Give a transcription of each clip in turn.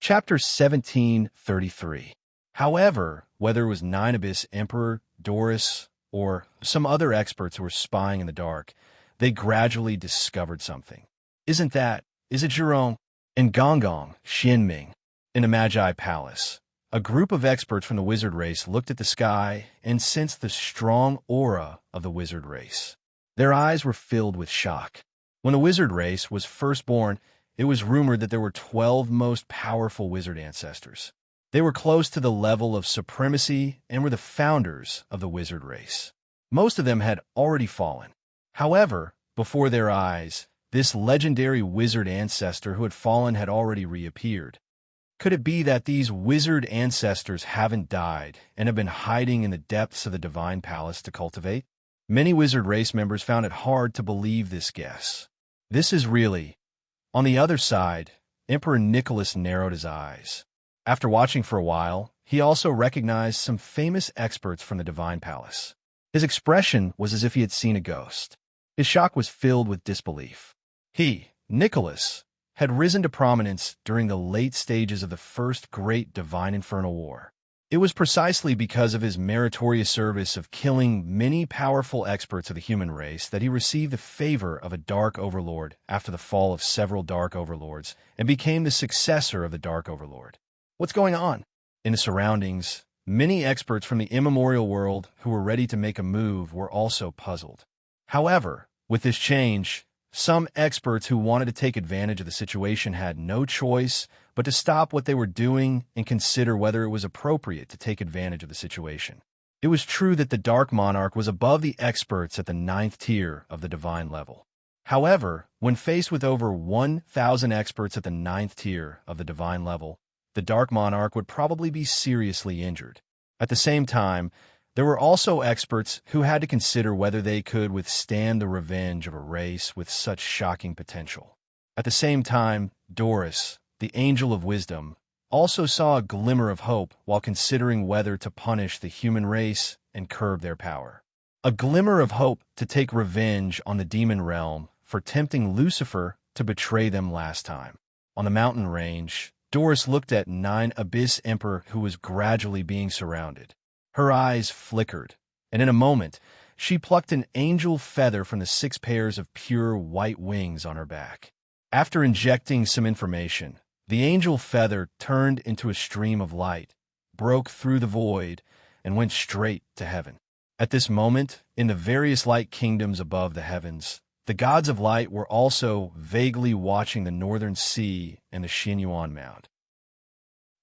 Chapter 1733. However, whether it was Nine Abyss Emperor, Doris, or some other experts who were spying in the dark, they gradually discovered something. Is it your own? In Gonggong, Xianming, in a Magi palace, a group of experts from the wizard race looked at the sky and sensed the strong aura of the wizard race. Their eyes were filled with shock. When the wizard race was first born, it was rumored that there were 12 most powerful wizard ancestors. They were close to the level of supremacy and were the founders of the wizard race. Most of them had already fallen. However, before their eyes, this legendary wizard ancestor who had fallen had already reappeared. Could it be that these wizard ancestors haven't died and have been hiding in the depths of the divine palace to cultivate? Many wizard race members found it hard to believe this guess. This is really... On the other side, Emperor Nicholas narrowed his eyes. After watching for a while, he also recognized some famous experts from the divine palace. His expression was as if he had seen a ghost. His shock was filled with disbelief. He, Nicholas, had risen to prominence during the late stages of the First Great Divine Infernal War. It was precisely because of his meritorious service of killing many powerful experts of the human race that he received the favor of a Dark Overlord after the fall of several Dark Overlords and became the successor of the Dark Overlord. What's going on? In the surroundings, many experts from the immemorial world who were ready to make a move were also puzzled. However, with this change, some experts who wanted to take advantage of the situation had no choice but to stop what they were doing and consider whether it was appropriate to take advantage of the situation. It was true that the Dark Monarch was above the experts at the 9th tier of the divine level. However, when faced with over 1,000 experts at the 9th tier of the divine level, the Dark Monarch would probably be seriously injured. At the same time, there were also experts who had to consider whether they could withstand the revenge of a race with such shocking potential. At the same time, Doris, the Angel of Wisdom, also saw a glimmer of hope while considering whether to punish the human race and curb their power. A glimmer of hope to take revenge on the demon realm for tempting Lucifer to betray them last time. On the mountain range, Doris looked at Nine Abyss Emperor who was gradually being surrounded. Her eyes flickered, and in a moment, she plucked an angel feather from the 6 pairs of pure white wings on her back. After injecting some information, the angel feather turned into a stream of light, broke through the void, and went straight to heaven. At this moment, in the various light kingdoms above the heavens, the gods of light were also vaguely watching the northern sea and the Xinyuan Mound.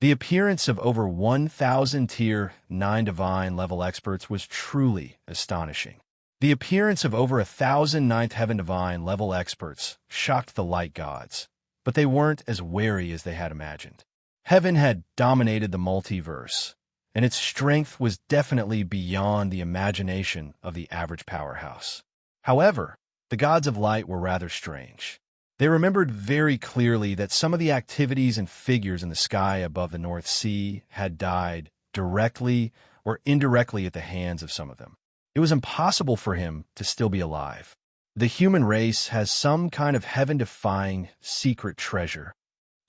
The appearance of over 1,000 Tier 9 divine level experts was truly astonishing. The appearance of over 1,000 9th Heaven divine level experts shocked the light gods, but they weren't as wary as they had imagined. Heaven had dominated the multiverse, and its strength was definitely beyond the imagination of the average powerhouse. However, the gods of light were rather strange. They remembered very clearly that some of the activities and figures in the sky above the North Sea had died directly or indirectly at the hands of some of them. It was impossible for him to still be alive. The human race has some kind of heaven-defying secret treasure.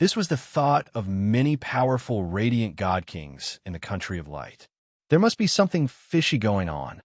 This was the thought of many powerful radiant god kings in the country of light. There must be something fishy going on.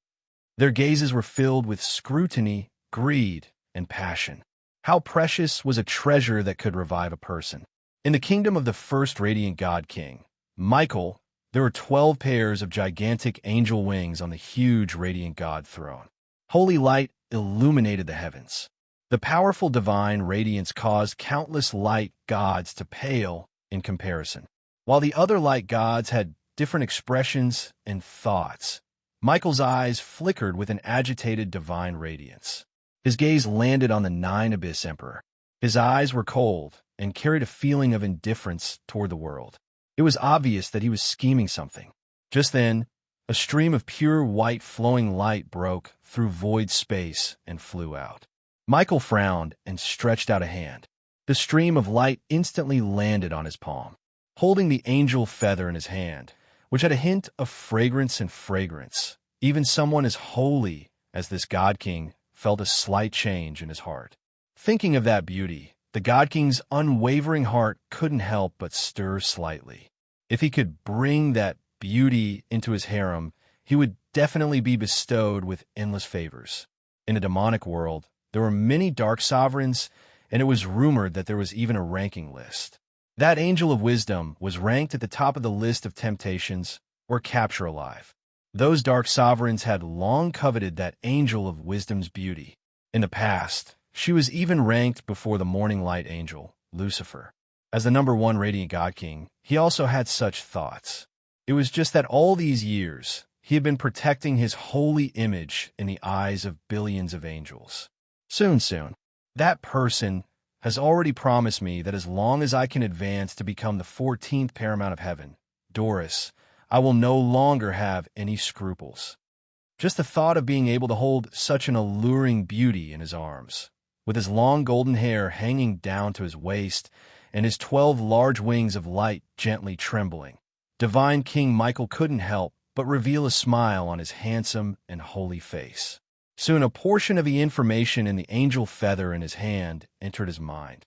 Their gazes were filled with scrutiny, greed, and passion. How precious was a treasure that could revive a person. In the kingdom of the first radiant god king, Michael, there were 12 pairs of gigantic angel wings on the huge radiant god throne. Holy light illuminated the heavens. The powerful divine radiance caused countless light gods to pale in comparison. While the other light gods had different expressions and thoughts, Michael's eyes flickered with an agitated divine radiance. His gaze landed on the 9 Abyss Emperor. His eyes were cold and carried a feeling of indifference toward the world. It was obvious that he was scheming something. Just then, a stream of pure white flowing light broke through void space and flew out. Michael frowned and stretched out a hand. The stream of light instantly landed on his palm. Holding the angel feather in his hand, which had a hint of fragrance and fragrance, even someone as holy as this god king felt a slight change in his heart. Thinking of that beauty, the God King's unwavering heart couldn't help but stir slightly. If he could bring that beauty into his harem, he would definitely be bestowed with endless favors. In a demonic world, there were many dark sovereigns, and it was rumored that there was even a ranking list. That angel of wisdom was ranked at the top of the list of temptations, or capture alive. Those dark sovereigns had long coveted that angel of wisdom's beauty. In the past, she was even ranked before the morning light angel, Lucifer. As the #1 radiant God King, he also had such thoughts. It was just that all these years, he had been protecting his holy image in the eyes of billions of angels. Soon, that person has already promised me that as long as I can advance to become the 14th paramount of heaven, Doris, I will no longer have any scruples. Just the thought of being able to hold such an alluring beauty in his arms, with his long golden hair hanging down to his waist and his 12 large wings of light gently trembling, divine King Michael couldn't help but reveal a smile on his handsome and holy face. Soon a portion of the information in the angel feather in his hand entered his mind.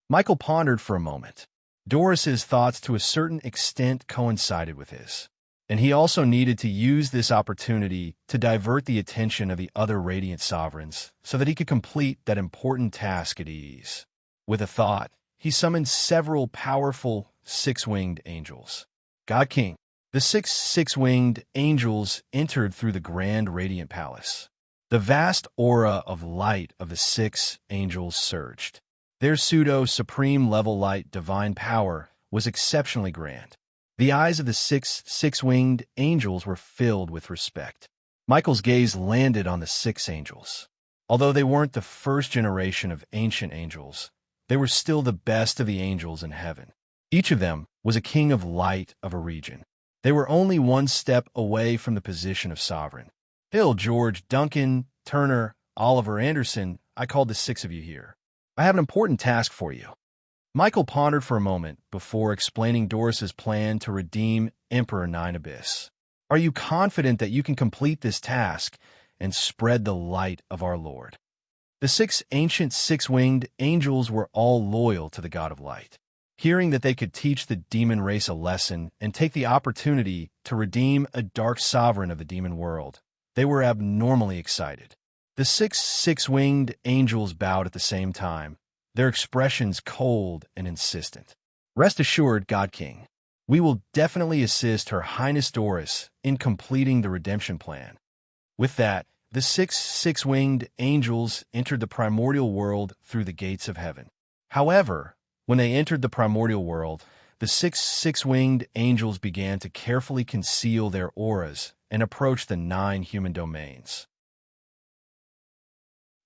Michael pondered for a moment. Doris's thoughts to a certain extent coincided with his, and he also needed to use this opportunity to divert the attention of the other radiant sovereigns so that he could complete that important task at ease. With a thought, he summoned several powerful six-winged angels. God King. The six-winged angels entered through the grand radiant palace. The vast aura of light of the six angels surged. Their pseudo-supreme level light divine power was exceptionally grand. The eyes of the six-winged angels were filled with respect. Michael's gaze landed on the six angels. Although they weren't the first generation of ancient angels, they were still the best of the angels in heaven. Each of them was a king of light of a region. They were only one step away from the position of sovereign. Hill, George, Duncan, Turner, Oliver, Anderson, I called the six of you here. I have an important task for you. Michael pondered for a moment before explaining Doris's plan to redeem Emperor Nine Abyss. Are you confident that you can complete this task and spread the light of our Lord? The six ancient six-winged angels were all loyal to the God of Light. Hearing that they could teach the demon race a lesson and take the opportunity to redeem a dark sovereign of the demon world, they were abnormally excited. The six-winged angels bowed at the same time, their expressions cold and insistent. Rest assured, God King, we will definitely assist Her Highness Doris in completing the redemption plan. With that, the six-winged angels entered the primordial world through the gates of heaven. However, when they entered the primordial world, the six-winged angels began to carefully conceal their auras and approach the 9 human domains.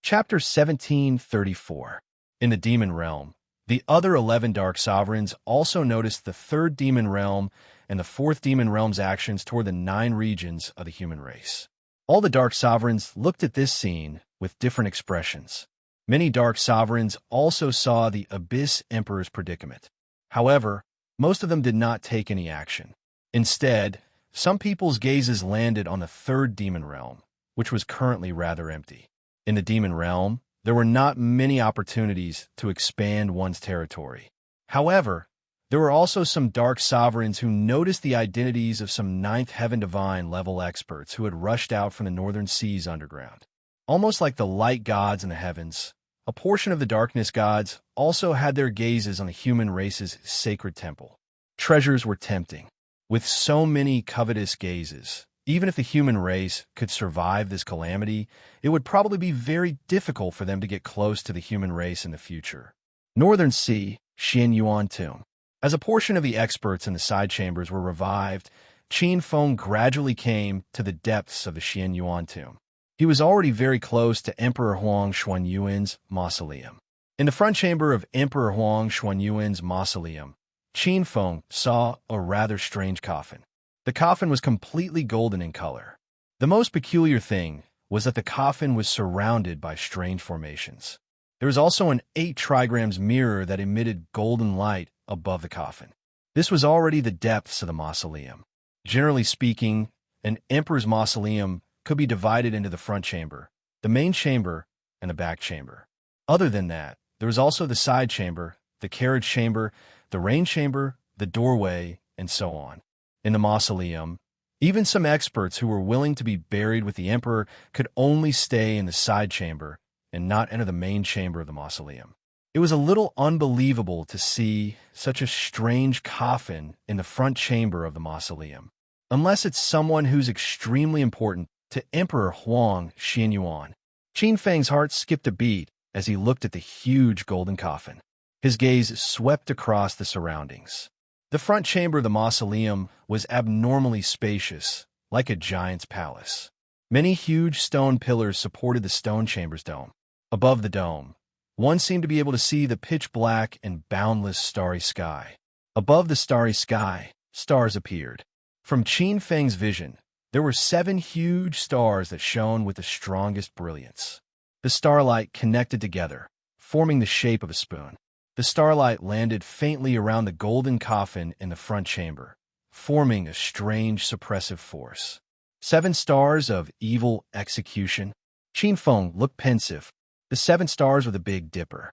Chapter 1734. In the demon realm, the other 11 dark sovereigns also noticed the 3rd demon realm and the 4th demon realm's actions toward the 9 regions of the human race. All the dark sovereigns looked at this scene with different expressions. Many dark sovereigns also saw the Abyss Emperor's predicament. However, most of them did not take any action. Instead, some people's gazes landed on the 3rd demon realm, which was currently rather empty. In the demon realm, there were not many opportunities to expand one's territory. However, there were also some dark sovereigns who noticed the identities of some 9th Heaven Divine level experts who had rushed out from the northern seas underground. Almost like the light gods in the heavens, a portion of the darkness gods also had their gazes on the human race's sacred temple. Treasures were tempting. With so many covetous gazes, even if the human race could survive this calamity, it would probably be very difficult for them to get close to the human race in the future. Northern Sea, Xian Yuan Tomb. As a portion of the experts in the side chambers were revived, Qin Feng gradually came to the depths of the Xian Yuan Tomb. He was already very close to Emperor Huang Xuanyuan's mausoleum. In the front chamber of Emperor Huang Xuanyuan's mausoleum, Qin Feng saw a rather strange coffin. The coffin was completely golden in color. The most peculiar thing was that the coffin was surrounded by strange formations. There was also an 8 trigrams mirror that emitted golden light above the coffin. This was already the depths of the mausoleum. Generally speaking, an emperor's mausoleum could be divided into the front chamber, the main chamber, and the back chamber. Other than that, There was also the side chamber, the carriage chamber, the rain chamber, the doorway, and so on. In the mausoleum, even some experts who were willing to be buried with the emperor could only stay in the side chamber and not enter the main chamber of the mausoleum. It was a little unbelievable to see such a strange coffin in the front chamber of the mausoleum, unless it's someone who's extremely important to Emperor Huang Xianyuan. Qin Feng's heart skipped a beat as he looked at the huge golden coffin. His gaze swept across the surroundings. The front chamber of the mausoleum was abnormally spacious, like a giant's palace. Many huge stone pillars supported the stone chamber's dome. Above the dome, one seemed to be able to see the pitch-black and boundless starry sky. Above the starry sky, stars appeared. From Qin Feng's vision, there were 7 huge stars that shone with the strongest brilliance. The starlight connected together, forming the shape of a spoon. The starlight landed faintly around the golden coffin in the front chamber, forming a strange suppressive force. 7 stars of evil execution. Qin Feng looked pensive. The 7 stars were the Big Dipper.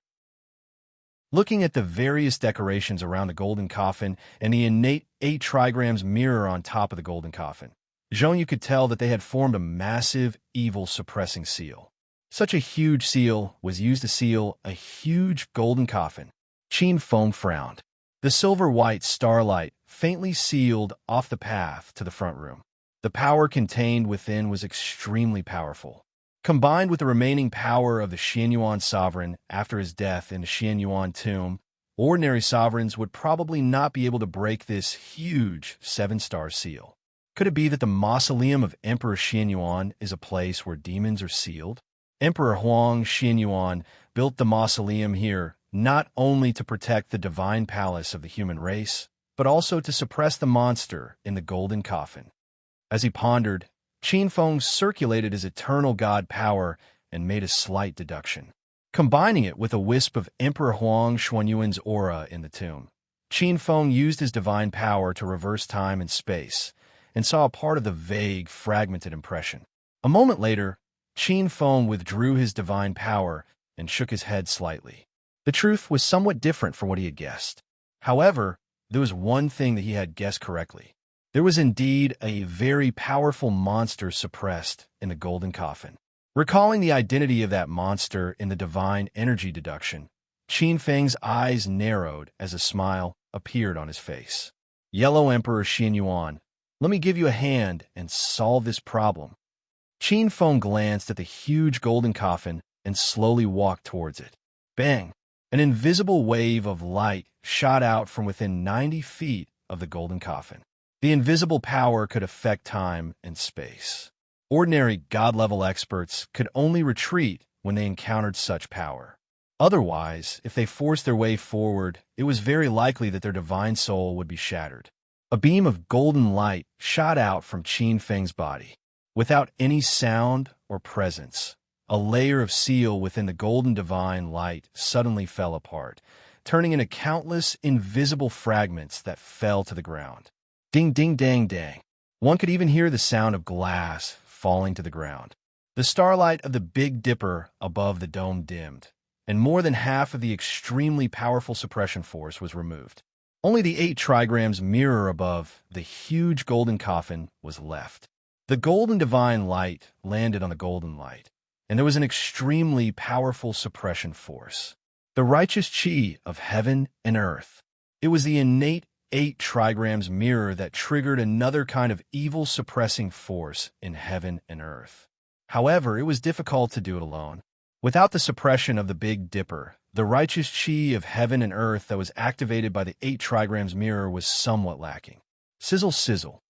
Looking at the various decorations around the golden coffin and the innate 8 trigrams mirror on top of the golden coffin, Zhou Yu could tell that they had formed a massive, evil-suppressing seal. Such a huge seal was used to seal a huge golden coffin. Qin Feng frowned. The silver-white starlight faintly sealed off the path to the front room. The power contained within was extremely powerful. Combined with the remaining power of the Xianyuan sovereign after his death in the Xianyuan tomb, ordinary sovereigns would probably not be able to break this huge 7-star seal. Could it be that the mausoleum of Emperor Xianyuan is a place where demons are sealed? Emperor Huang Xianyuan built the mausoleum here not only to protect the divine palace of the human race, but also to suppress the monster in the golden coffin. As he pondered, Qin Feng circulated his eternal god power and made a slight deduction. Combining it with a wisp of Emperor Huang Xuanyuan's aura in the tomb, Qin Feng used his divine power to reverse time and space, and saw a part of the vague, fragmented impression. A moment later, Qin Feng withdrew his divine power and shook his head slightly. The truth was somewhat different from what he had guessed. However, there was one thing that he had guessed correctly. There was indeed a very powerful monster suppressed in the golden coffin. Recalling the identity of that monster in the divine energy deduction, Qin Feng's eyes narrowed as a smile appeared on his face. Yellow Emperor Xianyuan, let me give you a hand and solve this problem. Qin Feng glanced at the huge golden coffin and slowly walked towards it. Bang! An invisible wave of light shot out from within 90 feet of the golden coffin. The invisible power could affect time and space. Ordinary god-level experts could only retreat when they encountered such power. Otherwise, if they forced their way forward, it was very likely that their divine soul would be shattered. A beam of golden light shot out from Qin Feng's body. Without any sound or presence, a layer of seal within the golden divine light suddenly fell apart, turning into countless invisible fragments that fell to the ground. Ding, ding, dang, dang. One could even hear the sound of glass falling to the ground. The starlight of the Big Dipper above the dome dimmed, and more than half of the extremely powerful suppression force was removed. Only the 8 trigrams mirror above the huge golden coffin was left. The golden divine light landed on the golden light, and there was an extremely powerful suppression force. The righteous chi of heaven and earth. It was the innate 8 trigrams mirror that triggered another kind of evil suppressing force in heaven and earth. However, it was difficult to do it alone. Without the suppression of the Big Dipper, the righteous chi of heaven and earth that was activated by the 8 trigrams mirror was somewhat lacking. Sizzle, sizzle.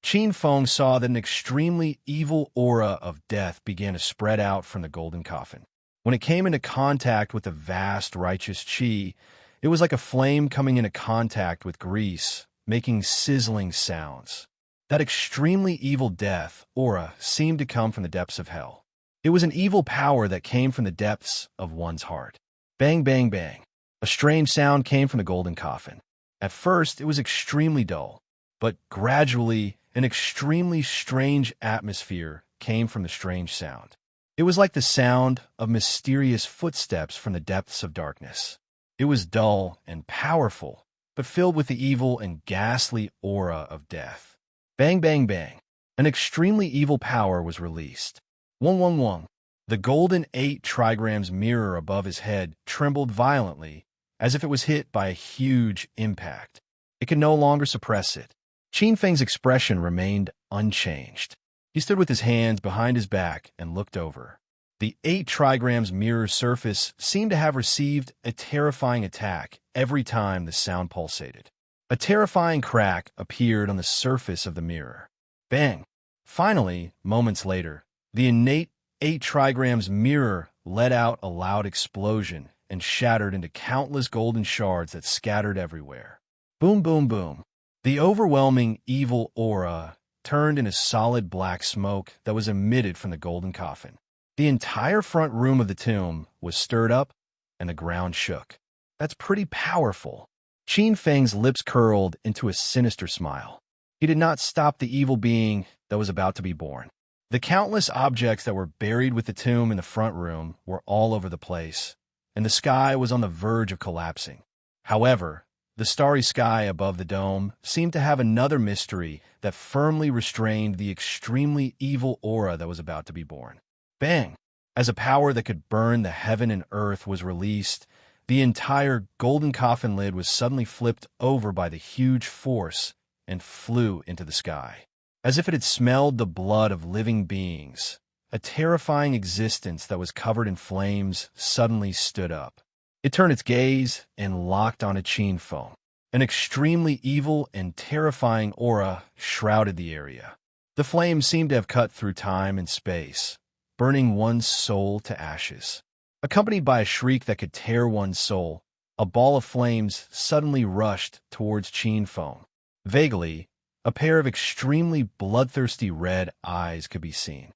Qin Feng saw that an extremely evil aura of death began to spread out from the golden coffin. When it came into contact with the vast righteous chi, it was like a flame coming into contact with grease, making sizzling sounds. That extremely evil death aura seemed to come from the depths of hell. It was an evil power that came from the depths of one's heart. Bang, bang, bang. A strange sound came from the golden coffin. At first, it was extremely dull, but gradually, an extremely strange atmosphere came from the strange sound. It was like the sound of mysterious footsteps from the depths of darkness. It was dull and powerful, but filled with the evil and ghastly aura of death. Bang, bang, bang. An extremely evil power was released. Wong, wong, wong. The golden 8 trigrams mirror above his head trembled violently, as if it was hit by a huge impact. It could no longer suppress it. Qin Feng's expression remained unchanged. He stood with his hands behind his back and looked over. The 8 trigrams mirror surface seemed to have received a terrifying attack every time the sound pulsated. A terrifying crack appeared on the surface of the mirror. Bang! Finally, moments later, the innate 8 trigrams mirror let out a loud explosion and shattered into countless golden shards that scattered everywhere. Boom, boom, boom. The overwhelming evil aura turned into solid black smoke that was emitted from the golden coffin. The entire front room of the tomb was stirred up, and the ground shook. That's pretty powerful. Qin Feng's lips curled into a sinister smile. He did not stop the evil being that was about to be born. The countless objects that were buried with the tomb in the front room were all over the place, and the sky was on the verge of collapsing. However, the starry sky above the dome seemed to have another mystery that firmly restrained the extremely evil aura that was about to be born. Bang! As a power that could burn the heaven and earth was released, the entire golden coffin lid was suddenly flipped over by the huge force and flew into the sky. As if it had smelled the blood of living beings, a terrifying existence that was covered in flames suddenly stood up. It turned its gaze and locked on Qin Feng. An extremely evil and terrifying aura shrouded the area. The flames seemed to have cut through time and space, burning one's soul to ashes. Accompanied by a shriek that could tear one's soul, a ball of flames suddenly rushed towards Qin Feng. Vaguely, a pair of extremely bloodthirsty red eyes could be seen.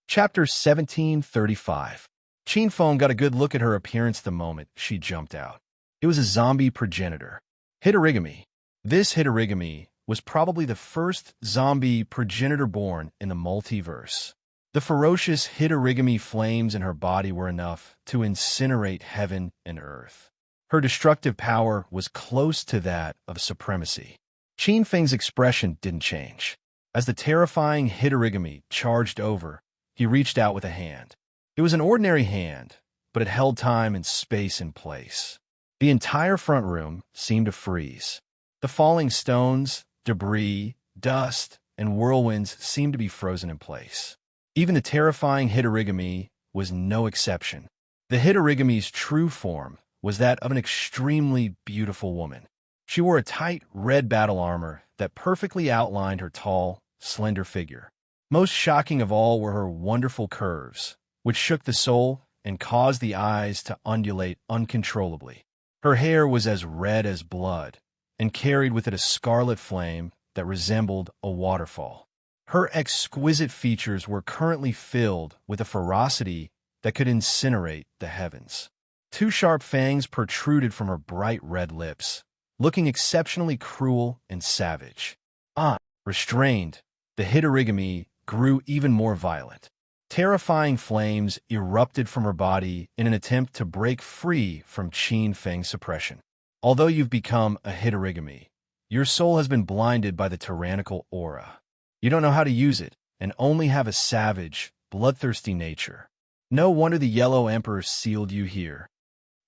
Chapter 1735. Qin Feng got a good look at her appearance the moment she jumped out. It was a zombie progenitor. Hitorigami. This Hitorigami was probably the first zombie progenitor born in the multiverse. The ferocious Hitorigami flames in her body were enough to incinerate heaven and earth. Her destructive power was close to that of supremacy. Qin Feng's expression didn't change. As the terrifying Hitorigami charged over, he reached out with a hand. It was an ordinary hand, but it held time and space in place. The entire front room seemed to freeze. The falling stones, debris, dust, and whirlwinds seemed to be frozen in place. Even the terrifying Hitorigami was no exception. The Hitorigami's true form was that of an extremely beautiful woman. She wore a tight red battle armor that perfectly outlined her tall, slender figure. Most shocking of all were her wonderful curves, which shook the soul and caused the eyes to undulate uncontrollably. Her hair was as red as blood, and carried with it a scarlet flame that resembled a waterfall. Her exquisite features were currently filled with a ferocity that could incinerate the heavens. 2 sharp fangs protruded from her bright red lips, looking exceptionally cruel and savage. Restrained, the Hitorigami grew even more violent. Terrifying flames erupted from her body in an attempt to break free from Qin Feng's suppression. Although you've become a Hitorigami, your soul has been blinded by the tyrannical aura. You don't know how to use it, and only have a savage, bloodthirsty nature. No wonder the Yellow Emperor sealed you here.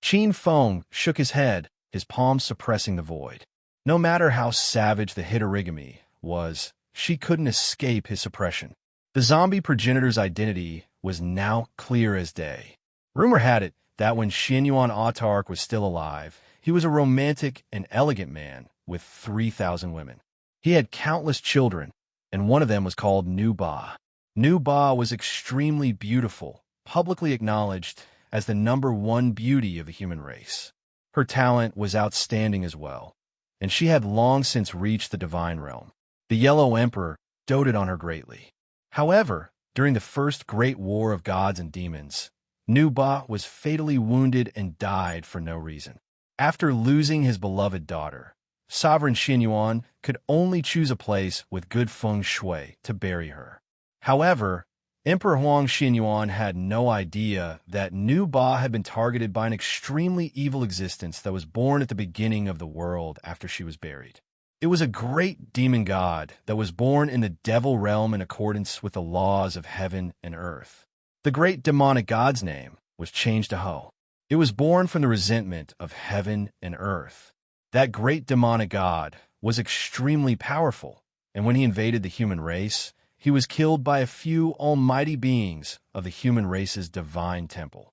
Qin Feng shook his head, his palms suppressing the void. No matter how savage the Hitorigami was, she couldn't escape his suppression. The zombie progenitor's identity was now clear as day. Rumor had it that when Xianyuan Autarch was still alive, he was a romantic and elegant man with 3,000 women. He had countless children, and one of them was called Nu Ba. Nu Ba was extremely beautiful, publicly acknowledged as the #1 beauty of the human race. Her talent was outstanding as well, and she had long since reached the divine realm. The Yellow Emperor doted on her greatly. However, during the first great war of gods and demons, Nu Ba was fatally wounded and died for no reason. After losing his beloved daughter, Sovereign Xianyuan could only choose a place with good feng shui to bury her. However, Emperor Huang Xinyuan had no idea that Nu Ba had been targeted by an extremely evil existence that was born at the beginning of the world after she was buried. It was a great demon god that was born in the devil realm in accordance with the laws of heaven and earth. The great demonic god's name was changed to Ho. It was born from the resentment of heaven and earth. That great demonic god was extremely powerful, and when he invaded the human race, he was killed by a few almighty beings of the human race's divine temple.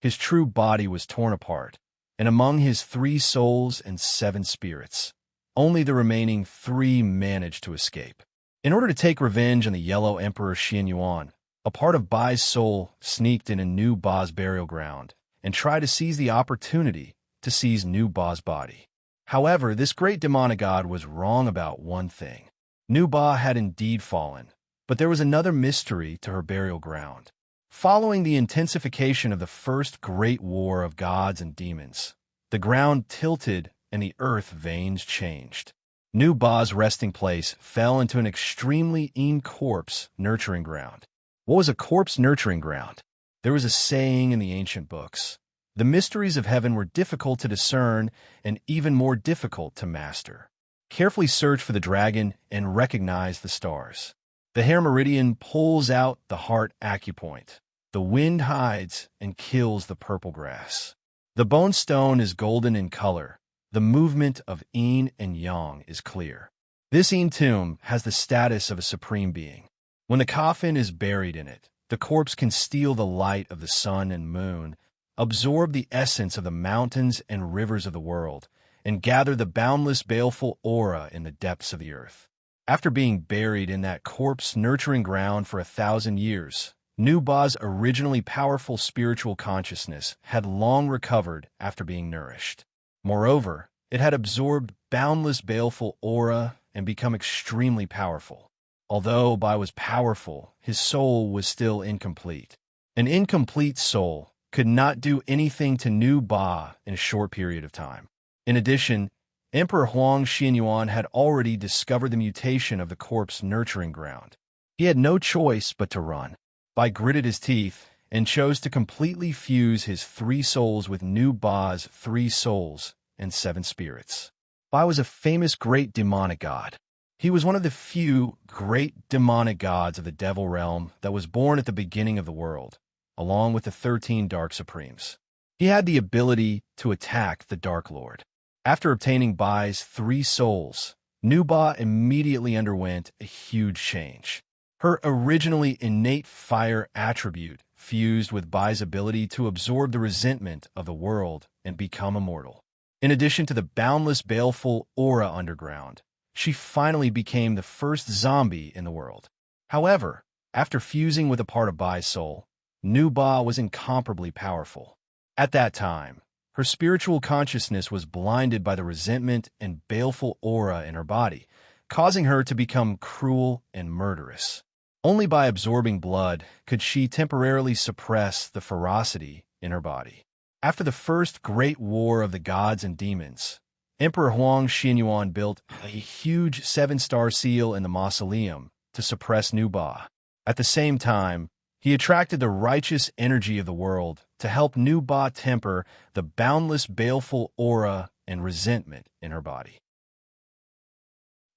His true body was torn apart, and among his 3 souls and 7 spirits, only the remaining 3 managed to escape. In order to take revenge on the Yellow Emperor Xianyuan, a part of Bai's soul sneaked in a Nu Ba's burial ground and tried to seize the opportunity to seize Nu Ba's body. However, this great demonic god was wrong about one thing. Nu Ba had indeed fallen, but there was another mystery to her burial ground. Following the intensification of the first great war of gods and demons, the ground tilted and the earth veins changed. Nu Ba's resting place fell into an extremely corpse nurturing ground. What was a corpse nurturing ground? There was a saying in the ancient books. The mysteries of heaven were difficult to discern and even more difficult to master. Carefully search for the dragon and recognize the stars. The hair meridian pulls out the heart acupoint. The wind hides and kills the purple grass. The bone stone is golden in color. The movement of yin and yang is clear. This yin tomb has the status of a supreme being. When the coffin is buried in it, the corpse can steal the light of the sun and moon, absorb the essence of the mountains and rivers of the world, and gather the boundless baleful aura in the depths of the earth. After being buried in that corpse-nurturing ground for 1,000 years, Nu Ba's originally powerful spiritual consciousness had long recovered after being nourished. Moreover, it had absorbed boundless baleful aura and become extremely powerful. Although Bai was powerful, his soul was still incomplete. An incomplete soul could not do anything to Nu Ba in a short period of time. In addition, Emperor Huang Xianyuan had already discovered the mutation of the corpse nurturing ground. He had no choice but to run. Bai gritted his teeth and chose to completely fuse his 3 souls with Nu Ba's 3 souls and 7 spirits. Bai was a famous great demonic god. He was one of the few great demonic gods of the devil realm that was born at the beginning of the world, along with the 13 Dark Supremes. He had the ability to attack the Dark Lord. After obtaining Bai's 3 souls, Nu Ba immediately underwent a huge change. Her originally innate fire attribute fused with Bai's ability to absorb the resentment of the world and become immortal. In addition to the boundless baleful aura underground, she finally became the first zombie in the world. However, after fusing with a part of Bai's soul, Nu Ba was incomparably powerful. At that time, her spiritual consciousness was blinded by the resentment and baleful aura in her body, causing her to become cruel and murderous. Only by absorbing blood could she temporarily suppress the ferocity in her body. After the first great war of the gods and demons, Emperor Huang Xianyuan built a huge 7-star seal in the mausoleum to suppress Nu Ba. At the same time, he attracted the righteous energy of the world to help Nu Ba temper the boundless baleful aura and resentment in her body.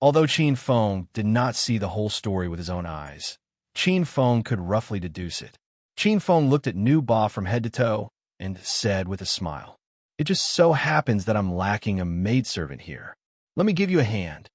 Although Qin Feng did not see the whole story with his own eyes, Qin Feng could roughly deduce it. Qin Feng looked at Nu Ba from head to toe and said with a smile, "It just so happens that I'm lacking a maidservant here. Let me give you a hand."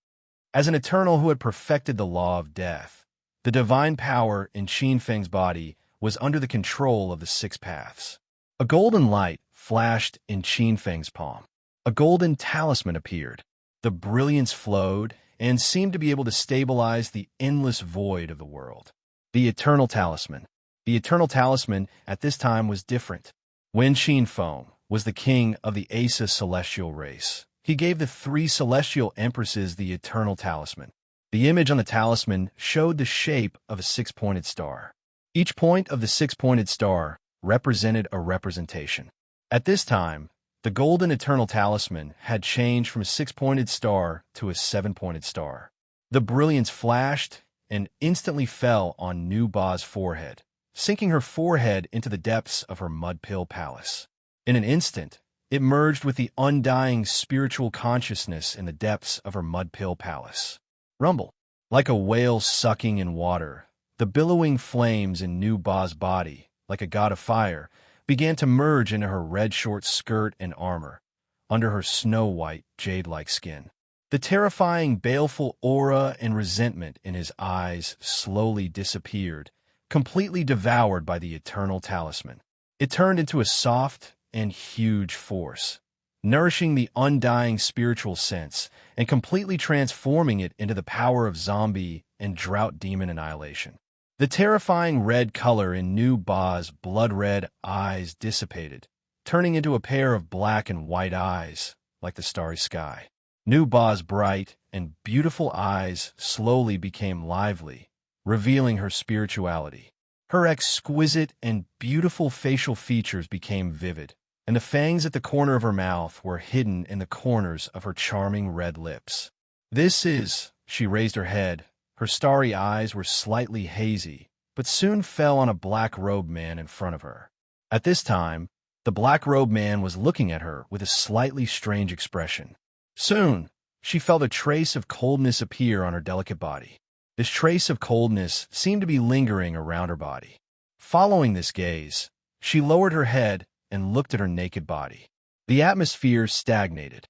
As an eternal who had perfected the law of death, the divine power in Qin Feng's body was under the control of the 6 paths. A golden light flashed in Qin Feng's palm. A golden talisman appeared. The brilliance flowed and seemed to be able to stabilize the endless void of the world. The eternal talisman. The eternal talisman at this time was different. When Qin Feng was the king of the Asa celestial race, he gave the 3 celestial empresses the eternal talisman. The image on the talisman showed the shape of a 6-pointed star. Each point of the 6-pointed star represented a representation. At this time, the golden eternal talisman had changed from a 6-pointed star to a 7-pointed star. The brilliance flashed, and instantly fell on Nu Ba's forehead, sinking her forehead into the depths of her mud-pill palace. In an instant, it merged with the undying spiritual consciousness in the depths of her mud-pill palace. Rumble. Like a whale sucking in water, the billowing flames in Nu Ba's body, like a god of fire, began to merge into her red short skirt and armor, under her snow-white, jade-like skin. The terrifying, baleful aura and resentment in his eyes slowly disappeared, completely devoured by the eternal talisman. It turned into a soft and huge force, nourishing the undying spiritual sense and completely transforming it into the power of zombie and drought demon annihilation. The terrifying red color in Nu Ba's blood-red eyes dissipated, turning into a pair of black and white eyes, like the starry sky. Nu Ba's bright and beautiful eyes slowly became lively, revealing her spirituality. Her exquisite and beautiful facial features became vivid, and the fangs at the corner of her mouth were hidden in the corners of her charming red lips. This is, she raised her head. Her starry eyes were slightly hazy, but soon fell on a black-robed man in front of her. At this time, the black-robed man was looking at her with a slightly strange expression. Soon, she felt a trace of coldness appear on her delicate body. This trace of coldness seemed to be lingering around her body. Following this gaze, she lowered her head and looked at her naked body. The atmosphere stagnated.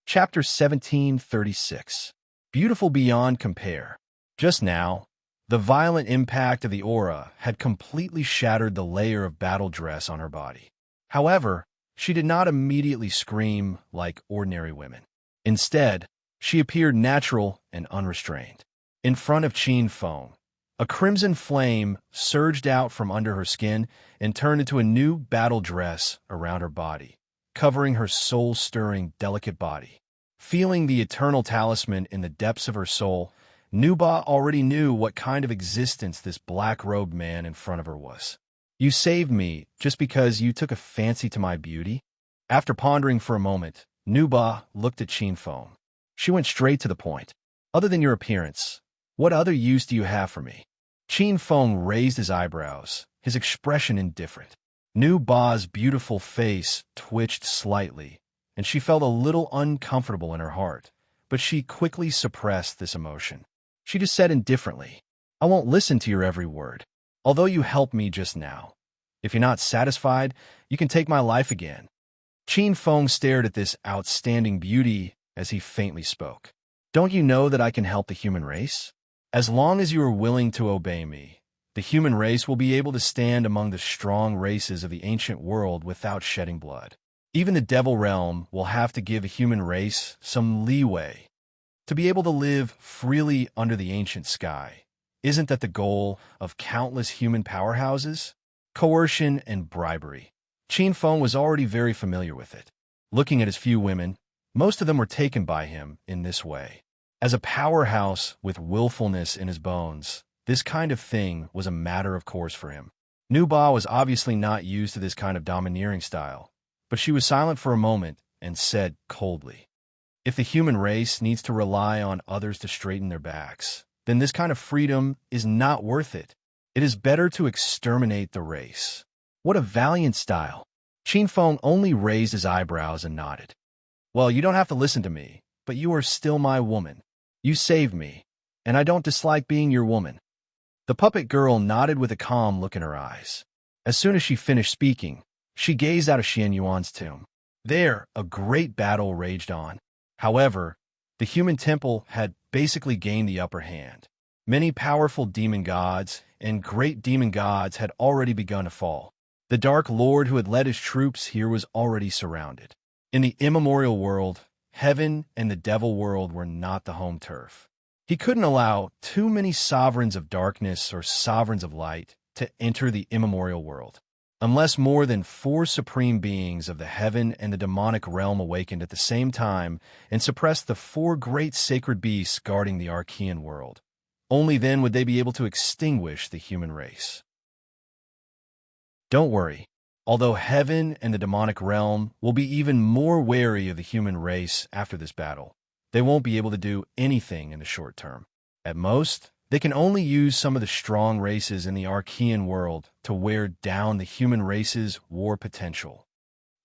Chapter 1736. Beautiful beyond compare. Just now, the violent impact of the aura had completely shattered the layer of battle dress on her body. However, she did not immediately scream like ordinary women. Instead, she appeared natural and unrestrained. In front of Qin Feng, a crimson flame surged out from under her skin and turned into a new battle dress around her body, covering her soul-stirring, delicate body. Feeling the eternal talisman in the depths of her soul, Nu Ba already knew what kind of existence this black-robed man in front of her was. You saved me just because you took a fancy to my beauty? After pondering for a moment, Nu Ba looked at Qin Feng. She went straight to the point. Other than your appearance, what other use do you have for me? Qin Feng raised his eyebrows, his expression indifferent. Nu Ba's beautiful face twitched slightly, and she felt a little uncomfortable in her heart, but she quickly suppressed this emotion. She just said indifferently, I won't listen to your every word, although you helped me just now. If you're not satisfied, you can take my life again. Qin Feng stared at this outstanding beauty as he faintly spoke. Don't you know that I can help the human race? As long as you are willing to obey me, the human race will be able to stand among the strong races of the ancient world without shedding blood. Even the devil realm will have to give the human race some leeway to be able to live freely under the ancient sky. Isn't that the goal of countless human powerhouses? Coercion and bribery. Qin Feng was already very familiar with it. Looking at his few women, most of them were taken by him in this way. As a powerhouse with willfulness in his bones, this kind of thing was a matter of course for him. Nu Ba was obviously not used to this kind of domineering style, but she was silent for a moment and said coldly, if the human race needs to rely on others to straighten their backs, then this kind of freedom is not worth it. It is better to exterminate the race. What a valiant style. Qin Feng only raised his eyebrows and nodded. Well, you don't have to listen to me, but you are still my woman. You saved me, and I don't dislike being your woman. The puppet girl nodded with a calm look in her eyes. As soon as she finished speaking, she gazed out of Xian Yuan's tomb. There, a great battle raged on. However, the human temple had basically gained the upper hand. Many powerful demon gods and great demon gods had already begun to fall. The Dark Lord who had led his troops here was already surrounded. In the immemorial world, heaven and the devil world were not the home turf. He couldn't allow too many sovereigns of darkness or sovereigns of light to enter the immemorial world. Unless more than 4 supreme beings of the heaven and the demonic realm awakened at the same time and suppressed the 4 great sacred beasts guarding the Archean world, only then would they be able to extinguish the human race. Don't worry. Although heaven and the demonic realm will be even more wary of the human race after this battle, they won't be able to do anything in the short term. At most, they can only use some of the strong races in the Archean world to wear down the human race's war potential.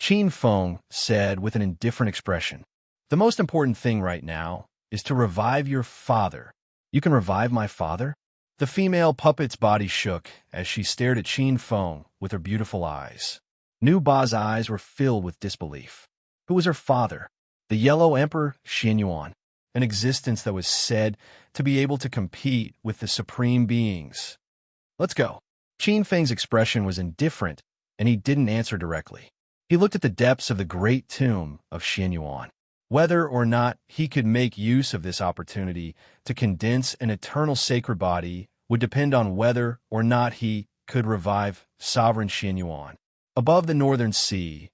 Qin Feng said with an indifferent expression, "The most important thing right now is to revive your father." "You can revive my father?" The female puppet's body shook as she stared at Qin Feng with her beautiful eyes. Nu Ba's eyes were filled with disbelief. Who was her father? The Yellow Emperor Xianyuan, an existence that was said to be able to compete with the supreme beings. "Let's go." Qin Feng's expression was indifferent, and he didn't answer directly. He looked at the depths of the great tomb of Xianyuan. Whether or not he could make use of this opportunity to condense an eternal sacred body would depend on whether or not he could revive sovereign Xianyuan. Above the northern sea,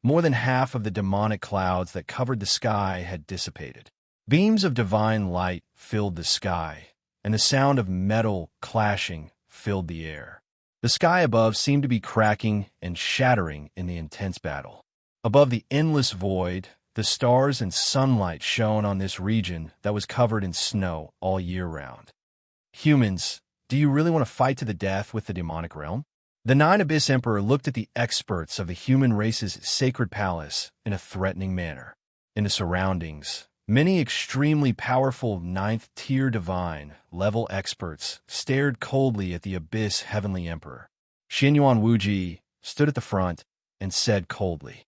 more than half of the demonic clouds that covered the sky had dissipated. Beams of divine light filled the sky, and the sound of metal clashing filled the air. The sky above seemed to be cracking and shattering in the intense battle. Above the endless void, the stars and sunlight shone on this region that was covered in snow all year round. "Humans, do you really want to fight to the death with the demonic realm?" The Nine Abyss Emperor looked at the experts of the human race's sacred palace in a threatening manner. In the surroundings, many extremely powerful ninth-tier divine level experts stared coldly at the Abyss Heavenly Emperor. Xianyuan Wuji stood at the front and said coldly,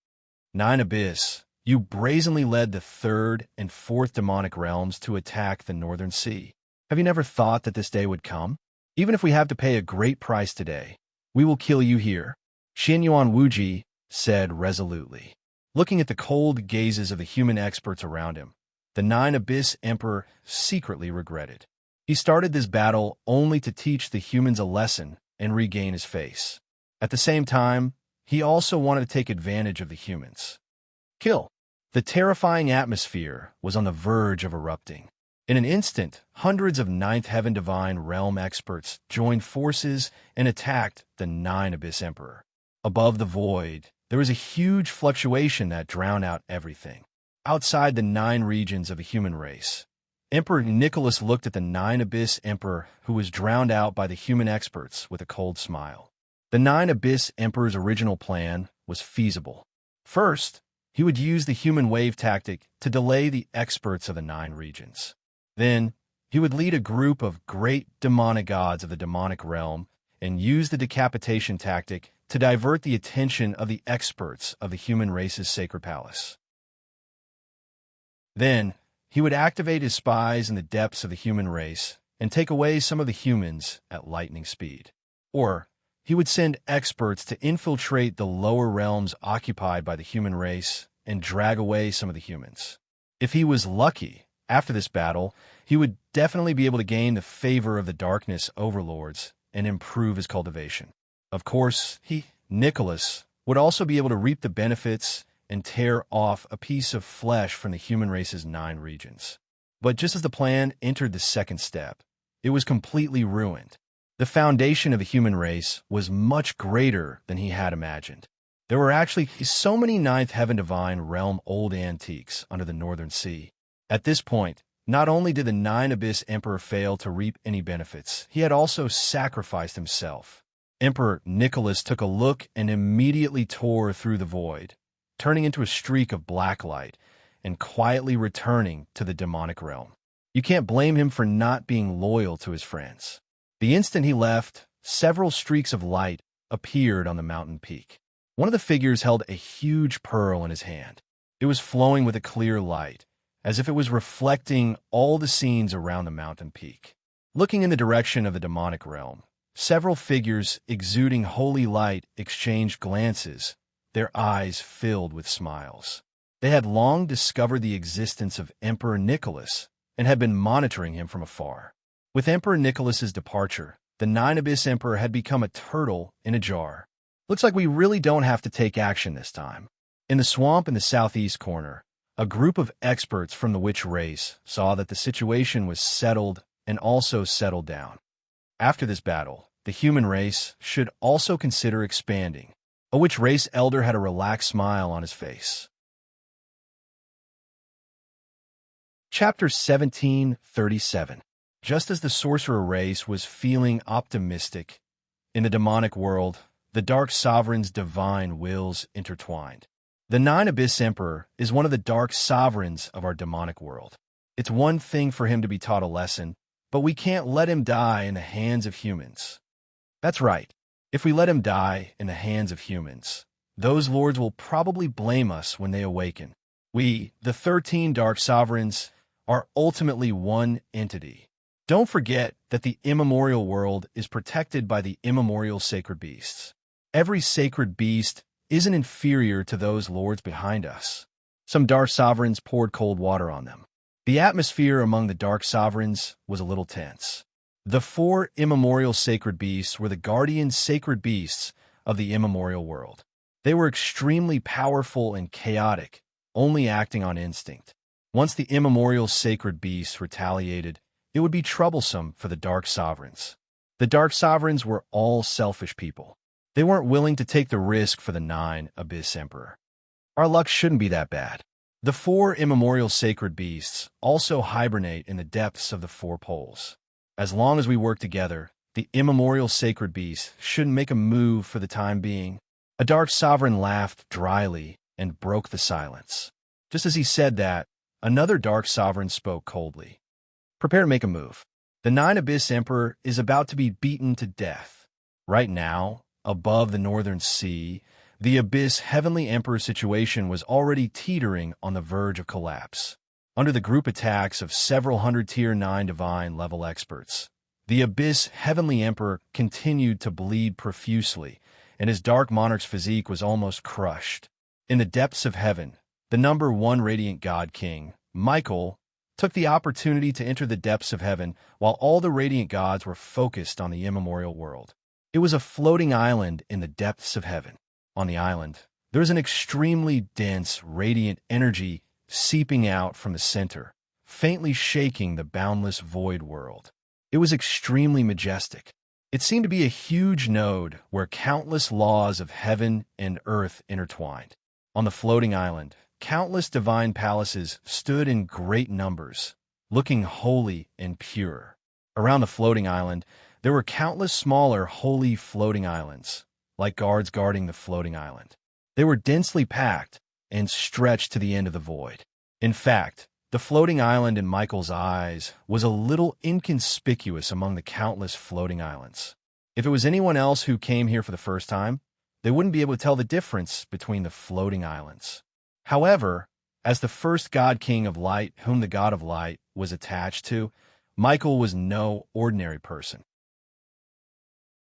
"Nine Abyss, you brazenly led the third and fourth demonic realms to attack the Northern Sea. Have you never thought that this day would come? Even if we have to pay a great price today, we will kill you here." Xianyuan Wuji said resolutely. Looking at the cold gazes of the human experts around him, the Nine Abyss Emperor secretly regretted. He started this battle only to teach the humans a lesson and regain his face. At the same time, he also wanted to take advantage of the humans. Kill. The terrifying atmosphere was on the verge of erupting. In an instant, hundreds of Ninth Heaven Divine Realm experts joined forces and attacked the Nine Abyss Emperor. Above the void, there was a huge fluctuation that drowned out everything. Outside the 9 regions of the human race, Emperor Nicholas looked at the Nine Abyss Emperor, who was drowned out by the human experts, with a cold smile. The Nine Abyss Emperor's original plan was feasible. First, he would use the human wave tactic to delay the experts of the 9 regions. Then, he would lead a group of great demonic gods of the demonic realm and use the decapitation tactic to divert the attention of the experts of the human race's sacred palace. Then, he would activate his spies in the depths of the human race and take away some of the humans at lightning speed. Or, he would send experts to infiltrate the lower realms occupied by the human race and drag away some of the humans. If he was lucky, after this battle, he would definitely be able to gain the favor of the darkness overlords and improve his cultivation. Of course, Nicholas, would also be able to reap the benefits and tear off a piece of flesh from the human race's 9 regions. But just as the plan entered the second step, it was completely ruined. The foundation of the human race was much greater than he had imagined. There were actually so many Ninth Heaven Divine Realm old antiques under the Northern Sea. At this point, not only did the Nine Abyss Emperor fail to reap any benefits, he had also sacrificed himself. Emperor Nicholas took a look and immediately tore through the void, turning into a streak of black light and quietly returning to the demonic realm. You can't blame him for not being loyal to his friends. The instant he left, several streaks of light appeared on the mountain peak. One of the figures held a huge pearl in his hand. It was flowing with a clear light, as if it was reflecting all the scenes around the mountain peak. Looking in the direction of the demonic realm, several figures exuding holy light exchanged glances, their eyes filled with smiles. They had long discovered the existence of Emperor Nicholas and had been monitoring him from afar. With Emperor Nicholas's departure, the Nine Abyss Emperor had become a turtle in a jar. Looks like we really don't have to take action this time. In the swamp in the southeast corner, a group of experts from the witch race saw that the situation was settled and also settled down. After this battle, the human race should also consider expanding. A witch race elder had a relaxed smile on his face. Chapter 1737. Just as the sorcerer race was feeling optimistic, in the demonic world, the Dark Sovereign's divine wills intertwined. The Nine Abyss Emperor is one of the Dark Sovereigns of our demonic world. It's one thing for him to be taught a lesson, but we can't let him die in the hands of humans. That's right. If we let him die in the hands of humans, those lords will probably blame us when they awaken. We, the 13 Dark Sovereigns, are ultimately one entity. Don't forget that the immemorial world is protected by the immemorial sacred beasts. Every sacred beast isn't inferior to those lords behind us. Some Dark Sovereigns poured cold water on them. The atmosphere among the Dark Sovereigns was a little tense. The 4 immemorial sacred beasts were the guardian sacred beasts of the immemorial world. They were extremely powerful and chaotic, only acting on instinct. Once the immemorial sacred beasts retaliated, it would be troublesome for the Dark Sovereigns. The Dark Sovereigns were all selfish people. They weren't willing to take the risk for the 9 Abyss Emperor. Our luck shouldn't be that bad. The 4 immemorial sacred beasts also hibernate in the depths of the 4 poles. As long as we work together, the immemorial sacred beasts shouldn't make a move for the time being. A Dark Sovereign laughed dryly and broke the silence. Just as he said that, another Dark Sovereign spoke coldly. Prepare to make a move. The 9 Abyss Emperor is about to be beaten to death. Right now, above the Northern Sea, the Abyss Heavenly Emperor situation was already teetering on the verge of collapse. Under the group attacks of several hundred Tier 9 divine level experts, the Abyss Heavenly Emperor continued to bleed profusely, and his Dark Monarch's physique was almost crushed. In the depths of heaven, the number 1 Radiant God King, Michael, took the opportunity to enter the depths of heaven while all the Radiant Gods were focused on the immemorial world. It was a floating island in the depths of heaven. On the island, there was an extremely dense, radiant energy seeping out from the center, faintly shaking the boundless void world. It was extremely majestic. It seemed to be a huge node where countless laws of heaven and earth intertwined. On the floating island, countless divine palaces stood in great numbers, looking holy and pure. Around the floating island, there were countless smaller holy floating islands, like guards guarding the floating island. They were densely packed and stretched to the end of the void. In fact, the floating island in Michael's eyes was a little inconspicuous among the countless floating islands. If it was anyone else who came here for the first time, they wouldn't be able to tell the difference between the floating islands. However, as the first God King of Light whom the God of Light was attached to, Michael was no ordinary person.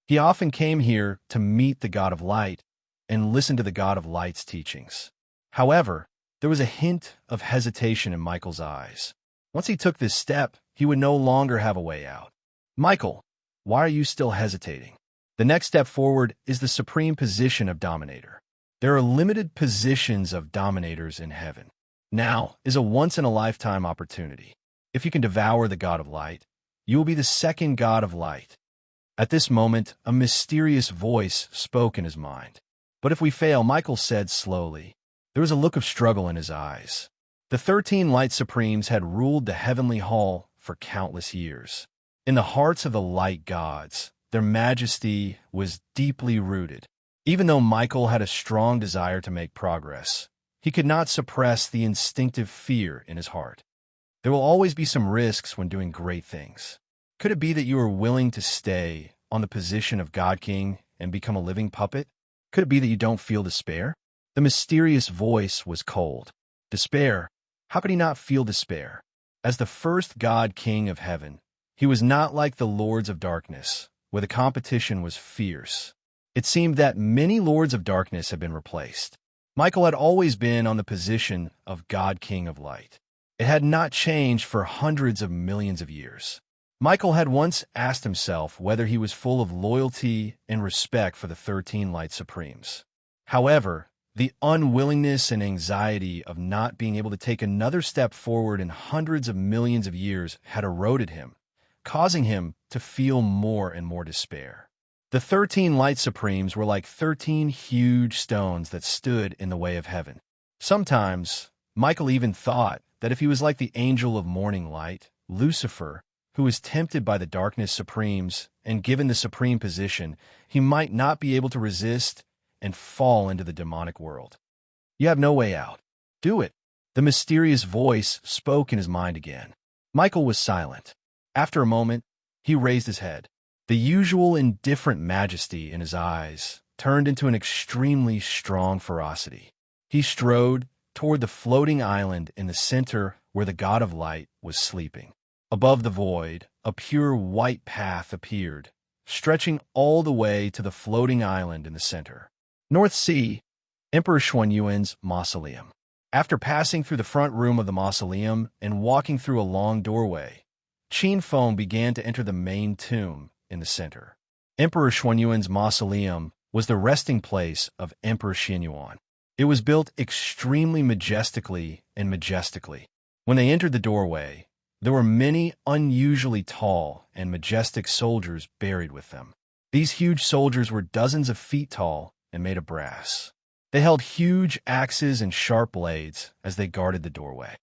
He often came here to meet the God of Light and listen to the God of Light's teachings. However, there was a hint of hesitation in Michael's eyes. Once he took this step, he would no longer have a way out. Michael, why are you still hesitating? The next step forward is the supreme position of Dominator. There are limited positions of Dominators in heaven. Now is a once-in-a-lifetime opportunity. If you can devour the God of Light, you will be the second God of Light. At this moment, a mysterious voice spoke in his mind. But if we fail, Michael said slowly. There was a look of struggle in his eyes. The 13 Light Supremes had ruled the heavenly hall for countless years. In the hearts of the Light Gods, their majesty was deeply rooted. Even though Michael had a strong desire to make progress, he could not suppress the instinctive fear in his heart. There will always be some risks when doing great things. Could it be that you are willing to stay on the position of God King and become a living puppet? Could it be that you don't feel despair? The mysterious voice was cold. Despair? How could he not feel despair? As the first God King of heaven, he was not like the Lords of Darkness, where the competition was fierce. It seemed that many Lords of Darkness had been replaced. Michael had always been on the position of God King of Light. It had not changed for hundreds of millions of years. Michael had once asked himself whether he was full of loyalty and respect for the 13 Light Supremes. However, the unwillingness and anxiety of not being able to take another step forward in hundreds of millions of years had eroded him, causing him to feel more and more despair. The 13 Light Supremes were like 13 huge stones that stood in the way of heaven. Sometimes, Michael even thought that if he was like the angel of morning light, Lucifer, who was tempted by the darkness supremes and given the supreme position, he might not be able to resist and fall into the demonic world. You have no way out. Do it. The mysterious voice spoke in his mind again. Michael was silent. After a moment, he raised his head. The usual indifferent majesty in his eyes turned into an extremely strong ferocity. He strode toward the floating island in the center where the god of light was sleeping. Above the void, a pure white path appeared, stretching all the way to the floating island in the center. North Sea, Emperor Xuanyuan's mausoleum. After passing through the front room of the mausoleum and walking through a long doorway, Qin Feng began to enter the main tomb in the center. Emperor Xuanyuan's mausoleum was the resting place of Emperor Xianyuan. It was built extremely majestically and majestically. When they entered the doorway, there were many unusually tall and majestic soldiers buried with them. These huge soldiers were dozens of feet tall and made of brass. They held huge axes and sharp blades as they guarded the doorway.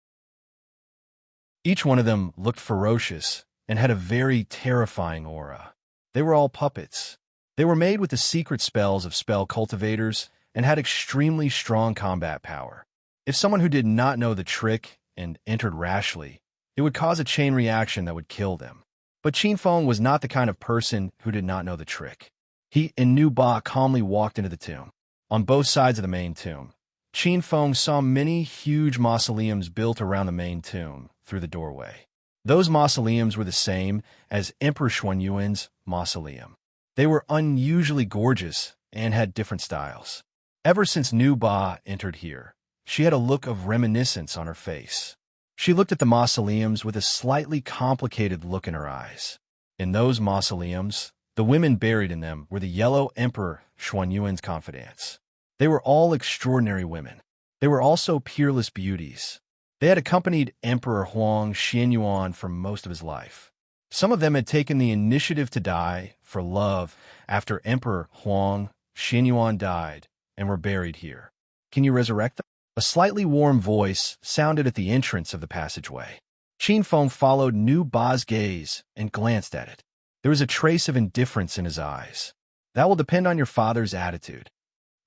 Each one of them looked ferocious and had a very terrifying aura. They were all puppets. They were made with the secret spells of spell cultivators and had extremely strong combat power. If someone who did not know the trick and entered rashly, it would cause a chain reaction that would kill them. But Qin Feng was not the kind of person who did not know the trick. He and Nu Ba calmly walked into the tomb. On both sides of the main tomb, Qin Feng saw many huge mausoleums built around the main tomb through the doorway. Those mausoleums were the same as Emperor Xuanyuan's mausoleum. They were unusually gorgeous and had different styles. Ever since Nu Ba entered here, she had a look of reminiscence on her face. She looked at the mausoleums with a slightly complicated look in her eyes. In those mausoleums, the women buried in them were the Yellow Emperor Xuanyuan's confidants. They were all extraordinary women. They were also peerless beauties. They had accompanied Emperor Huang Xianyuan for most of his life. Some of them had taken the initiative to die for love after Emperor Huang Xianyuan died and were buried here. Can you resurrect them? A slightly warm voice sounded at the entrance of the passageway. Qin Feng followed Nu Ba's gaze and glanced at it. There was a trace of indifference in his eyes. That will depend on your father's attitude.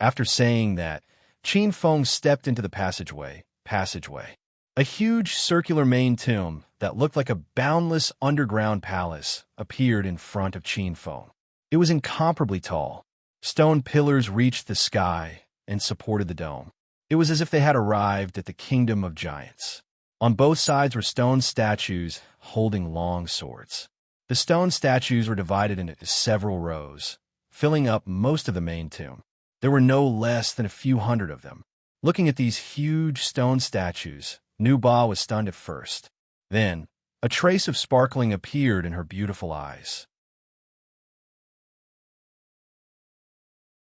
After saying that, Qin Feng stepped into the passageway. A huge circular main tomb that looked like a boundless underground palace appeared in front of Qin Feng. It was incomparably tall. Stone pillars reached the sky and supported the dome. It was as if they had arrived at the kingdom of giants. On both sides were stone statues holding long swords. The stone statues were divided into several rows, filling up most of the main tomb. There were no less than a few hundred of them. Looking at these huge stone statues, Nu Ba was stunned at first. Then, a trace of sparkling appeared in her beautiful eyes.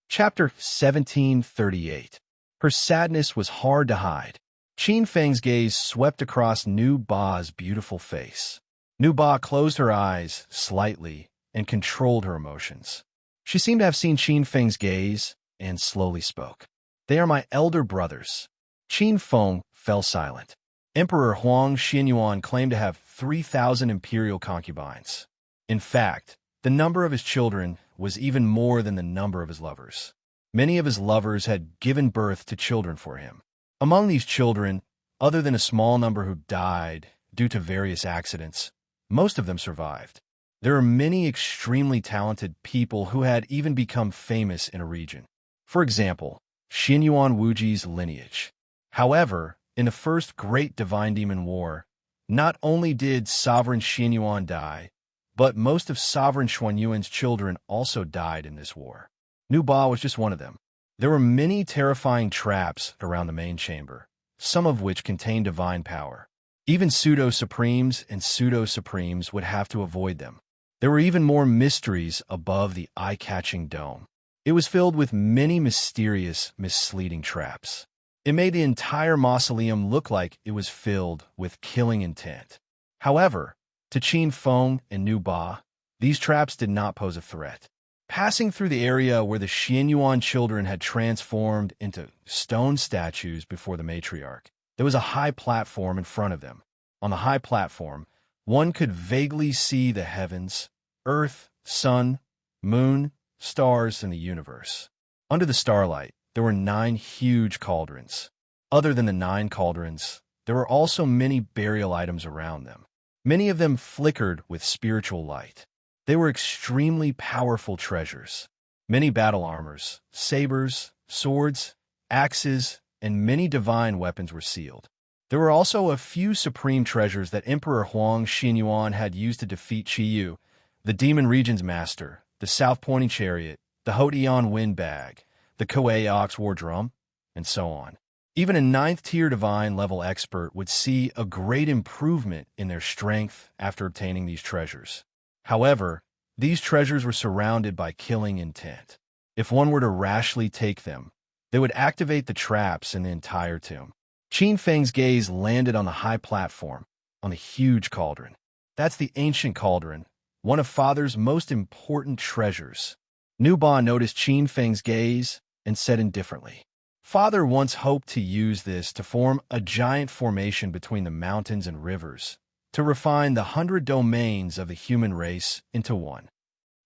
Chapter 1738. Her sadness was hard to hide. Qin Feng's gaze swept across Nu Ba's beautiful face. Nu Ba closed her eyes slightly and controlled her emotions. She seemed to have seen Qin Feng's gaze and slowly spoke. They are my elder brothers. Qin Feng fell silent. Emperor Huang Xianyuan claimed to have 3,000 imperial concubines. In fact, the number of his children was even more than the number of his lovers. Many of his lovers had given birth to children for him. Among these children, other than a small number who died due to various accidents, most of them survived. There are many extremely talented people who had even become famous in a region. For example, Xianyuan Wuji's lineage. However, in the First Great Divine Demon War, not only did Sovereign Xianyuan die, but most of Sovereign Xuanyuan's children also died in this war. Nu Ba was just one of them. There were many terrifying traps around the main chamber, some of which contained divine power. Even pseudo-supremes and pseudo-supremes would have to avoid them. There were even more mysteries above the eye-catching dome. It was filled with many mysterious, misleading traps. It made the entire mausoleum look like it was filled with killing intent. However, to Qin Feng and Nu Ba, these traps did not pose a threat. Passing through the area where the Xianyuan children had transformed into stone statues before the matriarch, There was a high platform in front of them. On the high platform, one could vaguely see the heavens, earth, sun, moon, stars, and the universe. Under the starlight, there were 9 huge cauldrons. Other than the 9 cauldrons, there were also many burial items around them. Many of them flickered with spiritual light. They were extremely powerful treasures. Many battle armors, sabers, swords, axes, and many divine weapons were sealed. There were also a few supreme treasures that Emperor Huang Xinyuan had used to defeat Qiyu, the Demon Region's Master, the South-Pointing Chariot, the Hotian Wind Bag, the Koei Ox War Drum, and so on. Even a 9th-tier divine-level expert would see a great improvement in their strength after obtaining these treasures. However, these treasures were surrounded by killing intent. If one were to rashly take them, they would activate the traps in the entire tomb. Qin Feng's gaze landed on the high platform, on the huge cauldron. That's the ancient cauldron, one of Father's most important treasures. Nu Ba noticed Qin Feng's gaze and said indifferently, Father once hoped to use this to form a giant formation between the mountains and rivers, to refine the 100 domains of the human race into one.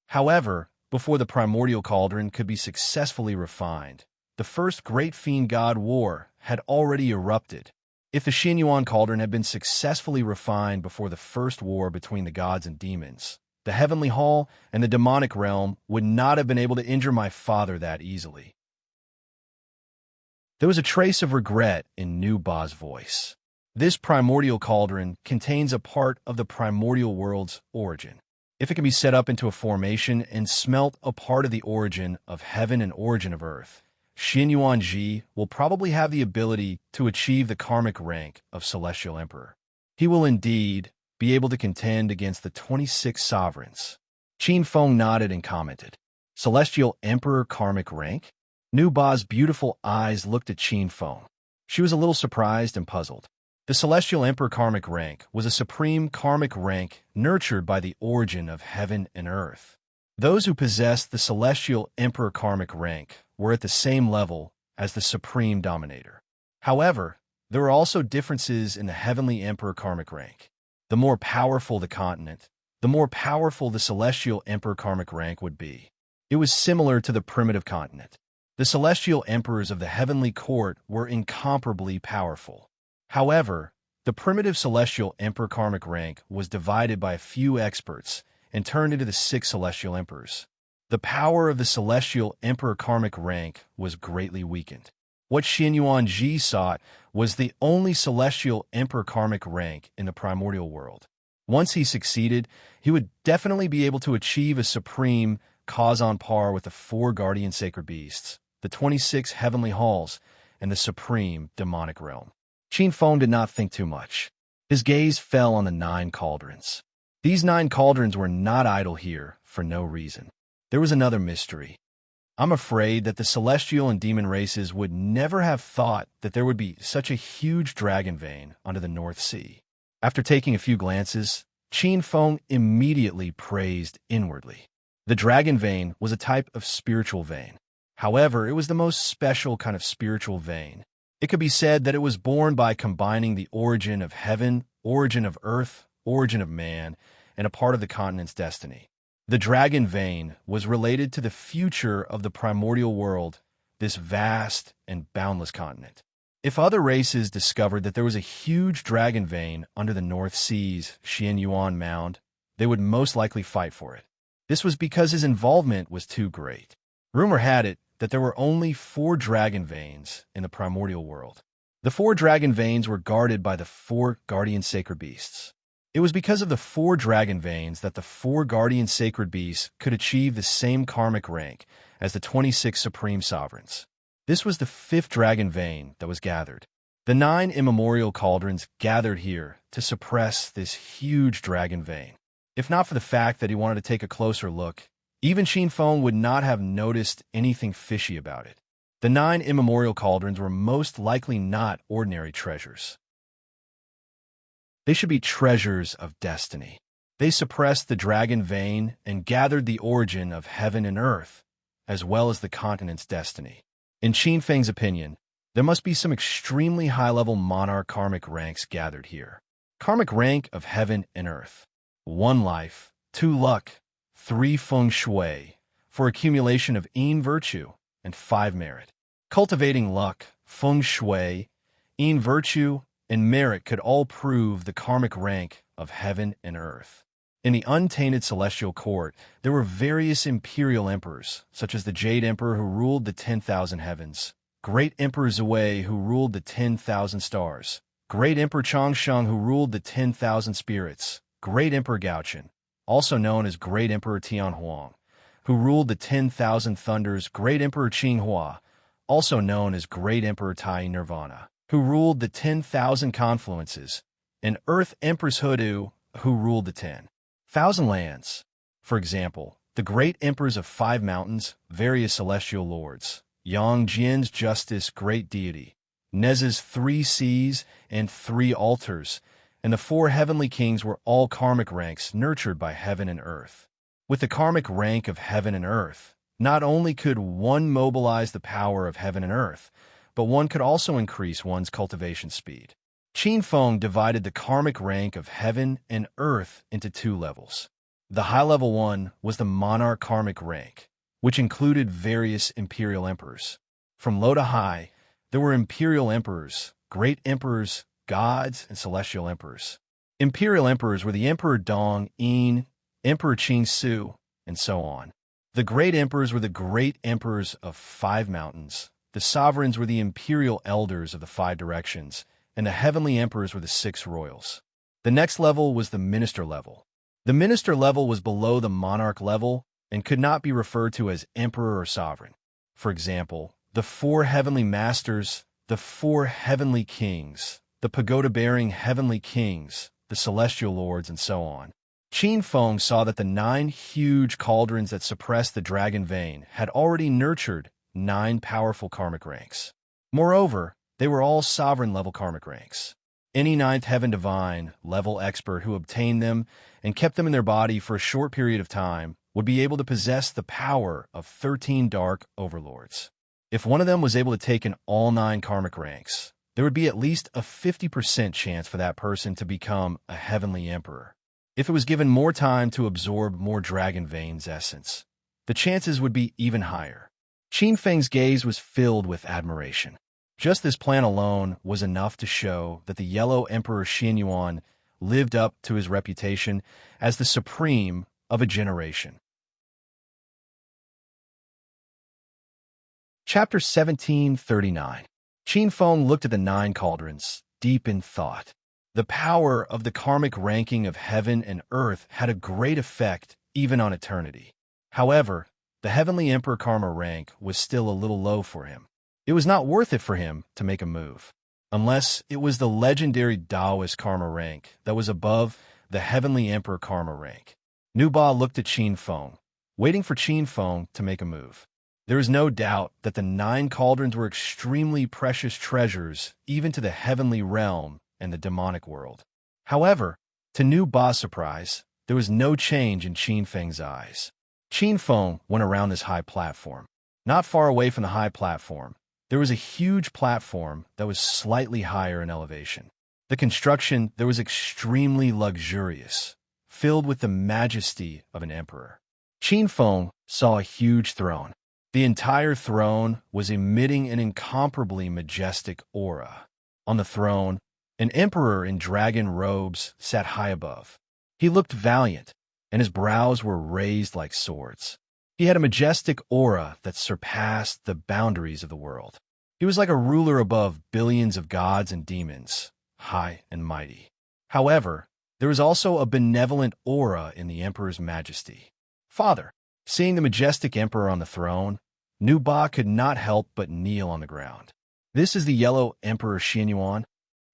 However, before the primordial cauldron could be successfully refined, the first great fiend god war had already erupted. If the Xinyuan cauldron had been successfully refined before the first war between the gods and demons, the heavenly hall and the demonic realm would not have been able to injure my father that easily. There was a trace of regret in Nu Ba's voice. This primordial cauldron contains a part of the primordial world's origin. If it can be set up into a formation and smelt a part of the origin of heaven and origin of earth, Xinyuan Ji will probably have the ability to achieve the karmic rank of Celestial Emperor. He will indeed be able to contend against the 26 sovereigns. Qin Feng nodded and commented, Celestial Emperor karmic rank? Nu Ba's beautiful eyes looked at Qin Feng. She was a little surprised and puzzled. The Celestial Emperor karmic rank was a supreme karmic rank nurtured by the origin of heaven and earth. Those who possessed the Celestial Emperor karmic rank were at the same level as the Supreme Dominator. However, there were also differences in the Heavenly Emperor karmic rank. The more powerful the continent, the more powerful the Celestial Emperor karmic rank would be. It was similar to the primitive continent. The celestial emperors of the heavenly court were incomparably powerful. However, the primitive celestial emperor karmic rank was divided by a few experts and turned into the 6 celestial emperors. The power of the celestial emperor karmic rank was greatly weakened. What Xinyuan Ji sought was the only celestial emperor karmic rank in the primordial world. Once he succeeded, he would definitely be able to achieve a supreme cause on par with the 4 guardian sacred beasts, the 26 heavenly halls, and the supreme demonic realm. Qin Feng did not think too much. His gaze fell on the 9 cauldrons. These 9 cauldrons were not idle here for no reason. There was another mystery. I'm afraid that the celestial and demon races would never have thought that there would be such a huge dragon vein under the North Sea. After taking a few glances, Qin Feng immediately praised inwardly. The dragon vein was a type of spiritual vein. However, it was the most special kind of spiritual vein. It could be said that it was born by combining the origin of heaven, origin of earth, origin of man, and a part of the continent's destiny. The dragon vein was related to the future of the primordial world, this vast and boundless continent. If other races discovered that there was a huge dragon vein under the North Sea's Xianyuan Mound, they would most likely fight for it. This was because his involvement was too great. Rumor had it that there were only 4 dragon veins in the primordial world. The 4 dragon veins were guarded by the 4 guardian sacred beasts. It was because of the 4 dragon veins that the 4 guardian sacred beasts could achieve the same karmic rank as the 26 supreme sovereigns. This was the 5th dragon vein that was gathered. The 9 immemorial cauldrons gathered here to suppress this huge dragon vein. If not for the fact that he wanted to take a closer look, even Qin Feng would not have noticed anything fishy about it. The 9 immemorial cauldrons were most likely not ordinary treasures. They should be treasures of destiny. They suppressed the dragon vein and gathered the origin of heaven and earth, as well as the continent's destiny. In Qin Feng's opinion, There must be some extremely high-level monarch karmic ranks gathered here. Karmic rank of heaven and earth. 1 life, 2 luck, 3 feng shui, for accumulation of virtue, and 5 merit. Cultivating luck, feng shui, virtue, and merit could all prove the karmic rank of heaven and earth. In the untainted celestial court, there were various imperial emperors, such as the Jade Emperor who ruled the 10,000 heavens, Great Emperor Zhui who ruled the 10,000 stars, Great Emperor Changsheng who ruled the 10,000 spirits, Great Emperor Gaochen, also known as Great Emperor Tianhuang, who ruled the 10,000 thunders, Great Emperor Qinghua, also known as Great Emperor Tai Nirvana, who ruled the 10,000 confluences, and Earth Empress Hoodoo, who ruled the 10,000 lands. For example, the great emperors of 5 mountains, various celestial lords, Yang Jian's justice, great deity, Nez's 3 seas and 3 altars, and the 4 heavenly kings were all karmic ranks nurtured by heaven and earth. With the karmic rank of heaven and earth, not only could one mobilize the power of heaven and earth, but one could also increase one's cultivation speed. Qin Feng divided the karmic rank of heaven and earth into 2 levels. The high-level one was the monarch karmic rank, which included various imperial emperors. From low to high, there were imperial emperors, great emperors, gods, and celestial emperors. Imperial emperors were the Emperor Dong, Emperor Qing Su, and so on. The great emperors were the great emperors of 5 mountains. The sovereigns were the imperial elders of the 5 directions, and the heavenly emperors were the 6 royals. The next level was the minister level. The minister level was below the monarch level and could not be referred to as emperor or sovereign. For example, the 4 heavenly masters, the 4 heavenly kings, the pagoda-bearing heavenly kings, the celestial lords, and so on. Qin Feng saw that the 9 huge cauldrons that suppressed the dragon vein had already nurtured 9 powerful karmic ranks. Moreover, they were all sovereign-level karmic ranks. Any 9th heaven divine level expert who obtained them and kept them in their body for a short period of time would be able to possess the power of 13 dark overlords. If one of them was able to take in all 9 karmic ranks, there would be at least a 50% chance for that person to become a heavenly emperor. If it was given more time to absorb more dragon vein's essence, the chances would be even higher. Qin Feng's gaze was filled with admiration. Just this plan alone was enough to show that the Yellow Emperor Xianyuan lived up to his reputation as the supreme of a generation. Chapter 1739. Qin Feng looked at the 9 cauldrons, deep in thought. The power of the karmic ranking of heaven and earth had a great effect even on eternity. However, the heavenly emperor karma rank was still a little low for him. It was not worth it for him to make a move, unless it was the legendary Taoist karma rank that was above the heavenly emperor karma rank. Nuba looked at Qin Feng, waiting for Qin Feng to make a move. There is no doubt that the 9 cauldrons were extremely precious treasures even to the heavenly realm and the demonic world. However, to Nuba's surprise, there was no change in Qin Feng's eyes. Qin Feng went around this high platform. Not far away from the high platform, there was a huge platform that was slightly higher in elevation. The construction there was extremely luxurious, filled with the majesty of an emperor. Qin Feng saw a huge throne. The entire throne was emitting an incomparably majestic aura. On the throne, an emperor in dragon robes sat high above. He looked valiant, and his brows were raised like swords. He had a majestic aura that surpassed the boundaries of the world. He was like a ruler above billions of gods and demons, high and mighty. However, there was also a benevolent aura in the emperor's majesty. Father, seeing the majestic emperor on the throne, Nuba could not help but kneel on the ground. This is the Yellow Emperor Xianyuan.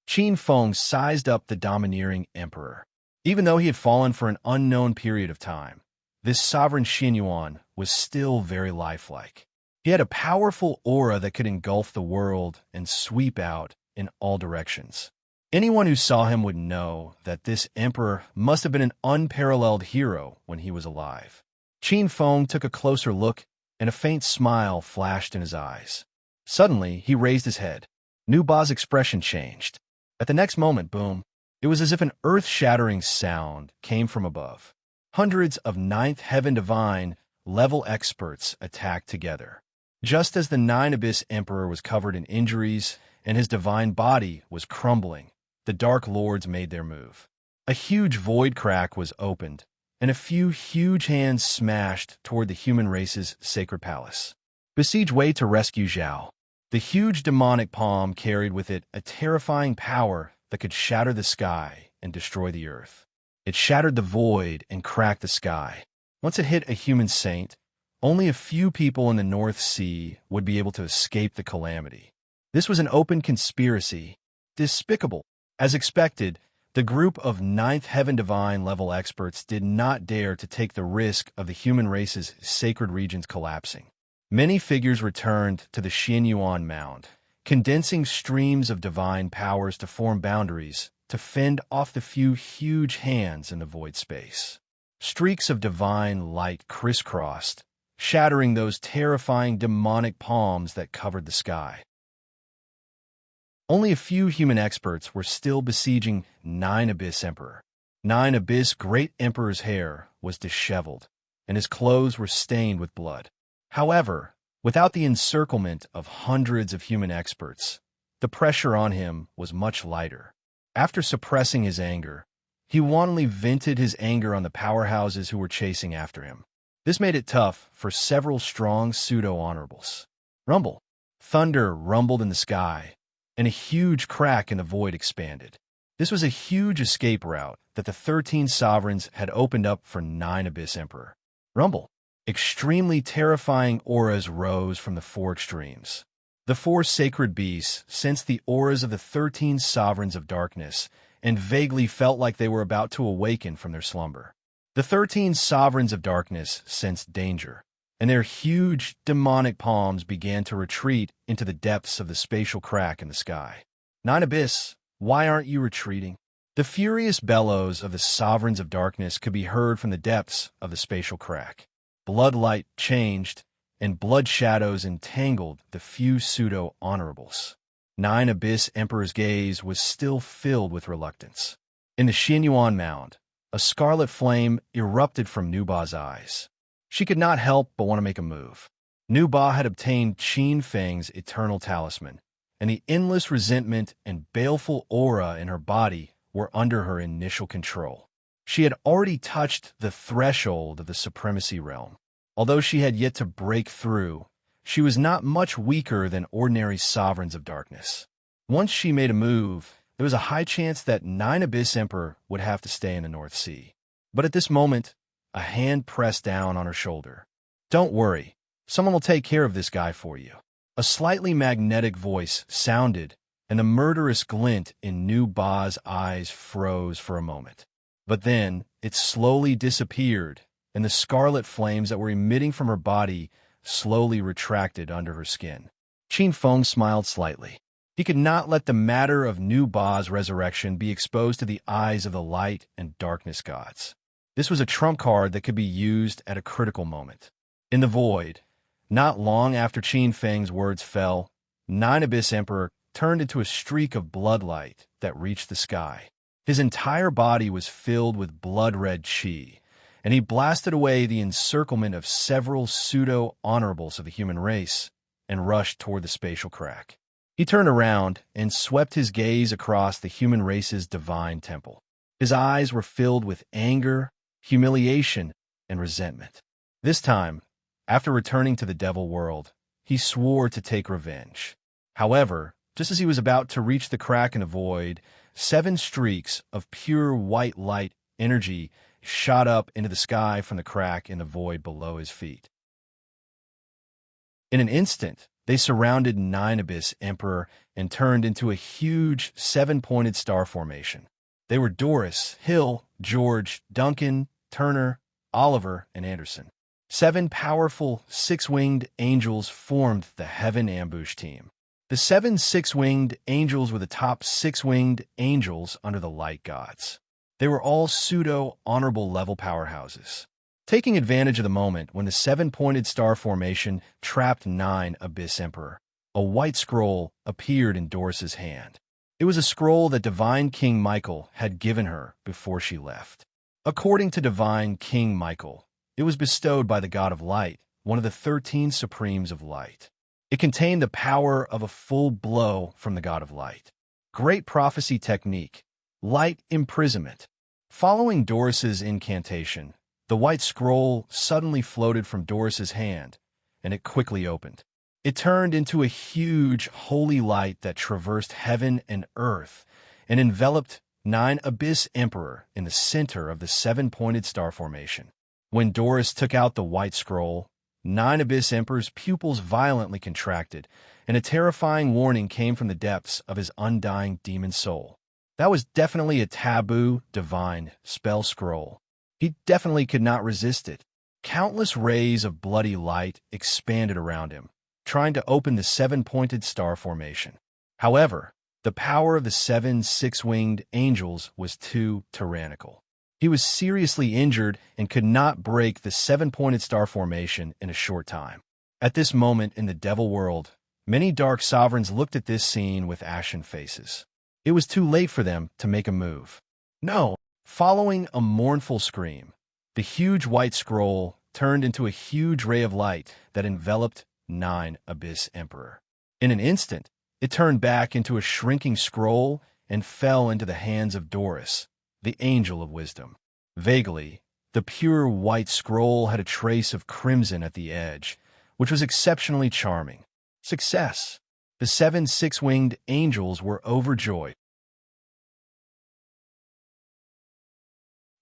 Qin Feng sized up the domineering emperor. Even though he had fallen for an unknown period of time, this sovereign Xianyuan was still very lifelike. He had a powerful aura that could engulf the world and sweep out in all directions. Anyone who saw him would know that this emperor must have been an unparalleled hero when he was alive. Qin Feng took a closer look, and a faint smile flashed in his eyes. Suddenly, he raised his head. Nuba's expression changed. At the next moment, boom, it was as if an earth-shattering sound came from above. Hundreds of Ninth Heaven Divine level experts attacked together. Just as the Nine Abyss Emperor was covered in injuries and his divine body was crumbling, the Dark Lords made their move. A huge void crack was opened, and a few huge hands smashed toward the human race's sacred palace. Besiege Wei to rescue Zhao. The huge demonic palm carried with it a terrifying power that could shatter the sky and destroy the earth. It shattered the void and cracked the sky. Once it hit a human saint, only a few people in the North Sea would be able to escape the calamity. This was an open conspiracy, despicable. As expected, the group of Ninth Heaven Divine level experts did not dare to take the risk of the human race's sacred regions collapsing. Many figures returned to the Xianyuan Mound, condensing streams of divine powers to form boundaries to fend off the few huge hands in the void space. Streaks of divine light crisscrossed, shattering those terrifying demonic palms that covered the sky. Only a few human experts were still besieging Nine Abyss Emperor. Nine Abyss Great Emperor's hair was disheveled, and his clothes were stained with blood. However, without the encirclement of hundreds of human experts, the pressure on him was much lighter. After suppressing his anger, he wantonly vented his anger on the powerhouses who were chasing after him. This made it tough for several strong pseudo-honorables. Rumble. Thunder rumbled in the sky, and a huge crack in the void expanded. This was a huge escape route that the 13 sovereigns had opened up for Nine Abyss Emperor. Rumble. Extremely terrifying auras rose from the four extremes. The four sacred beasts sensed the auras of the 13 sovereigns of darkness and vaguely felt like they were about to awaken from their slumber. The 13 sovereigns of darkness sensed danger, and their huge, demonic palms began to retreat into the depths of the spatial crack in the sky. Nine Abyss, why aren't you retreating? The furious bellows of the sovereigns of darkness could be heard from the depths of the spatial crack. Bloodlight changed, and blood shadows entangled the few pseudo-honorables. Nine Abyss Emperor's gaze was still filled with reluctance. In the Xianyuan Mound, a scarlet flame erupted from Nuba's eyes. She could not help but want to make a move. Nuba had obtained Qin Feng's eternal talisman, and the endless resentment and baleful aura in her body were under her initial control. She had already touched the threshold of the supremacy realm. Although she had yet to break through, she was not much weaker than ordinary sovereigns of darkness. Once she made a move, there was a high chance that Nine Abyss Emperor would have to stay in the North Sea. But at this moment, a hand pressed down on her shoulder. "Don't worry, someone will take care of this guy for you." A slightly magnetic voice sounded, and the murderous glint in Nuba's eyes froze for a moment. But then, it slowly disappeared, and the scarlet flames that were emitting from her body slowly retracted under her skin. Qin Feng smiled slightly. He could not let the matter of Nuba's resurrection be exposed to the eyes of the light and darkness gods. This was a trump card that could be used at a critical moment. In the void, not long after Qin Feng's words fell, Nine Abyss Emperor turned into a streak of bloodlight that reached the sky. His entire body was filled with blood-red qi, and he blasted away the encirclement of several pseudo-honorables of the human race and rushed toward the spatial crack. He turned around and swept his gaze across the human race's divine temple. His eyes were filled with anger, humiliation, and resentment. This time, after returning to the devil world, he swore to take revenge. However, just as he was about to reach the crack in the void, 7 streaks of pure white light energy shot up into the sky from the crack in the void below his feet. In an instant, they surrounded Nine Abyss Emperor and turned into a huge 7-pointed star formation. They were Doris, Hill, George, Duncan, Turner, Oliver, and Anderson. 7 powerful 6-winged angels formed the Heaven Ambush team. The 7 6-winged angels were the top 6-winged angels under the light gods. They were all pseudo-honorable level powerhouses. Taking advantage of the moment when the 7-pointed star formation trapped Nine Abyss Emperor, a white scroll appeared in Doris's hand. It was a scroll that divine King Michael had given her before she left. According to divine King Michael, it was bestowed by the god of light, one of the 13 supremes of light. It contained the power of a full blow from the god of light. Great prophecy technique. Light imprisonment. Following Doris's incantation, the white scroll suddenly floated from Doris's hand, and it quickly opened. It turned into a huge holy light that traversed heaven and earth and enveloped 9 Abyss Emperor in the center of the 7-pointed star formation. When Doris took out the white scroll, 9 Abyss Emperor's pupils violently contracted, and a terrifying warning came from the depths of his undying demon soul. That was definitely a taboo, divine spell scroll. He definitely could not resist it. Countless rays of bloody light expanded around him, trying to open the 7-pointed star formation. However, the power of the 7 six-winged angels was too tyrannical. He was seriously injured and could not break the 7-pointed star formation in a short time. At this moment in the devil world, many dark sovereigns looked at this scene with ashen faces. It was too late for them to make a move. No! Following a mournful scream, the huge white scroll turned into a huge ray of light that enveloped 9 Abyss Emperor. In an instant, it turned back into a shrinking scroll and fell into the hands of Doris, the Angel of Wisdom. Vaguely, the pure white scroll had a trace of crimson at the edge, which was exceptionally charming. Success! The 7 six-winged angels were overjoyed.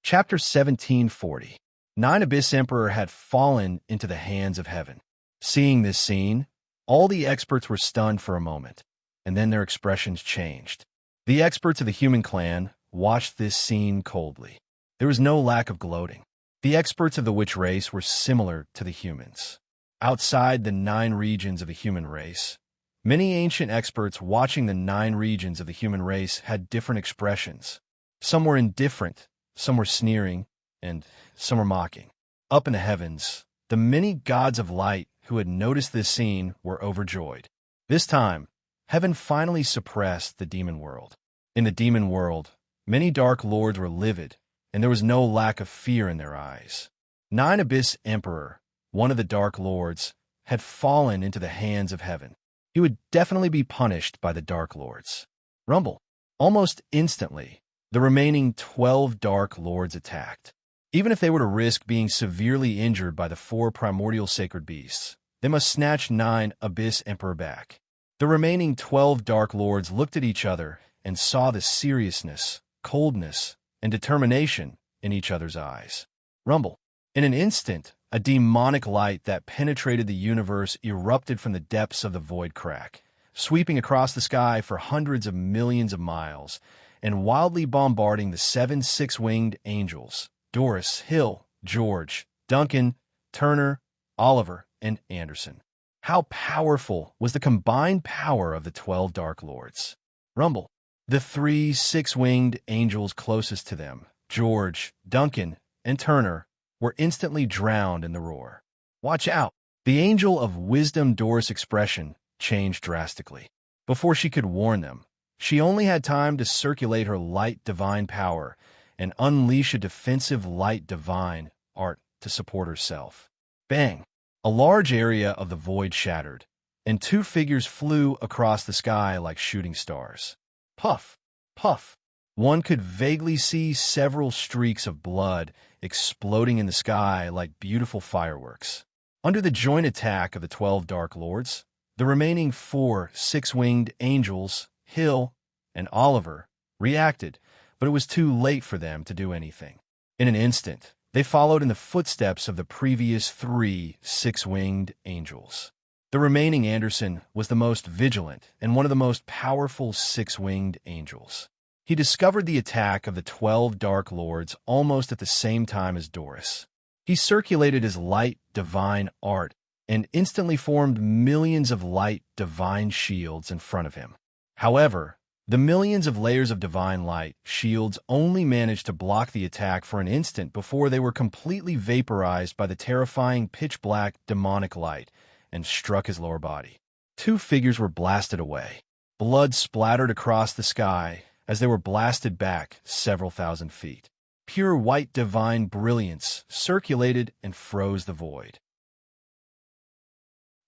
Chapter 1740. 9 Abyss Emperor had fallen into the hands of heaven. Seeing this scene, all the experts were stunned for a moment, and then their expressions changed. The experts of the human clan watched this scene coldly. There was no lack of gloating. The experts of the witch race were similar to the humans. Outside the 9 regions of the human race, many ancient experts watching the 9 regions of the human race had different expressions. Some were indifferent, some were sneering, and some were mocking. Up in the heavens, the many gods of light who had noticed this scene were overjoyed. This time, heaven finally suppressed the demon world. In the demon world, many dark lords were livid, and there was no lack of fear in their eyes. 9 Abyss Emperor, one of the dark lords, had fallen into the hands of heaven. He would definitely be punished by the dark lords. Rumble. Almost instantly, the remaining 12 dark lords attacked. Even if they were to risk being severely injured by the 4 primordial sacred beasts, they must snatch 9 Abyss Emperor back. The remaining 12 dark lords looked at each other and saw the seriousness, coldness, and determination in each other's eyes. Rumble. In an instant, a demonic light that penetrated the universe erupted from the depths of the void crack, sweeping across the sky for hundreds of millions of miles, and wildly bombarding the 7 six-winged angels, Doris, Hill, George, Duncan, Turner, Oliver, and Anderson. How powerful was the combined power of the 12 Dark Lords? Rumble. The 3 six-winged angels closest to them, George, Duncan, and Turner, were instantly drowned in the roar. Watch out! The Angel of Wisdom Doris' expression changed drastically. Before she could warn them, she only had time to circulate her light divine power and unleash a defensive light divine art to support herself. Bang! A large area of the void shattered, and 2 figures flew across the sky like shooting stars. Puff! Puff! One could vaguely see several streaks of blood exploding in the sky like beautiful fireworks. Under the joint attack of the 12 Dark Lords, the remaining 4 six-winged angels, Hill and Oliver, reacted, but it was too late for them to do anything. In an instant, they followed in the footsteps of the previous 3 six-winged angels. The remaining Anderson was the most vigilant and one of the most powerful six-winged angels. He discovered the attack of the 12 Dark Lords almost at the same time as Doris. He circulated his light divine art and instantly formed millions of light divine shields in front of him. However, the millions of layers of divine light shields only managed to block the attack for an instant before they were completely vaporized by the terrifying pitch-black demonic light and struck his lower body. Two figures were blasted away. Blood splattered across the sky as they were blasted back several thousand feet. Pure white divine brilliance circulated and froze the void.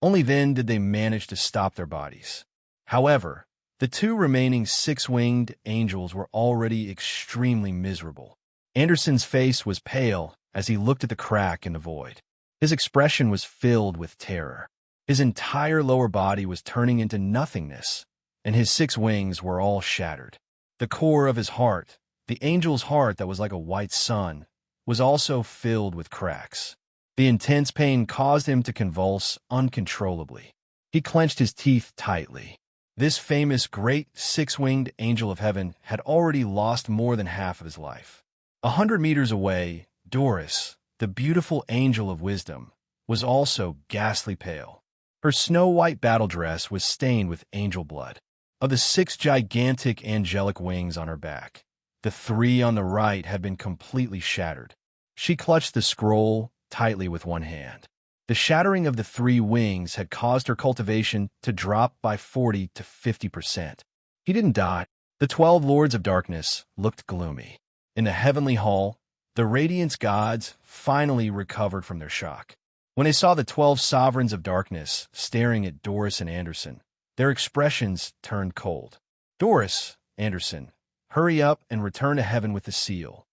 Only then did they manage to stop their bodies. However, the two remaining six-winged angels were already extremely miserable. Anderson's face was pale as he looked at the crack in the void. His expression was filled with terror. His entire lower body was turning into nothingness, and his six wings were all shattered. The core of his heart, the angel's heart that was like a white sun, was also filled with cracks. The intense pain caused him to convulse uncontrollably. He clenched his teeth tightly. This famous great six-winged angel of heaven had already lost more than half of his life. 100 meters away, Doris, the beautiful angel of wisdom, was also ghastly pale. Her snow-white battle dress was stained with angel blood. Of the 6 gigantic angelic wings on her back, the 3 on the right had been completely shattered. She clutched the scroll tightly with one hand. The shattering of the 3 wings had caused her cultivation to drop by 40 to 50%. He didn't die. The 12 lords of darkness looked gloomy. In the heavenly hall, the Radiance gods finally recovered from their shock. When they saw the 12 sovereigns of darkness staring at Doris and Anderson, their expressions turned cold. "Doris, Anderson, hurry up and return to heaven with the seal."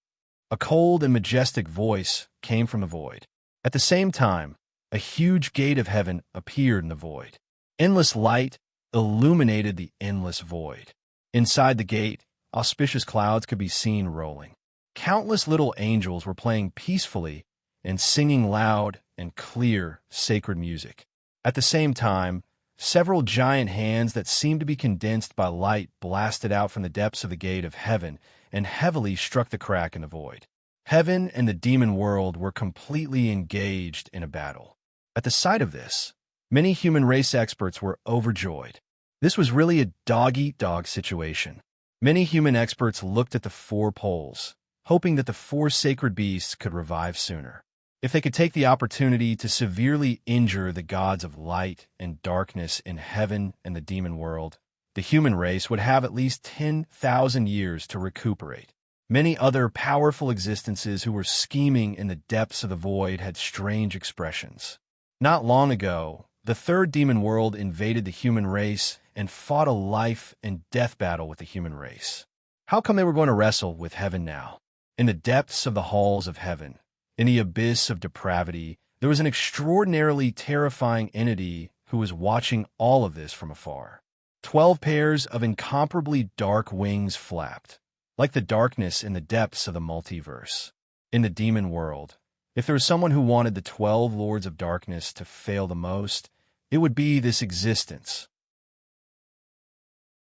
A cold and majestic voice came from the void. At the same time, a huge gate of heaven appeared in the void. Endless light illuminated the endless void. Inside the gate, auspicious clouds could be seen rolling. Countless little angels were playing peacefully and singing loud and clear sacred music. At the same time, several giant hands that seemed to be condensed by light blasted out from the depths of the gate of heaven and heavily struck the crack in the void. Heaven and the demon world were completely engaged in a battle. At the sight of this, many human race experts were overjoyed. This was really a dog-eat-dog situation. Many human experts looked at the 4 poles, hoping that the 4 sacred beasts could revive sooner. If they could take the opportunity to severely injure the gods of light and darkness in heaven and the demon world, the human race would have at least 10,000 years to recuperate. Many other powerful existences who were scheming in the depths of the void had strange expressions. Not long ago, the 3rd demon world invaded the human race and fought a life and death battle with the human race. How come they were going to wrestle with heaven now? In the depths of the halls of heaven, in the abyss of depravity, there was an extraordinarily terrifying entity who was watching all of this from afar. 12 pairs of incomparably dark wings flapped, like the darkness in the depths of the multiverse. In the demon world, if there was someone who wanted the 12 lords of darkness to fail the most, it would be this existence.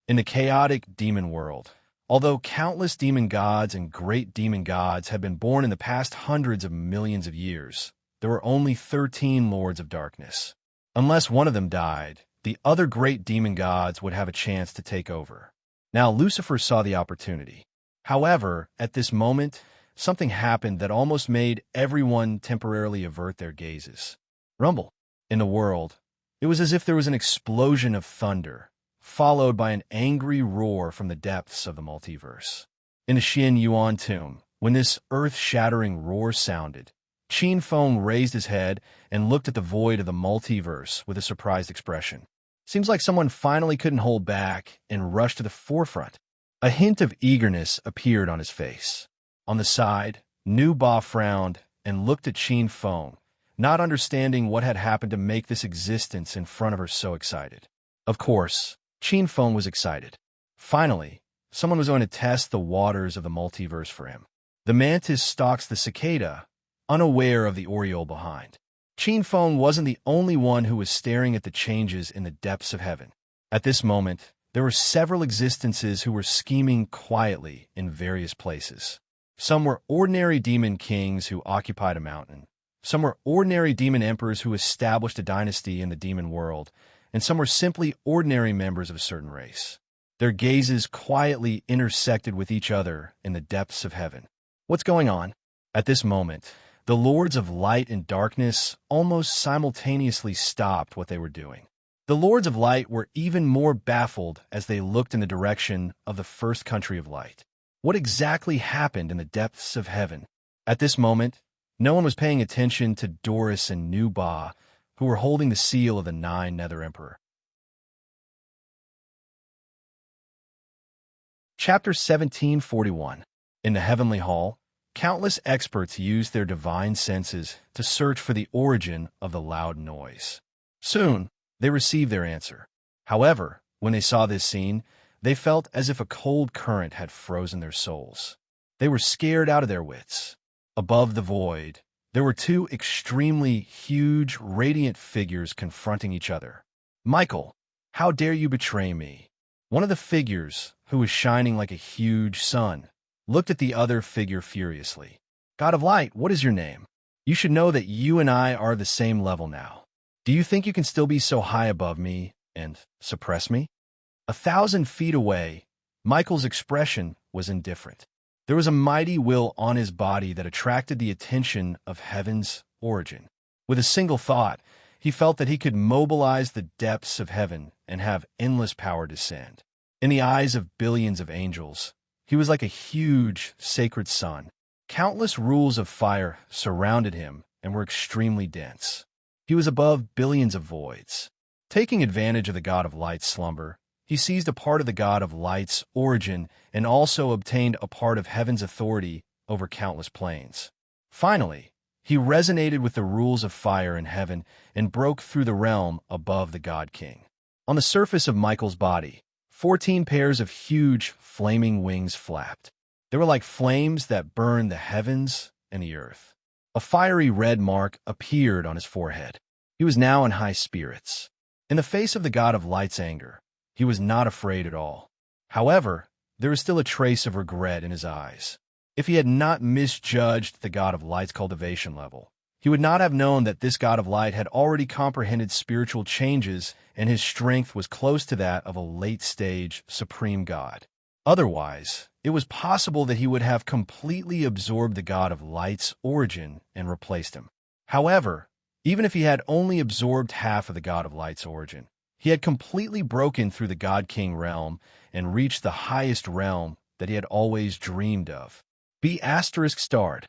In the chaotic demon world, although countless demon gods and great demon gods had been born in the past hundreds of millions of years, there were only 13 lords of darkness. Unless one of them died, the other great demon gods would have a chance to take over. Now Lucifer saw the opportunity. However, at this moment, something happened that almost made everyone temporarily avert their gazes. Rumble. In the world, it was as if there was an explosion of thunder, followed by an angry roar from the depths of the multiverse. In the Xin Yuan tomb, when this earth-shattering roar sounded, Qin Feng raised his head and looked at the void of the multiverse with a surprised expression. Seems like someone finally couldn't hold back and rushed to the forefront. A hint of eagerness appeared on his face. On the side, Nu Ba frowned and looked at Qin Feng, not understanding what had happened to make this existence in front of her so excited. Of course, Qin Feng was excited. Finally, someone was going to test the waters of the multiverse for him. The mantis stalks the cicada, unaware of the oriole behind. Qin Feng wasn't the only one who was staring at the changes in the depths of heaven. At this moment, there were several existences who were scheming quietly in various places. Some were ordinary demon kings who occupied a mountain. Some were ordinary demon emperors who established a dynasty in the demon world, and some were simply ordinary members of a certain race. Their gazes quietly intersected with each other in the depths of heaven. What's going on? At this moment, the lords of light and darkness almost simultaneously stopped what they were doing. The Lords of Light were even more baffled as they looked in the direction of the first country of light. What exactly happened in the depths of heaven? At this moment, no one was paying attention to Doris and Nuba, who were holding the seal of the 9 Nether Emperor. Chapter 1741. In the heavenly hall, countless experts used their divine senses to search for the origin of the loud noise. Soon, they received their answer. However, when they saw this scene, they felt as if a cold current had frozen their souls. They were scared out of their wits. Above the void, there were 2 extremely huge, radiant figures confronting each other. "Michael, how dare you betray me?" One of the figures, who was shining like a huge sun, looked at the other figure furiously. "God of Light, what is your name? You should know that you and I are the same level now. Do you think you can still be so high above me and suppress me?" 1,000 feet away, Michael's expression was indifferent. There was a mighty will on his body that attracted the attention of heaven's origin. With a single thought, he felt that he could mobilize the depths of heaven and have endless power descend. In the eyes of billions of angels, he was like a huge, sacred sun. Countless rules of fire surrounded him and were extremely dense. He was above billions of voids. Taking advantage of the God of Light's slumber, he seized a part of the God of Light's origin and also obtained a part of heaven's authority over countless planes. Finally, he resonated with the rules of fire in heaven and broke through the realm above the God King. On the surface of Michael's body, 14 pairs of huge, flaming wings flapped. They were like flames that burned the heavens and the earth. A fiery red mark appeared on his forehead. He was now in high spirits. In the face of the God of Light's anger, he was not afraid at all. However, there was still a trace of regret in his eyes. If he had not misjudged the God of Light's cultivation level, he would not have known that this God of Light had already comprehended spiritual changes and his strength was close to that of a late-stage supreme God. Otherwise, it was possible that he would have completely absorbed the God of Light's origin and replaced him. However, even if he had only absorbed half of the God of Light's origin, he had completely broken through the God King realm and reached the highest realm that he had always dreamed of. Be asterisk starred.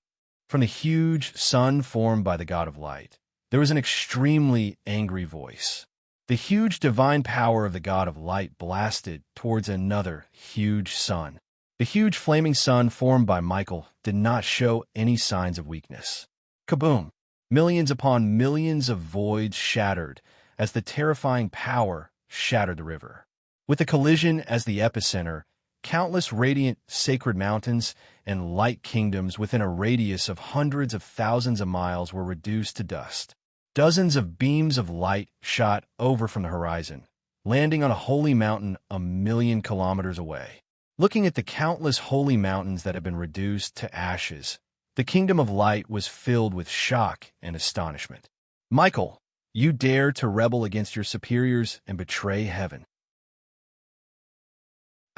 From the huge sun formed by the God of Light, there was an extremely angry voice. The huge divine power of the God of Light blasted towards another huge sun. The huge flaming sun formed by Michael did not show any signs of weakness. Kaboom! Millions upon millions of voids shattered as the terrifying power shattered the river. With the collision as the epicenter, countless radiant sacred mountains and light kingdoms within a radius of hundreds of thousands of miles were reduced to dust. Dozens of beams of light shot over from the horizon, landing on a holy mountain 1,000,000 kilometers away. Looking at the countless holy mountains that had been reduced to ashes, the kingdom of light was filled with shock and astonishment. "Michael, you dare to rebel against your superiors and betray heaven."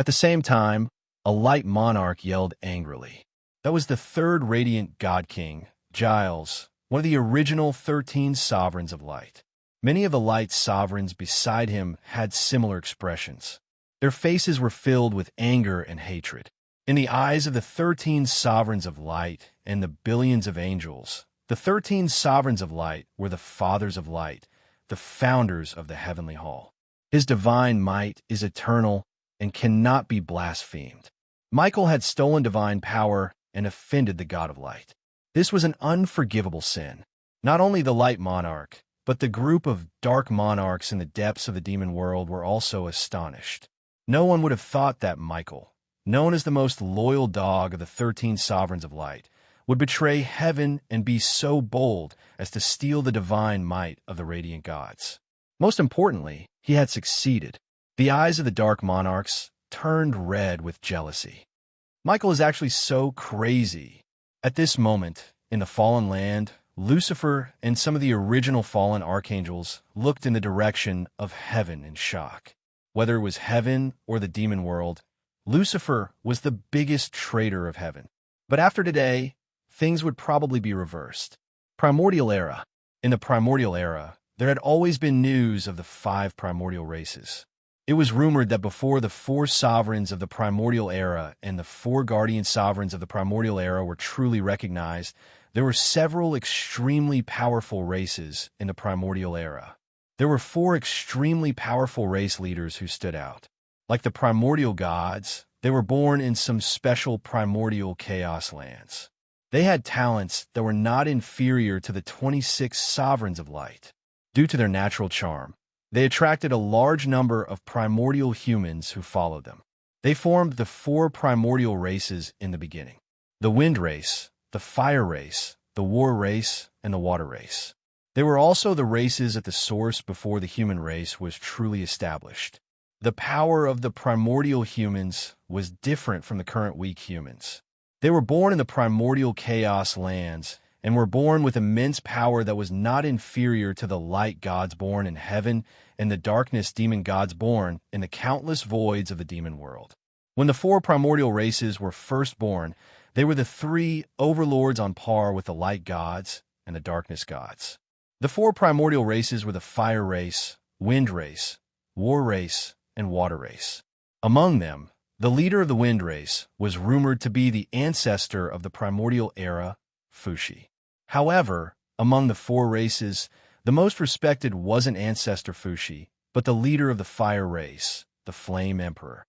At the same time, a light monarch yelled angrily. That was the 3rd radiant God King, Giles, one of the original 13 sovereigns of light. Many of the light sovereigns beside him had similar expressions. Their faces were filled with anger and hatred. In the eyes of the 13 sovereigns of light and the billions of angels, the 13 sovereigns of light were the fathers of light, the founders of the heavenly hall. His divine might is eternal and cannot be blasphemed. Michael had stolen divine power and offended the God of Light. This was an unforgivable sin. Not only the light monarch, but the group of dark monarchs in the depths of the demon world were also astonished. No one would have thought that Michael, known as the most loyal dog of the 13 sovereigns of light, would betray heaven and be so bold as to steal the divine might of the radiant gods. Most importantly, he had succeeded. The eyes of the dark monarchs turned red with jealousy. Michael is actually so crazy. At this moment, in the fallen land, Lucifer and some of the original fallen archangels looked in the direction of heaven in shock. Whether it was heaven or the demon world, Lucifer was the biggest traitor of heaven. But after today, things would probably be reversed. Primordial Era. In the Primordial Era, There had always been news of the 5 primordial races. It was rumored that before the 4 sovereigns of the primordial era and the 4 guardian sovereigns of the primordial era were truly recognized, there were several extremely powerful races in the primordial era. There were 4 extremely powerful race leaders who stood out. Like the primordial gods, they were born in some special primordial chaos lands. They had talents that were not inferior to the 26 sovereigns of light. Due to their natural charm, they attracted a large number of primordial humans who followed them. They formed the 4 primordial races in the beginning: the wind race, the fire race, the war race, and the water race. They were also the races at the source before the human race was truly established. The power of the primordial humans was different from the current weak humans. They were born in the primordial chaos lands and were born with immense power that was not inferior to the light gods born in heaven and the darkness demon gods born in the countless voids of the demon world. When the 4 primordial races were first born, they were the 3 overlords on par with the light gods and the darkness gods. The 4 primordial races were the fire race, wind race, war race, and water race. Among them, the leader of the wind race was rumored to be the ancestor of the primordial era, Fushi. However, among the 4 races, the most respected wasn't ancestor Fushi, but the leader of the fire race, the Flame Emperor.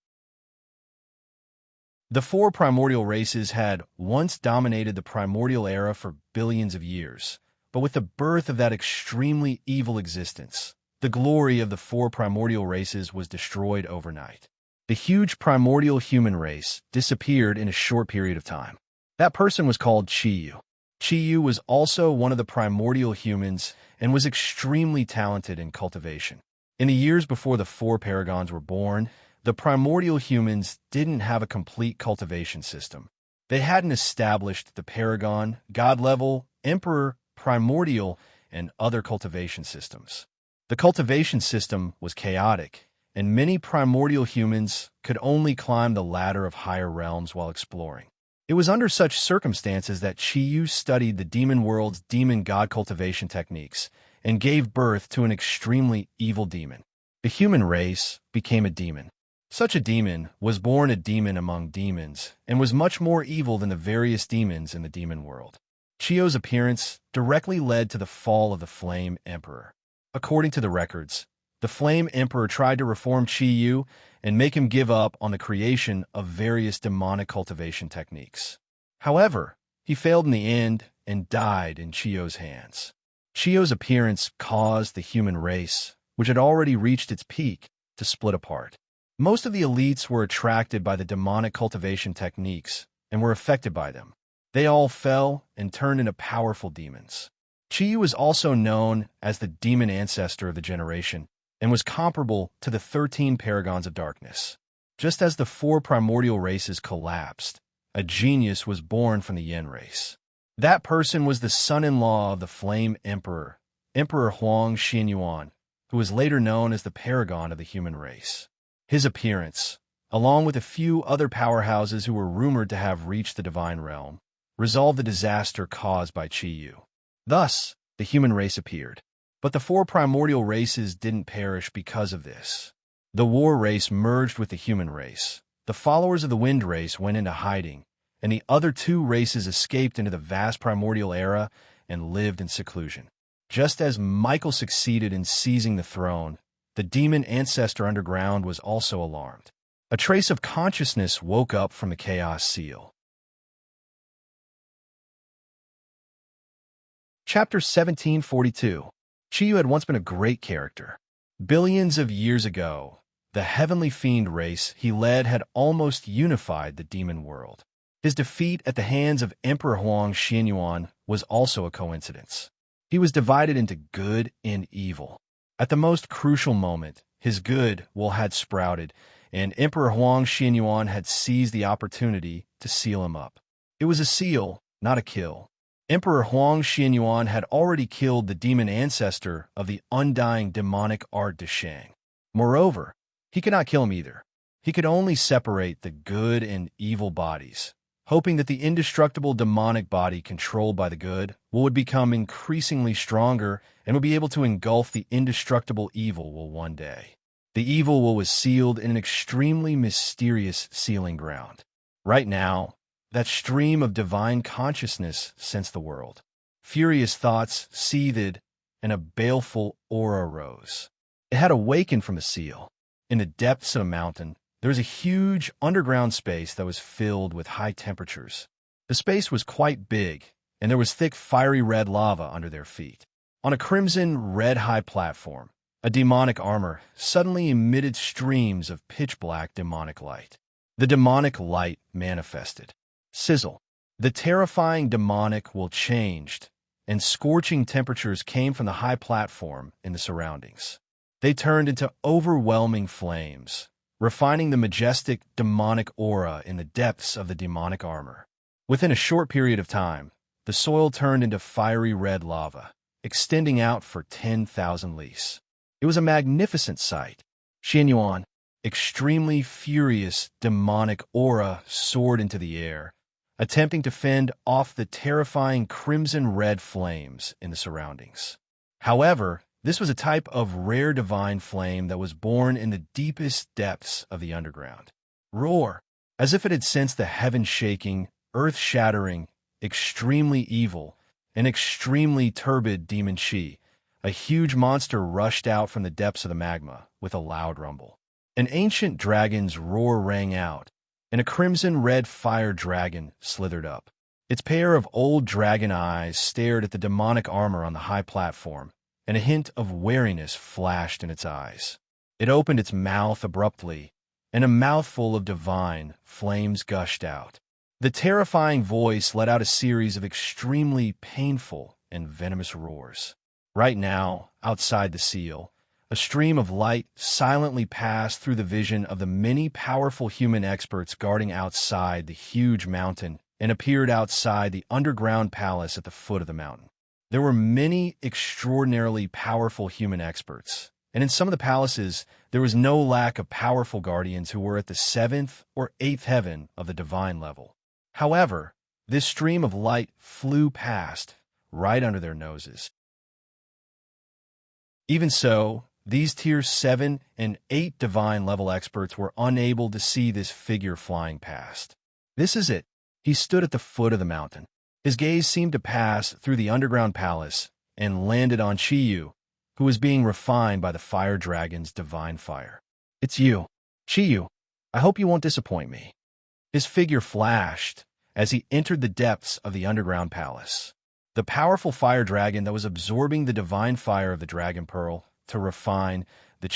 The 4 primordial races had once dominated the primordial era for billions of years, but with the birth of that extremely evil existence, the glory of the 4 primordial races was destroyed overnight. The huge primordial human race disappeared in a short period of time. That person was called Chiyu. Chiyu was also one of the primordial humans and was extremely talented in cultivation. In the years before the 4 paragons were born, the primordial humans didn't have a complete cultivation system. They hadn't established the paragon, god-level, emperor, primordial, and other cultivation systems. The cultivation system was chaotic, and many primordial humans could only climb the ladder of higher realms while exploring. It was under such circumstances that Chiyu studied the demon world's demon god cultivation techniques and gave birth to an extremely evil demon. The human race became a demon. Such a demon was born a demon among demons and was much more evil than the various demons in the demon world. Chiyu's appearance directly led to the fall of the Flame Emperor. According to the records, the Flame Emperor tried to reform Chiyu and make him give up on the creation of various demonic cultivation techniques. However, he failed in the end and died in Chiyu's hands. Chiyu's appearance caused the human race, which had already reached its peak, to split apart. Most of the elites were attracted by the demonic cultivation techniques and were affected by them. They all fell and turned into powerful demons. Chiyu is also known as the demon ancestor of the generation and was comparable to the 13 paragons of darkness. Just as the 4 primordial races collapsed, a genius was born from the Yin race. That person was the son-in-law of the Flame Emperor, Emperor Huang Xianyuan, who was later known as the paragon of the human race. His appearance, along with a few other powerhouses who were rumored to have reached the divine realm, resolved the disaster caused by Chiyu. Thus, the human race appeared. But the 4 primordial races didn't perish because of this. The war race merged with the human race. The followers of the wind race went into hiding, and the other 2 races escaped into the vast primordial era and lived in seclusion. Just as Michael succeeded in seizing the throne, the demon ancestor underground was also alarmed. A trace of consciousness woke up from the chaos seal. Chapter 1742. Chiyu had once been a great character. Billions of years ago, the heavenly fiend race he led had almost unified the demon world. His defeat at the hands of Emperor Huang Xianyuan was also a coincidence. He was divided into good and evil. At the most crucial moment, his good will had sprouted, and Emperor Huang Xianyuan had seized the opportunity to seal him up. It was a seal, not a kill. Emperor Huang Xianyuan had already killed the demon ancestor of the undying demonic art de Shang. Moreover, he could not kill him either. He could only separate the good and evil bodies, hoping that the indestructible demonic body controlled by the good would become increasingly stronger and would be able to engulf the indestructible evil will one day. The evil will was sealed in an extremely mysterious sealing ground. Right now, that stream of divine consciousness sensed the world. Furious thoughts seethed, and a baleful aura rose. It had awakened from the seal. In the depths of a mountain, there was a huge underground space that was filled with high temperatures. The space was quite big, and there was thick fiery red lava under their feet. On a crimson red high platform, a demonic armor suddenly emitted streams of pitch-black demonic light. The demonic light manifested. Sizzle. The terrifying demonic will changed, and scorching temperatures came from the high platform in the surroundings. They turned into overwhelming flames, refining the majestic demonic aura in the depths of the demonic armor. Within a short period of time, the soil turned into fiery red lava, extending out for 10,000 lis. It was a magnificent sight. Xianyuan, extremely furious demonic aura soared into the air, attempting to fend off the terrifying crimson-red flames in the surroundings. However, this was a type of rare divine flame that was born in the deepest depths of the underground. Roar! As if it had sensed the heaven-shaking, earth-shattering, extremely evil, and extremely turbid demon chi, a huge monster rushed out from the depths of the magma with a loud rumble. An ancient dragon's roar rang out, and a crimson-red fire dragon slithered up. Its pair of old dragon eyes stared at the demonic armor on the high platform, and a hint of wariness flashed in its eyes. It opened its mouth abruptly, and a mouthful of divine flames gushed out. The terrifying voice let out a series of extremely painful and venomous roars. Right now, outside the seal, a stream of light silently passed through the vision of the many powerful human experts guarding outside the huge mountain and appeared outside the underground palace at the foot of the mountain. There were many extraordinarily powerful human experts, and in some of the palaces, there was no lack of powerful guardians who were at the 7th or 8th heaven of the divine level. However, this stream of light flew past, right under their noses. Even so, these Tier 7 and 8 divine level experts were unable to see this figure flying past. This is it. He stood at the foot of the mountain. His gaze seemed to pass through the underground palace and landed on Chiyu, who was being refined by the fire dragon's divine fire. "It's you, Chiyu. I hope you won't disappoint me." His figure flashed as he entered the depths of the underground palace. The powerful fire dragon that was absorbing the divine fire of the dragon pearl to refine the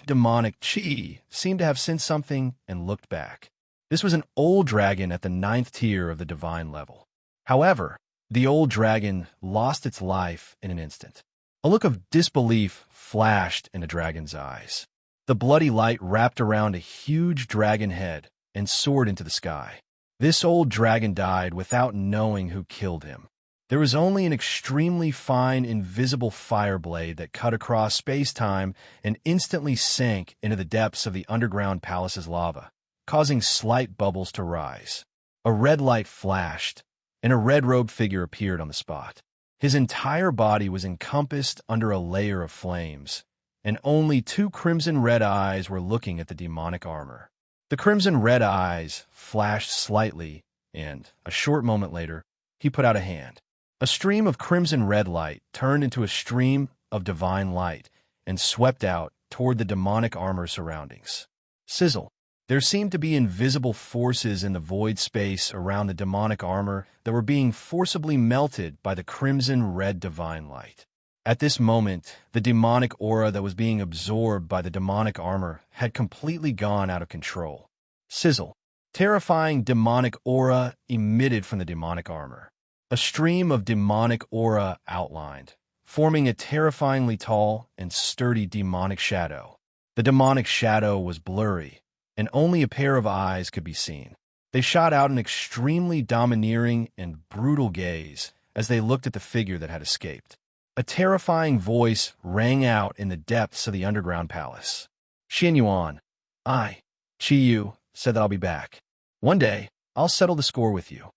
demonic chi, seemed to have sensed something and looked back. This was an old dragon at the 9th tier of the divine level. However, the old dragon lost its life in an instant. A look of disbelief flashed in the dragon's eyes. The bloody light wrapped around a huge dragon head and soared into the sky. This old dragon died without knowing who killed him. There was only an extremely fine, invisible fire blade that cut across space-time and instantly sank into the depths of the underground palace's lava, causing slight bubbles to rise. A red light flashed, and a red-robed figure appeared on the spot. His entire body was encompassed under a layer of flames, and only 2 crimson-red eyes were looking at the demonic armor. The crimson-red eyes flashed slightly, and, a short moment later, he put out a hand. A stream of crimson-red light turned into a stream of divine light and swept out toward the demonic armor surroundings. Sizzle. There seemed to be invisible forces in the void space around the demonic armor that were being forcibly melted by the crimson-red divine light. At this moment, the demonic aura that was being absorbed by the demonic armor had completely gone out of control. Sizzle. Terrifying demonic aura emitted from the demonic armor. A stream of demonic aura outlined, forming a terrifyingly tall and sturdy demonic shadow. The demonic shadow was blurry, and only a pair of eyes could be seen. They shot out an extremely domineering and brutal gaze as they looked at the figure that had escaped. A terrifying voice rang out in the depths of the underground palace. "Xianyuan, I, Chiyu, said that I'll be back. One day, I'll settle the score with you."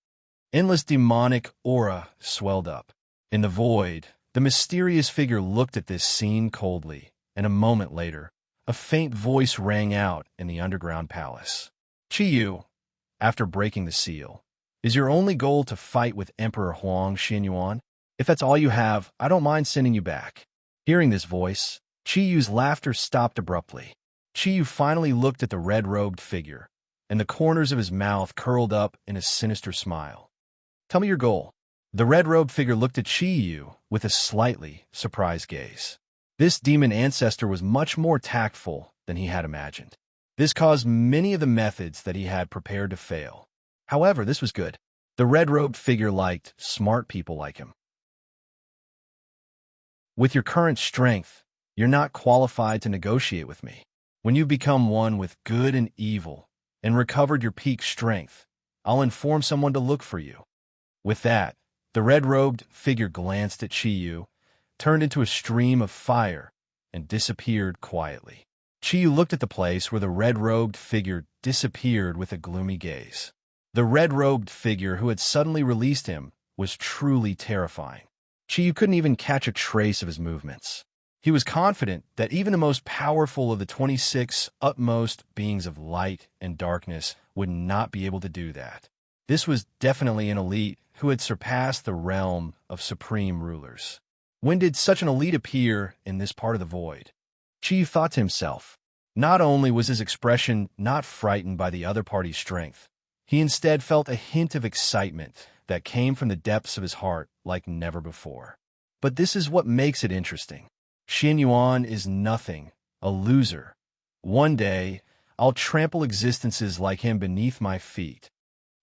Endless demonic aura swelled up. In the void, the mysterious figure looked at this scene coldly, and a moment later, a faint voice rang out in the underground palace. "Qiyu, after breaking the seal, is your only goal to fight with Emperor Huang Xianyuan? If that's all you have, I don't mind sending you back." Hearing this voice, Qiyu's laughter stopped abruptly. Qiyu finally looked at the red-robed figure, and the corners of his mouth curled up in a sinister smile. "Tell me your goal." The red-robed figure looked at Qiyu with a slightly surprised gaze. This demon ancestor was much more tactful than he had imagined. This caused many of the methods that he had prepared to fail. However, this was good. The red-robed figure liked smart people like him. "With your current strength, you're not qualified to negotiate with me. When you become one with good and evil and recovered your peak strength, I'll inform someone to look for you." With that, the red-robed figure glanced at Qiyu, turned into a stream of fire, and disappeared quietly. Qiyu looked at the place where the red-robed figure disappeared with a gloomy gaze. The red-robed figure who had suddenly released him was truly terrifying. Qiyu couldn't even catch a trace of his movements. He was confident that even the most powerful of the 26 utmost beings of light and darkness would not be able to do that. This was definitely an elite who had surpassed the realm of supreme rulers. When did such an elite appear in this part of the void? Qiyu thought to himself. Not only was his expression not frightened by the other party's strength, he instead felt a hint of excitement that came from the depths of his heart like never before. But this is what makes it interesting. Xianyuan is nothing, a loser. One day, I'll trample existences like him beneath my feet.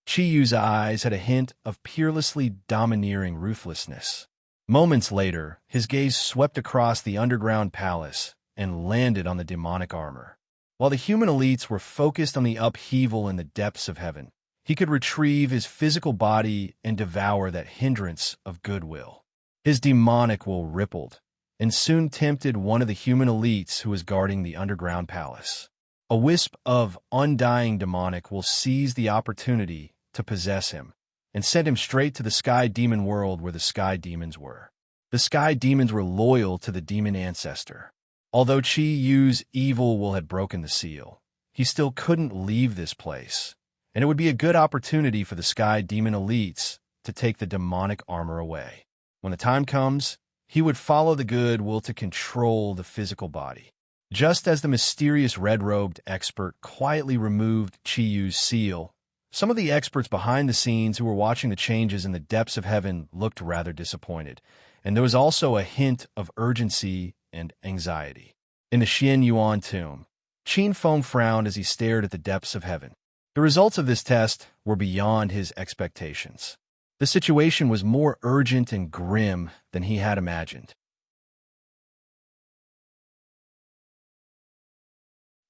Qiyu's eyes had a hint of peerlessly domineering ruthlessness. Moments later, his gaze swept across the underground palace and landed on the demonic armor. While the human elites were focused on the upheaval in the depths of heaven, he could retrieve his physical body and devour that hindrance of goodwill. His demonic will rippled, and soon tempted one of the human elites who was guarding the underground palace. A wisp of undying demonic will seize the opportunity to possess him, and send him straight to the sky demon world where the sky demons were. The sky demons were loyal to the demon ancestor. Although Qiyu's evil will had broken the seal, he still couldn't leave this place, and it would be a good opportunity for the sky demon elites to take the demonic armor away. When the time comes, he would follow the good will to control the physical body. Just as the mysterious red-robed expert quietly removed Qiyu's seal, some of the experts behind the scenes who were watching the changes in the depths of heaven looked rather disappointed, and there was also a hint of urgency and anxiety. In the Xianyuan tomb, Qin Feng frowned as he stared at the depths of heaven. The results of this test were beyond his expectations. The situation was more urgent and grim than he had imagined.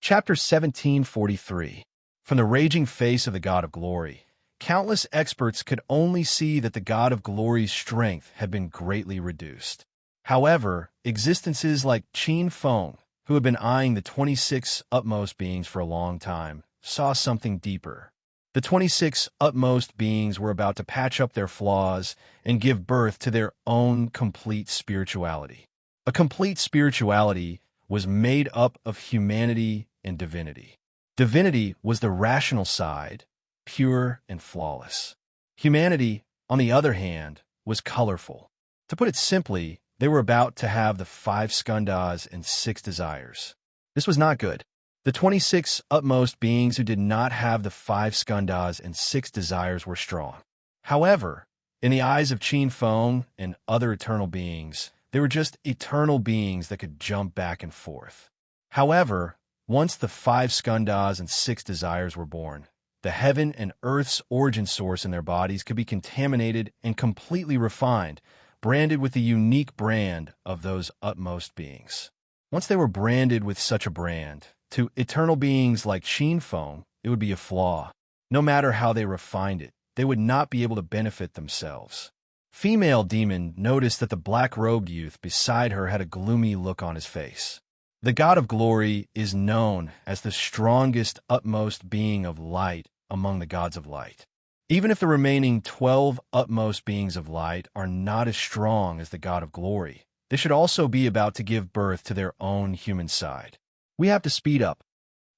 Chapter 1743. From the raging face of the God of Glory, countless experts could only see that the God of Glory's strength had been greatly reduced. However, existences like Qin Feng, who had been eyeing the 26 utmost beings for a long time, saw something deeper. The 26 utmost beings were about to patch up their flaws and give birth to their own complete spirituality. A complete spirituality was made up of humanity and divinity. Divinity was the rational side, pure and flawless. Humanity, on the other hand, was colorful. To put it simply, they were about to have the 5 skandhas and 6 desires. This was not good. The 26 utmost beings who did not have the 5 skandhas and 6 desires were strong. However, in the eyes of Qin Feng and other eternal beings, they were just eternal beings that could jump back and forth. However, once the 5 skandhas and 6 desires were born, the heaven and earth's origin source in their bodies could be contaminated and completely refined, branded with the unique brand of those utmost beings. Once they were branded with such a brand, to eternal beings like Qin Feng, it would be a flaw. No matter how they refined it, they would not be able to benefit themselves. Female demon noticed that the black-robed youth beside her had a gloomy look on his face. The God of Glory is known as the strongest utmost being of light among the gods of light. Even if the remaining 12 utmost beings of light are not as strong as the God of glory, they should also be about to give birth to their own human side. We have to speed up.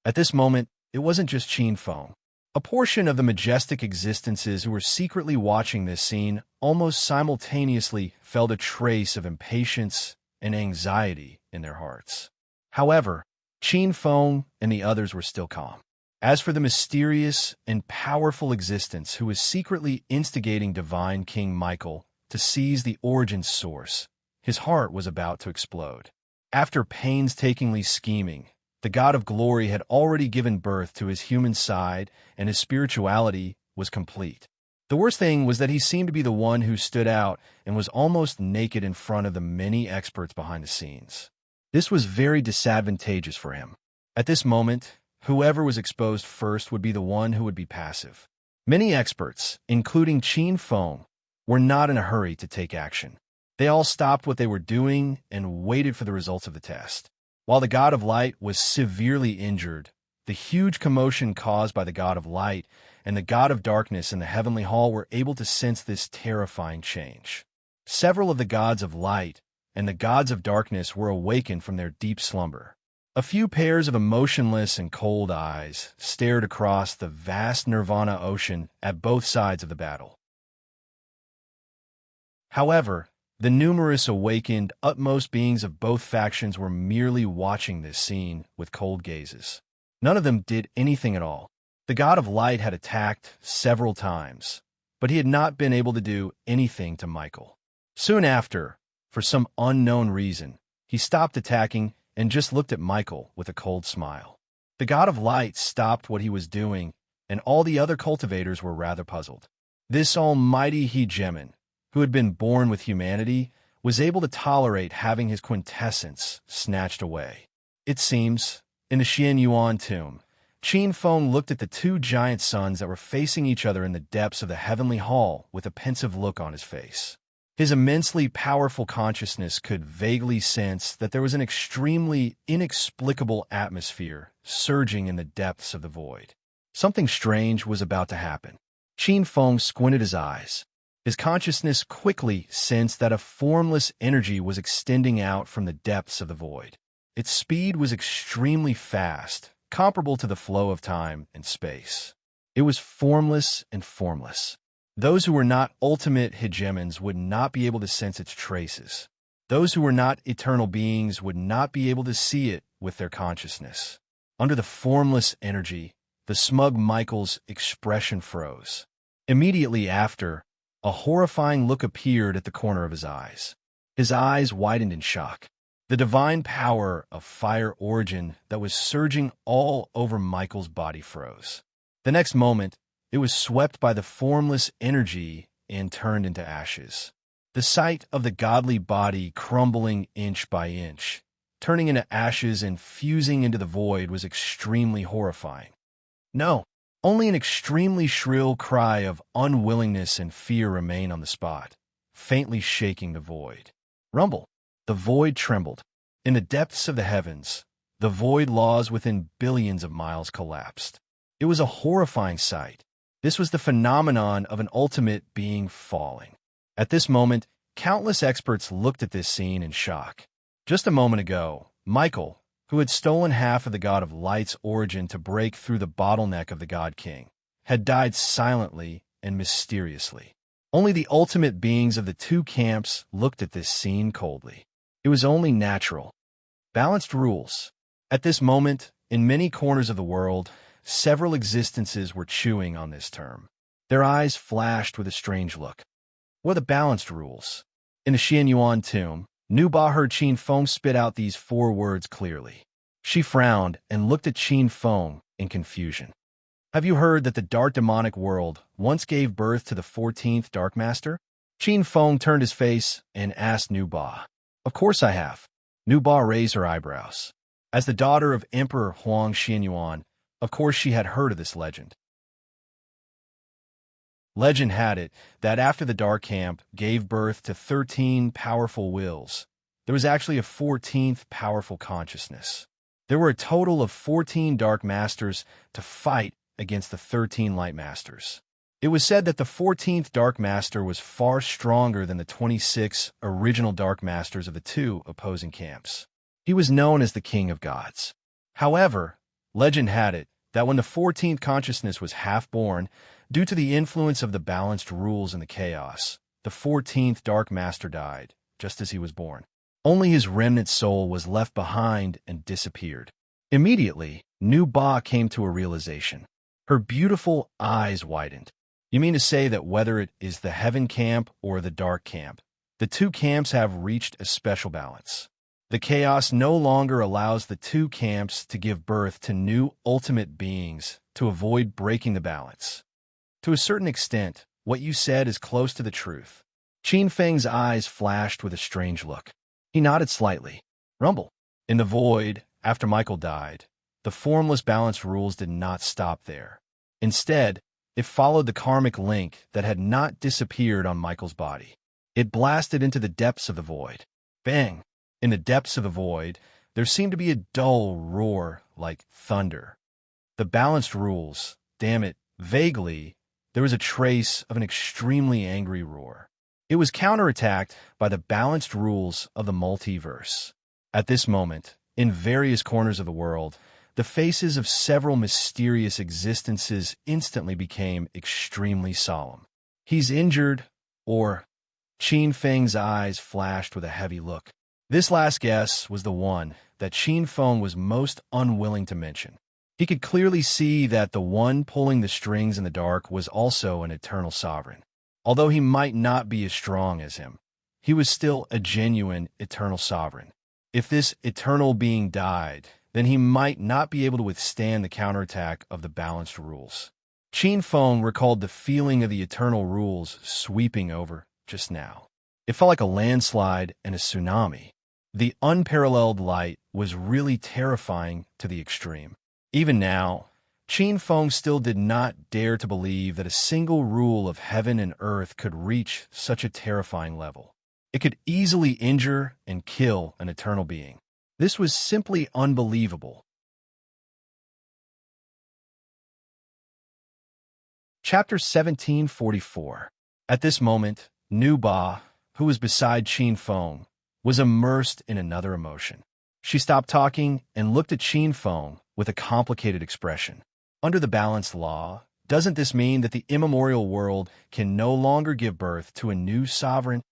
At this moment, it wasn't just Qin Feng. A portion of the majestic existences who were secretly watching this scene almost simultaneously felt a trace of impatience and anxiety in their hearts. However, Qin Feng and the others were still calm. As for the mysterious and powerful existence who was secretly instigating Divine King Michael to seize the origin source, his heart was about to explode. After painstakingly scheming, the God of Glory had already given birth to his human side, and his spirituality was complete. The worst thing was that he seemed to be the one who stood out and was almost naked in front of the many experts behind the scenes. This was very disadvantageous for him. At this moment, whoever was exposed first would be the one who would be passive. Many experts, including Qin Feng, were not in a hurry to take action. They all stopped what they were doing and waited for the results of the test. While the God of Light was severely injured, the huge commotion caused by the God of Light and the God of Darkness in the heavenly hall were able to sense this terrifying change. Several of the gods of light and the gods of darkness were awakened from their deep slumber. A few pairs of emotionless and cold eyes stared across the vast nirvana ocean at both sides of the battle. However, the numerous awakened, utmost beings of both factions were merely watching this scene with cold gazes. None of them did anything at all. The God of Light had attacked several times, but he had not been able to do anything to Michael. Soon after, for some unknown reason, he stopped attacking and just looked at Michael with a cold smile. The God of Light stopped what he was doing, and all the other cultivators were rather puzzled. This almighty hegemon, who had been born with humanity, was able to tolerate having his quintessence snatched away. It seems, in the Xian Yuan tomb, Qin Feng looked at the two giant suns that were facing each other in the depths of the heavenly hall with a pensive look on his face. His immensely powerful consciousness could vaguely sense that there was an extremely inexplicable atmosphere surging in the depths of the void. Something strange was about to happen. Qin Feng squinted his eyes. His consciousness quickly sensed that a formless energy was extending out from the depths of the void. Its speed was extremely fast, comparable to the flow of time and space. It was formless and formless. Those who were not ultimate hegemons would not be able to sense its traces. Those who were not eternal beings would not be able to see it with their consciousness. Under the formless energy, the smug Michael's expression froze. Immediately after, a horrifying look appeared at the corner of his eyes. His eyes widened in shock. The divine power of fire origin that was surging all over Michael's body froze. The next moment, it was swept by the formless energy and turned into ashes. The sight of the godly body crumbling inch by inch, turning into ashes and fusing into the void was extremely horrifying. No. Only an extremely shrill cry of unwillingness and fear remained on the spot, faintly shaking the void. Rumble. The void trembled. In the depths of the heavens, the void laws within billions of miles collapsed. It was a horrifying sight. This was the phenomenon of an ultimate being falling. At this moment, countless experts looked at this scene in shock. Just a moment ago, Michael, who had stolen half of the God of Light's origin to break through the bottleneck of the God King, had died silently and mysteriously. Only the ultimate beings of the two camps looked at this scene coldly. It was only natural. Balanced rules. At this moment, in many corners of the world, several existences were chewing on this term. Their eyes flashed with a strange look. What are the balanced rules? In the Xian Yuan tomb, Nuba heard Qin Feng spit out these 4 words clearly. She frowned and looked at Qin Feng in confusion. Have you heard that the dark demonic world once gave birth to the 14th Dark Master? Qin Feng turned his face and asked Nuba. Of course I have. Nuba raised her eyebrows. As the daughter of Emperor Huang Xianyuan, of course she had heard of this legend. Legend had it that after the Dark Camp gave birth to 13 powerful wills, there was actually a 14th powerful consciousness. There were a total of 14 Dark Masters to fight against the 13 Light Masters. It was said that the 14th Dark Master was far stronger than the 26 original Dark Masters of the two opposing camps. He was known as the King of Gods. However, legend had it that when the 14th consciousness was half-born, due to the influence of the balanced rules and the chaos, the 14th Dark Master died, just as he was born. Only his remnant soul was left behind and disappeared. Immediately, Nu Ba came to a realization. Her beautiful eyes widened. You mean to say that whether it is the Heaven Camp or the Dark Camp, the two camps have reached a special balance. The chaos no longer allows the two camps to give birth to new ultimate beings to avoid breaking the balance. To a certain extent, what you said is close to the truth. Qin Feng's eyes flashed with a strange look. He nodded slightly. Rumble. In the void, after Michael died, the formless balance rules did not stop there. Instead, it followed the karmic link that had not disappeared on Michael's body. It blasted into the depths of the void. Bang! In the depths of the void, there seemed to be a dull roar like thunder. The balanced rules, damn it, vaguely, there was a trace of an extremely angry roar. It was counterattacked by the balanced rules of the multiverse. At this moment, in various corners of the world, the faces of several mysterious existences instantly became extremely solemn. He's injured, or... Qin Feng's eyes flashed with a heavy look. This last guess was the one that Qin Feng was most unwilling to mention. He could clearly see that the one pulling the strings in the dark was also an eternal sovereign. Although he might not be as strong as him, he was still a genuine eternal sovereign. If this eternal being died, then he might not be able to withstand the counterattack of the balanced rules. Qin Feng recalled the feeling of the eternal rules sweeping over just now. It felt like a landslide and a tsunami. The unparalleled light was really terrifying to the extreme. Even now, Qin Feng still did not dare to believe that a single rule of heaven and earth could reach such a terrifying level. It could easily injure and kill an eternal being. This was simply unbelievable. Chapter 1744. At this moment, Nu Ba, who was beside Qin Feng, was immersed in another emotion. She stopped talking and looked at Qin Feng with a complicated expression. Under the balanced law, doesn't this mean that the immemorial world can no longer give birth to a new sovereign?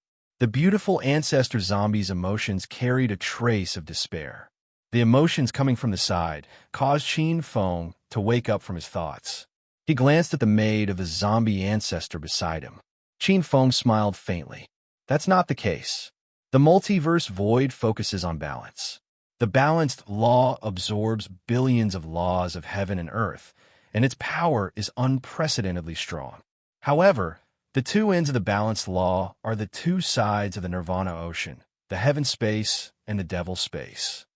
The beautiful ancestor zombie's emotions carried a trace of despair. The emotions coming from the side caused Qin Feng to wake up from his thoughts. He glanced at the maid of the zombie ancestor beside him. Qin Feng smiled faintly. That's not the case. The multiverse void focuses on balance. The balanced law absorbs billions of laws of heaven and earth, and its power is unprecedentedly strong. However, the two ends of the balanced law are the two sides of the Nirvana ocean, the heaven space and the devil space.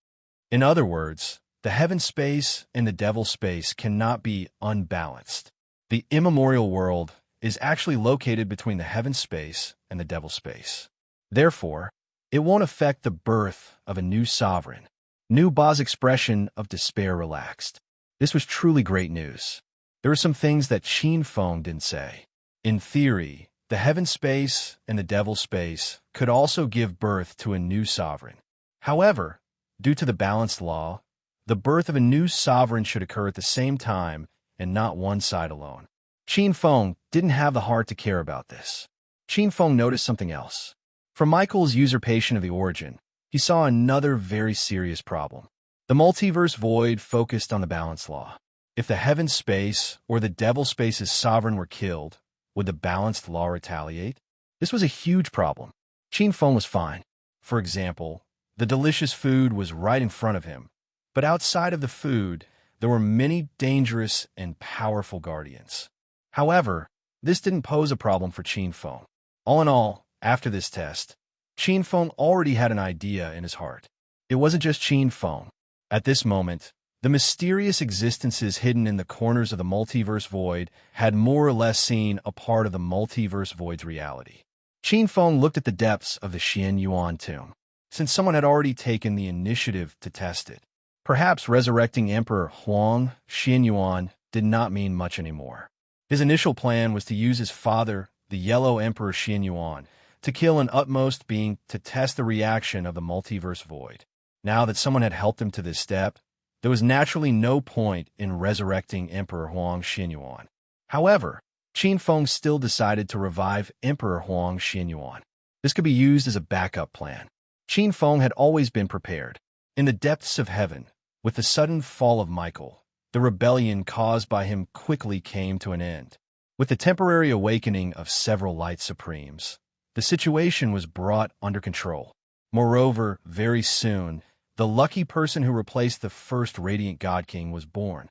In other words, the heaven space and the devil space cannot be unbalanced. The immemorial world is actually located between the heaven space and the devil space. Therefore, it won't affect the birth of a new sovereign. Nu Ba's expression of despair relaxed. This was truly great news. There were some things that Qin Feng didn't say. In theory, the heaven space and the devil space could also give birth to a new sovereign. However, due to the balanced law, the birth of a new sovereign should occur at the same time and not one side alone. Qin Feng didn't have the heart to care about this. Qin Feng noticed something else. From Michael's usurpation of the origin, he saw another very serious problem. The multiverse void focused on the balance law. If the heaven space or the devil space's sovereign were killed, would the balanced law retaliate? This was a huge problem. Qin Feng was fine. For example, the delicious food was right in front of him. But outside of the food, there were many dangerous and powerful guardians. However, this didn't pose a problem for Qin Feng. All in all, after this test, Qin Feng already had an idea in his heart. It wasn't just Qin Feng. At this moment, the mysterious existences hidden in the corners of the multiverse void had more or less seen a part of the multiverse void's reality. Qin Feng looked at the depths of the Xian Yuan tomb. Since someone had already taken the initiative to test it, perhaps resurrecting Emperor Huang Xian Yuan did not mean much anymore. His initial plan was to use his father, the Yellow Emperor Xianyuan, to kill an utmost being to test the reaction of the multiverse void. Now that someone had helped him to this step, there was naturally no point in resurrecting Emperor Huang Xianyuan. However, Qin Feng still decided to revive Emperor Huang Xianyuan. This could be used as a backup plan. Qin Feng had always been prepared. In the depths of heaven, with the sudden fall of Michael, the rebellion caused by him quickly came to an end. With the temporary awakening of several light supremes, the situation was brought under control. Moreover, very soon, the lucky person who replaced the first radiant God King was born.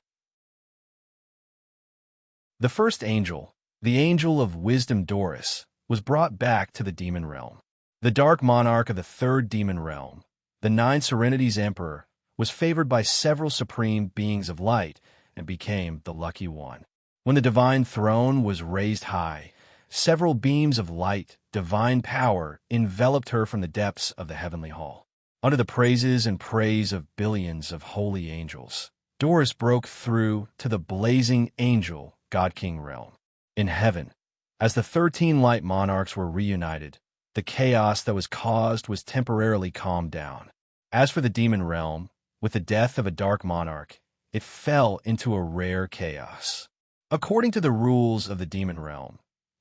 The first angel, the angel of wisdom Doris, was brought back to the demon realm. The dark monarch of the third demon realm, the Nine Serenities Emperor, was favored by several supreme beings of light and became the lucky one. When the divine throne was raised high, several beams of light, divine power, enveloped her from the depths of the heavenly hall. Under the praises and praise of billions of holy angels, Doris broke through to the blazing angel God King realm. In heaven, as the 13 light monarchs were reunited, the chaos that was caused was temporarily calmed down. As for the demon realm, with the death of a dark monarch, it fell into a rare chaos. According to the rules of the demon realm,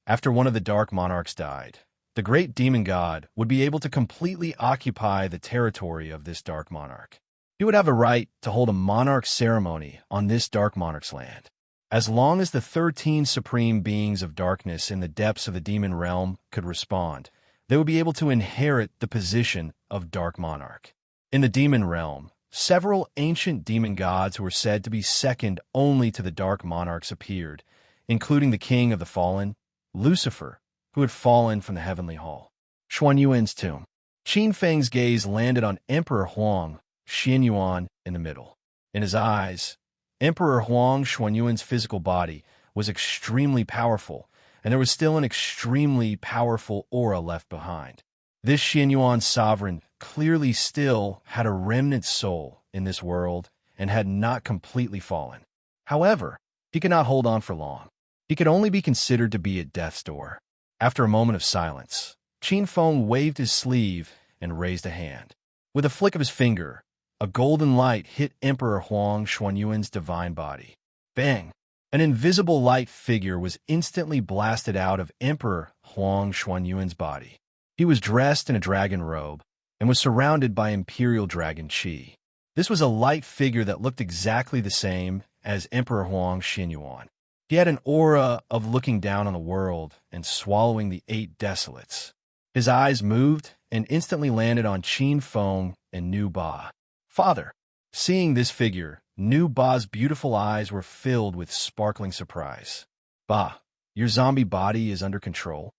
after one of the dark monarchs died, the great demon god would be able to completely occupy the territory of this dark monarch. He would have a right to hold a monarch ceremony on this dark monarch's land. As long as the 13 supreme beings of darkness in the depths of the demon realm could respond, they would be able to inherit the position of dark monarch. In the demon realm, several ancient demon gods who were said to be second only to the dark monarchs appeared, including the king of the fallen, Lucifer, who had fallen from the heavenly hall. Xuanyuan's tomb. Qin Feng's gaze landed on Emperor Huang Xianyuan in the middle. In his eyes, Emperor Huang Xuanyuan's physical body was extremely powerful, and there was still an extremely powerful aura left behind. This Xianyuan sovereign clearly still had a remnant soul in this world and had not completely fallen. However, he could not hold on for long. He could only be considered to be at death's door. After a moment of silence, Qin Feng waved his sleeve and raised a hand. With a flick of his finger, a golden light hit Emperor Huang Xuanyuan's divine body. Bang! An invisible light figure was instantly blasted out of Emperor Huang Xuanyuan's body. He was dressed in a dragon robe and was surrounded by imperial dragon qi. This was a light figure that looked exactly the same as Emperor Huang Xianyuan. He had an aura of looking down on the world and swallowing the 8 desolates. His eyes moved and instantly landed on Qin Feng and Nu Ba. Father. Seeing this figure, Nu Ba's beautiful eyes were filled with sparkling surprise. Ba, your zombie body is under control?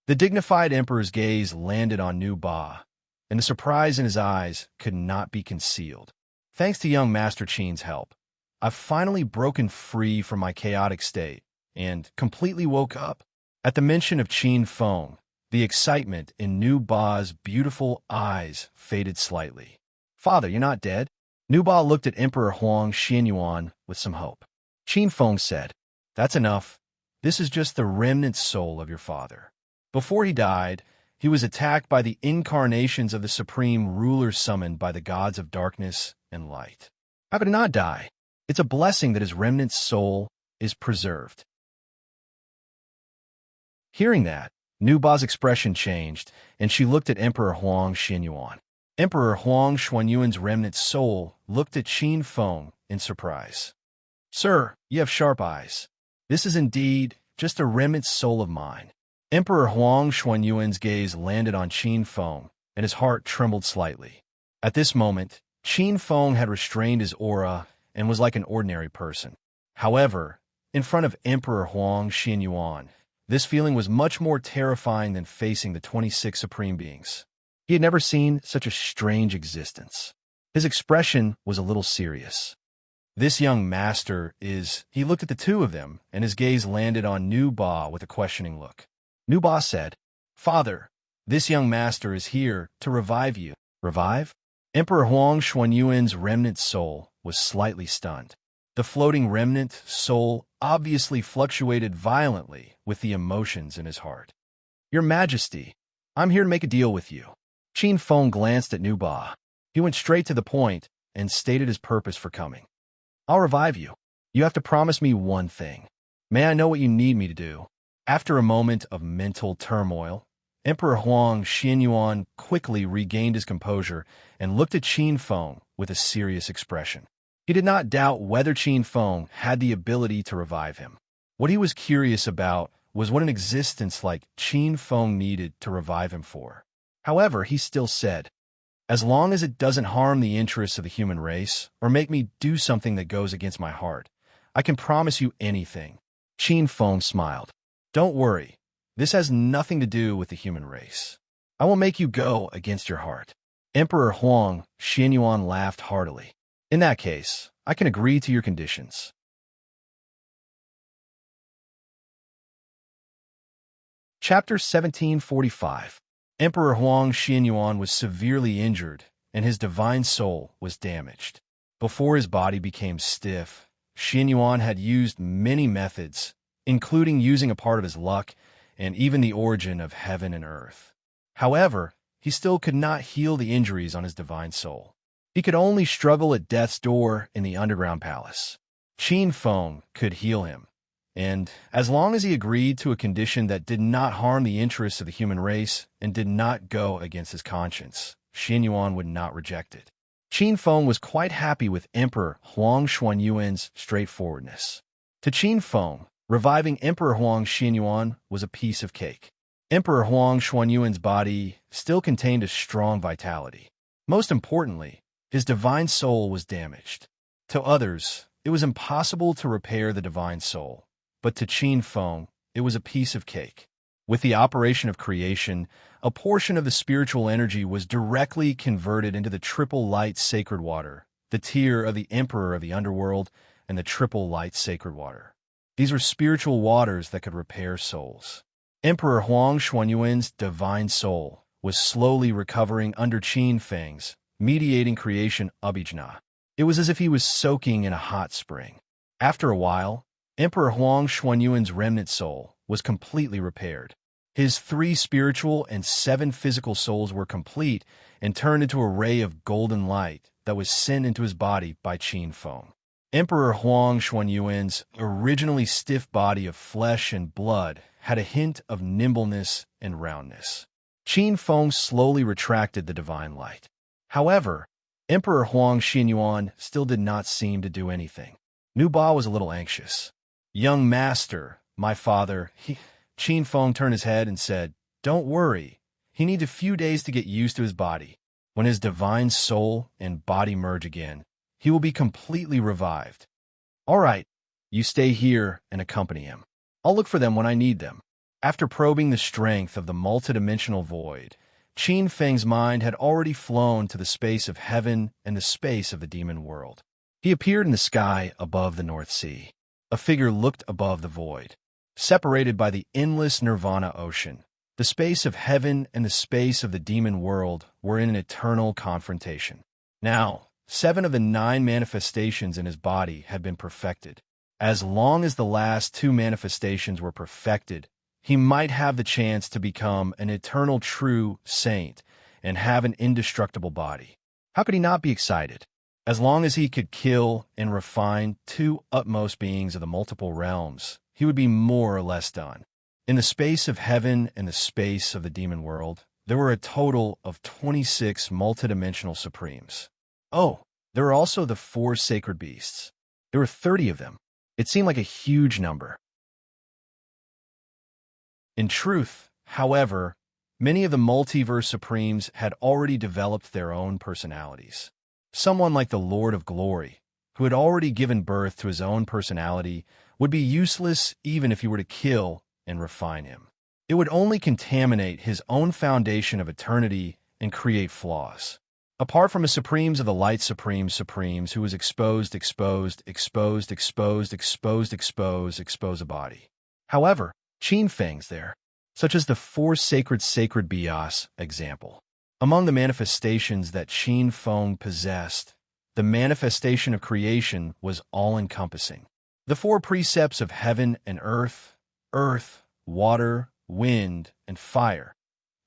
The dignified emperor's gaze landed on Nu Ba, and the surprise in his eyes could not be concealed. Thanks to young Master Qin's help, I've finally broken free from my chaotic state and completely woke up. At the mention of Qin Feng, the excitement in Nu Ba's beautiful eyes faded slightly. Father, you're not dead? Nu Ba looked at Emperor Huang Xianyuan with some hope. Qin Feng said, "That's enough. This is just the remnant soul of your father. Before he died, he was attacked by the incarnations of the supreme rulers summoned by the gods of darkness and light. How could he not die? It's a blessing that his remnant soul is preserved." Hearing that, Nu Ba's expression changed, and she looked at Emperor Huang Xianyuan. Emperor Huang Xuanyuan's remnant soul looked at Qin Feng in surprise. "Sir, you have sharp eyes. This is indeed just a remnant soul of mine." Emperor Huang Xuanyuan's gaze landed on Qin Feng, and his heart trembled slightly. At this moment, Qin Feng had restrained his aura and was like an ordinary person. However, in front of Emperor Huang Xianyuan, this feeling was much more terrifying than facing the 26 supreme beings. He had never seen such a strange existence. His expression was a little serious. "This young master is—" He looked at the two of them, and his gaze landed on Nu Ba with a questioning look. Nu Ba said, "Father, this young master is here to revive you." "Revive?" Emperor Huang Xuanyuan's remnant soul was slightly stunned. The floating remnant soul obviously fluctuated violently with the emotions in his heart. Your Majesty, I'm here to make a deal with you. Qin Feng glanced at Nuba. He went straight to the point and stated his purpose for coming. I'll revive you. You have to promise me one thing. May I know what you need me to do? After a moment of mental turmoil, Emperor Huang Xianyuan quickly regained his composure and looked at Qin Feng with a serious expression. He did not doubt whether Qin Feng had the ability to revive him. What he was curious about was what an existence like Qin Feng needed to revive him for. However, he still said, as long as it doesn't harm the interests of the human race or make me do something that goes against my heart, I can promise you anything. Qin Feng smiled. Don't worry, this has nothing to do with the human race. I will make you go against your heart. Emperor Huang Xianyuan laughed heartily. In that case, I can agree to your conditions. Chapter 1745. Emperor Huang Xianyuan was severely injured, and his divine soul was damaged. Before his body became stiff, Xianyuan had used many methods, including using a part of his luck and even the origin of heaven and earth. However, he still could not heal the injuries on his divine soul. He could only struggle at death's door in the underground palace. Qin Feng could heal him, and as long as he agreed to a condition that did not harm the interests of the human race and did not go against his conscience, Xianyuan would not reject it. Qin Feng was quite happy with Emperor Huang Xuanyuan's straightforwardness. To Qin Feng, reviving Emperor Huang Xianyuan was a piece of cake. Emperor Huang Xuanyuan's body still contained a strong vitality. Most importantly, his divine soul was damaged. To others, it was impossible to repair the divine soul, but to Qin Feng, it was a piece of cake. With the operation of creation, a portion of the spiritual energy was directly converted into the triple light sacred water, the tear of the emperor of the underworld, and the triple light sacred water. These were spiritual waters that could repair souls. Emperor Huang Xuanyuan's divine soul was slowly recovering under Qin Feng's mediating creation Abhijna. It was as if he was soaking in a hot spring. After a while, Emperor Huang Xuanyuan's remnant soul was completely repaired. His 3 spiritual and 7 physical souls were complete and turned into a ray of golden light that was sent into his body by Qin Feng. Emperor Huang Xuanyuan's originally stiff body of flesh and blood had a hint of nimbleness and roundness. Qin Feng slowly retracted the divine light. However, Emperor Huang Xianyuan still did not seem to do anything. Nuba was a little anxious. Young master, my father, Qin Feng turned his head and said, don't worry, he needs a few days to get used to his body. When his divine soul and body merge again, he will be completely revived. All right, you stay here and accompany him. I'll look for them when I need them. After probing the strength of the multidimensional void, Qin Feng's mind had already flown to the space of heaven and the space of the demon world. He appeared in the sky above the North Sea. A figure looked above the void. Separated by the endless nirvana ocean, the space of heaven and the space of the demon world were in an eternal confrontation. Now, 7 of the 9 manifestations in his body had been perfected. As long as the last 2 manifestations were perfected, he might have the chance to become an eternal true saint and have an indestructible body. How could he not be excited? As long as he could kill and refine 2 utmost beings of the multiple realms, he would be more or less done. In the space of heaven and the space of the demon world, there were a total of 26 multidimensional supremes. Oh, there were also the 4 sacred beasts. There were 30 of them. It seemed like a huge number. In truth, however, many of the multiverse supremes had already developed their own personalities. Someone like the Lord of Glory, who had already given birth to his own personality, would be useless even if you were to kill and refine him. It would only contaminate his own foundation of eternity and create flaws. Apart from the supremes of the light supremes who was expose a body. However, Qin Feng's there, such as the 4 sacred bias example. Among the manifestations that Qin Feng possessed, the manifestation of creation was all-encompassing. The four precepts of heaven and earth, water, wind, and fire,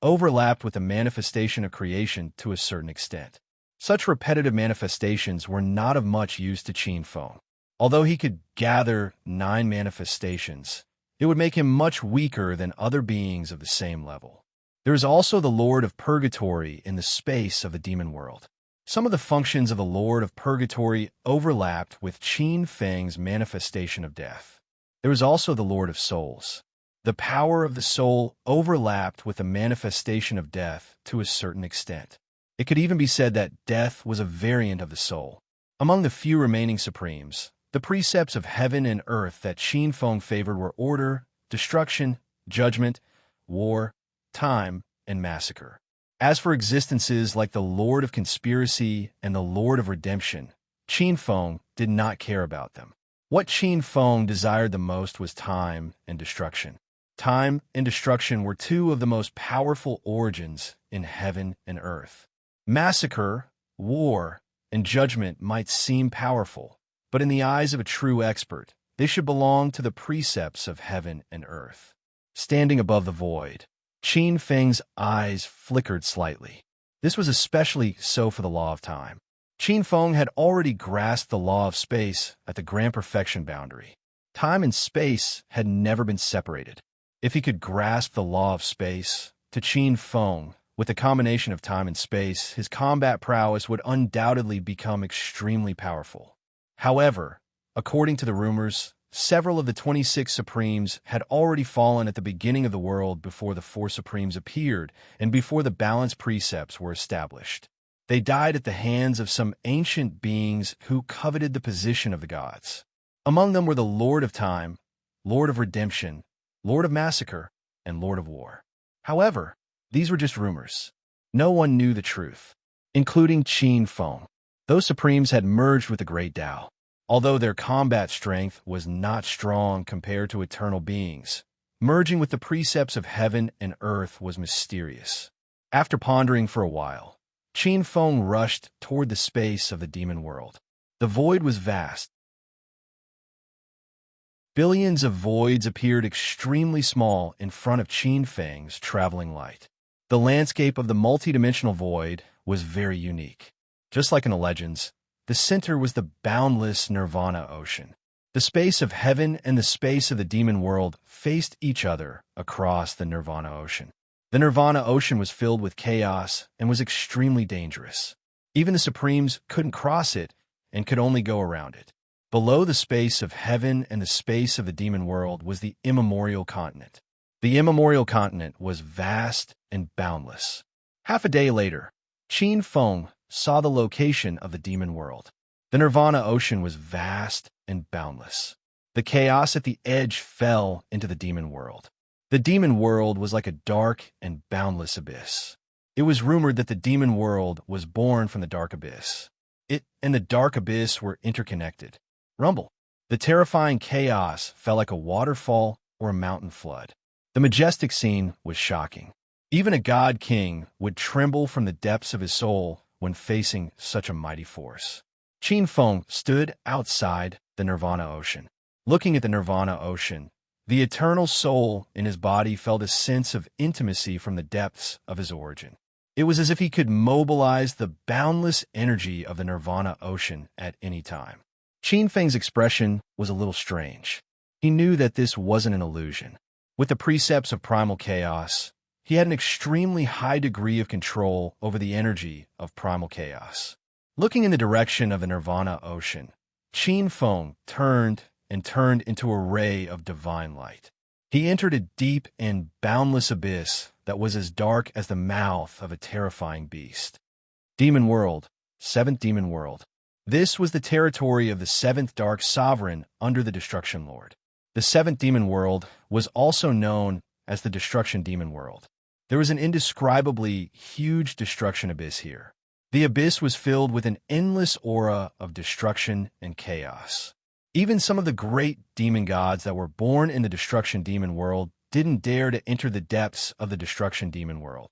overlapped with the manifestation of creation to a certain extent. Such repetitive manifestations were not of much use to Qin Feng. Although he could gather 9 manifestations, it would make him much weaker than other beings of the same level. There is also the Lord of Purgatory in the space of the demon world. Some of the functions of the Lord of Purgatory overlapped with Qin Feng's manifestation of death. There was also the Lord of Souls. The power of the soul overlapped with the manifestation of death to a certain extent. It could even be said that death was a variant of the soul. Among the few remaining supremes, the precepts of heaven and earth that Qin Feng favored were order, destruction, judgment, war, time, and massacre. As for existences like the Lord of Conspiracy and the Lord of Redemption, Qin Feng did not care about them. What Qin Feng desired the most was time and destruction. Time and destruction were two of the most powerful origins in heaven and earth. Massacre, war, and judgment might seem powerful, but in the eyes of a true expert, they should belong to the precepts of heaven and earth. Standing above the void, Qin Feng's eyes flickered slightly. This was especially so for the law of time. Qin Feng had already grasped the law of space at the grand perfection boundary. Time and space had never been separated. If he could grasp the law of space, to Qin Feng, with the combination of time and space, his combat prowess would undoubtedly become extremely powerful. However, according to the rumors, several of the 26 Supremes had already fallen at the beginning of the world before the 4 Supremes appeared and before the balance precepts were established. They died at the hands of some ancient beings who coveted the position of the gods. Among them were the Lord of Time, Lord of Redemption, Lord of Massacre, and Lord of War. However, these were just rumors. No one knew the truth, including Qin Feng. Those Supremes had merged with the Great Tao. Although their combat strength was not strong compared to eternal beings, merging with the precepts of heaven and earth was mysterious. After pondering for a while, Qin Feng rushed toward the space of the demon world. The void was vast. Billions of voids appeared extremely small in front of Qin Feng's traveling light. The landscape of the multidimensional void was very unique. Just like in the legends, the center was the boundless Nirvana ocean. The space of heaven and the space of the demon world faced each other across the Nirvana ocean. The Nirvana ocean was filled with chaos and was extremely dangerous. Even the Supremes couldn't cross it and could only go around it. Below the space of heaven and the space of the demon world was the immemorial continent. The immemorial continent was vast and boundless. Half a day later, Qin Feng saw the location of the demon world. The Nirvana ocean was vast and boundless. The chaos at the edge fell into the demon world. The demon world was like a dark and boundless abyss. It was rumored that the demon world was born from the dark abyss. It and the dark abyss were interconnected. Rumble. The terrifying chaos felt like a waterfall or a mountain flood. The majestic scene was shocking. Even a god king would tremble from the depths of his soul when facing such a mighty force. Qin Feng stood outside the Nirvana ocean. Looking at the Nirvana ocean, the eternal soul in his body felt a sense of intimacy from the depths of his origin. It was as if he could mobilize the boundless energy of the Nirvana ocean at any time. Qin Feng's expression was a little strange. He knew that this wasn't an illusion. With the precepts of primal chaos, he had an extremely high degree of control over the energy of primal chaos. Looking in the direction of the Nirvana ocean, Qin Feng turned into a ray of divine light. He entered a deep and boundless abyss that was as dark as the mouth of a terrifying beast. Demon World, 7th Demon World. This was the territory of the 7th Dark Sovereign under the Destruction Lord. The 7th Demon World was also known as the Destruction Demon World. There was an indescribably huge destruction abyss here. The abyss was filled with an endless aura of destruction and chaos. Even some of the great demon gods that were born in the Destruction Demon World didn't dare to enter the depths of the Destruction Demon World.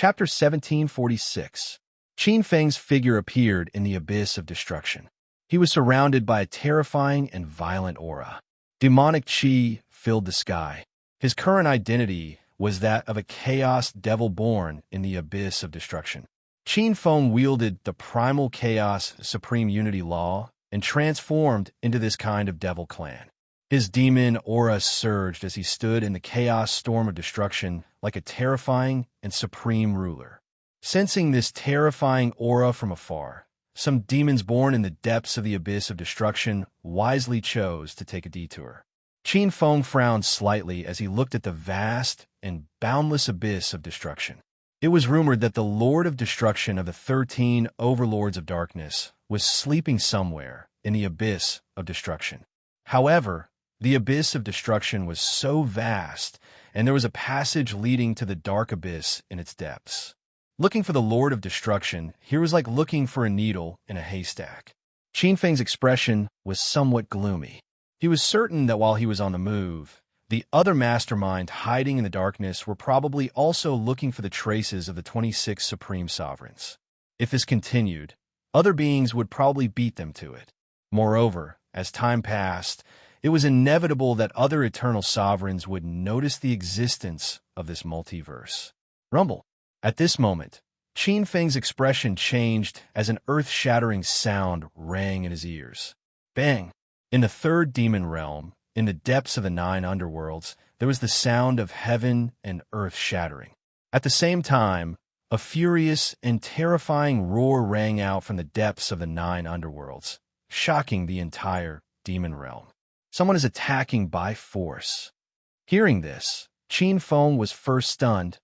Chapter 1746. Qin Feng's figure appeared in the abyss of destruction. He was surrounded by a terrifying and violent aura. Demonic qi filled the sky. His current identity was that of a chaos devil born in the abyss of destruction. Qin Feng wielded the primal chaos supreme unity law and transformed into this kind of devil clan. His demon aura surged as he stood in the chaos storm of destruction like a terrifying and supreme ruler. Sensing this terrifying aura from afar, some demons born in the depths of the abyss of destruction wisely chose to take a detour. Qin Feng frowned slightly as he looked at the vast and boundless abyss of destruction. It was rumored that the Lord of Destruction of the 13 Overlords of Darkness was sleeping somewhere in the abyss of destruction. However, the abyss of destruction was so vast, and there was a passage leading to the dark abyss in its depths. Looking for the Lord of Destruction here was like looking for a needle in a haystack. Qin Feng's expression was somewhat gloomy. He was certain that while he was on the move, the other mastermind hiding in the darkness were probably also looking for the traces of the 26 Supreme Sovereigns. If this continued, other beings would probably beat them to it. Moreover, as time passed, it was inevitable that other eternal sovereigns would notice the existence of this multiverse. Rumble. At this moment, Qin Feng's expression changed as an earth-shattering sound rang in his ears. Bang! In the third demon realm, in the depths of the 9 underworlds, there was the sound of heaven and earth shattering. At the same time, a furious and terrifying roar rang out from the depths of the 9 underworlds, shocking the entire demon realm. Someone is attacking by force. Hearing this, Qin Feng was first stunned,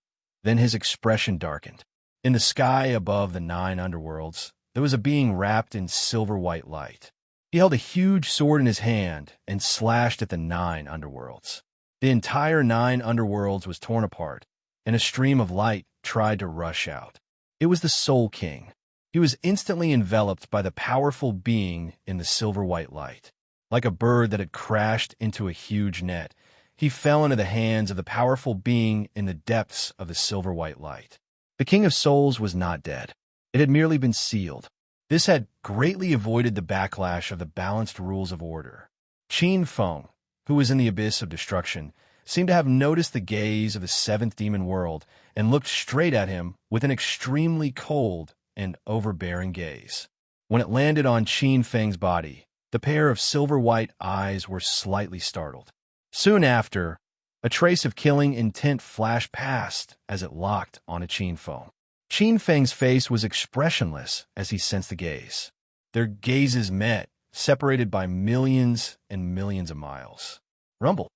then his expression darkened. In the sky above the 9 underworlds, there was a being wrapped in silver-white light. He held a huge sword in his hand and slashed at the 9 underworlds. The entire 9 underworlds was torn apart, and a stream of light tried to rush out. It was the Soul King. He was instantly enveloped by the powerful being in the silver-white light. Like a bird that had crashed into a huge net, he fell into the hands of the powerful being in the depths of the silver-white light. The King of Souls was not dead. It had merely been sealed. This had greatly avoided the backlash of the balanced rules of order. Qin Feng, who was in the abyss of destruction, seemed to have noticed the gaze of the 7th demon world and looked straight at him with an extremely cold and overbearing gaze. When it landed on Qin Feng's body, the pair of silver-white eyes were slightly startled. Soon after, a trace of killing intent flashed past as it locked onto Qin Feng. Qin Feng's face was expressionless as he sensed the gaze. Their gazes met, separated by millions and millions of miles. Rumble.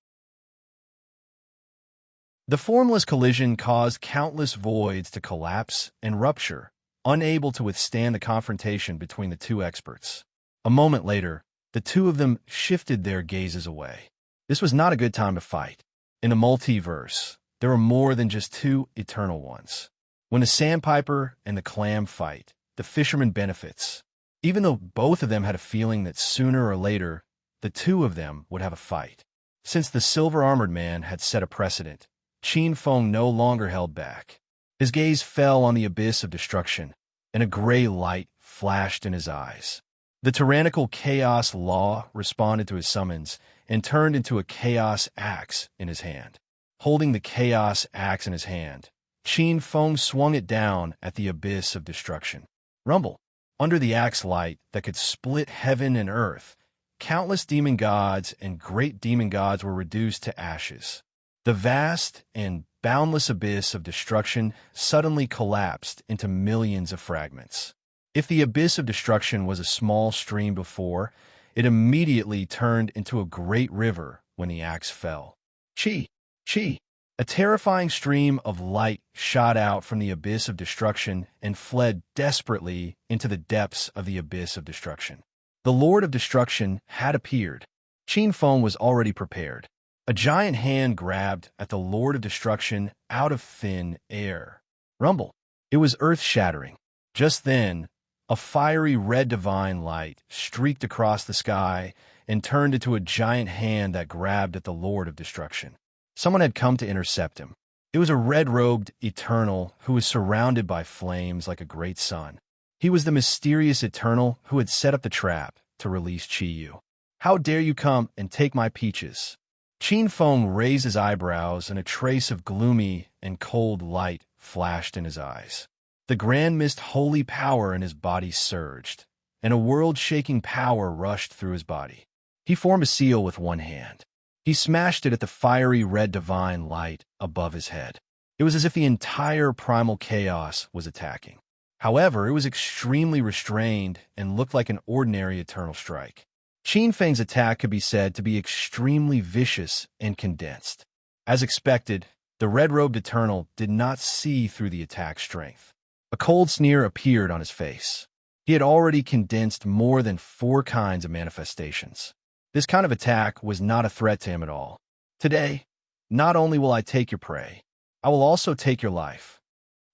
The formless collision caused countless voids to collapse and rupture, unable to withstand the confrontation between the two experts. A moment later, the two of them shifted their gazes away. This was not a good time to fight. In the multiverse, there are more than just 2 eternal ones. When the sandpiper and the clam fight, the fisherman benefits, even though both of them had a feeling that sooner or later, the two of them would have a fight. Since the silver-armored man had set a precedent, Qin Feng no longer held back. His gaze fell on the abyss of destruction, and a gray light flashed in his eyes. The tyrannical chaos law responded to his summons and turned into a chaos axe in his hand. Holding the chaos axe in his hand, Qin Feng swung it down at the abyss of destruction. Rumble. Under the axe light that could split heaven and earth, countless demon gods and great demon gods were reduced to ashes. The vast and boundless abyss of destruction suddenly collapsed into millions of fragments. If the abyss of destruction was a small stream before, it immediately turned into a great river when the axe fell. Chi! Chi! A terrifying stream of light shot out from the abyss of destruction and fled desperately into the depths of the abyss of destruction. The Lord of Destruction had appeared. Qin Feng was already prepared. A giant hand grabbed at the Lord of Destruction out of thin air. Rumble. It was earth-shattering. Just then, a fiery red divine light streaked across the sky and turned into a giant hand that grabbed at the Lord of Destruction. Someone had come to intercept him. It was a red-robed Eternal who was surrounded by flames like a great sun. He was the mysterious Eternal who had set up the trap to release Chi-Yu. "How dare you come and take my peaches?" Qin Feng raised his eyebrows, and a trace of gloomy and cold light flashed in his eyes. The grand mist holy power in his body surged, and a world-shaking power rushed through his body. He formed a seal with one hand. He smashed it at the fiery red divine light above his head. It was as if the entire primal chaos was attacking. However, it was extremely restrained and looked like an ordinary eternal strike. Qin Feng's attack could be said to be extremely vicious and condensed. As expected, the red-robed Eternal did not see through the attack's strength. A cold sneer appeared on his face. He had already condensed more than 4 kinds of manifestations. This kind of attack was not a threat to him at all. "Today, not only will I take your prey, I will also take your life."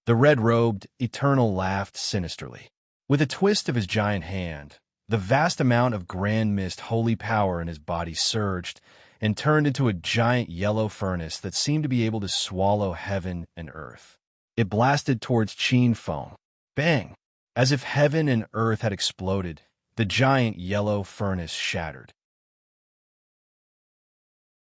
The red-robed Eternal laughed sinisterly. With a twist of his giant hand, the vast amount of grand mist holy power in his body surged and turned into a giant yellow furnace that seemed to be able to swallow heaven and earth. It blasted towards Qin Feng. Bang! As if heaven and earth had exploded, the giant yellow furnace shattered.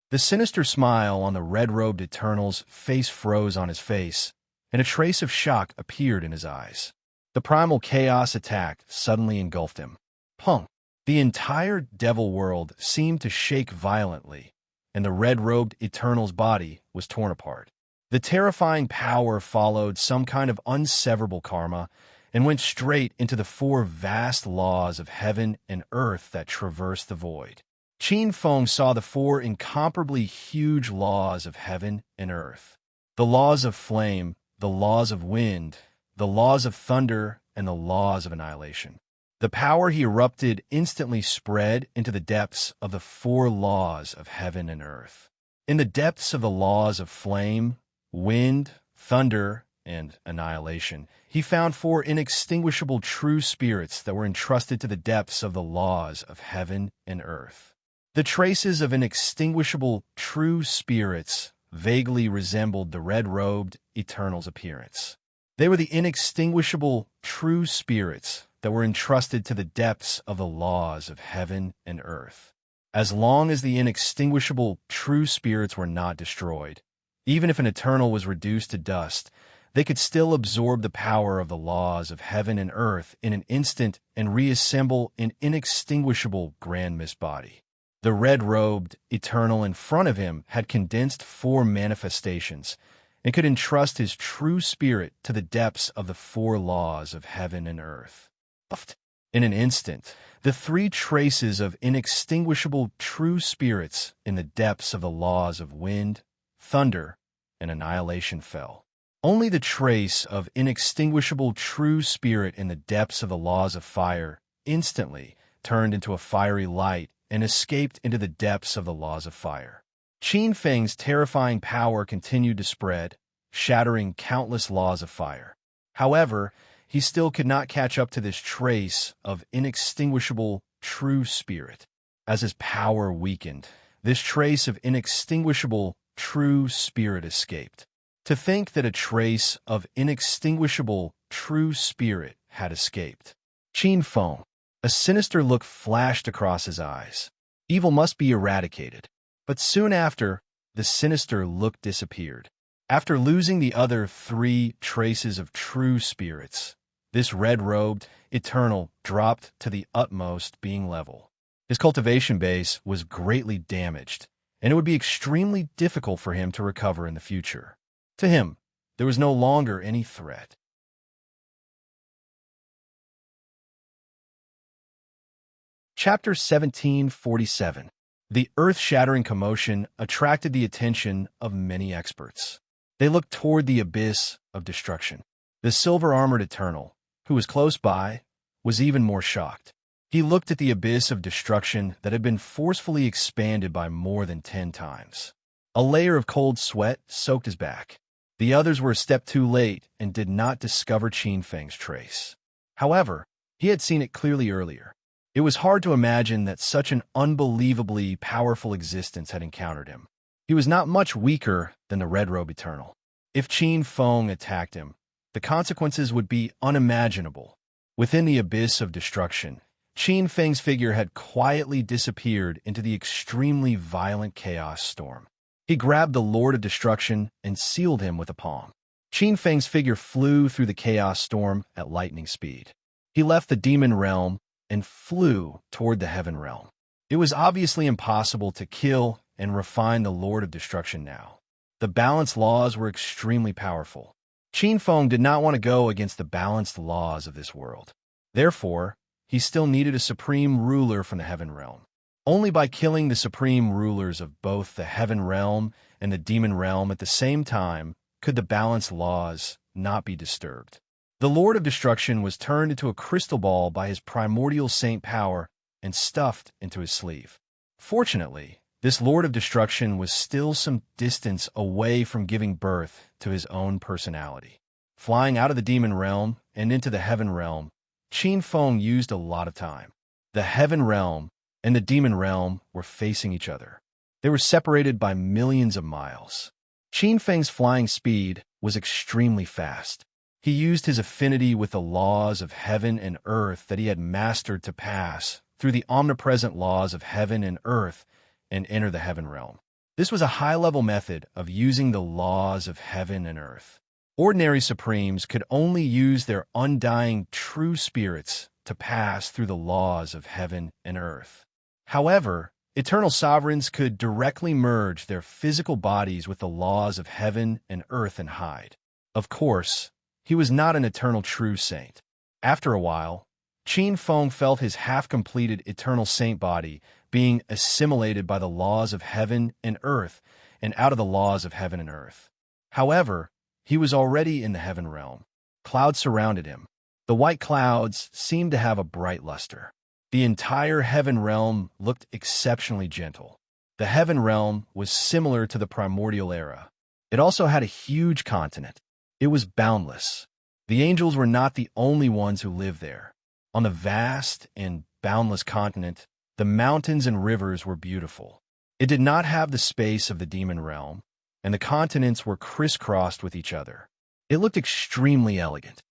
The sinister smile on the red-robed Eternal's face froze on his face, and a trace of shock appeared in his eyes. The primal chaos attack suddenly engulfed him. Punk! The entire devil world seemed to shake violently, and the red-robed Eternal's body was torn apart. The terrifying power followed some kind of unseverable karma and went straight into the 4 vast laws of heaven and earth that traversed the void. Qin Feng saw the 4 incomparably huge laws of heaven and earth. The laws of flame, the laws of wind, the laws of thunder, and the laws of annihilation. The power he erupted instantly spread into the depths of the 4 laws of heaven and earth. In the depths of the laws of flame, wind, thunder, and annihilation, he found 4 inextinguishable true spirits that were entrusted to the depths of the laws of heaven and earth. The traces of inextinguishable true spirits vaguely resembled the red-robed Eternal's appearance. They were the inextinguishable true spirits that were entrusted to the depths of the laws of heaven and earth. As long as the inextinguishable true spirits were not destroyed, even if an Eternal was reduced to dust, they could still absorb the power of the laws of heaven and earth in an instant and reassemble an inextinguishable grand mist body. The red-robed Eternal in front of him had condensed 4 manifestations and could entrust his true spirit to the depths of the 4 laws of heaven and earth. In an instant, the 3 traces of inextinguishable true spirits in the depths of the laws of wind, thunder, and annihilation fell. Only the trace of inextinguishable true spirit in the depths of the laws of fire instantly turned into a fiery light and escaped into the depths of the laws of fire. Qin Feng's terrifying power continued to spread, shattering countless laws of fire. However, he still could not catch up to this trace of inextinguishable true spirit. As his power weakened, this trace of inextinguishable true spirit escaped. To think that a trace of inextinguishable true spirit had escaped. Qin Feng. A sinister look flashed across his eyes. Evil must be eradicated. But soon after, the sinister look disappeared. After losing the other 3 traces of true spirits, this red-robed Eternal dropped to the utmost being level. His cultivation base was greatly damaged, and it would be extremely difficult for him to recover in the future. To him, there was no longer any threat. Chapter 1747. The earth-shattering commotion attracted the attention of many experts. They looked toward the abyss of destruction. The silver-armored Eternal, who was close by, was even more shocked. He looked at the abyss of destruction that had been forcefully expanded by more than 10 times. A layer of cold sweat soaked his back. The others were a step too late and did not discover Qin Feng's trace. However, he had seen it clearly earlier. It was hard to imagine that such an unbelievably powerful existence had encountered him. He was not much weaker than the red-robed Eternal. If Qin Feng attacked him, the consequences would be unimaginable. Within the abyss of destruction, Qin Feng's figure had quietly disappeared into the extremely violent chaos storm. He grabbed the Lord of Destruction and sealed him with a palm. Qin Feng's figure flew through the chaos storm at lightning speed. He left the demon realm and flew toward the heaven realm. It was obviously impossible to kill and refine the Lord of Destruction now. The balance laws were extremely powerful. Qin Feng did not want to go against the balanced laws of this world. Therefore, he still needed a supreme ruler from the heaven realm. Only by killing the supreme rulers of both the heaven realm and the demon realm at the same time could the balanced laws not be disturbed. The Lord of Destruction was turned into a crystal ball by his primordial saint power and stuffed into his sleeve. Fortunately, this Lord of Destruction was still some distance away from giving birth to his own personality. Flying out of the demon realm and into the heaven realm, Qin Feng used a lot of time. The heaven realm and the demon realm were facing each other. They were separated by millions of miles. Qin Feng's flying speed was extremely fast. He used his affinity with the laws of heaven and earth that he had mastered to pass through the omnipresent laws of heaven and earth and enter the heaven realm. This was a high-level method of using the laws of heaven and earth. Ordinary supremes could only use their undying true spirits to pass through the laws of heaven and earth. However, eternal sovereigns could directly merge their physical bodies with the laws of heaven and earth and hide. Of course, he was not an eternal true saint. After a while, Qin Feng felt his half-completed eternal saint body being assimilated by the laws of heaven and earth and out of the laws of heaven and earth. However, he was already in the heaven realm. Clouds surrounded him. The white clouds seemed to have a bright luster. The entire heaven realm looked exceptionally gentle. The heaven realm was similar to the primordial era. It also had a huge continent. It was boundless. The angels were not the only ones who lived there. On the vast and boundless continent, the mountains and rivers were beautiful. It did not have the space of the demon realm, and the continents were crisscrossed with each other. It looked extremely elegant.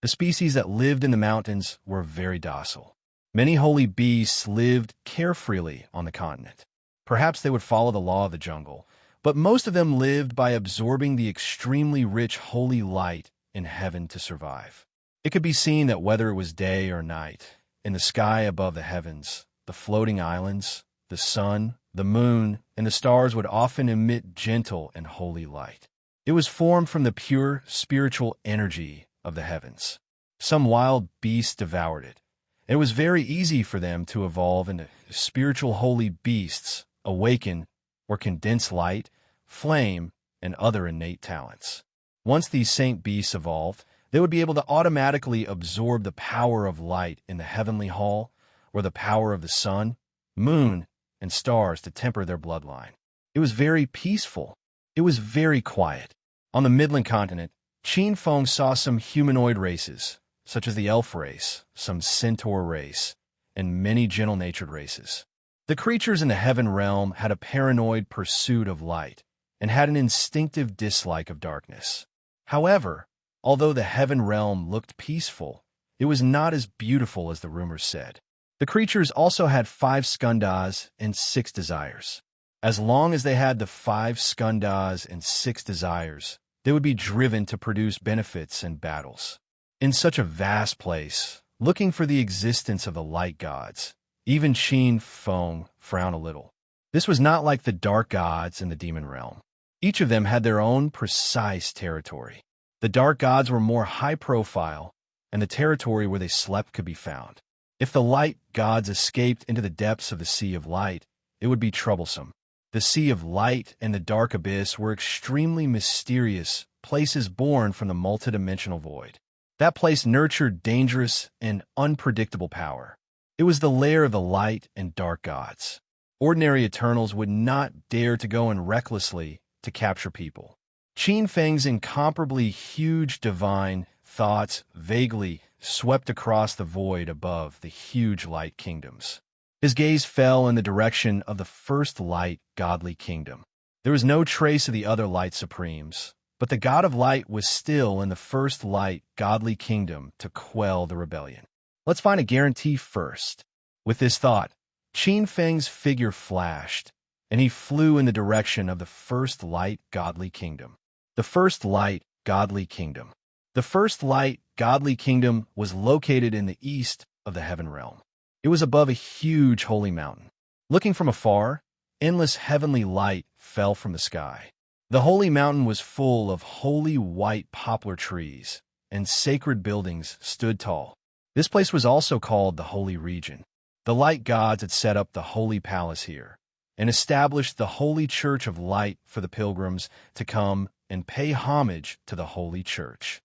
The species that lived in the mountains were very docile. Many holy beasts lived carefreely on the continent. Perhaps they would follow the law of the jungle, but most of them lived by absorbing the extremely rich holy light in heaven to survive. It could be seen that whether it was day or night, in the sky above the heavens, the floating islands, the sun, the moon, and the stars would often emit gentle and holy light. It was formed from the pure spiritual energy of the heavens. Some wild beasts devoured it. It was very easy for them to evolve into spiritual holy beasts, awaken, or condense light, flame, and other innate talents. Once these saint beasts evolved, they would be able to automatically absorb the power of light in the heavenly hall, or the power of the sun, moon, and stars to temper their bloodline. It was very peaceful. It was very quiet. On the Midland continent, Qin Feng saw some humanoid races, such as the elf race, some centaur race, and many gentle-natured races. The creatures in the heaven realm had a paranoid pursuit of light and had an instinctive dislike of darkness. However, although the heaven realm looked peaceful, it was not as beautiful as the rumors said. The creatures also had 5 skandhas and 6 desires. As long as they had the 5 skandhas and 6 desires, they would be driven to produce benefits and battles. In such a vast place, looking for the existence of the light gods, even Qin Feng frowned a little. This was not like the dark gods in the demon realm. Each of them had their own precise territory. The dark gods were more high profile, and the territory where they slept could be found. If the light gods escaped into the depths of the Sea of Light, it would be troublesome. The Sea of Light and the Dark Abyss were extremely mysterious places born from the multidimensional void. That place nurtured dangerous and unpredictable power. It was the lair of the light and dark gods. Ordinary Eternals would not dare to go in recklessly to capture people. Qin Feng's incomparably huge divine thoughts vaguely swept across the void above the huge light kingdoms. His gaze fell in the direction of the first light godly kingdom. There was no trace of the other light supremes, but the God of light was still in the first light godly kingdom to quell the rebellion. Let's find a guarantee first. With this thought, Qin Feng's figure flashed, and he flew in the direction of the first light godly kingdom. The first light godly kingdom. The first light godly kingdom was located in the east of the heaven realm. It was above a huge holy mountain. Looking from afar, endless heavenly light fell from the sky. The holy mountain was full of holy white poplar trees, and sacred buildings stood tall. This place was also called the Holy Region. The light gods had set up the holy palace here, and established the holy church of light for the pilgrims to come and pay homage to the holy church.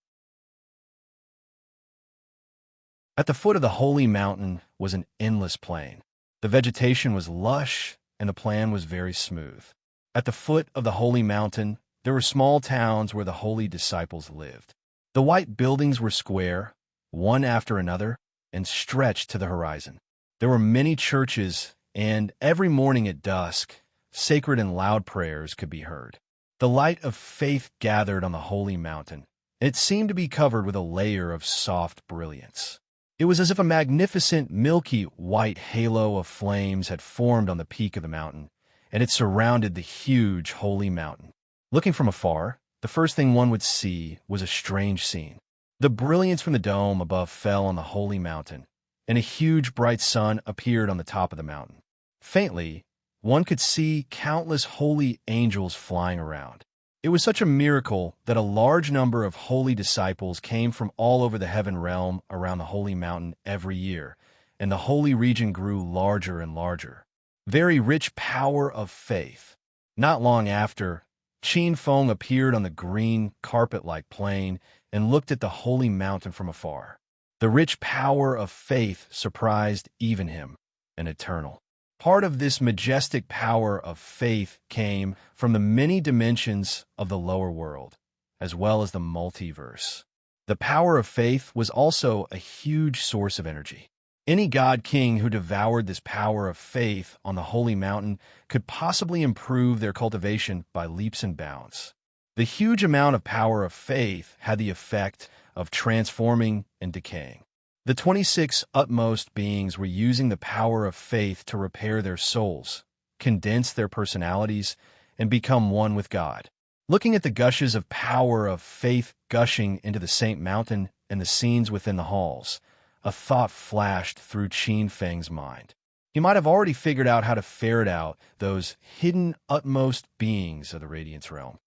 At the foot of the holy mountain was an endless plain. The vegetation was lush, and the plain was very smooth. At the foot of the holy mountain, there were small towns where the holy disciples lived. The white buildings were square, one after another, and stretched to the horizon. There were many churches, and every morning at dusk, sacred and loud prayers could be heard. The light of faith gathered on the holy mountain. It seemed to be covered with a layer of soft brilliance. It was as if a magnificent, milky white halo of flames had formed on the peak of the mountain, and it surrounded the huge holy mountain. Looking from afar, the first thing one would see was a strange scene. The brilliance from the dome above fell on the holy mountain, and a huge bright sun appeared on the top of the mountain. Faintly, one could see countless holy angels flying around. It was such a miracle that a large number of holy disciples came from all over the heaven realm around the holy mountain every year, and the holy region grew larger and larger. Very rich power of faith. Not long after, Qin Feng appeared on the green, carpet-like plain and looked at the holy mountain from afar. The rich power of faith surprised even him, and eternal. Part of this majestic power of faith came from the many dimensions of the lower world, as well as the multiverse. The power of faith was also a huge source of energy. Any god king who devoured this power of faith on the holy mountain could possibly improve their cultivation by leaps and bounds. The huge amount of power of faith had the effect of transforming and decaying. The 26 utmost beings were using the power of faith to repair their souls, condense their personalities, and become one with God. Looking at the gushes of power of faith gushing into the Saint Mountain and the scenes within the halls, a thought flashed through Qin Feng's mind. He might have already figured out how to ferret out those hidden utmost beings of the Radiance realm.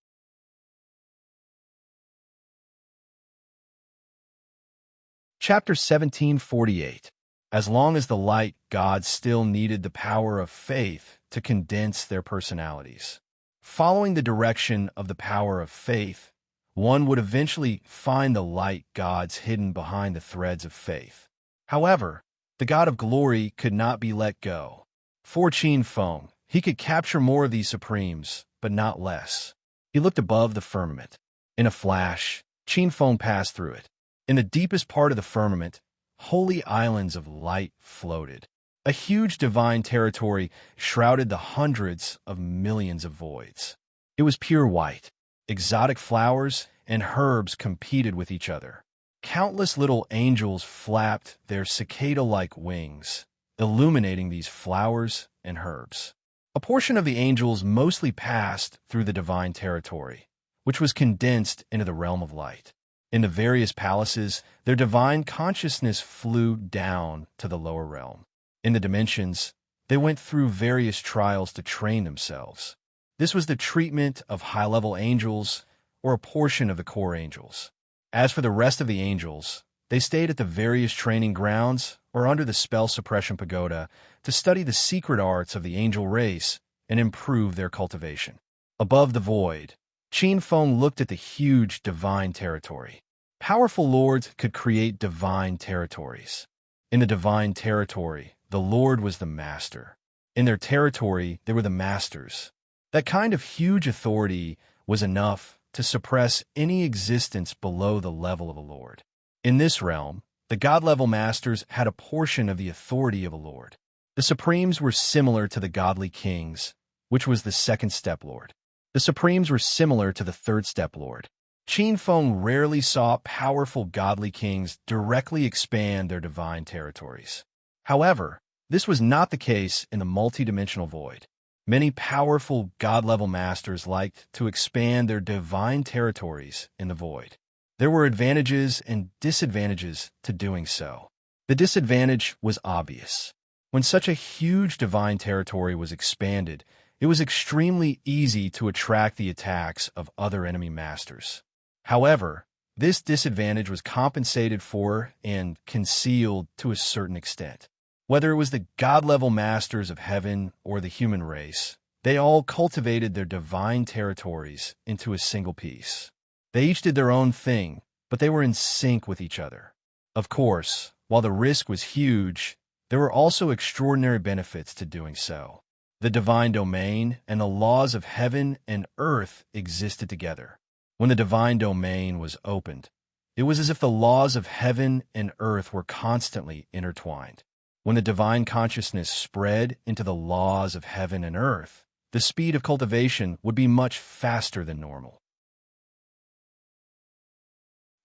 Chapter 1748. As long as the light gods still needed the power of faith to condense their personalities. Following the direction of the power of faith, one would eventually find the light gods hidden behind the threads of faith. However, the God of glory could not be let go. For Qin Feng, he could capture more of these supremes, but not less. He looked above the firmament. In a flash, Qin Feng passed through it. In the deepest part of the firmament, holy islands of light floated. A huge divine territory shrouded the hundreds of millions of voids. It was pure white. Exotic flowers and herbs competed with each other. Countless little angels flapped their cicada-like wings, illuminating these flowers and herbs. A portion of the angels mostly passed through the divine territory, which was condensed into the realm of light. In the various palaces, their divine consciousness flew down to the lower realm. In the dimensions, they went through various trials to train themselves. This was the treatment of high-level angels or a portion of the core angels. As for the rest of the angels, they stayed at the various training grounds or under the spell suppression pagoda to study the secret arts of the angel race and improve their cultivation. Above the void, Qin Feng looked at the huge divine territory. Powerful lords could create divine territories. In the divine territory, the lord was the master. In their territory, they were the masters. That kind of huge authority was enough to suppress any existence below the level of a lord. In this realm, the god-level masters had a portion of the authority of a lord. The supremes were similar to the godly kings, which was the second step lord. The Supremes were similar to the Third Step Lord. Qin Feng rarely saw powerful godly kings directly expand their divine territories. However, this was not the case in the multidimensional void. Many powerful god-level masters liked to expand their divine territories in the void. There were advantages and disadvantages to doing so. The disadvantage was obvious. When such a huge divine territory was expanded, it was extremely easy to attract the attacks of other enemy masters. However, this disadvantage was compensated for and concealed to a certain extent. Whether it was the god-level masters of heaven or the human race, they all cultivated their divine territories into a single piece. They each did their own thing, but they were in sync with each other. Of course, while the risk was huge, there were also extraordinary benefits to doing so. The divine domain and the laws of heaven and earth existed together. When the divine domain was opened, it was as if the laws of heaven and earth were constantly intertwined. When the divine consciousness spread into the laws of heaven and earth, the speed of cultivation would be much faster than normal.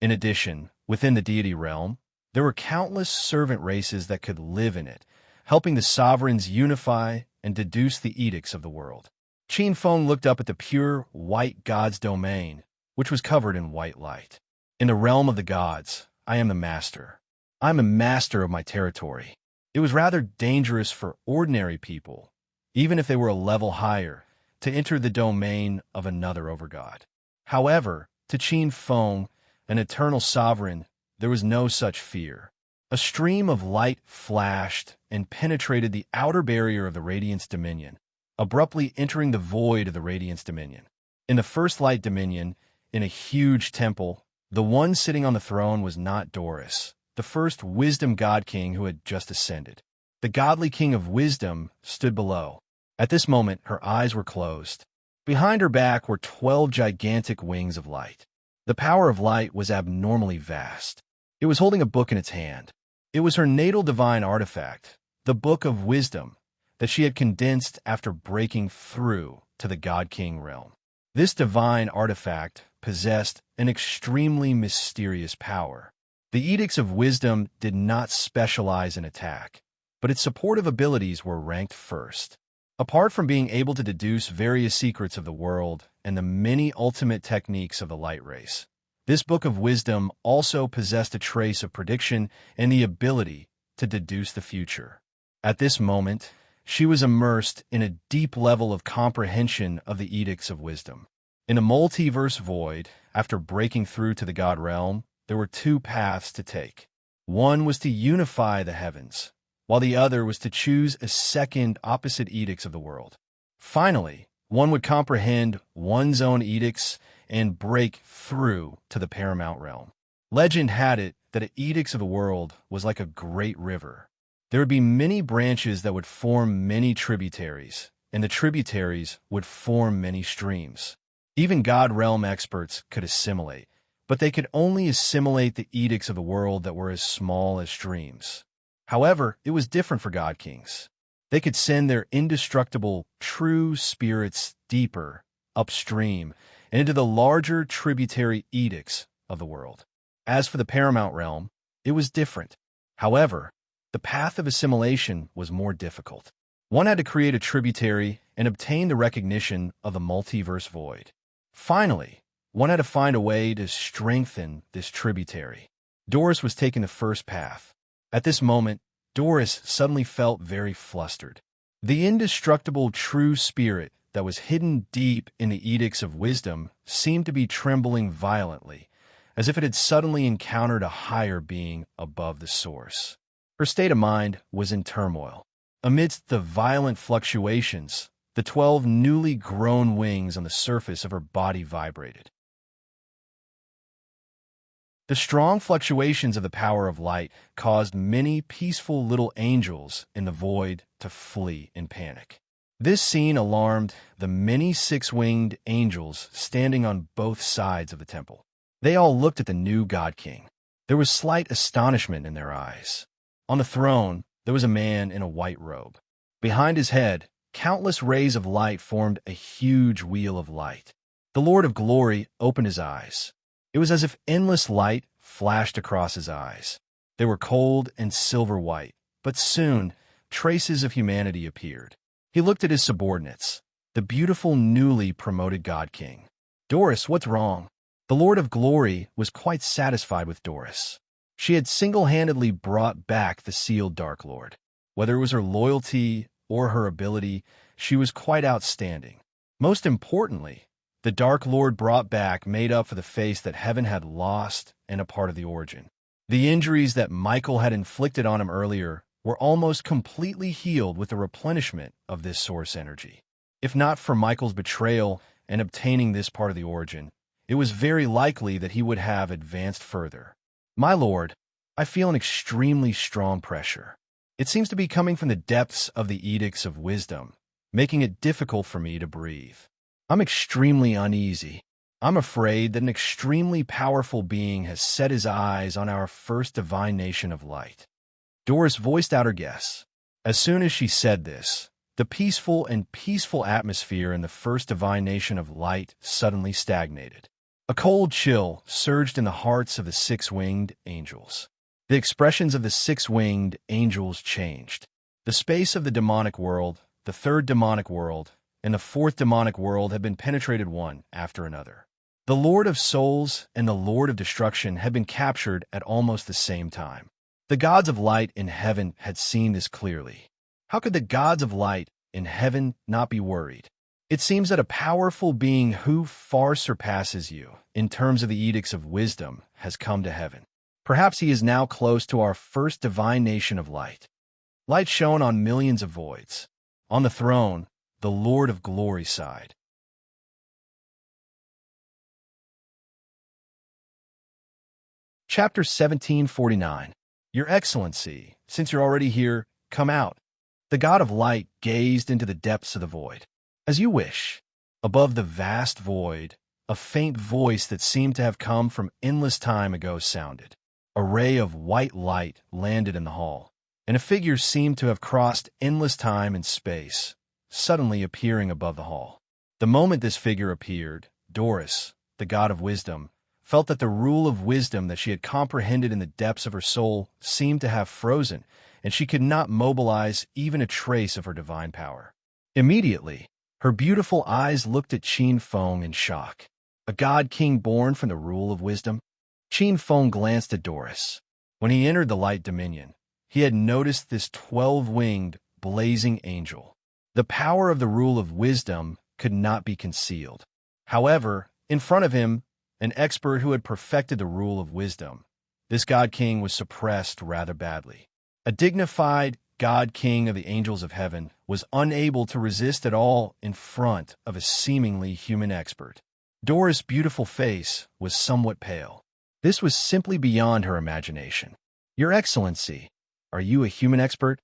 In addition, within the deity realm, there were countless servant races that could live in it, helping the sovereigns unify and deduce the edicts of the world. Qin Feng looked up at the pure, white god's domain, which was covered in white light. In the realm of the gods, I am the master. I am a master of my territory. It was rather dangerous for ordinary people, even if they were a level higher, to enter the domain of another overgod. However, to Qin Feng, an eternal sovereign, there was no such fear. A stream of light flashed and penetrated the outer barrier of the Radiance Dominion, abruptly entering the void of the Radiance Dominion. In the first light dominion, in a huge temple, the one sitting on the throne was not Doris, the first wisdom god king who had just ascended. The godly king of wisdom stood below. At this moment, her eyes were closed. Behind her back were 12 gigantic wings of light. The power of light was abnormally vast. It was holding a book in its hand. It was her natal divine artifact, the Book of Wisdom, that she had condensed after breaking through to the God King realm. This divine artifact possessed an extremely mysterious power. The Edicts of Wisdom did not specialize in attack, but its supportive abilities were ranked first. Apart from being able to deduce various secrets of the world and the many ultimate techniques of the light race, this Book of Wisdom also possessed a trace of prediction and the ability to deduce the future. At this moment, she was immersed in a deep level of comprehension of the Edicts of Wisdom. In a multiverse void, after breaking through to the God realm, there were two paths to take. One was to unify the heavens, while the other was to choose a second opposite edicts of the world. Finally, one would comprehend one's own edicts and break through to the paramount realm. Legend had it that an edicts of the world was like a great river. There would be many branches that would form many tributaries, and the tributaries would form many streams. Even God realm experts could assimilate, but they could only assimilate the edicts of the world that were as small as streams. However, it was different for God Kings. They could send their indestructible, true spirits deeper, upstream, and into the larger tributary edicts of the world. As for the paramount realm, it was different. However, the path of assimilation was more difficult. One had to create a tributary and obtain the recognition of the multiverse void. Finally, one had to find a way to strengthen this tributary. Doris was taking the first path. At this moment, Doris suddenly felt very flustered. The indestructible true spirit that was hidden deep in the Edicts of Wisdom seemed to be trembling violently, as if it had suddenly encountered a higher being above the source. Her state of mind was in turmoil. Amidst the violent fluctuations, the 12 newly grown wings on the surface of her body vibrated. The strong fluctuations of the power of light caused many peaceful little angels in the void to flee in panic. This scene alarmed the many six-winged angels standing on both sides of the temple. They all looked at the new God King. There was slight astonishment in their eyes. On the throne, there was a man in a white robe. Behind his head, Countless rays of light formed a huge wheel of light. The Lord of Glory opened his eyes. It was as if endless light flashed across his eyes. They were cold and silver white, but soon traces of humanity appeared. He looked at his subordinates, the beautiful newly promoted God King. "Doris, what's wrong?" The Lord of Glory was quite satisfied with Doris. She had single-handedly brought back the sealed Dark Lord. Whether it was her loyalty or her ability, she was quite outstanding. Most importantly, the Dark Lord brought back made up for the face that heaven had lost and a part of the origin. The injuries that Michael had inflicted on him earlier were almost completely healed with the replenishment of this source energy. If not for Michael's betrayal and obtaining this part of the origin, it was very likely that he would have advanced further. "My lord, I feel an extremely strong pressure. It seems to be coming from the depths of the edicts of wisdom, making it difficult for me to breathe. I'm extremely uneasy. I'm afraid that an extremely powerful being has set his eyes on our first divine nation of light." Doris voiced out her guess. As soon as she said this, the peaceful atmosphere in the first divine nation of light suddenly stagnated. A cold chill surged in the hearts of the six-winged angels. The expressions of the six-winged angels changed. The space of the demonic world, the third demonic world, and the fourth demonic world had been penetrated one after another. The Lord of Souls and the Lord of Destruction had been captured at almost the same time. The gods of light in heaven had seen this clearly. How could the gods of light in heaven not be worried? It seems that a powerful being who far surpasses you in terms of the edicts of wisdom has come to heaven. Perhaps he is now close to our first divine nation of light. Light shone on millions of voids. On the throne, the Lord of Glory sighed. Chapter 1749. Your Excellency, since you're already here, come out. The God of Light gazed into the depths of the void. "As you wish." Above the vast void, a faint voice that seemed to have come from endless time ago sounded. A ray of white light landed in the hall, and a figure seemed to have crossed endless time and space, suddenly appearing above the hall. The moment this figure appeared, Doris, the God of Wisdom, felt that the rule of wisdom that she had comprehended in the depths of her soul seemed to have frozen, and she could not mobilize even a trace of her divine power. Immediately, her beautiful eyes looked at Qin Feng in shock. A god king born from the rule of wisdom? Qin Feng glanced at Doris. When he entered the light dominion, he had noticed this 12-winged, blazing angel. The power of the rule of wisdom could not be concealed. However, in front of him, an expert who had perfected the rule of wisdom, this god king was suppressed rather badly. A dignified god king of the angels of heaven was unable to resist at all in front of a seemingly human expert. Doris' beautiful face was somewhat pale. This was simply beyond her imagination. "Your Excellency, are you a human expert?"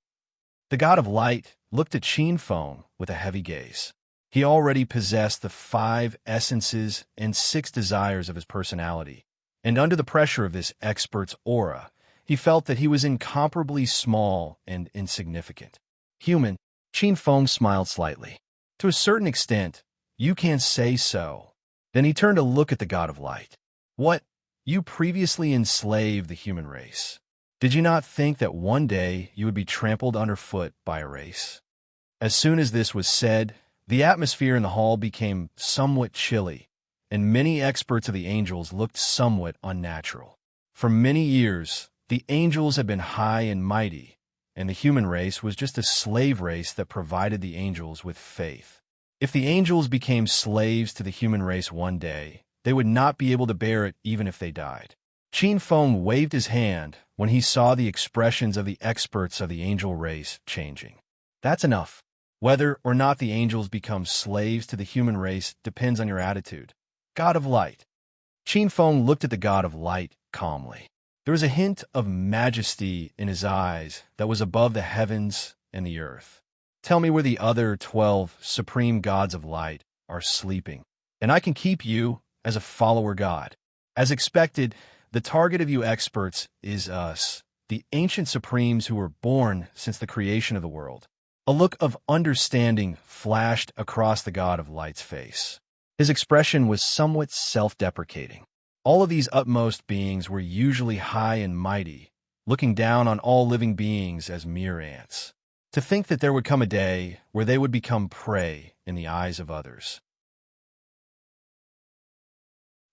The God of Light looked at Qin Feng with a heavy gaze. He already possessed the 5 essences and 6 desires of his personality, and under the pressure of this expert's aura, he felt that he was incomparably small and insignificant. "Human," Qin Feng smiled slightly. "To a certain extent, you can say so." Then he turned to look at the God of Light. "What? You previously enslaved the human race. Did you not think that one day you would be trampled underfoot by a race?" As soon as this was said, the atmosphere in the hall became somewhat chilly, and many experts of the angels looked somewhat unnatural. For many years, the angels had been high and mighty, and the human race was just a slave race that provided the angels with faith. If the angels became slaves to the human race one day, they would not be able to bear it even if they died. Qin Feng waved his hand when he saw the expressions of the experts of the angel race changing. "That's enough. Whether or not the angels become slaves to the human race depends on your attitude. God of Light." Qin Feng looked at the God of Light calmly. There was a hint of majesty in his eyes that was above the heavens and the earth. "Tell me where the other 12 supreme gods of light are sleeping, and I can keep you as a follower god." As expected, the target of you experts is us, the ancient supremes who were born since the creation of the world. A look of understanding flashed across the god of light's face. His expression was somewhat self-deprecating. All of these utmost beings were usually high and mighty, looking down on all living beings as mere ants. To think that there would come a day where they would become prey in the eyes of others.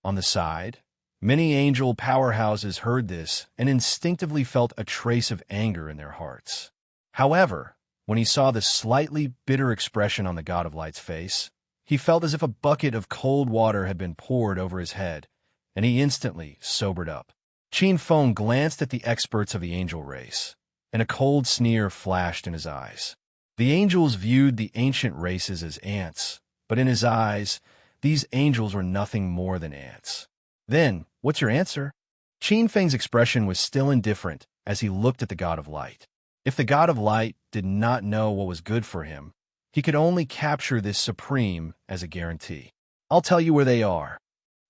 On the side, many angel powerhouses heard this and instinctively felt a trace of anger in their hearts. However, when he saw the slightly bitter expression on the god of light's face, he felt as if a bucket of cold water had been poured over his head, and he instantly sobered up. Qin Feng glanced at the experts of the angel race, and a cold sneer flashed in his eyes. The angels viewed the ancient races as ants, but in his eyes, these angels were nothing more than ants. Then, what's your answer? Qin Feng's expression was still indifferent as he looked at the god of light. If the god of light did not know what was good for him, he could only capture this supreme as a guarantee. I'll tell you where they are.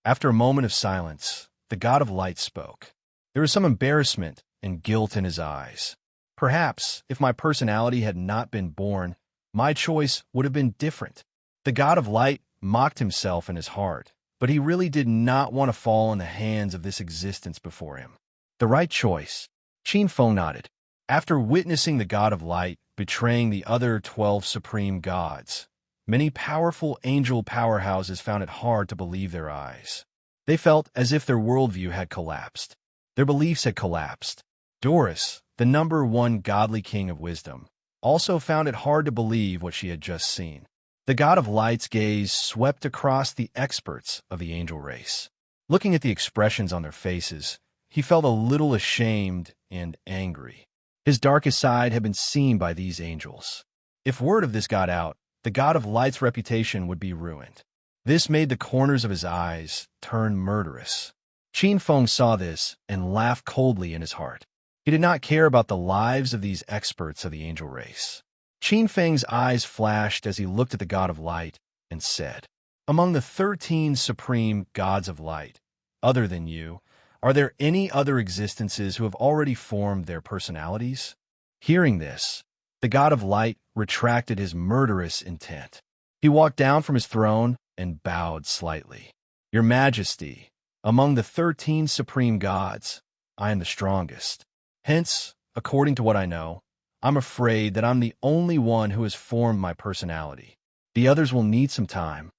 After a moment of silence, the god of light spoke. There was some embarrassment and guilt in his eyes. Perhaps, if my personality had not been born, my choice would have been different. The god of light mocked himself in his heart, but he really did not want to fall in the hands of this existence before him. The right choice. Qin Feng nodded. After witnessing the god of light betraying the other 12 supreme gods, many powerful angel powerhouses found it hard to believe their eyes. They felt as if their worldview had collapsed. Their beliefs had collapsed. Doris, the #1 godly king of wisdom, also found it hard to believe what she had just seen. The god of light's gaze swept across the experts of the angel race. Looking at the expressions on their faces, he felt a little ashamed and angry. His darkest side had been seen by these angels. If word of this got out, the god of light's reputation would be ruined. This made the corners of his eyes turn murderous. Qin Feng saw this and laughed coldly in his heart. He did not care about the lives of these experts of the angel race. Qin Feng's eyes flashed as he looked at the god of light and said, "Among the 13 supreme gods of light, other than you, are there any other existences who have already formed their personalities?" Hearing this, the god of light retracted his murderous intent. He walked down from his throne and bowed slightly. "Your Majesty, among the 13 supreme gods, I am the strongest. Hence, according to what I know, I'm afraid that I'm the only one who has formed my personality. The others will need some time."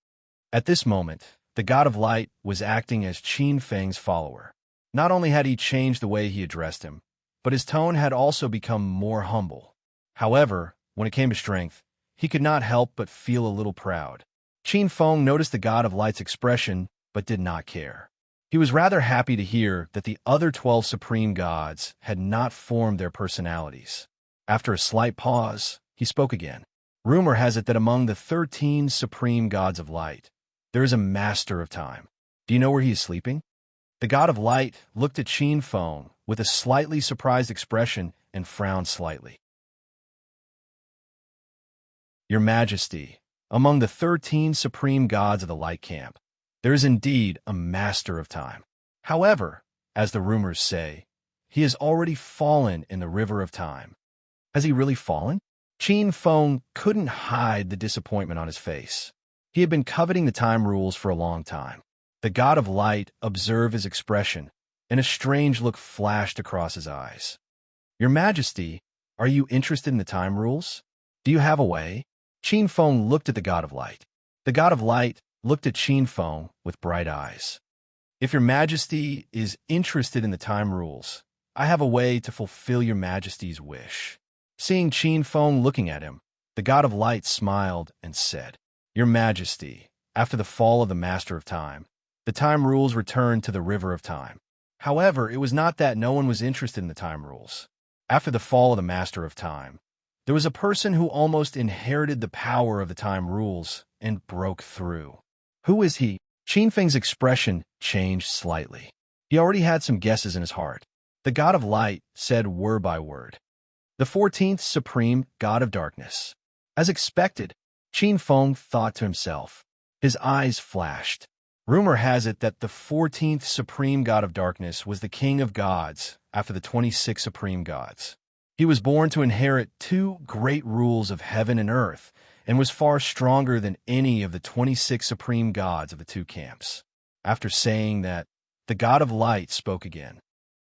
At this moment, the god of light was acting as Qin Feng's follower. Not only had he changed the way he addressed him, but his tone had also become more humble. However, when it came to strength, he could not help but feel a little proud. Qin Feng noticed the god of light's expression, but did not care. He was rather happy to hear that the other 12 supreme gods had not formed their personalities. After a slight pause, he spoke again. "Rumor has it that among the 13 supreme gods of light, there is a master of time. Do you know where he is sleeping?" The god of light looked at Qin Feng with a slightly surprised expression and frowned slightly. "Your Majesty, among the 13 supreme gods of the light camp, there is indeed a master of time. However, as the rumors say, he has already fallen in the river of time." Has he really fallen? Qin Feng couldn't hide the disappointment on his face. He had been coveting the time rules for a long time. The god of light observed his expression, and a strange look flashed across his eyes. "Your Majesty, are you interested in the time rules? Do you have a way?" Qin Feng looked at the god of light. The god of light looked at Qin Feng with bright eyes. "If your Majesty is interested in the time rules, I have a way to fulfill your Majesty's wish." Seeing Qin Feng looking at him, the god of light smiled and said, "Your Majesty, after the fall of the Master of Time, the time rules returned to the River of Time. However, it was not that no one was interested in the time rules. After the fall of the Master of Time, there was a person who almost inherited the power of the time rules and broke through. Who is he?" Qin Feng's expression changed slightly. He already had some guesses in his heart. The god of light said word by word, "The 14th supreme god of darkness." As expected, Qin Feng thought to himself. His eyes flashed. Rumor has it that the 14th supreme god of darkness was the king of gods after the 26 supreme gods. He He was born to inherit two great rules of heaven and earth, and was far stronger than any of the 26 supreme gods of the two camps. After saying that, the god of light spoke again.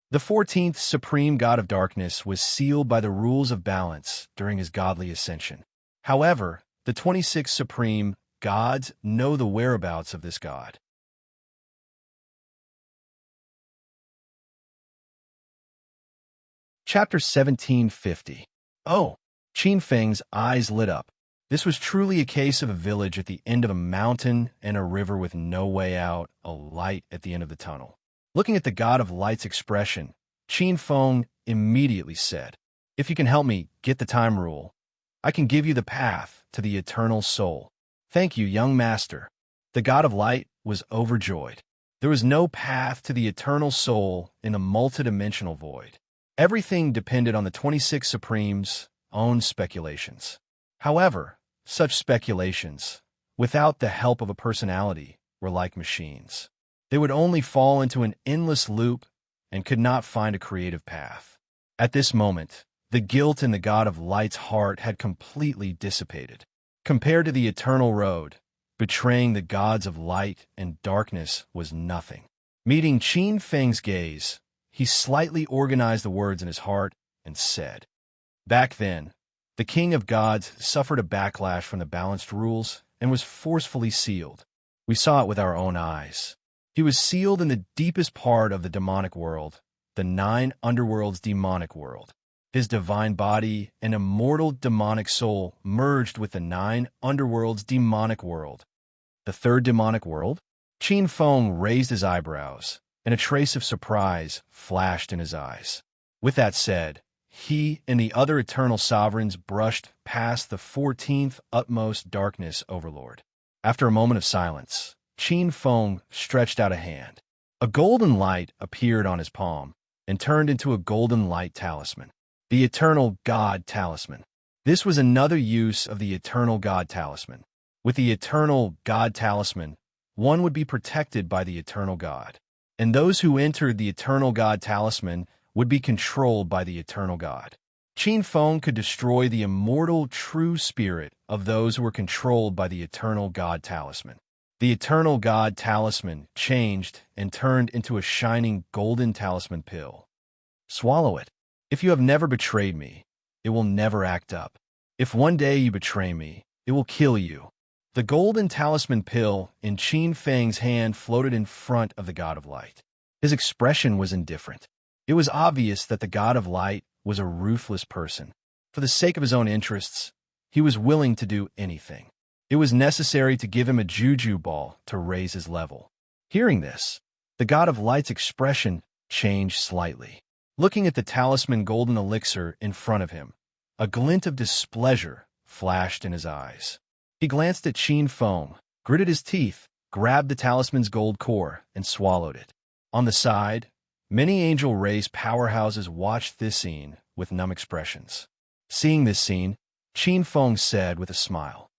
The 14th supreme god of darkness was sealed by the rules of balance during his godly ascension. However, the 26 supreme gods know the whereabouts of this god. Chapter 1750. Oh, Qin Feng's eyes lit up. This was truly a case of a village at the end of a mountain and a river with no way out, a light at the end of the tunnel. Looking at the god of light's expression, Qin Feng immediately said, "If you can help me get the time rule, I can give you the path to the eternal soul." "Thank you, young master." The god of light was overjoyed. There was no path to the eternal soul in a multidimensional void. Everything depended on the 26 Supremes' own speculations. However, such speculations, without the help of a personality, were like machines. They would only fall into an endless loop and could not find a creative path. At this moment, the guilt in the god of light's heart had completely dissipated. Compared to the eternal road, betraying the gods of light and darkness was nothing. Meeting Qin Feng's gaze, he slightly organized the words in his heart and said, "Back then, the king of gods suffered a backlash from the balanced rules and was forcefully sealed. We saw it with our own eyes. He was sealed in the deepest part of the demonic world, the 9 underworlds demonic world. His divine body and immortal demonic soul merged with the 9 underworlds demonic world. The third demonic world?" Qin Feng raised his eyebrows, and a trace of surprise flashed in his eyes. With that said, he and the other eternal sovereigns brushed past the 14th utmost darkness overlord. After a moment of silence, Qin Feng stretched out a hand. A golden light appeared on his palm and turned into a golden light talisman. The Eternal God Talisman. This was another use of the Eternal God Talisman. With the Eternal God Talisman, one would be protected by the Eternal God, and those who entered the Eternal God Talisman would be controlled by the Eternal God. Qin Feng could destroy the immortal true spirit of those who were controlled by the Eternal God Talisman. The Eternal God Talisman changed and turned into a shining golden talisman pill. "Swallow it. If you have never betrayed me, it will never act up. If one day you betray me, it will kill you." The golden talisman pill in Qin Feng's hand floated in front of the god of light. His expression was indifferent. It was obvious that the god of light was a ruthless person. For the sake of his own interests, he was willing to do anything. It was necessary to give him a juju ball to raise his level. Hearing this, the god of light's expression changed slightly. Looking at the talisman golden elixir in front of him, a glint of displeasure flashed in his eyes. He glanced at Qin Feng, gritted his teeth, grabbed the talisman's gold core, and swallowed it. On the side, many angel race powerhouses watched this scene with numb expressions. Seeing this scene, Qin Feng said with a smile,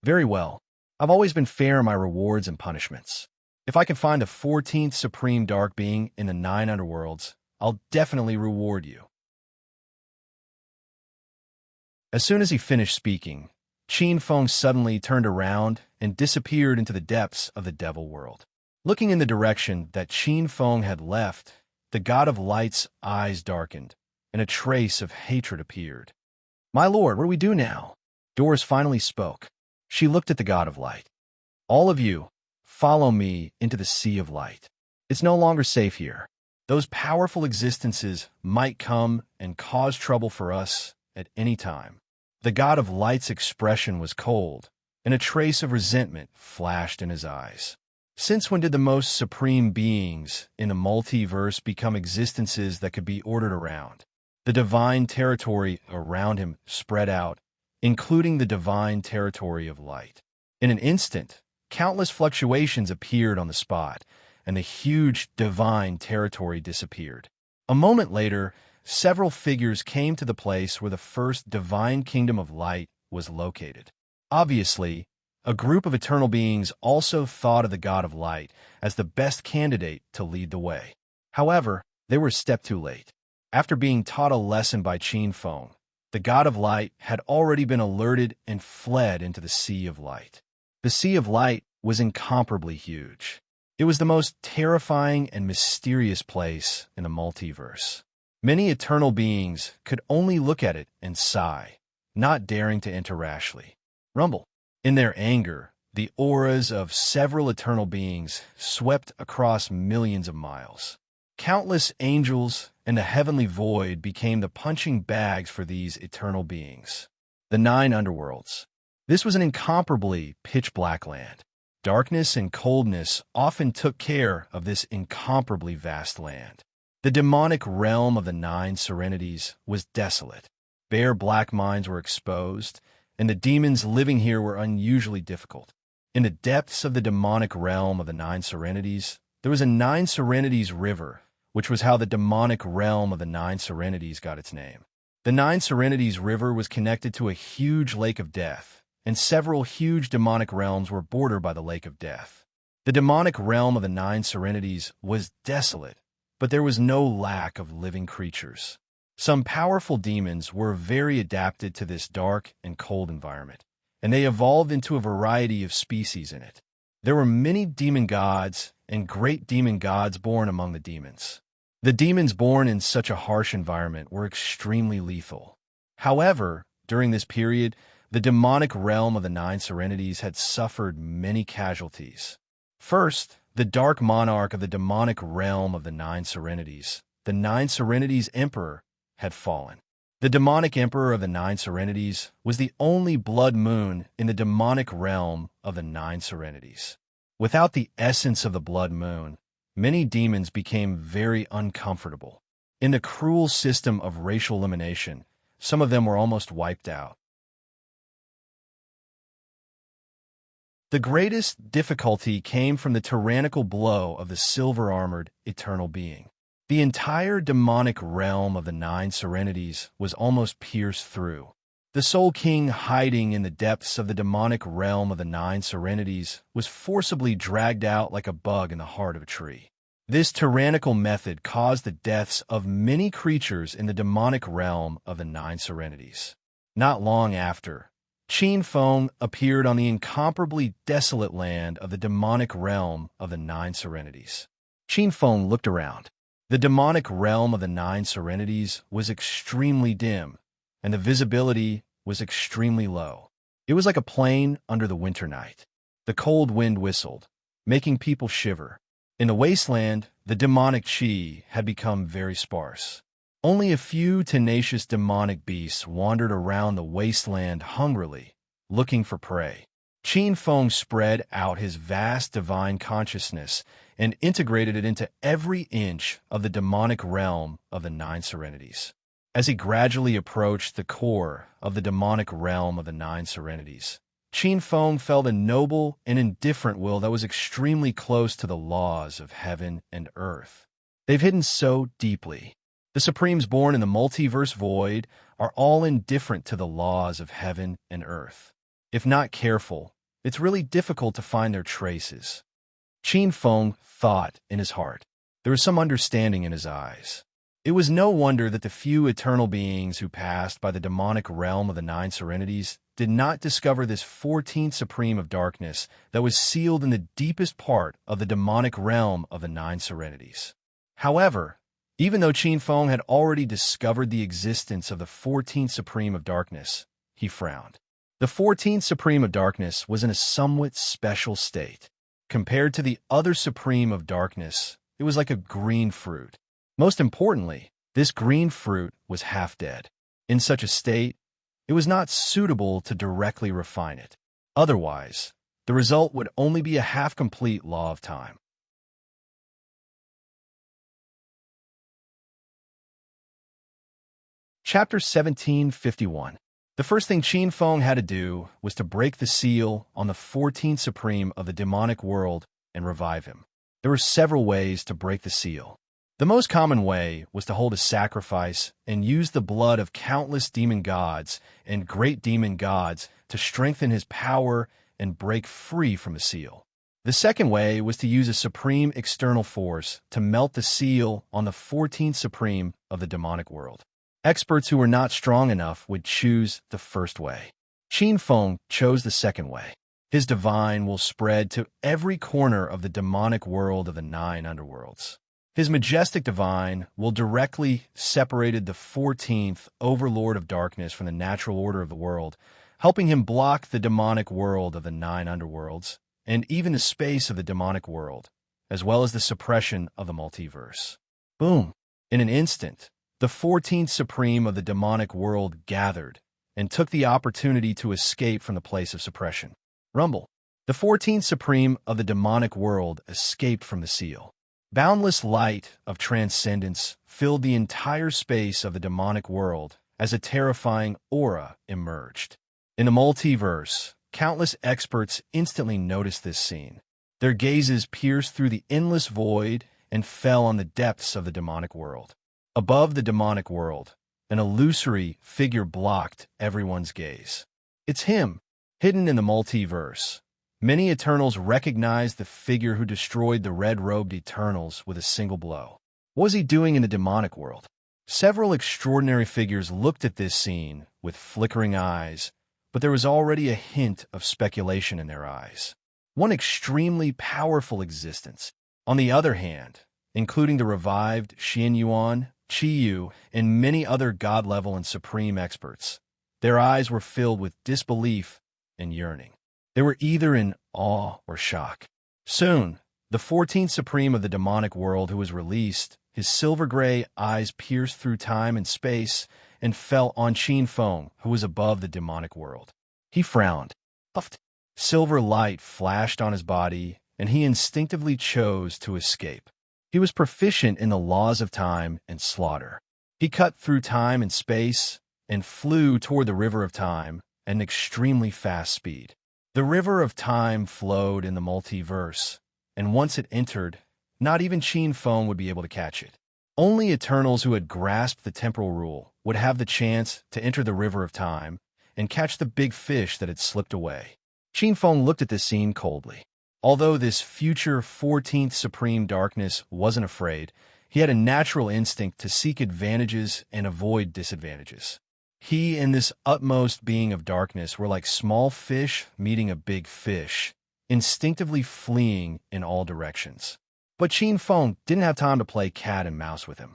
"Very well. I've always been fair in my rewards and punishments. If I can find the 14th supreme dark being in the 9 underworlds, I'll definitely reward you." As soon as he finished speaking, Qin Feng suddenly turned around and disappeared into the depths of the devil world. Looking in the direction that Qin Feng had left, the god of light's eyes darkened, and a trace of hatred appeared. "My lord, what do we do now?" Doris finally spoke. She looked at the god of light. "All of you, follow me into the sea of light. It's no longer safe here. Those powerful existences might come and cause trouble for us at any time." The god of light's expression was cold, and a trace of resentment flashed in his eyes. Since when did the most supreme beings in the multiverse become existences that could be ordered around? The divine territory around him spread out, including the divine territory of light. In an instant, countless fluctuations appeared on the spot, and the huge divine territory disappeared. A moment later, several figures came to the place where the first divine kingdom of light was located. Obviously, a group of eternal beings also thought of the god of light as the best candidate to lead the way. However, they were a step too late. After being taught a lesson by Qin Feng, the god of light had already been alerted and fled into the Sea of Light. The Sea of Light was incomparably huge. It was the most terrifying and mysterious place in the multiverse. Many eternal beings could only look at it and sigh, not daring to enter rashly. Rumble. In their anger, the auras of several eternal beings swept across millions of miles. Countless angels and the heavenly void became the punching bags for these eternal beings. The 9 underworlds. This was an incomparably pitch-black land. Darkness and coldness often took care of this incomparably vast land. The demonic realm of the 9 serenities was desolate. Bare black mines were exposed, and the demons living here were unusually difficult. In the depths of the demonic realm of the 9 serenities, there was a 9 serenities river, which was how the demonic realm of the 9 serenities got its name. The 9 serenities river was connected to a huge lake of death, and several huge demonic realms were bordered by the lake of death. The demonic realm of the 9 serenities was desolate, but there was no lack of living creatures. Some powerful demons were very adapted to this dark and cold environment, and they evolved into a variety of species in it. There were many demon gods and great demon gods born among the demons. The demons born in such a harsh environment were extremely lethal. However, during this period, the demonic realm of the 9 serenities had suffered many casualties. First, the dark monarch of the demonic realm of the 9 serenities, the 9 serenities emperor, had fallen. The demonic emperor of the 9 serenities was the only blood moon in the demonic realm of the 9 serenities. Without the essence of the blood moon, many demons became very uncomfortable. In the cruel system of racial elimination, some of them were almost wiped out. The greatest difficulty came from the tyrannical blow of the silver-armored eternal being. The entire demonic realm of the 9 serenities was almost pierced through. The Soul King, hiding in the depths of the demonic realm of the 9 serenities, was forcibly dragged out like a bug in the heart of a tree. This tyrannical method caused the deaths of many creatures in the demonic realm of the 9 serenities. Not long after, Qin Feng appeared on the incomparably desolate land of the demonic realm of the 9 serenities. Qin Feng looked around. The demonic realm of the 9 serenities was extremely dim, and the visibility was extremely low. It was like a plain under the winter night. The cold wind whistled, making people shiver. In the wasteland, the demonic qi had become very sparse. Only a few tenacious demonic beasts wandered around the wasteland hungrily, looking for prey. Qin Feng spread out his vast divine consciousness and integrated it into every inch of the demonic realm of the 9 serenities. As he gradually approached the core of the demonic realm of the 9 serenities, Qin Feng felt a noble and indifferent will that was extremely close to the laws of heaven and earth. They've hidden so deeply. The Supremes born in the multiverse void are all indifferent to the laws of heaven and earth. If not careful, it's really difficult to find their traces. Qin Feng thought in his heart. There was some understanding in his eyes. It was no wonder that the few eternal beings who passed by the demonic realm of the 9 serenities did not discover this 14th Supreme of Darkness that was sealed in the deepest part of the demonic realm of the 9 serenities. However, even though Qin Feng had already discovered the existence of the 14th Supreme of Darkness, he frowned. The 14th Supreme of Darkness was in a somewhat special state. Compared to the other Supreme of Darkness, it was like a green fruit. Most importantly, this green fruit was half dead. In such a state, it was not suitable to directly refine it. Otherwise, the result would only be a half-complete law of time. Chapter 1751. The first thing Qin Feng had to do was to break the seal on the 14th Supreme of the demonic world and revive him. There were several ways to break the seal. The most common way was to hold a sacrifice and use the blood of countless demon gods and great demon gods to strengthen his power and break free from the seal. The second way was to use a supreme external force to melt the seal on the 14th supreme of the demonic world. Experts who were not strong enough would choose the first way. Qin Feng chose the second way. His divine will spread to every corner of the demonic world of the 9 underworlds. His majestic divine will directly separated the 14th overlord of darkness from the natural order of the world, helping him block the demonic world of the 9 underworlds, and even the space of the demonic world, as well as the suppression of the multiverse. Boom! In an instant, the 14th supreme of the demonic world gathered and took the opportunity to escape from the place of suppression. Rumble. The 14th supreme of the demonic world escaped from the seal. Boundless light of transcendence filled the entire space of the demonic world as a terrifying aura emerged. In the multiverse, countless experts instantly noticed this scene. Their gazes pierced through the endless void and fell on the depths of the demonic world. Above the demonic world, an illusory figure blocked everyone's gaze. It's him, hidden in the multiverse. Many Eternals recognized the figure who destroyed the red-robed Eternals with a single blow. What was he doing in the demonic world? Several extraordinary figures looked at this scene with flickering eyes, but there was already a hint of speculation in their eyes. One extremely powerful existence. On the other hand, including the revived Xian Yuan, Qi Yu, and many other god-level and supreme experts, their eyes were filled with disbelief and yearning. They were either in awe or shock. Soon, the 14th supreme of the demonic world who was released, his silver-gray eyes pierced through time and space and fell on Qin Feng, who was above the demonic world. He frowned. Puffed. Silver light flashed on his body, and he instinctively chose to escape. He was proficient in the laws of time and slaughter. He cut through time and space and flew toward the river of time at an extremely fast speed. The river of time flowed in the multiverse, and once it entered, not even Qin Feng would be able to catch it. Only Eternals who had grasped the temporal rule would have the chance to enter the river of time and catch the big fish that had slipped away. Qin Feng looked at this scene coldly. Although this future 14th supreme darkness wasn't afraid, he had a natural instinct to seek advantages and avoid disadvantages. He and this utmost being of darkness were like small fish meeting a big fish, instinctively fleeing in all directions. But Qin Feng didn't have time to play cat and mouse with him.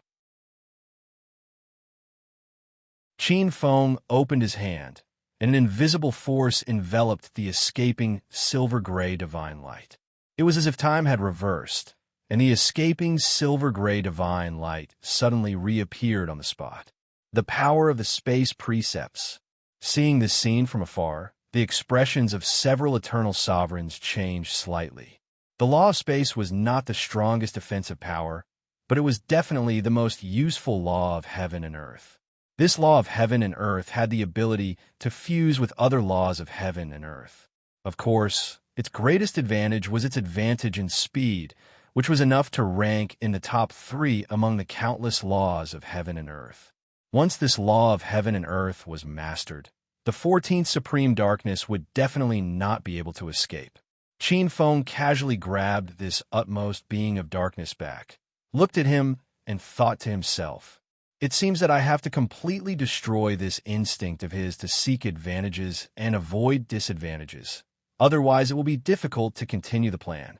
Qin Feng opened his hand, and an invisible force enveloped the escaping silver-gray divine light. It was as if time had reversed, and the escaping silver-gray divine light suddenly reappeared on the spot. The power of the space precepts. Seeing this scene from afar, the expressions of several eternal sovereigns changed slightly. The law of space was not the strongest defensive power, but it was definitely the most useful law of heaven and earth. This law of heaven and earth had the ability to fuse with other laws of heaven and earth. Of course, its greatest advantage was its advantage in speed, which was enough to rank in the top 3 among the countless laws of heaven and earth. Once this law of heaven and earth was mastered, the 14th supreme darkness would definitely not be able to escape. Qin Feng casually grabbed this utmost being of darkness back, looked at him, and thought to himself, "It seems that I have to completely destroy this instinct of his to seek advantages and avoid disadvantages. Otherwise, it will be difficult to continue the plan."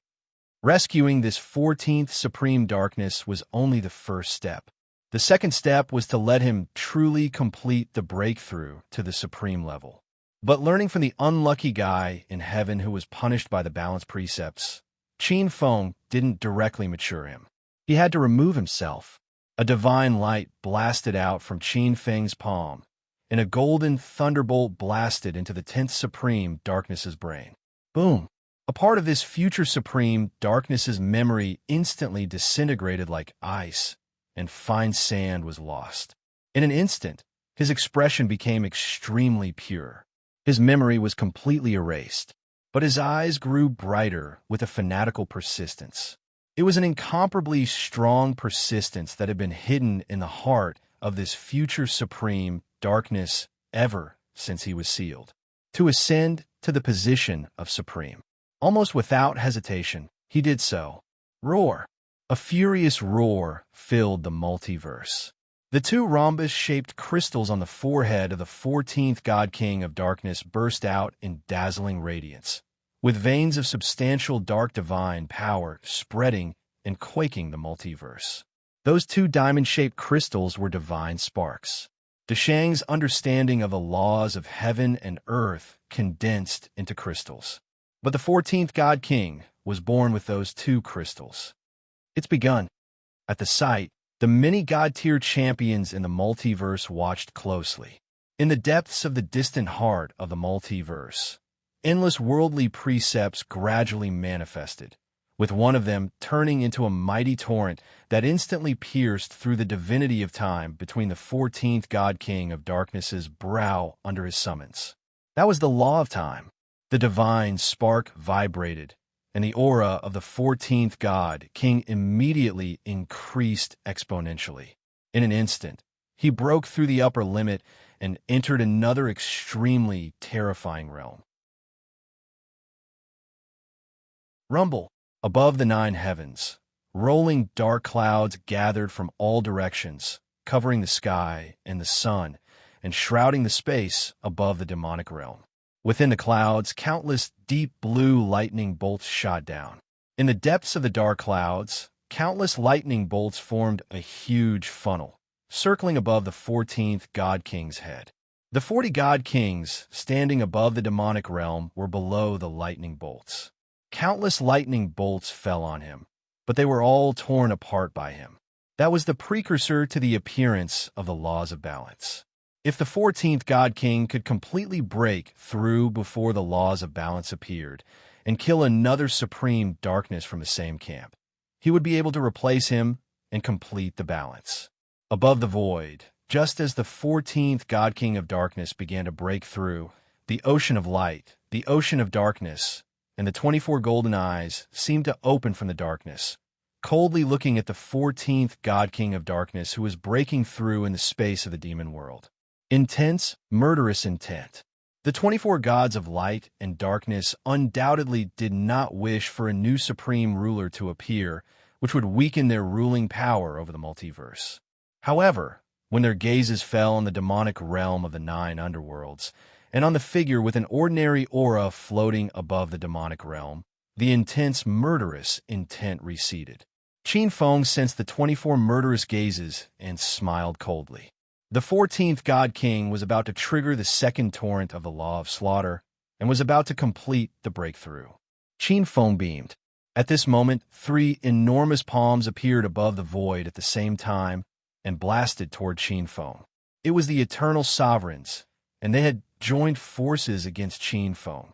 Rescuing this 14th supreme darkness was only the first step. The second step was to let him truly complete the breakthrough to the supreme level. But learning from the unlucky guy in heaven who was punished by the balance precepts, Qin Feng didn't directly mature him. He had to remove himself. A divine light blasted out from Qin Feng's palm, and a golden thunderbolt blasted into the 10th supreme darkness's brain. Boom! A part of this future supreme darkness's memory instantly disintegrated like ice, and fine sand was lost. In an instant, his expression became extremely pure. His memory was completely erased, but his eyes grew brighter with a fanatical persistence. It was an incomparably strong persistence that had been hidden in the heart of this future supreme darkness ever since he was sealed. To ascend to the position of supreme. Almost without hesitation, he did so. Roar! A furious roar filled the multiverse. The two rhombus-shaped crystals on the forehead of the 14th God King of Darkness burst out in dazzling radiance, with veins of substantial dark divine power spreading and quaking the multiverse. Those two diamond-shaped crystals were divine sparks. Deshang's understanding of the laws of heaven and earth condensed into crystals. But the 14th God King was born with those two crystals. It's begun. At the sight, the many God-tier champions in the multiverse watched closely. In the depths of the distant heart of the multiverse, endless worldly precepts gradually manifested, with one of them turning into a mighty torrent that instantly pierced through the divinity of time between the 14th God King of Darkness's brow under his summons. That was the law of time. The divine spark vibrated, and the aura of the 14th God King immediately increased exponentially. In an instant, he broke through the upper limit and entered another extremely terrifying realm. Rumble. Above the 9 heavens, rolling dark clouds gathered from all directions, covering the sky and the sun, and shrouding the space above the demonic realm. Within the clouds, countless deep blue lightning bolts shot down. In the depths of the dark clouds, countless lightning bolts formed a huge funnel, circling above the 14th God King's head. The 40 God Kings, standing above the demonic realm, were below the lightning bolts. Countless lightning bolts fell on him, but they were all torn apart by him. That was the precursor to the appearance of the laws of balance. If the 14th God King could completely break through before the laws of balance appeared and kill another supreme darkness from the same camp, he would be able to replace him and complete the balance. Above the void, just as the 14th God King of Darkness began to break through, the ocean of light, the ocean of darkness, and the 24 golden eyes seemed to open from the darkness, coldly looking at the 14th God King of Darkness who was breaking through in the space of the demon world. Intense, murderous intent. The 24 gods of light and darkness undoubtedly did not wish for a new supreme ruler to appear, which would weaken their ruling power over the multiverse. However, when their gazes fell on the demonic realm of the 9 underworlds, and on the figure with an ordinary aura floating above the demonic realm, the intense, murderous intent receded. Qin Feng sensed the 24 murderous gazes and smiled coldly. The 14th God King was about to trigger the second torrent of the Law of Slaughter and was about to complete the breakthrough. Qin Feng beamed. At this moment, 3 enormous palms appeared above the void at the same time and blasted toward Qin Feng. It was the Eternal Sovereigns, and they had joined forces against Qin Feng.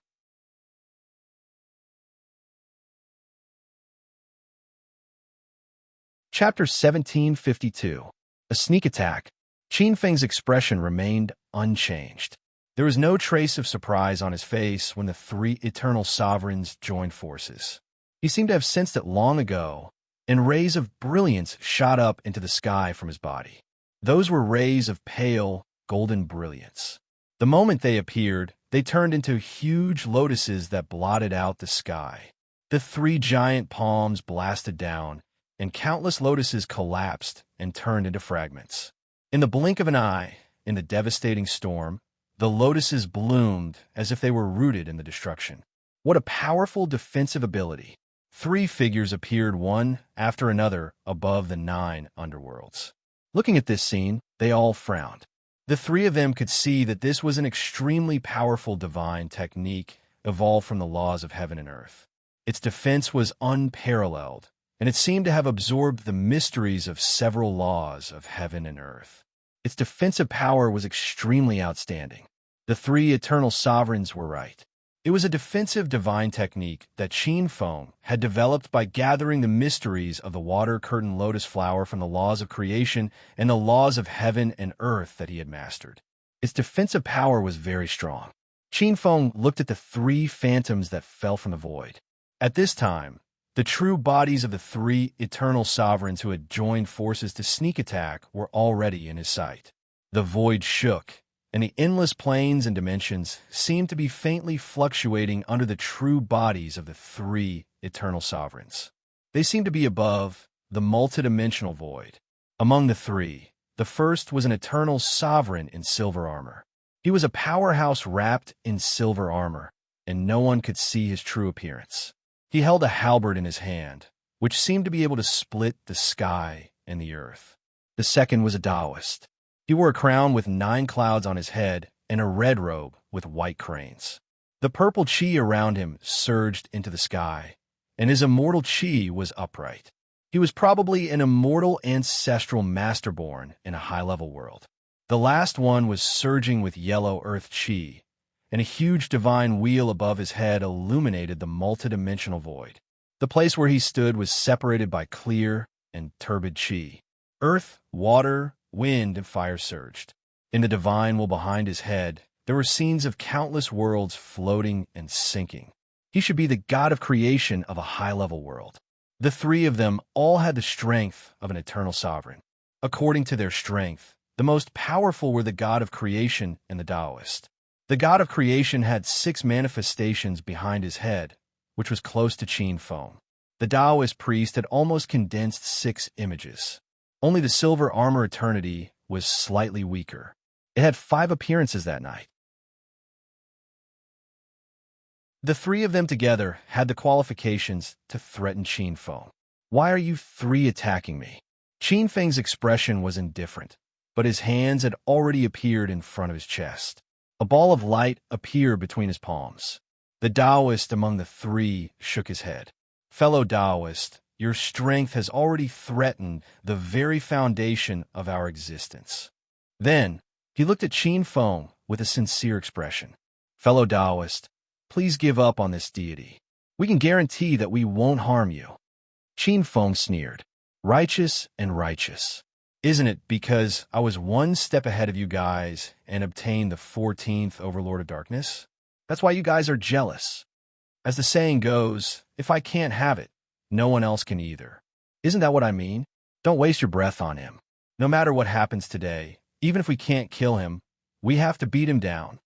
Chapter 1752. A sneak attack. Qin Feng's expression remained unchanged. There was no trace of surprise on his face when the 3 Eternal Sovereigns joined forces. He seemed to have sensed it long ago, and rays of brilliance shot up into the sky from his body. Those were rays of pale, golden brilliance. The moment they appeared, they turned into huge lotuses that blotted out the sky. The 3 giant palms blasted down, and countless lotuses collapsed and turned into fragments. In the blink of an eye, in the devastating storm, the lotuses bloomed as if they were rooted in the destruction. What a powerful defensive ability! 3 figures appeared one after another above the 9 underworlds. Looking at this scene, they all frowned. The 3 of them could see that this was an extremely powerful divine technique evolved from the laws of heaven and earth. Its defense was unparalleled, and it seemed to have absorbed the mysteries of several laws of heaven and earth. Its defensive power was extremely outstanding. The 3 Eternal Sovereigns were right. It was a defensive divine technique that Qin Feng had developed by gathering the mysteries of the water curtain lotus flower from the laws of creation and the laws of heaven and earth that he had mastered. Its defensive power was very strong. Qin Feng looked at the 3 phantoms that fell from the void. At this time, the true bodies of the 3 Eternal Sovereigns who had joined forces to sneak attack were already in his sight. The void shook, and the endless planes and dimensions seemed to be faintly fluctuating under the true bodies of the three eternal sovereigns. They seemed to be above the multidimensional void. Among the three, the first was an eternal sovereign in silver armor. He was a powerhouse wrapped in silver armor, and no one could see his true appearance. He held a halberd in his hand, which seemed to be able to split the sky and the earth. The second was a Taoist. He wore a crown with 9 clouds on his head and a red robe with white cranes. The purple chi around him surged into the sky, and his immortal chi was upright. He was probably an immortal ancestral masterborn in a high-level world. The last one was surging with yellow earth chi, and a huge divine wheel above his head illuminated the multidimensional void. The place where he stood was separated by clear and turbid chi. Earth, water, wind, and fire surged. In the divine wheel behind his head, there were scenes of countless worlds floating and sinking. He should be the god of creation of a high-level world. The three of them all had the strength of an eternal sovereign. According to their strength, the most powerful were the god of creation and the Taoist. The god of creation had 6 manifestations behind his head, which was close to Qin Feng. The Taoist priest had almost condensed 6 images. Only the silver armor eternity was slightly weaker. It had 5 appearances that night. The three of them together had the qualifications to threaten Qin Feng. "Why are you 3 attacking me?" Qin Feng's expression was indifferent, but his hands had already appeared in front of his chest. A ball of light appeared between his palms. The Taoist among the three shook his head. "Fellow Taoist, your strength has already threatened the very foundation of our existence." Then, he looked at Qin Feng with a sincere expression. "Fellow Taoist, please give up on this deity. We can guarantee that we won't harm you." Qin Feng sneered. "Righteous and righteous. Isn't it because I was 1 step ahead of you guys and obtained the 14th Overlord of Darkness? That's why you guys are jealous. As the saying goes, if I can't have it, no one else can either. Isn't that what I mean? Don't waste your breath on him. No matter what happens today, even if we can't kill him, we have to beat him down."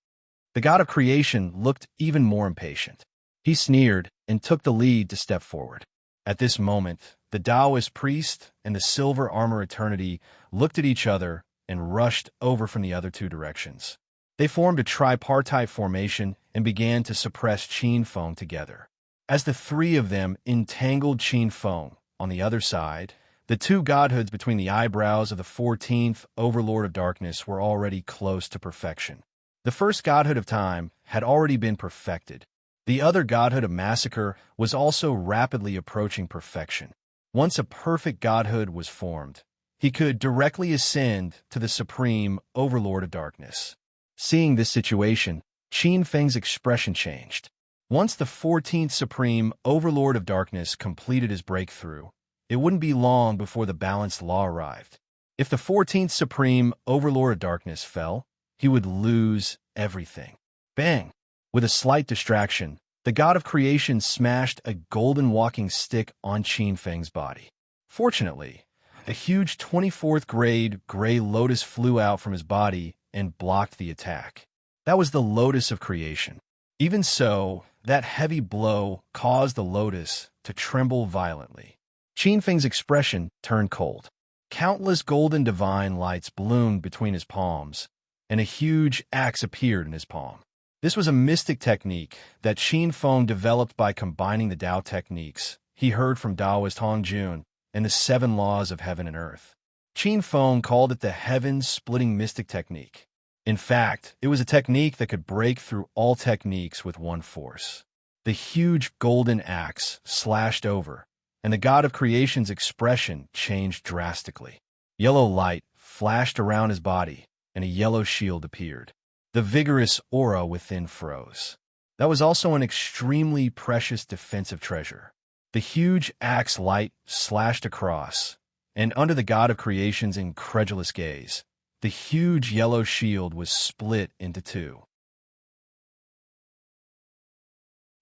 The god of creation looked even more impatient. He sneered and took the lead to step forward. At this moment, the Taoist priest and the silver armor eternity looked at each other and rushed over from the other 2 directions. They formed a tripartite formation and began to suppress Qin Feng together. As the 3 of them entangled Qin Feng, on the other side, the 2 godhoods between the eyebrows of the 14th Overlord of Darkness were already close to perfection. The first godhood of time had already been perfected. The other godhood of massacre was also rapidly approaching perfection. Once a perfect godhood was formed, he could directly ascend to the supreme Overlord of Darkness. Seeing this situation, Qin Feng's expression changed. Once the 14th Supreme Overlord of Darkness completed his breakthrough, it wouldn't be long before the balanced law arrived. If the 14th Supreme Overlord of Darkness fell, he would lose everything. Bang! With a slight distraction, the god of creation smashed a golden walking stick on Qin Feng's body. Fortunately, a huge 24th grade gray lotus flew out from his body and blocked the attack. That was the lotus of creation. Even so, that heavy blow caused the lotus to tremble violently. Qin Feng's expression turned cold. Countless golden divine lights bloomed between his palms, and a huge axe appeared in his palm. This was a mystic technique that Qin Feng developed by combining the Tao techniques he heard from Taoist Hongjun and the 7 laws of heaven and earth. Qin Feng called it the heaven-splitting mystic technique. In fact, it was a technique that could break through all techniques with one force. The huge golden axe slashed over, and the god of creation's expression changed drastically. Yellow light flashed around his body, and a yellow shield appeared. The vigorous aura within froze. That was also an extremely precious defensive treasure. The huge axe light slashed across, and under the god of creation's incredulous gaze, the huge yellow shield was split into 2.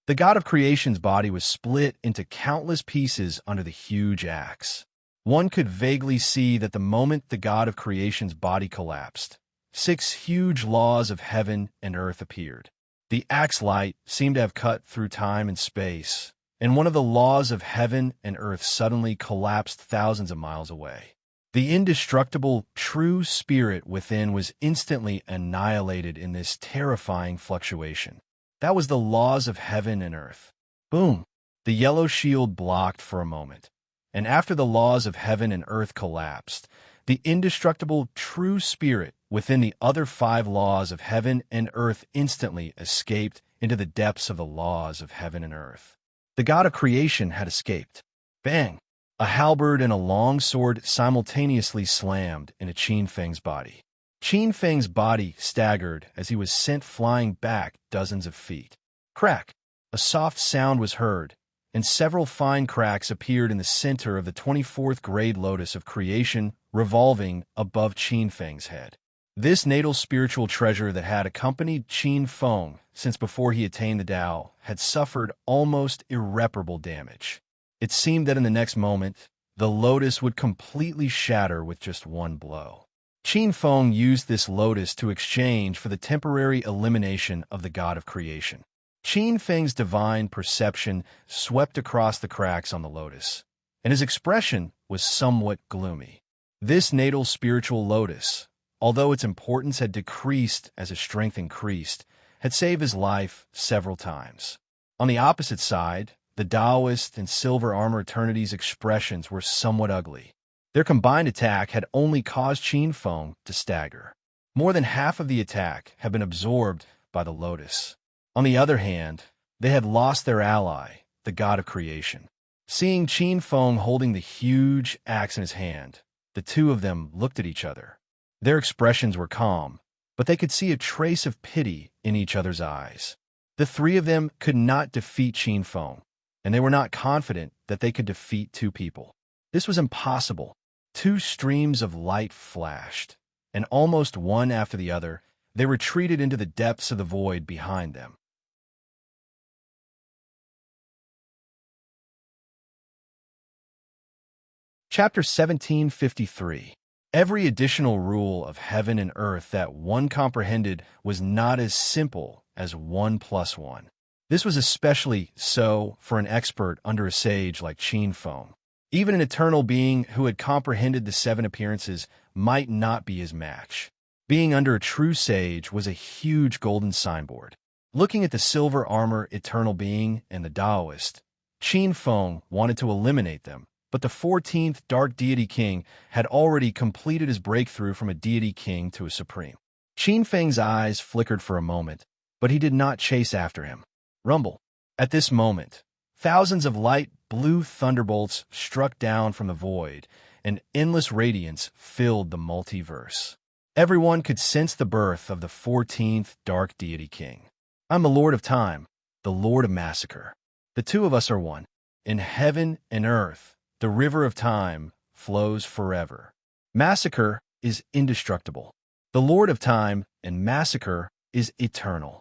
The god of creation's body was split into countless pieces under the huge axe. One could vaguely see that the moment the god of creation's body collapsed, 6 huge laws of heaven and earth appeared. The axe light seemed to have cut through time and space, and one of the laws of heaven and earth suddenly collapsed thousands of miles away. The indestructible, true spirit within was instantly annihilated in this terrifying fluctuation. That was the laws of heaven and earth. Boom! The yellow shield blocked for a moment, and after the laws of heaven and earth collapsed, the indestructible, true spirit within the other 5 laws of heaven and earth instantly escaped into the depths of the laws of heaven and earth. The god of creation had escaped. Bang! A halberd and a long sword simultaneously slammed into Qin Feng's body. Qin Feng's body staggered as he was sent flying back dozens of feet. Crack! A soft sound was heard, and several fine cracks appeared in the center of the 24th grade lotus of creation revolving above Qin Feng's head. This natal spiritual treasure that had accompanied Qin Feng since before he attained the Tao had suffered almost irreparable damage. It seemed that in the next moment, the lotus would completely shatter with just one blow. Qin Feng used this lotus to exchange for the temporary elimination of the god of creation. Qin Feng's divine perception swept across the cracks on the lotus, and his expression was somewhat gloomy. This natal spiritual lotus, although its importance had decreased as his strength increased, had saved his life several times. On the opposite side, the Taoist and Silver Armor Eternity's expressions were somewhat ugly. Their combined attack had only caused Qin Feng to stagger. More than half of the attack had been absorbed by the lotus. On the other hand, they had lost their ally, the god of creation. Seeing Qin Feng holding the huge axe in his hand, the two of them looked at each other. Their expressions were calm, but they could see a trace of pity in each other's eyes. The 3 of them could not defeat Qin Feng, and they were not confident that they could defeat 2 people. This was impossible. 2 streams of light flashed, and almost one after the other, they retreated into the depths of the void behind them. Chapter 1753. Every additional rule of heaven and earth that one comprehended was not as simple as 1 + 1. This was especially so for an expert under a sage like Qin Feng. Even an eternal being who had comprehended the 7 appearances might not be his match. Being under a true sage was a huge golden signboard. Looking at the silver armor eternal being and the Taoist, Qin Feng wanted to eliminate them, but the 14th Dark Deity King had already completed his breakthrough from a Deity King to a Supreme. Qin Feng's eyes flickered for a moment, but he did not chase after him. Rumble. At this moment, thousands of light blue thunderbolts struck down from the void, and endless radiance filled the multiverse. Everyone could sense the birth of the 14th Dark Deity King. I'm the Lord of Time, the Lord of Massacre. The 2 of us are one. In heaven and earth, the river of time flows forever. Massacre is indestructible. The Lord of Time and Massacre is eternal.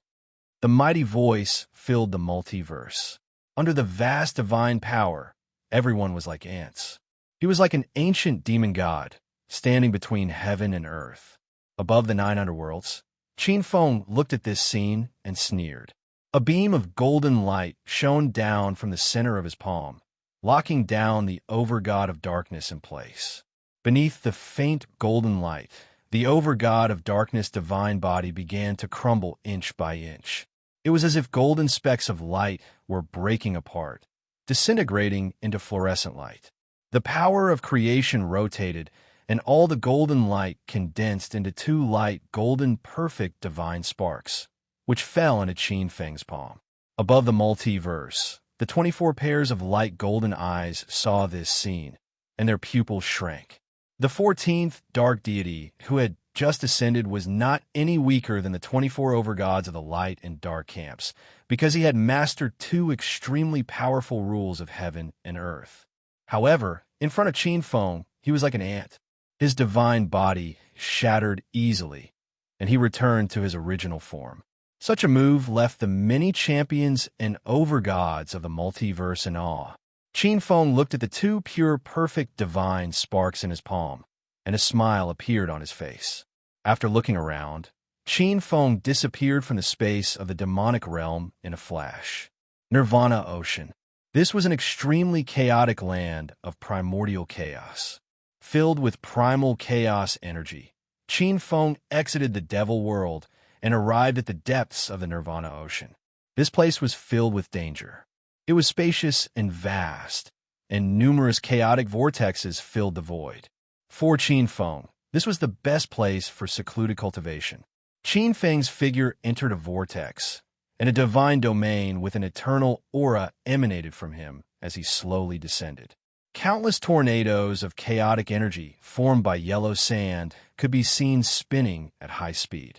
The mighty voice filled the multiverse. Under the vast divine power, everyone was like ants. He was like an ancient demon god, standing between heaven and earth. Above the 9 underworlds, Qin Feng looked at this scene and sneered. A beam of golden light shone down from the center of his palm, locking down the over-god of darkness in place. Beneath the faint golden light, the over-god of darkness' divine body began to crumble inch by inch. It was as if golden specks of light were breaking apart, disintegrating into fluorescent light. The power of creation rotated, and all the golden light condensed into 2 light, golden, perfect divine sparks, which fell into Qin Feng's palm. Above the multiverse, the 24 pairs of light golden eyes saw this scene, and their pupils shrank. The 14th Dark Deity, who had just ascended, was not any weaker than the 24 overgods of the light and dark camps, because he had mastered 2 extremely powerful rules of heaven and earth. However, in front of Qin Feng, he was like an ant. His divine body shattered easily, and he returned to his original form. Such a move left the many champions and overgods of the multiverse in awe. Qin Feng looked at the 2 pure, perfect divine sparks in his palm, and a smile appeared on his face. After looking around, Qin Feng disappeared from the space of the demonic realm in a flash. Nirvana Ocean. This was an extremely chaotic land of primordial chaos. Filled with primal chaos energy, Qin Feng exited the devil world and arrived at the depths of the Nirvana Ocean. This place was filled with danger. It was spacious and vast, and numerous chaotic vortexes filled the void. For Qin Feng, this was the best place for secluded cultivation. Qin Feng's figure entered a vortex, and a divine domain with an eternal aura emanated from him as he slowly descended. Countless tornadoes of chaotic energy formed by yellow sand could be seen spinning at high speed.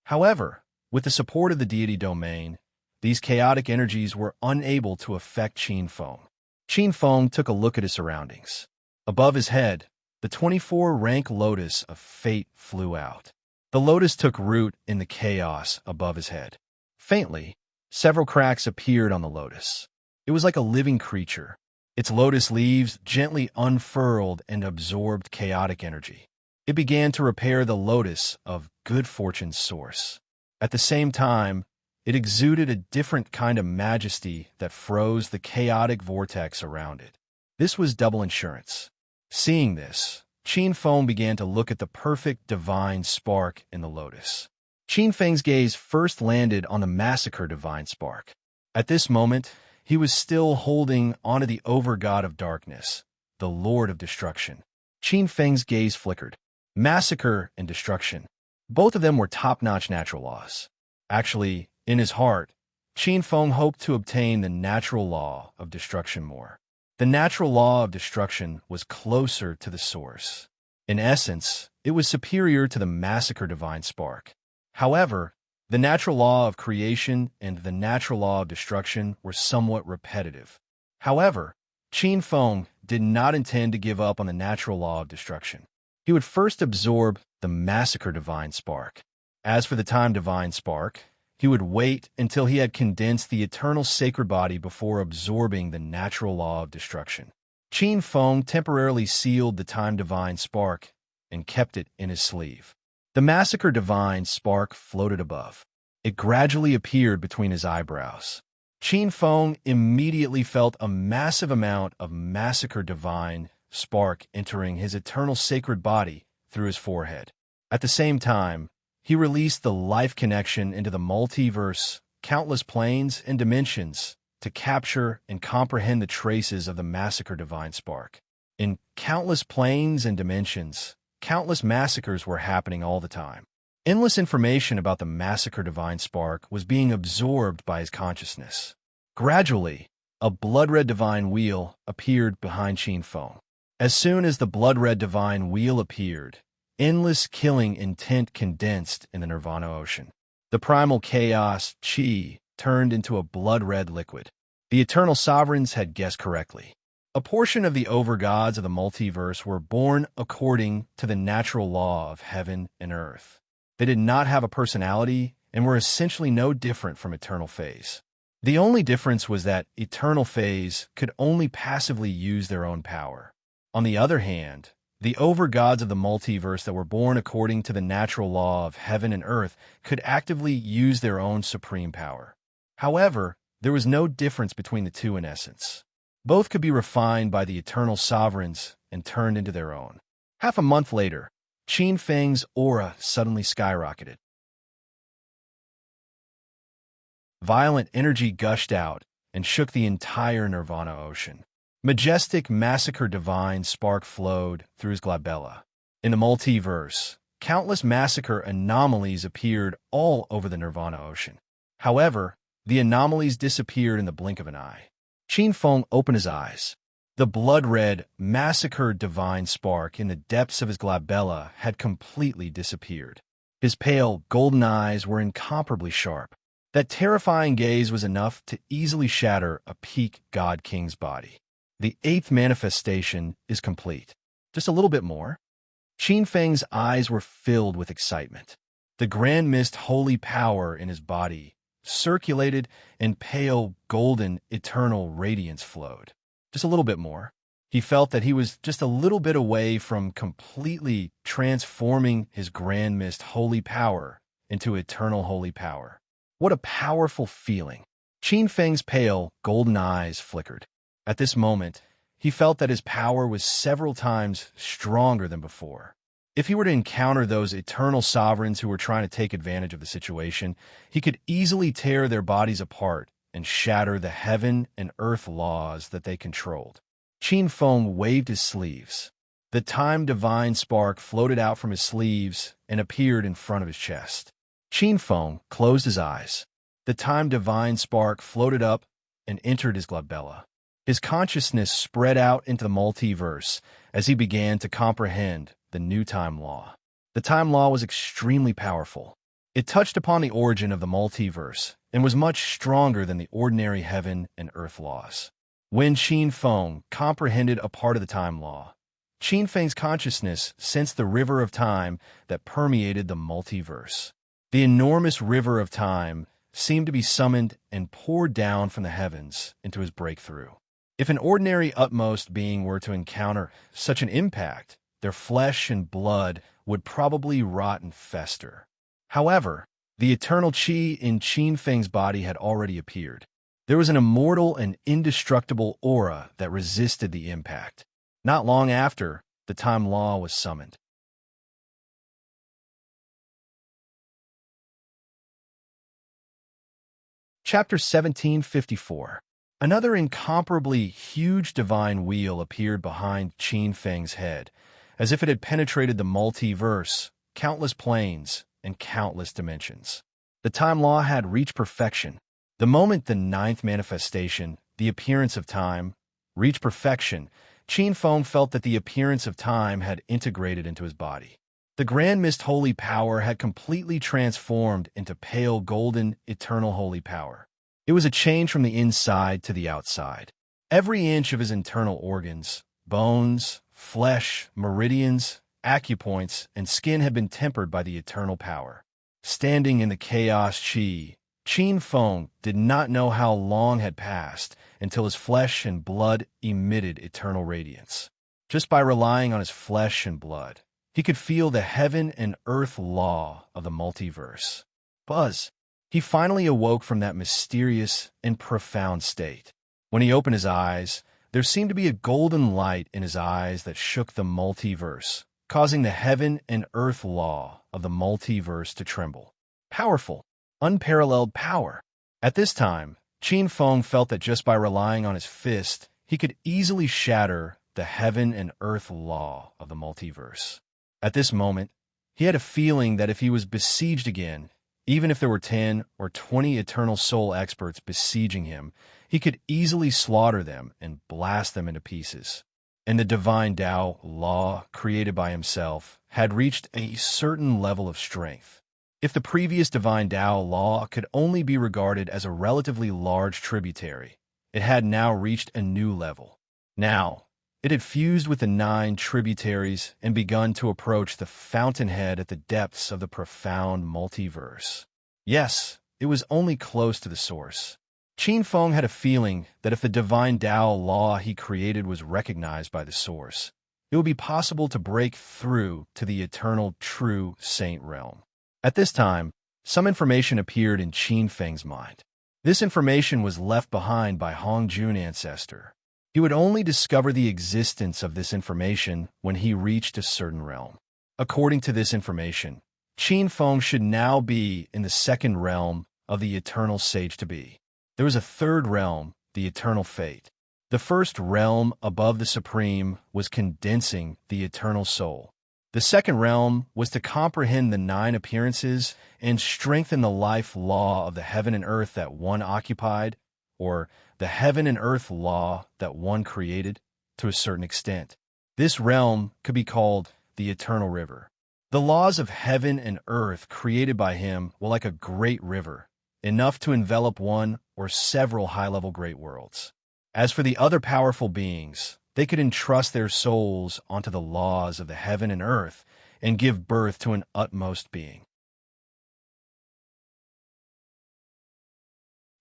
However, with the support of the deity domain, these chaotic energies were unable to affect Qin Feng. Qin Feng took a look at his surroundings. Above his head, the 24-rank lotus of fate flew out. The lotus took root in the chaos above his head. Faintly, several cracks appeared on the lotus. It was like a living creature. Its lotus leaves gently unfurled and absorbed chaotic energy. It began to repair the lotus of good fortune's source. At the same time, it exuded a different kind of majesty that froze the chaotic vortex around it. This was double insurance. Seeing this, Qin Feng began to look at the perfect divine spark in the lotus. Qin Feng's gaze first landed on the massacre divine spark. At this moment, he was still holding onto the over-god of darkness, the lord of destruction. Qin Feng's gaze flickered. Massacre and destruction. Both of them were top-notch natural laws. Actually, in his heart, Qin Feng hoped to obtain the natural law of destruction more. The natural law of destruction was closer to the source. In essence, it was superior to the massacre divine spark. However, the natural law of creation and the natural law of destruction were somewhat repetitive. However, Qin Feng did not intend to give up on the natural law of destruction. He would first absorb the massacre divine spark. As for the time divine spark, he would wait until he had condensed the eternal sacred body before absorbing the natural law of destruction. Qin Feng temporarily sealed the time divine spark and kept it in his sleeve. The massacre divine spark floated above. It gradually appeared between his eyebrows. Qin Feng immediately felt a massive amount of massacre divine spark entering his eternal sacred body through his forehead. At the same time, he released the life connection into the multiverse, countless planes and dimensions, to capture and comprehend the traces of the massacre divine spark. In countless planes and dimensions, countless massacres were happening all the time. Endless information about the massacre divine spark was being absorbed by his consciousness. Gradually, a blood-red divine wheel appeared behind Qin Feng. As soon as the blood-red divine wheel appeared, endless killing intent condensed in the Nirvana Ocean. The primal chaos, Qi, turned into a blood-red liquid. The eternal sovereigns had guessed correctly. A portion of the overgods of the multiverse were born according to the natural law of heaven and earth. They did not have a personality and were essentially no different from Eternal Phase. The only difference was that Eternal Phase could only passively use their own power. On the other hand, the overgods of the multiverse that were born according to the natural law of heaven and earth could actively use their own supreme power. However, there was no difference between the two in essence. Both could be refined by the eternal sovereigns and turned into their own. Half a month later, Qin Feng's aura suddenly skyrocketed. Violent energy gushed out and shook the entire Nirvana Ocean. Majestic massacre divine spark flowed through his glabella. In the multiverse, countless massacre anomalies appeared all over the Nirvana Ocean. However, the anomalies disappeared in the blink of an eye. Qin Feng opened his eyes. The blood-red massacre divine spark in the depths of his glabella had completely disappeared. His pale, golden eyes were incomparably sharp. That terrifying gaze was enough to easily shatter a peak god king's body. The 8th manifestation is complete. Just a little bit more. Qin Feng's eyes were filled with excitement. The grand mist holy power in his body circulated and pale, golden, eternal radiance flowed. Just a little bit more. He felt that he was just a little bit away from completely transforming his grand mist holy power into eternal holy power. What a powerful feeling. Qin Feng's pale, golden eyes flickered. At this moment, he felt that his power was several times stronger than before. If he were to encounter those eternal sovereigns who were trying to take advantage of the situation, he could easily tear their bodies apart and shatter the heaven and earth laws that they controlled. Qin Feng waved his sleeves. The time divine spark floated out from his sleeves and appeared in front of his chest. Qin Feng closed his eyes. The time divine spark floated up and entered his glabella. His consciousness spread out into the multiverse as he began to comprehend the new time law. The time law was extremely powerful. It touched upon the origin of the multiverse and was much stronger than the ordinary heaven and earth laws. When Qin Feng comprehended a part of the time law, Qin Feng's consciousness sensed the river of time that permeated the multiverse. The enormous river of time seemed to be summoned and poured down from the heavens into his breakthrough. If an ordinary utmost being were to encounter such an impact, their flesh and blood would probably rot and fester. However, the eternal qi in Qin Feng's body had already appeared. There was an immortal and indestructible aura that resisted the impact. Not long after, the time law was summoned. Chapter 1754. Another incomparably huge divine wheel appeared behind Qin Feng's head, as if it had penetrated the multiverse, countless planes, and countless dimensions. The time law had reached perfection. The moment the ninth manifestation, the appearance of time, reached perfection, Qin Feng felt that the appearance of time had integrated into his body. The grand mist holy power had completely transformed into pale golden eternal holy power. It was a change from the inside to the outside. Every inch of his internal organs, bones, flesh, meridians, acupoints, and skin had been tempered by the eternal power. Standing in the chaos qi, Qin Feng did not know how long had passed until his flesh and blood emitted eternal radiance. Just by relying on his flesh and blood, he could feel the heaven and earth law of the multiverse. Buzz! He finally awoke from that mysterious and profound state. When he opened his eyes, there seemed to be a golden light in his eyes that shook the multiverse, causing the heaven and earth law of the multiverse to tremble. Powerful, unparalleled power. At this time, Qin Feng felt that just by relying on his fist, he could easily shatter the heaven and earth law of the multiverse. At this moment, he had a feeling that if he was besieged again, even if there were 10 or 20 eternal soul experts besieging him, he could easily slaughter them and blast them into pieces. And the divine Tao law created by himself had reached a certain level of strength. If the previous divine Tao law could only be regarded as a relatively large tributary, it had now reached a new level. Now, it had fused with the 9 tributaries and begun to approach the fountainhead at the depths of the profound multiverse. Yes, it was only close to the source. Qin Feng had a feeling that if the divine Tao law he created was recognized by the source, it would be possible to break through to the eternal true saint realm. At this time, some information appeared in Qin Feng's mind. This information was left behind by Hong Jun ancestor. He would only discover the existence of this information when he reached a certain realm. According to this information, Qin Feng should now be in the second realm of the eternal sage-to-be. There was a third realm, the eternal fate. The first realm above the supreme was condensing the eternal soul. The second realm was to comprehend the 9 appearances and strengthen the life law of the heaven and earth that one occupied, or the heaven and earth law that one created, to a certain extent. This realm could be called the eternal river. The laws of heaven and earth created by him were like a great river, enough to envelop one or several high-level great worlds. As for the other powerful beings, they could entrust their souls onto the laws of the heaven and earth and give birth to an utmost being.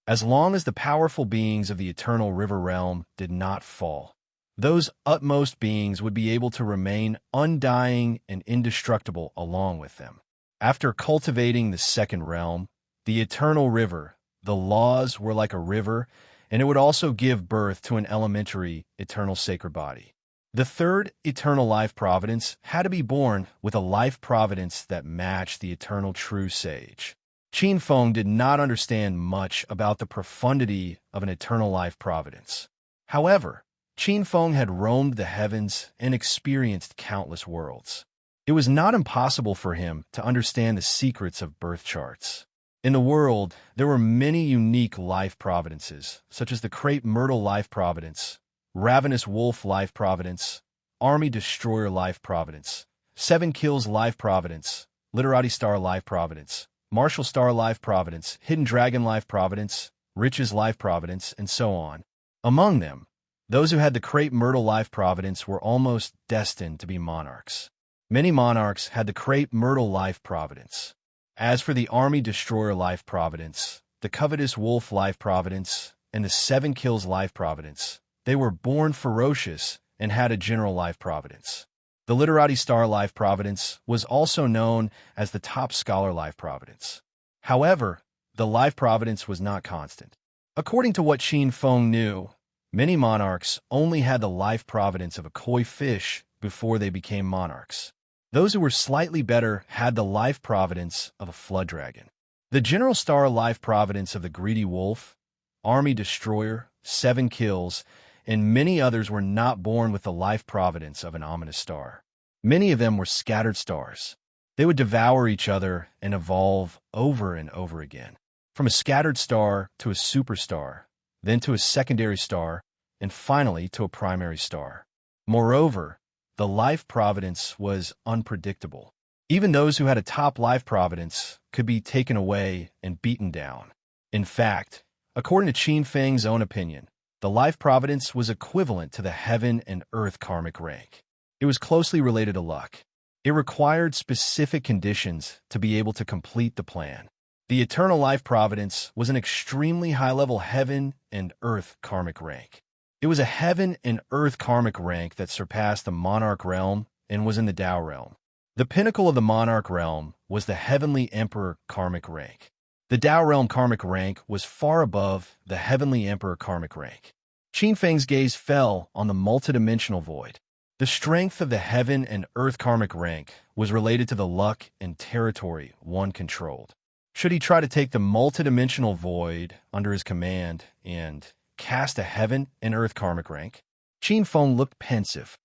As long as the powerful beings of the eternal river realm did not fall, those utmost beings would be able to remain undying and indestructible along with them. After cultivating the second realm, the eternal river, the laws were like a river, and it would also give birth to an elementary, eternal sacred body. The third eternal life providence had to be born with a life providence that matched the eternal true sage. Qin Feng did not understand much about the profundity of an eternal life providence. However, Qin Feng had roamed the heavens and experienced countless worlds. It was not impossible for him to understand the secrets of birth charts. In the world, there were many unique life providences, such as the crepe myrtle life providence, ravenous wolf life providence, army destroyer life providence, seven kills life providence, literati star life providence, martial star life providence, hidden dragon life providence, riches life providence, and so on. Among them, those who had the crepe myrtle life providence were almost destined to be monarchs. Many monarchs had the crepe myrtle life providence. As for the army destroyer life providence, the covetous wolf life providence, and the seven kills life providence, they were born ferocious and had a general life providence. The literati star life providence was also known as the top scholar life providence. However, the life providence was not constant. According to what Qin Feng knew, many monarchs only had the life providence of a koi fish before they became monarchs. Those who were slightly better had the life providence of a flood dragon. The general star life providence of the greedy wolf, army destroyer, seven kills, and many others were not born with the life providence of an ominous star. Many of them were scattered stars. They would devour each other and evolve over and over again, from a scattered star to a superstar, then to a secondary star, and finally to a primary star. Moreover, the life providence was unpredictable. Even those who had a top life providence could be taken away and beaten down. In fact, according to Qin Feng's own opinion, the life providence was equivalent to the heaven and earth karmic rank. It was closely related to luck. It required specific conditions to be able to complete the plan. The eternal life providence was an extremely high-level heaven and earth karmic rank. It was a heaven and earth karmic rank that surpassed the monarch realm and was in the Tao realm. The pinnacle of the monarch realm was the heavenly emperor karmic rank. The Tao realm karmic rank was far above the heavenly emperor karmic rank. Qin Feng's gaze fell on the multidimensional void. The strength of the heaven and earth karmic rank was related to the luck and territory one controlled. Should he try to take the multidimensional void under his command and cast a heaven and earth karmic rank? Qin Feng looked pensive.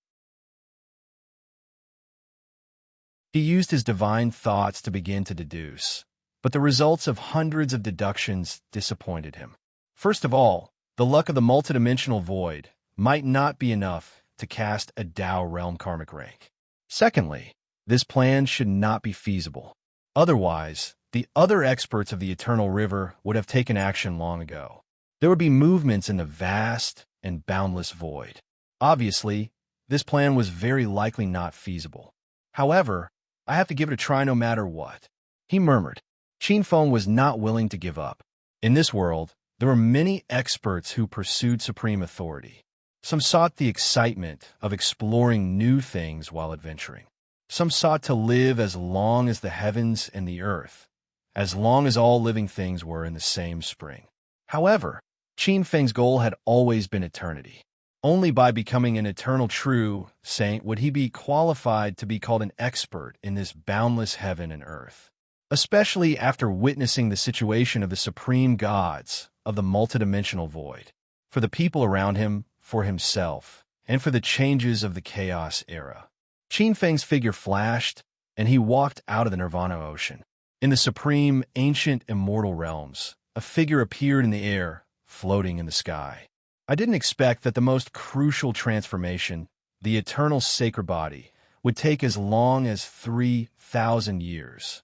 He used his divine thoughts to begin to deduce, but the results of hundreds of deductions disappointed him. First of all, the luck of the multidimensional void might not be enough to cast a Tao realm karmic rank. Secondly, this plan should not be feasible. Otherwise, the other experts of the Eternal River would have taken action long ago. There would be movements in the vast and boundless void. Obviously, this plan was very likely not feasible. However, I have to give it a try no matter what, he murmured. Qin Feng was not willing to give up. In this world, there were many experts who pursued supreme authority. Some sought the excitement of exploring new things while adventuring. Some sought to live as long as the heavens and the earth, as long as all living things were in the same spring. However, Qin Feng's goal had always been eternity. Only by becoming an eternal true saint would he be qualified to be called an expert in this boundless heaven and earth, especially after witnessing the situation of the supreme gods of the multidimensional void, for the people around him, for himself, and for the changes of the chaos era. Qin Feng's figure flashed, and he walked out of the Nirvana ocean. In the supreme, ancient, immortal realms, a figure appeared in the air, floating in the sky. I didn't expect that the most crucial transformation, the eternal sacred body, would take as long as 3,000 years.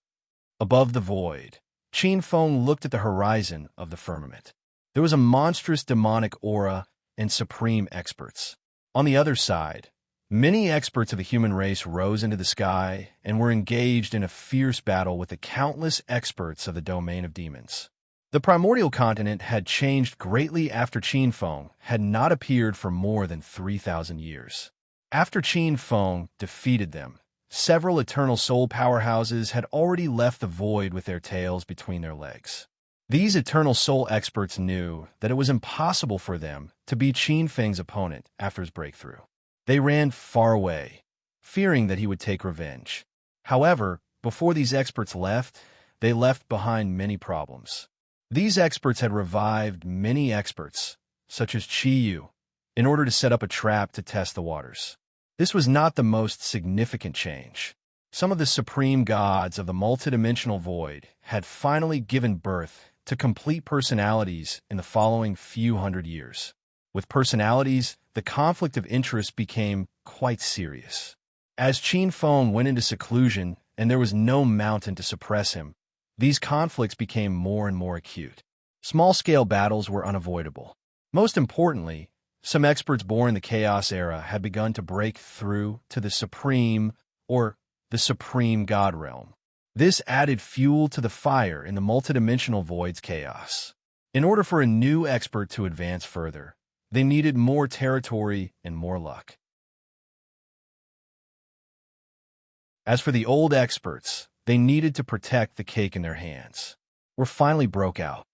Above the void, Qin Feng looked at the horizon of the firmament. There was a monstrous demonic aura and supreme experts. On the other side, many experts of the human race rose into the sky and were engaged in a fierce battle with the countless experts of the domain of demons. The primordial continent had changed greatly after Qin Feng had not appeared for more than 3,000 years. After Qin Feng defeated them, several eternal soul powerhouses had already left the void with their tails between their legs. These eternal soul experts knew that it was impossible for them to be Qin Feng's opponent after his breakthrough. They ran far away, fearing that he would take revenge. However, before these experts left, they left behind many problems. These experts had revived many experts, such as Qi Yu, in order to set up a trap to test the waters. This was not the most significant change. Some of the supreme gods of the multidimensional void had finally given birth to complete personalities in the following few hundred years. With personalities, the conflict of interest became quite serious. As Qin Feng went into seclusion and there was no mountain to suppress him, these conflicts became more and more acute. Small-scale battles were unavoidable. Most importantly, some experts born in the Chaos era had begun to break through to the Supreme God realm. This added fuel to the fire in the multidimensional void's chaos. In order for a new expert to advance further, they needed more territory and more luck. As for the old experts, they needed to protect the cake in their hands. War finally broke out.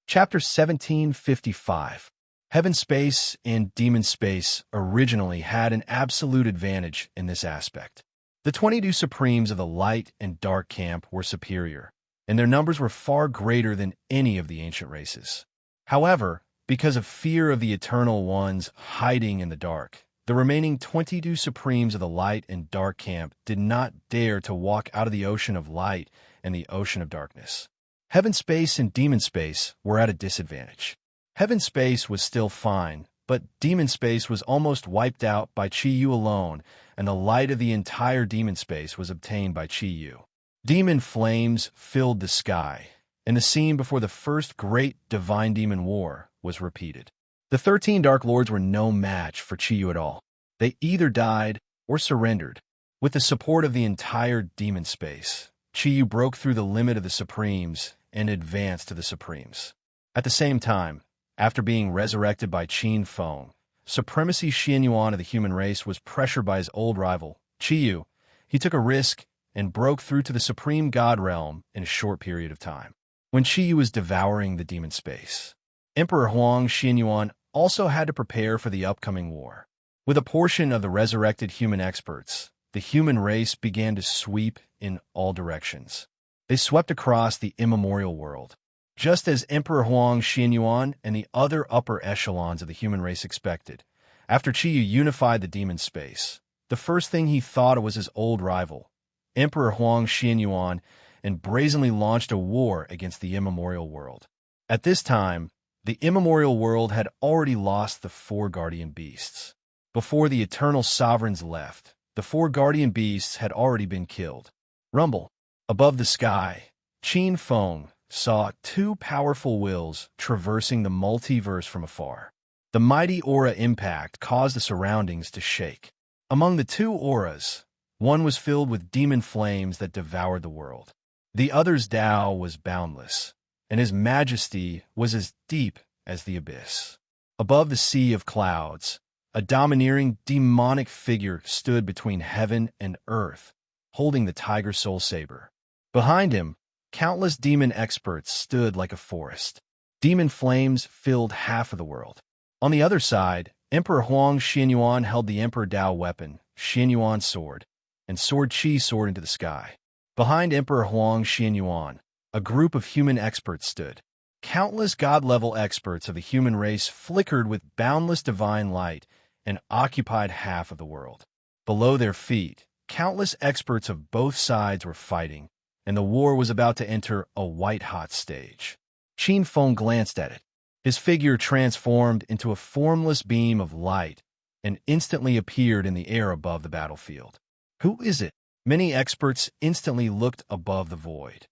Chapter 1755. Heaven space and demon space originally had an absolute advantage in this aspect. The 22 Supremes of the light and dark camp were superior, and their numbers were far greater than any of the ancient races. However, because of fear of the Eternal Ones hiding in the dark, the remaining 22 Supremes of the light and dark camp did not dare to walk out of the ocean of light and the ocean of darkness. Heaven space and demon space were at a disadvantage. Heaven space was still fine, but demon space was almost wiped out by Qi Yu alone, and the light of the entire demon space was obtained by Qi Yu. Demon flames filled the sky, and the scene before the first great divine demon war was repeated. The 13 Dark Lords were no match for Qi Yu at all. They either died or surrendered. With the support of the entire demon space, Qi Yu broke through the limit of the Supremes and advanced to the Supremes. At the same time, after being resurrected by Qin Feng, supremacy Xianyuan of the human race was pressured by his old rival, Qi Yu. He took a risk and broke through to the Supreme God realm in a short period of time. When Qi Yu was devouring the demon space, Emperor Huang Xianyuan also had to prepare for the upcoming war. With a portion of the resurrected human experts, the human race began to sweep in all directions. They swept across the immemorial world. Just as Emperor Huang Xianyuan and the other upper echelons of the human race expected, after Qi Yu unified the demon space, the first thing he thought of was his old rival, Emperor Huang Xianyuan, and brazenly launched a war against the immemorial world. At this time, the immemorial world had already lost the 4 guardian beasts. Before the eternal sovereigns left, the 4 guardian beasts had already been killed. Rumble. Above the sky, Qin Feng saw 2 powerful wills traversing the multiverse from afar. The mighty aura impact caused the surroundings to shake. Among the 2 auras, one was filled with demon flames that devoured the world. The other's Tao was boundless, and his majesty was as deep as the abyss. Above the sea of clouds, a domineering demonic figure stood between heaven and earth, holding the tiger soul saber. Behind him, countless demon experts stood like a forest. Demon flames filled half of the world. On the other side, Emperor Huang Xianyuan held the Emperor Tao weapon, Xianyuan sword, and Sword Qi soared into the sky. Behind Emperor Huang Xianyuan, a group of human experts stood. Countless god-level experts of the human race flickered with boundless divine light and occupied half of the world. Below their feet, countless experts of both sides were fighting, and the war was about to enter a white-hot stage. Qin Feng glanced at it. His figure transformed into a formless beam of light and instantly appeared in the air above the battlefield. Who is it? Many experts instantly looked above the void.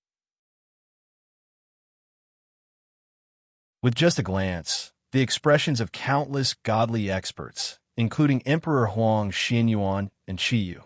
With just a glance, the expressions of countless godly experts, including Emperor Huang Xianyuan and Qiyu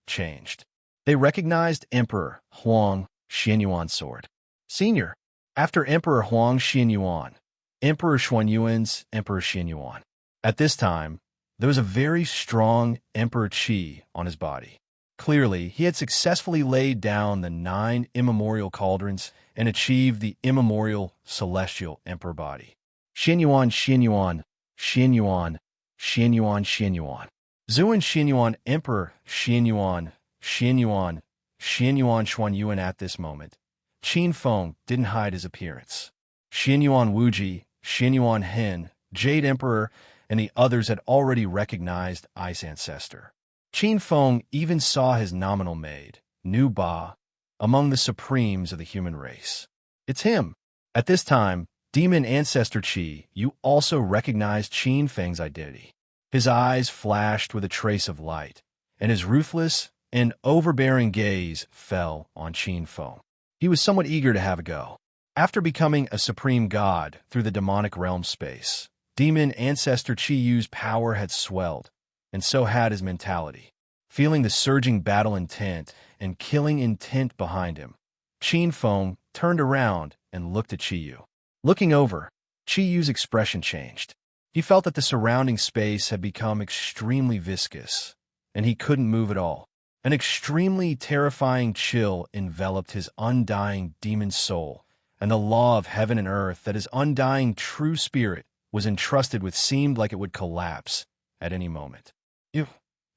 changed. They recognized Emperor Huang Xianyuan's sword. Senior, after Emperor Huang Xianyuan, Emperor Xuanyuan's Emperor Xianyuan. At this time, there was a very strong Emperor Qi on his body. Clearly, he had successfully laid down the 9 immemorial cauldrons and achieved the immemorial celestial emperor body. Xianyuan, Xianyuan, Xianyuan, Xianyuan, Xianyuan. Zuan Xianyuan, Emperor Xianyuan, Xianyuan, Xianyuan Xuanyuan. At this moment, Qin Feng didn't hide his appearance. Xianyuan Wuji, Xianyuan Hen, Jade Emperor, and the others had already recognized Ice Ancestor. Qin Feng even saw his nominal maid, Nu Ba, among the supremes of the human race. It's him. At this time, Demon Ancestor Qi, you also recognized Qin Feng's identity. His eyes flashed with a trace of light, and his ruthless and overbearing gaze fell on Qin Feng. He was somewhat eager to have a go. After becoming a supreme god through the demonic realm space, Demon Ancestor Qiyu's power had swelled, and so had his mentality. Feeling the surging battle intent and killing intent behind him, Qin Feng turned around and looked at Qiyu. Looking over, Qiyu's expression changed. He felt that the surrounding space had become extremely viscous, and he couldn't move at all. An extremely terrifying chill enveloped his undying demon soul, and the law of heaven and earth that his undying true spirit was entrusted with seemed like it would collapse at any moment.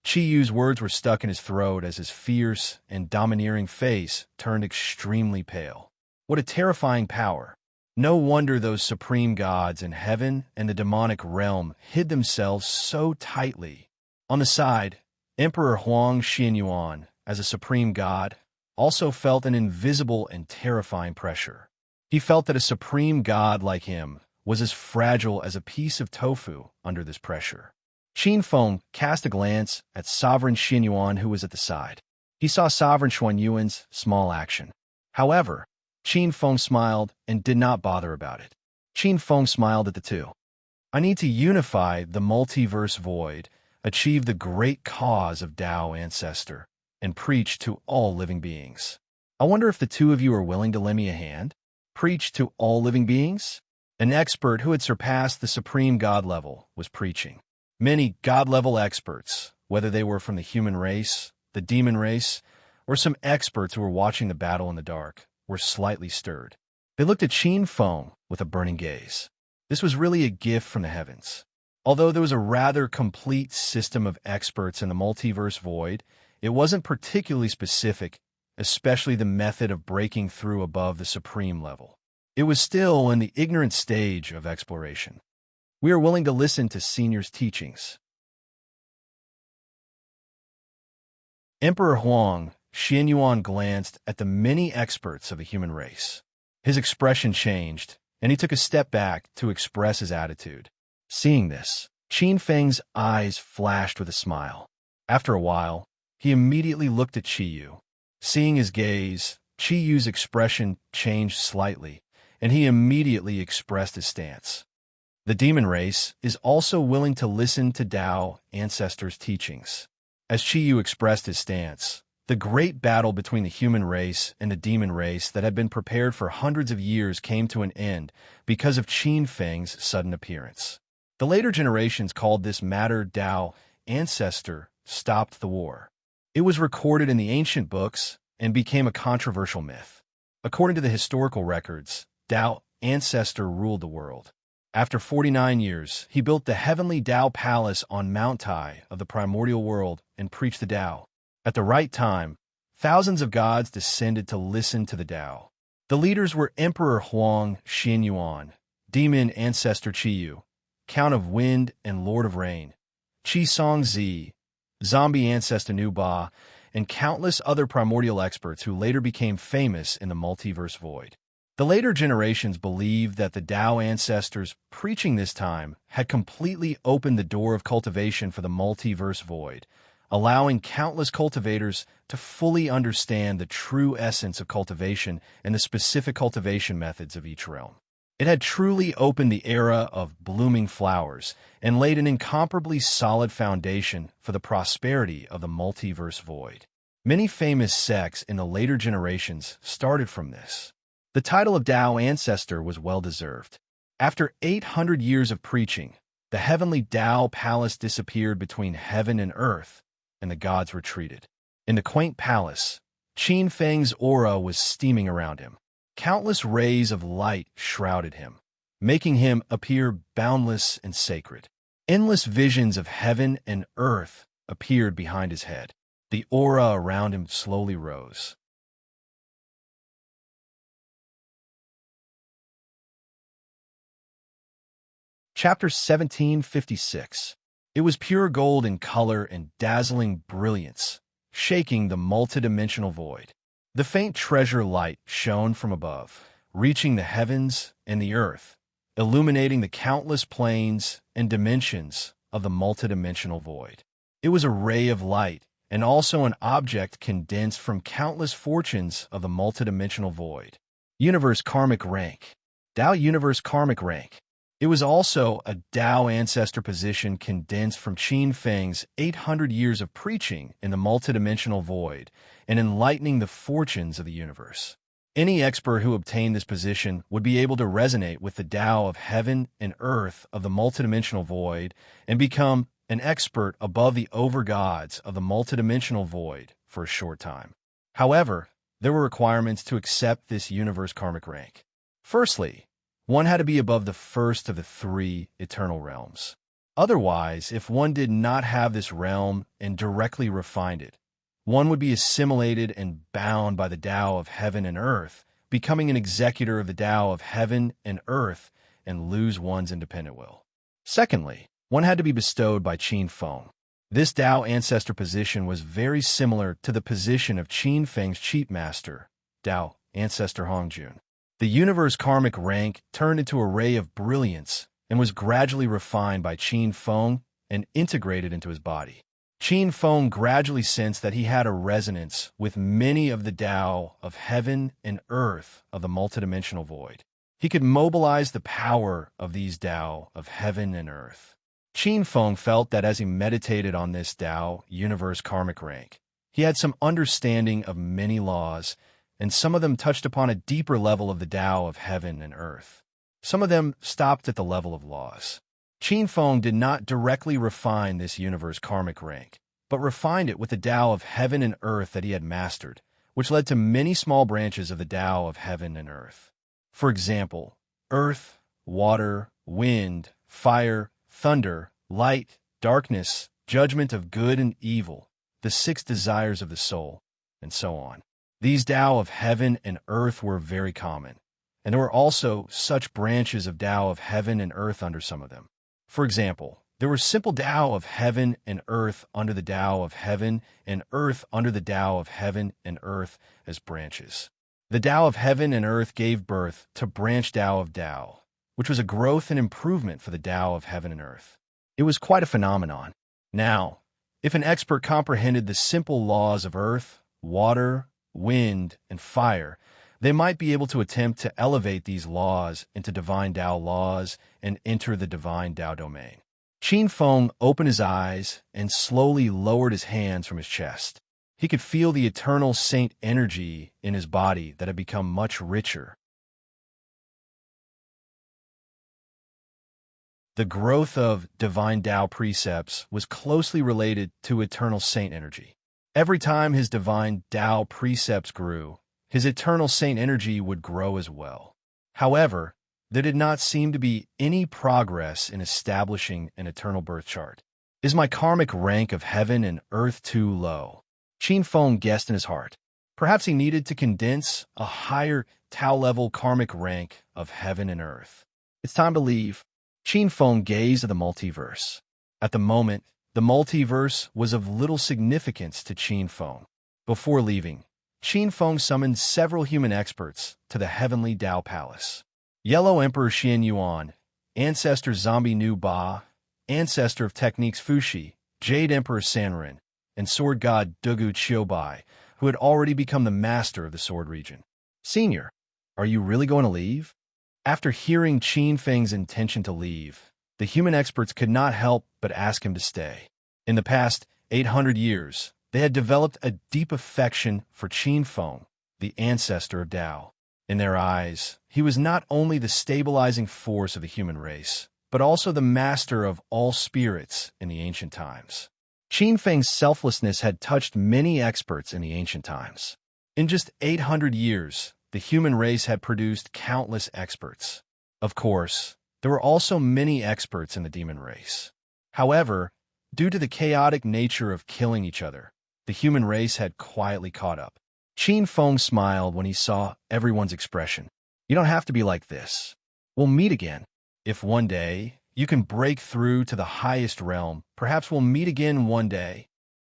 Qiyu's words were stuck in his throat as his fierce and domineering face turned extremely pale. What a terrifying power! No wonder those supreme gods in heaven and the demonic realm hid themselves so tightly. On the side, Emperor Huang Xianyuan, as a supreme god, also felt an invisible and terrifying pressure. He felt that a supreme god like him was as fragile as a piece of tofu under this pressure. Qin Feng cast a glance at Sovereign Xianyuan, who was at the side. He saw Sovereign Xuanyuan's small action. However, Qin Feng smiled and did not bother about it. Qin Feng smiled at the two. I need to unify the multiverse void, achieve the great cause of Tao Ancestor, and preach to all living beings. I wonder if the two of you are willing to lend me a hand? Preach to all living beings? An expert who had surpassed the supreme god level was preaching. Many god-level experts, whether they were from the human race, the demon race, or some experts who were watching the battle in the dark, were slightly stirred. They looked at Qin Feng with a burning gaze. This was really a gift from the heavens. Although there was a rather complete system of experts in the multiverse void, it wasn't particularly specific, especially the method of breaking through above the supreme level. It was still in the ignorant stage of exploration. We are willing to listen to Senior's teachings. Emperor Huang Xianyuan glanced at the many experts of the human race. His expression changed, and he took a step back to express his attitude. Seeing this, Qin Feng's eyes flashed with a smile. After a while, he immediately looked at Qiyu. Seeing his gaze, Qiyu's expression changed slightly, and he immediately expressed his stance. The demon race is also willing to listen to Tao Ancestor's teachings. As Qiyu expressed his stance, the great battle between the human race and the demon race that had been prepared for hundreds of years came to an end because of Qin Feng's sudden appearance. The later generations called this matter Tao Ancestor stopped the war. It was recorded in the ancient books and became a controversial myth. According to the historical records, Tao Ancestor ruled the world. After 49 years, he built the heavenly Tao Palace on Mount Tai of the primordial world and preached the Tao. At the right time, thousands of gods descended to listen to the Tao. The leaders were Emperor Huang Xianyuan, Demon Ancestor Qiyu, Count of Wind and Lord of Rain, Qi Song Zi, Zombie Ancestor Nu Ba, and countless other primordial experts who later became famous in the multiverse void. The later generations believed that the Tao Ancestors preaching this time had completely opened the door of cultivation for the multiverse void, allowing countless cultivators to fully understand the true essence of cultivation and the specific cultivation methods of each realm. It had truly opened the era of blooming flowers and laid an incomparably solid foundation for the prosperity of the multiverse void. Many famous sects in the later generations started from this. The title of Tao Ancestor was well-deserved. After 800 years of preaching, the heavenly Tao palace disappeared between heaven and earth, and the gods retreated. In the quaint palace, Qin Feng's aura was steaming around him. Countless rays of light shrouded him, making him appear boundless and sacred. Endless visions of heaven and earth appeared behind his head. The aura around him slowly rose. Chapter 1756. It was pure gold in color and dazzling brilliance, shaking the multidimensional void. The faint treasure light shone from above, reaching the heavens and the earth, illuminating the countless planes and dimensions of the multidimensional void. It was a ray of light, and also an object condensed from countless fortunes of the multidimensional void. Universe Karmic Rank. Tao Universe Karmic Rank. It was also a Tao ancestor position condensed from Qin Feng's 800 years of preaching in the multidimensional void and enlightening the fortunes of the universe. Any expert who obtained this position would be able to resonate with the Tao of heaven and earth of the multidimensional void and become an expert above the over-gods of the multidimensional void for a short time. However, there were requirements to accept this universe karmic rank. Firstly, one had to be above the first of the three eternal realms. Otherwise, if one did not have this realm and directly refined it, one would be assimilated and bound by the Tao of heaven and earth, becoming an executor of the Tao of heaven and earth and lose one's independent will. Secondly, one had to be bestowed by Qin Feng. This Tao ancestor position was very similar to the position of Qin Feng's Chief Master, Tao Ancestor Hongjun. The universe karmic rank turned into a ray of brilliance and was gradually refined by Qin Feng and integrated into his body. Qin Feng gradually sensed that he had a resonance with many of the Tao of heaven and earth of the multidimensional void. He could mobilize the power of these Tao of heaven and earth. Qin Feng felt that as he meditated on this Tao universe karmic rank, he had some understanding of many laws, and some of them touched upon a deeper level of the Tao of heaven and earth. Some of them stopped at the level of laws. Qin Feng did not directly refine this universe karmic rank, but refined it with the Tao of heaven and earth that he had mastered, which led to many small branches of the Tao of heaven and earth. For example, earth, water, wind, fire, thunder, light, darkness, judgment of good and evil, the 6 desires of the soul, and so on. These Tao of heaven and earth were very common, and there were also such branches of Tao of heaven and earth under some of them. For example, there were simple Tao of heaven and earth under the Tao of heaven and earth under the Tao of heaven and earth as branches. The Tao of heaven and earth gave birth to branch Tao of Tao, which was a growth and improvement for the Tao of heaven and earth. It was quite a phenomenon. Now, if an expert comprehended the simple laws of earth, water, wind, and fire, they might be able to attempt to elevate these laws into divine Tao laws and enter the divine Tao domain. Qin Feng opened his eyes and slowly lowered his hands from his chest. He could feel the eternal saint energy in his body that had become much richer. The growth of divine Tao precepts was closely related to eternal saint energy. Every time his divine Tao precepts grew, his eternal saint energy would grow as well. However, there did not seem to be any progress in establishing an eternal birth chart. Is my karmic rank of heaven and earth too low? Qin Feng guessed in his heart. Perhaps he needed to condense a higher Tao-level karmic rank of heaven and earth. It's time to leave. Qin Feng gazed at the multiverse. At the moment, the multiverse was of little significance to Qin Feng. Before leaving, Qin Feng summoned several human experts to the heavenly Tao Palace. Yellow Emperor Xian Yuan, Ancestor Zombie Nu Ba, Ancestor of Techniques Fuxi, Jade Emperor Sanren, and Sword God Dugu Qiubai, who had already become the master of the sword region. Senior, are you really going to leave? After hearing Qin Feng's intention to leave, the human experts could not help but ask him to stay. In the past 800 years, they had developed a deep affection for Qin Feng, the ancestor of Tao. In their eyes, he was not only the stabilizing force of the human race, but also the master of all spirits in the ancient times. Qin Feng's selflessness had touched many experts in the ancient times. In just 800 years, the human race had produced countless experts. Of course, there were also many experts in the demon race. However, due to the chaotic nature of killing each other, the human race had quietly caught up. Qin Feng smiled when he saw everyone's expression. You don't have to be like this. We'll meet again. If one day you can break through to the highest realm, perhaps we'll meet again one day.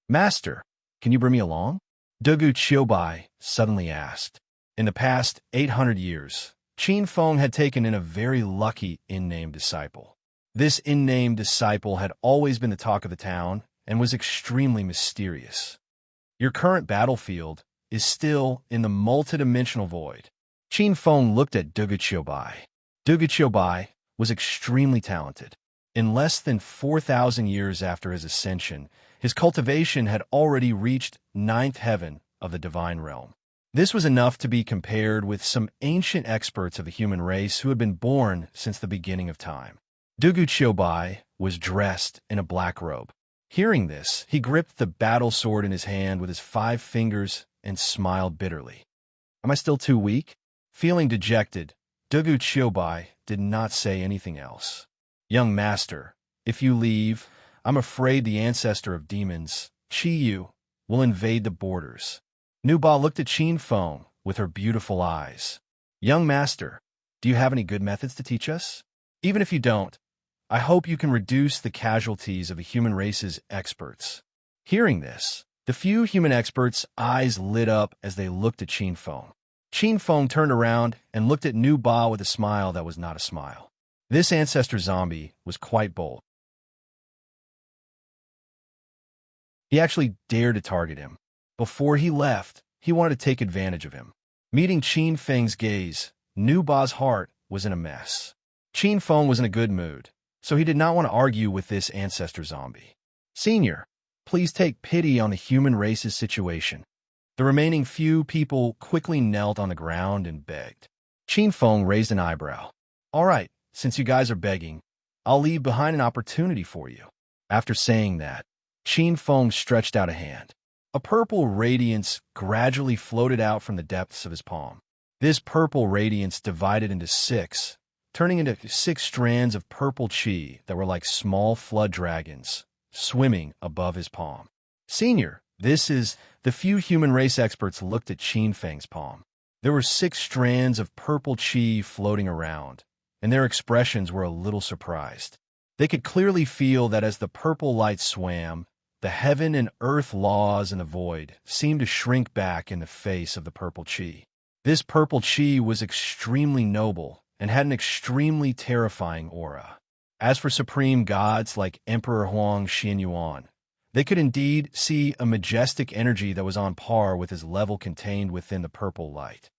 Master, can you bring me along? Dugu Qiubai suddenly asked. In the past 800 years, Qin Feng had taken in a very lucky in-name disciple. This in-name disciple had always been the talk of the town and was extremely mysterious. Your current battlefield is still in the multidimensional void. Qin Feng looked at Dugu Qiubai. Dugu Qiubai was extremely talented. In less than 4,000 years after his ascension, his cultivation had already reached ninth heaven of the divine realm. This was enough to be compared with some ancient experts of the human race who had been born since the beginning of time. Dugu Qiubai was dressed in a black robe. Hearing this, he gripped the battle sword in his hand with his 5 fingers and smiled bitterly. Am I still too weak? Feeling dejected, Dugu Qiubai did not say anything else. Young master, if you leave, I'm afraid the ancestor of demons, Qi Yu, will invade the borders. Nuba looked at Qin Feng with her beautiful eyes. Young master, do you have any good methods to teach us? Even if you don't, I hope you can reduce the casualties of the human race's experts. Hearing this, the few human experts' eyes lit up as they looked at Qin Feng. Qin Feng turned around and looked at Nuba with a smile that was not a smile. This ancestor zombie was quite bold. He actually dared to target him. Before he left, he wanted to take advantage of him. Meeting Qin Feng's gaze, Nuba's heart was in a mess. Qin Feng was in a good mood, so he did not want to argue with this ancestor zombie. Senior, please take pity on the human race's situation. The remaining few people quickly knelt on the ground and begged. Qin Feng raised an eyebrow. All right, since you guys are begging, I'll leave behind an opportunity for you. After saying that, Qin Feng stretched out a hand. A purple radiance gradually floated out from the depths of his palm. This purple radiance divided into 6, turning into 6 strands of purple qi that were like small flood dragons, swimming above his palm. Senior, the few human race experts looked at Qin Feng's palm. There were 6 strands of purple qi floating around, and their expressions were a little surprised. They could clearly feel that as the purple light swam, the heaven and earth laws in the void seemed to shrink back in the face of the purple qi. This purple qi was extremely noble and had an extremely terrifying aura. As for supreme gods like Emperor Huang Xianyuan, they could indeed see a majestic energy that was on par with his level contained within the purple light.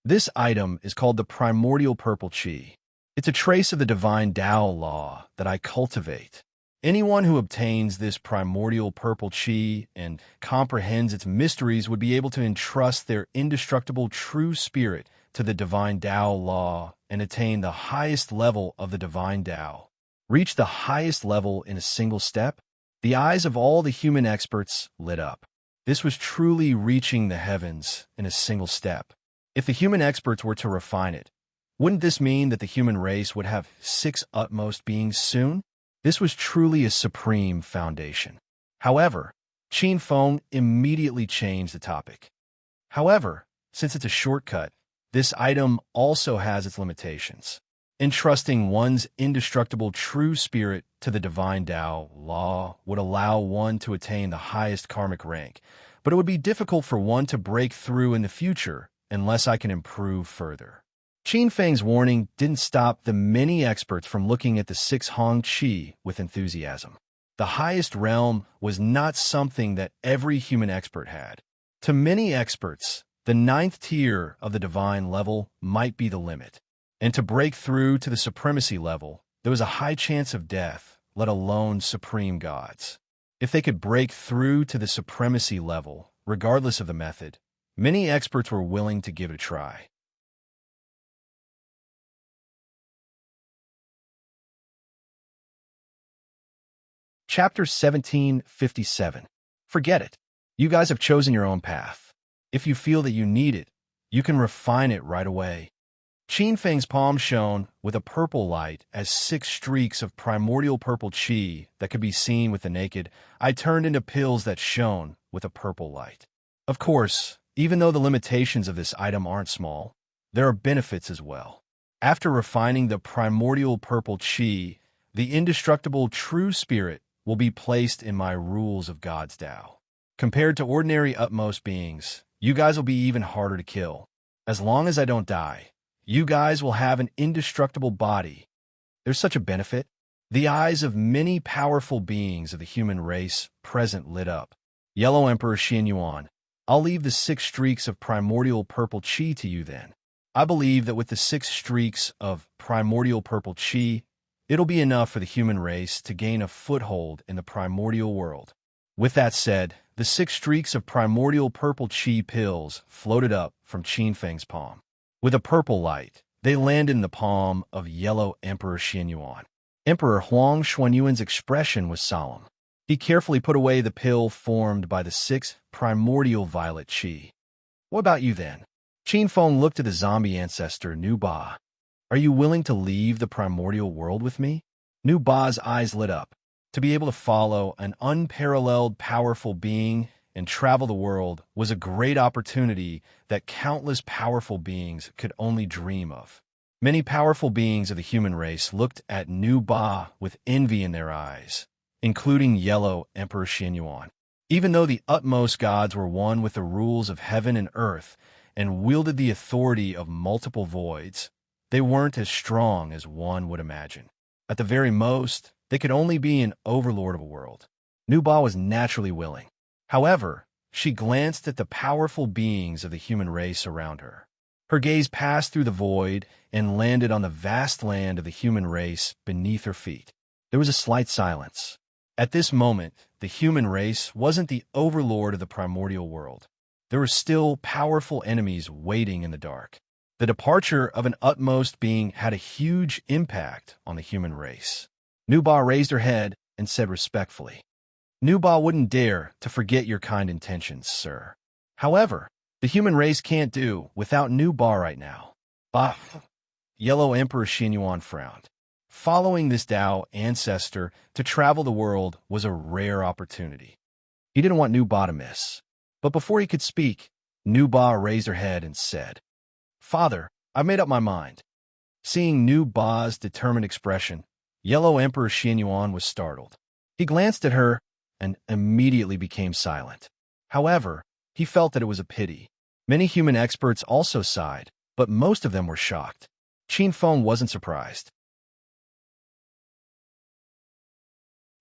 This item is called the primordial purple qi. It's a trace of the divine Tao law that I cultivate. Anyone who obtains this primordial purple qi and comprehends its mysteries would be able to entrust their indestructible true spirit to the divine Tao law and attain the highest level of the divine Tao. Reach the highest level in a single step? The eyes of all the human experts lit up. This was truly reaching the heavens in a single step. If the human experts were to refine it, wouldn't this mean that the human race would have 6 utmost beings soon? This was truly a supreme foundation. However, Qin Feng immediately changed the topic. However, since it's a shortcut, this item also has its limitations. Entrusting one's indestructible true spirit to the divine Tao law would allow one to attain the highest karmic rank, but it would be difficult for one to break through in the future unless I can improve further. Qin Feng's warning didn't stop the many experts from looking at the 6 Hong Qi with enthusiasm. The highest realm was not something that every human expert had. To many experts, the 9th tier of the divine level might be the limit. And to break through to the supremacy level, there was a high chance of death, let alone supreme gods. If they could break through to the supremacy level, regardless of the method, many experts were willing to give it a try. Chapter 1757. Forget it. You guys have chosen your own path. If you feel that you need it, you can refine it right away. Qin Feng's palm shone with a purple light as 6 streaks of primordial purple qi that could be seen with the naked eye turned into pills that shone with a purple light. Of course, even though the limitations of this item aren't small, there are benefits as well. After refining the primordial purple qi, the indestructible true spirit will be placed in my rules of God's Tao. Compared to ordinary utmost beings, you guys will be even harder to kill. As long as I don't die, you guys will have an indestructible body. There's such a benefit. The eyes of many powerful beings of the human race present lit up. Yellow Emperor Xin Yuan, I'll leave the 6 streaks of primordial purple qi to you then. I believe that with the 6 streaks of primordial purple qi, it'll be enough for the human race to gain a foothold in the primordial world. With that said, the 6 streaks of primordial purple qi pills floated up from Qin Feng's palm. With a purple light, they landed in the palm of Yellow Emperor Xin Yuan. Emperor Huang Xuanyuan's expression was solemn. He carefully put away the pill formed by the 6 primordial violet qi. What about you then? Qin Feng looked at the zombie ancestor, Nu Ba. Are you willing to leave the primordial world with me? Nu Ba's eyes lit up. To be able to follow an unparalleled, powerful being and travel the world was a great opportunity that countless powerful beings could only dream of. Many powerful beings of the human race looked at Nu Ba with envy in their eyes, including Yellow Emperor Xin Yuan. Even though the utmost gods were one with the rules of heaven and earth and wielded the authority of multiple voids, they weren't as strong as one would imagine. At the very most, they could only be an overlord of a world. Nu Ba was naturally willing. However, she glanced at the powerful beings of the human race around her. Her gaze passed through the void and landed on the vast land of the human race beneath her feet. There was a slight silence. At this moment, the human race wasn't the overlord of the primordial world. There were still powerful enemies waiting in the dark. The departure of an utmost being had a huge impact on the human race. Nu Ba raised her head and said respectfully, Nu Ba wouldn't dare to forget your kind intentions, sir. However, the human race can't do without Nu Ba right now. Bah! Yellow Emperor Xin Yuan frowned. Following this Tao ancestor to travel the world was a rare opportunity. He didn't want Nu Ba to miss. But before he could speak, Nu Ba raised her head and said, Father, I've made up my mind. Seeing Nu Ba's determined expression, Yellow Emperor Xin Yuan was startled. He glanced at her and immediately became silent. However, he felt that it was a pity. Many human experts also sighed, but most of them were shocked. Qin Feng wasn't surprised.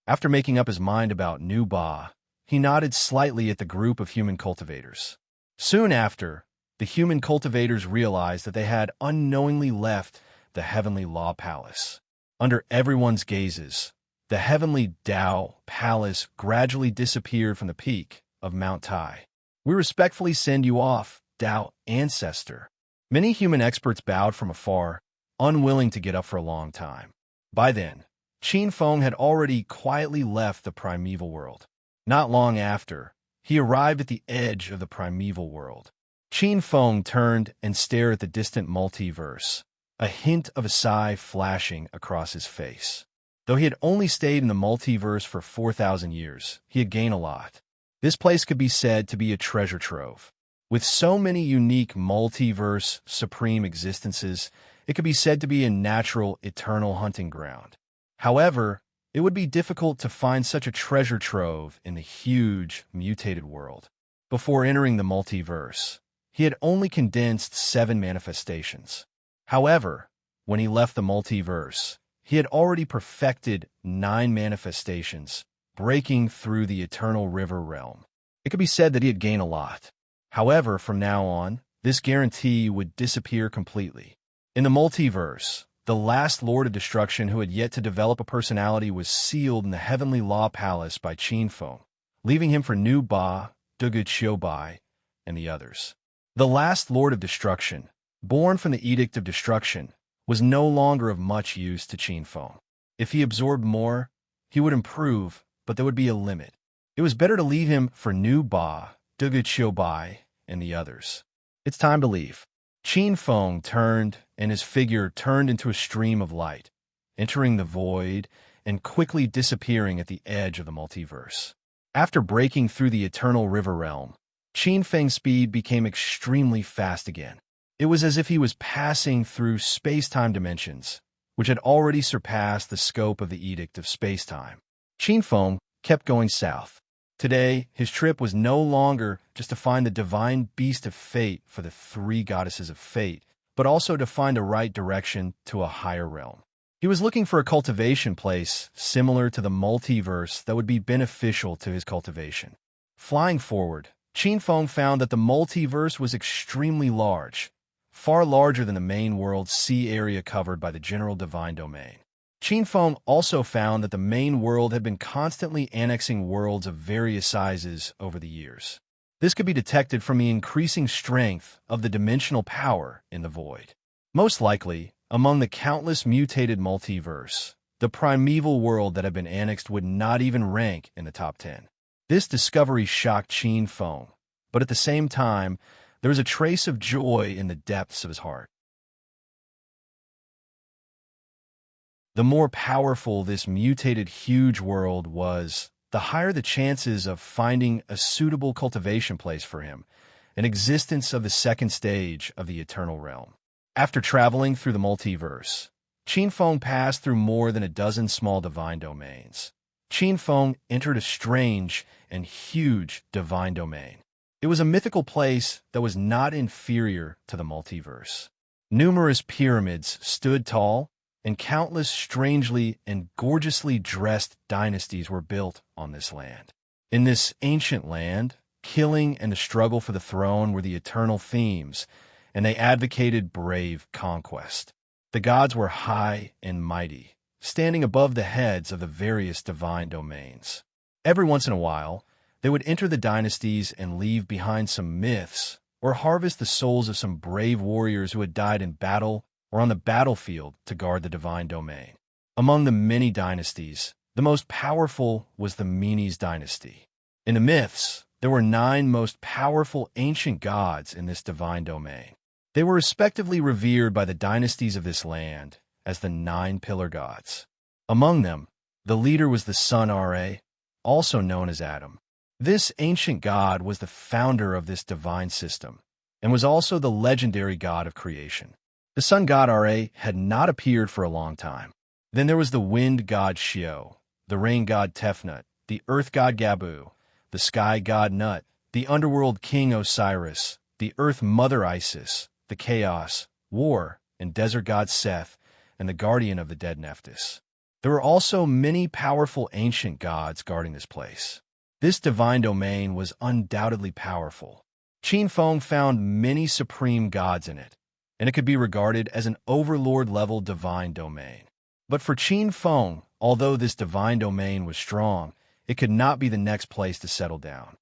After making up his mind about Nu Ba, he nodded slightly at the group of human cultivators. Soon after, the human cultivators realized that they had unknowingly left the heavenly law palace. Under everyone's gazes, the heavenly Tao palace gradually disappeared from the peak of Mount Tai. We respectfully send you off, Tao ancestor. Many human experts bowed from afar, unwilling to get up for a long time. By then, Qin Feng had already quietly left the primeval world. Not long after, he arrived at the edge of the primeval world. Qin Feng turned and stared at the distant multiverse, a hint of a sigh flashing across his face. Though he had only stayed in the multiverse for 4,000 years, he had gained a lot. This place could be said to be a treasure trove. With so many unique multiverse supreme existences, it could be said to be a natural, eternal hunting ground. However, it would be difficult to find such a treasure trove in the huge, mutated world. Before entering the multiverse, he had only condensed 7 manifestations. However, when he left the multiverse, he had already perfected 9 manifestations, breaking through the eternal river realm. It could be said that he had gained a lot. However, from now on, this guarantee would disappear completely. In the multiverse, the last Lord of Destruction who had yet to develop a personality was sealed in the Heavenly Law Palace by Qinfeng, leaving him for Nu Ba, Dugu Qiubai, and the others. The last Lord of Destruction, born from the Edict of Destruction, was no longer of much use to Qinfeng. If he absorbed more, he would improve, but there would be a limit. It was better to leave him for Nu Ba, Dugu Qiubai, and the others. It's time to leave. Qinfeng turned, and his figure turned into a stream of light, entering the void and quickly disappearing at the edge of the multiverse. After breaking through the eternal river realm, Qinfeng's speed became extremely fast again. It was as if he was passing through space-time dimensions, which had already surpassed the scope of the Edict of Space-Time. Qinfeng kept going south. Today, his trip was no longer just to find the divine beast of fate for the three goddesses of fate, but also to find the right direction to a higher realm. He was looking for a cultivation place similar to the multiverse that would be beneficial to his cultivation. Flying forward, Qinfeng found that the multiverse was extremely large, far larger than the main world's sea area covered by the general divine domain. Qinfeng also found that the main world had been constantly annexing worlds of various sizes over the years. This could be detected from the increasing strength of the dimensional power in the void. Most likely, among the countless mutated multiverse, the primeval world that had been annexed would not even rank in the top 10. This discovery shocked Qinfeng, but at the same time, there was a trace of joy in the depths of his heart. The more powerful this mutated huge world was, the higher the chances of finding a suitable cultivation place for him, an existence of the second stage of the eternal realm. After traveling through the multiverse, Qinfeng passed through more than a dozen small divine domains. Qinfeng entered a strange and huge divine domain. It was a mythical place that was not inferior to the multiverse. Numerous pyramids stood tall, and countless strangely and gorgeously dressed dynasties were built on this land. In this ancient land, killing and the struggle for the throne were the eternal themes, and they advocated brave conquest. The gods were high and mighty, standing above the heads of the various divine domains. Every once in a while, they would enter the dynasties and leave behind some myths, or harvest the souls of some brave warriors who had died in battle or on the battlefield to guard the divine domain. Among the many dynasties, the most powerful was the Menes dynasty. In the myths, there were 9 most powerful ancient gods in this divine domain. They were respectively revered by the dynasties of this land as the 9 pillar gods. Among them, the leader was the sun Ra, also known as Adam. This ancient god was the founder of this divine system, and was also the legendary god of creation. The sun god Ra had not appeared for a long time. Then there was the wind god Shio, the rain god Tefnut, the earth god Gabu, the sky god Nut, the underworld king Osiris, the earth mother Isis, the chaos, war, and desert god Seth, and the guardian of the dead Nephthys. There were also many powerful ancient gods guarding this place. This divine domain was undoubtedly powerful. Qinfeng found many supreme gods in it, and it could be regarded as an overlord-level divine domain. But for Qinfeng, although this divine domain was strong, it could not be the next place to settle down.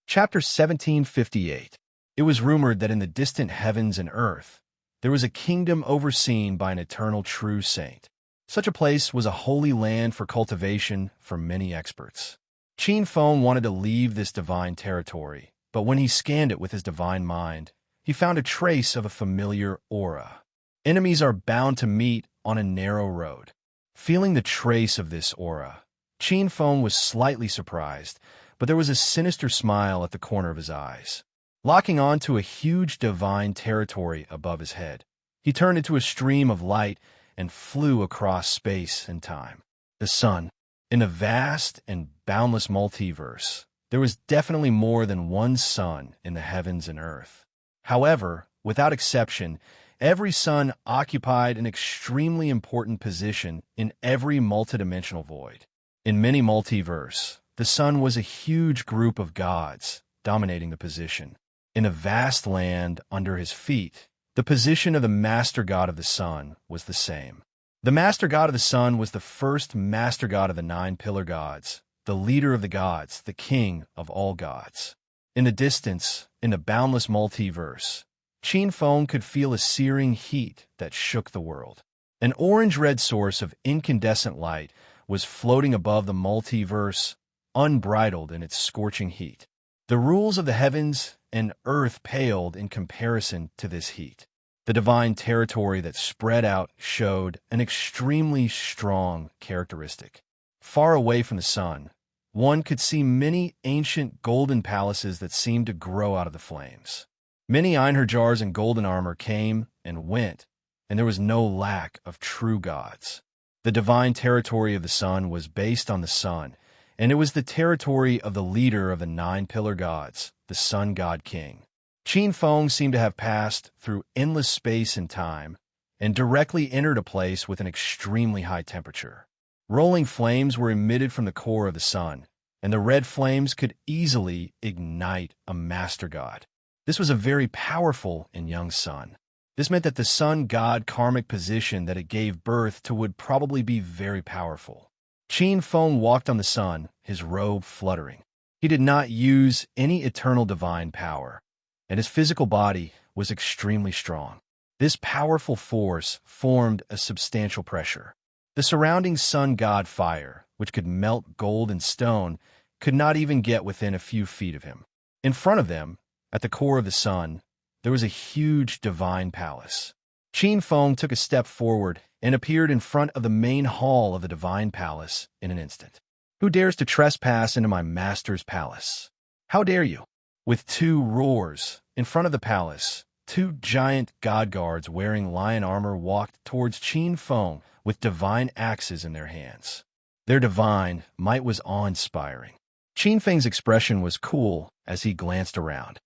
Chapter 1758. It was rumored that in the distant heavens and earth, there was a kingdom overseen by an eternal true saint. Such a place was a holy land for cultivation for many experts. Qinfeng wanted to leave this divine territory, but when he scanned it with his divine mind, he found a trace of a familiar aura. Enemies are bound to meet on a narrow road. Feeling the trace of this aura, Qinfeng was slightly surprised, but there was a sinister smile at the corner of his eyes. Locking on to a huge divine territory above his head, he turned into a stream of light and flew across space and time. The sun. In a vast and boundless multiverse, there was definitely more than one sun in the heavens and earth. However, without exception, every sun occupied an extremely important position in every multidimensional void. In many multiverse, the sun was a huge group of gods dominating the position. In the vast land under his feet, the position of the master god of the sun was the same. The master god of the sun was the first master god of the 9 pillar gods, the leader of the gods, the king of all gods. In the distance, in the boundless multiverse, Qin Feng could feel a searing heat that shook the world. An orange-red source of incandescent light was floating above the multiverse, unbridled in its scorching heat. The rules of the heavens and earth paled in comparison to this heat. The divine territory that spread out showed an extremely strong characteristic. Far away from the sun, one could see many ancient golden palaces that seemed to grow out of the flames. Many Einherjars in golden armor came and went, and there was no lack of true gods. The divine territory of the sun was based on the sun, and it was the territory of the leader of the 9 pillar gods, the Sun God King. Qin Feng seemed to have passed through endless space and time and directly entered a place with an extremely high temperature. Rolling flames were emitted from the core of the sun, and the red flames could easily ignite a master god. This was a very powerful and young sun. This meant that the sun god karmic position that it gave birth to would probably be very powerful. Qin Feng walked on the sun, his robe fluttering. He did not use any eternal divine power, and his physical body was extremely strong. This powerful force formed a substantial pressure. The surrounding sun god fire, which could melt gold and stone, could not even get within a few feet of him. In front of them, at the core of the sun, there was a huge divine palace. Qin Feng took a step forward and appeared in front of the main hall of the divine palace in an instant. Who dares to trespass into my master's palace? How dare you? With 2 roars, in front of the palace, 2 giant god guards wearing lion armor walked towards Qin Feng with divine axes in their hands. Their divine might was awe-inspiring. Qin Feng's expression was cool as he glanced around.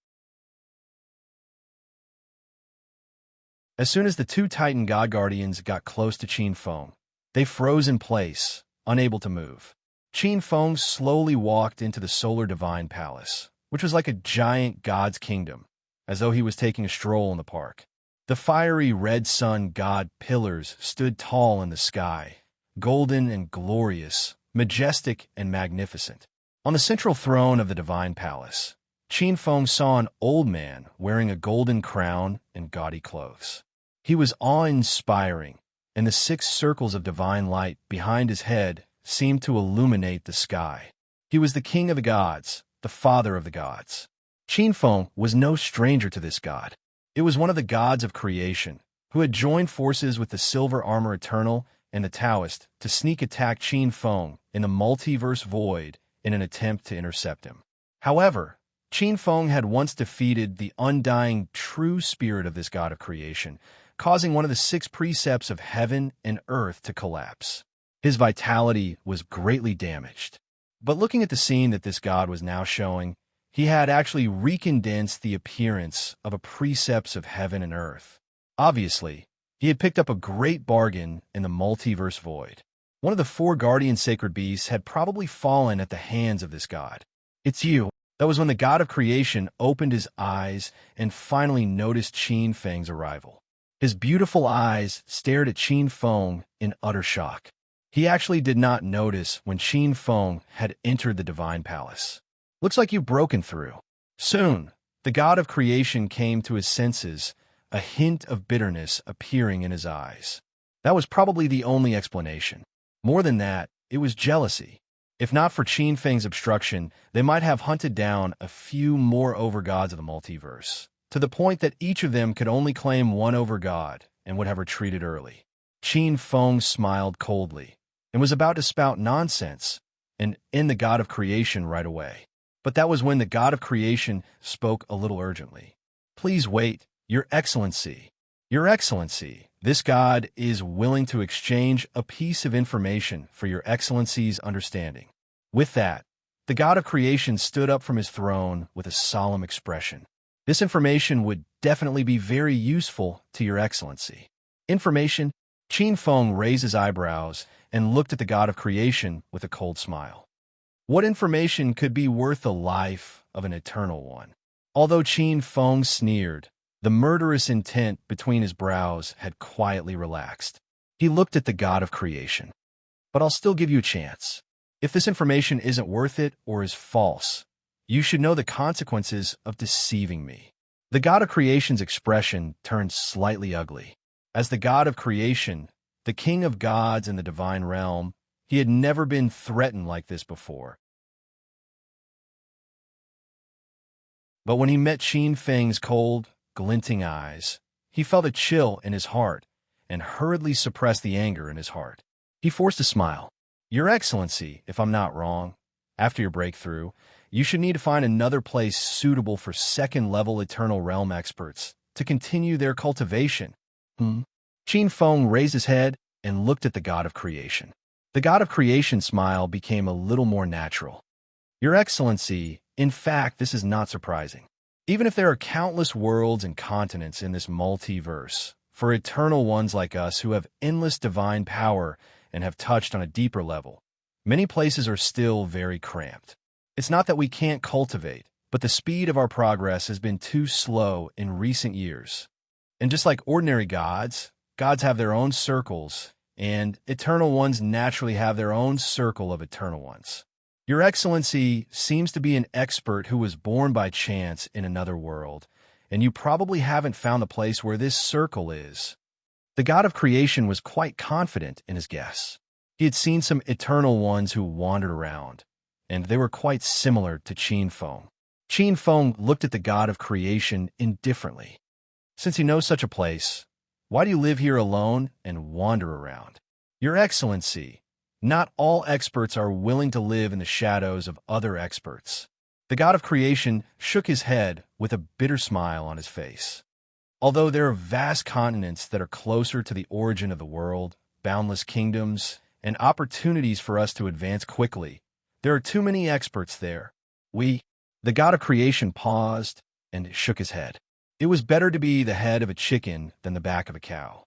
As soon as the 2 Titan God Guardians got close to Qin Feng, they froze in place, unable to move. Qin Feng slowly walked into the Solar Divine Palace, which was like a giant god's kingdom, as though he was taking a stroll in the park. The fiery red sun god pillars stood tall in the sky, golden and glorious, majestic and magnificent. On the central throne of the Divine Palace, Qin Feng saw an old man wearing a golden crown and gaudy clothes. He was awe-inspiring, and the 6 circles of divine light behind his head seemed to illuminate the sky. He was the king of the gods, the father of the gods. Qin Feng was no stranger to this god. It was one of the gods of creation, who had joined forces with the Silver Armor Eternal and the Taoist to sneak attack Qin Feng in the multiverse void in an attempt to intercept him. However, Qin Feng had once defeated the undying true spirit of this god of creation, causing one of the 6 precepts of heaven and earth to collapse. His vitality was greatly damaged. But looking at the scene that this god was now showing, he had actually recondensed the appearance of a precepts of heaven and earth. Obviously, he had picked up a great bargain in the multiverse void. One of the 4 guardian sacred beasts had probably fallen at the hands of this god. It's you. That was when the god of creation opened his eyes and finally noticed Qin Feng's arrival. His beautiful eyes stared at Qin Feng in utter shock. He actually did not notice when Qin Feng had entered the divine palace. Looks like you've broken through. Soon, the god of creation came to his senses, a hint of bitterness appearing in his eyes. That was probably the only explanation. More than that, it was jealousy. If not for Qin Feng's obstruction, they might have hunted down a few more overgods of the multiverse, to the point that each of them could only claim one overgod and would have retreated early. Qin Feng smiled coldly and was about to spout nonsense and end the god of creation right away. But that was when the god of creation spoke a little urgently. Please wait, Your Excellency. Your Excellency, this god is willing to exchange a piece of information for Your Excellency's understanding. With that, the god of creation stood up from his throne with a solemn expression. This information would definitely be very useful to Your Excellency. Information? Qin Feng raised his eyebrows and looked at the god of creation with a cold smile. What information could be worth the life of an eternal one? Although Qin Feng sneered, the murderous intent between his brows had quietly relaxed. He looked at the god of creation. But I'll still give you a chance. If this information isn't worth it or is false, you should know the consequences of deceiving me. The god of creation's expression turned slightly ugly. As the god of creation, the king of gods in the divine realm, he had never been threatened like this before. But when he met Qin Feng's cold, glinting eyes, he felt a chill in his heart and hurriedly suppressed the anger in his heart. He forced a smile. Your Excellency, if I'm not wrong, after your breakthrough, you should need to find another place suitable for second-level Eternal Realm experts to continue their cultivation. Qin Feng raised his head and looked at the god of creation. The god of creation's smile became a little more natural. Your Excellency, in fact, this is not surprising. Even if there are countless worlds and continents in this multiverse, for eternal ones like us who have endless divine power and have touched on a deeper level, many places are still very cramped. It's not that we can't cultivate, but the speed of our progress has been too slow in recent years. And just like ordinary gods, gods have their own circles, and eternal ones naturally have their own circle of eternal ones. Your Excellency seems to be an expert who was born by chance in another world, and you probably haven't found the place where this circle is. The god of creation was quite confident in his guess. He had seen some eternal ones who wandered around, and they were quite similar to Qin Feng. Qin Feng looked at the god of creation indifferently. Since he knows such a place, why do you live here alone and wander around? Your Excellency, not all experts are willing to live in the shadows of other experts. The god of creation shook his head with a bitter smile on his face. Although there are vast continents that are closer to the origin of the world, boundless kingdoms, and opportunities for us to advance quickly, there are too many experts there. The god of creation paused and shook his head. It was better to be the head of a chicken than the back of a cow.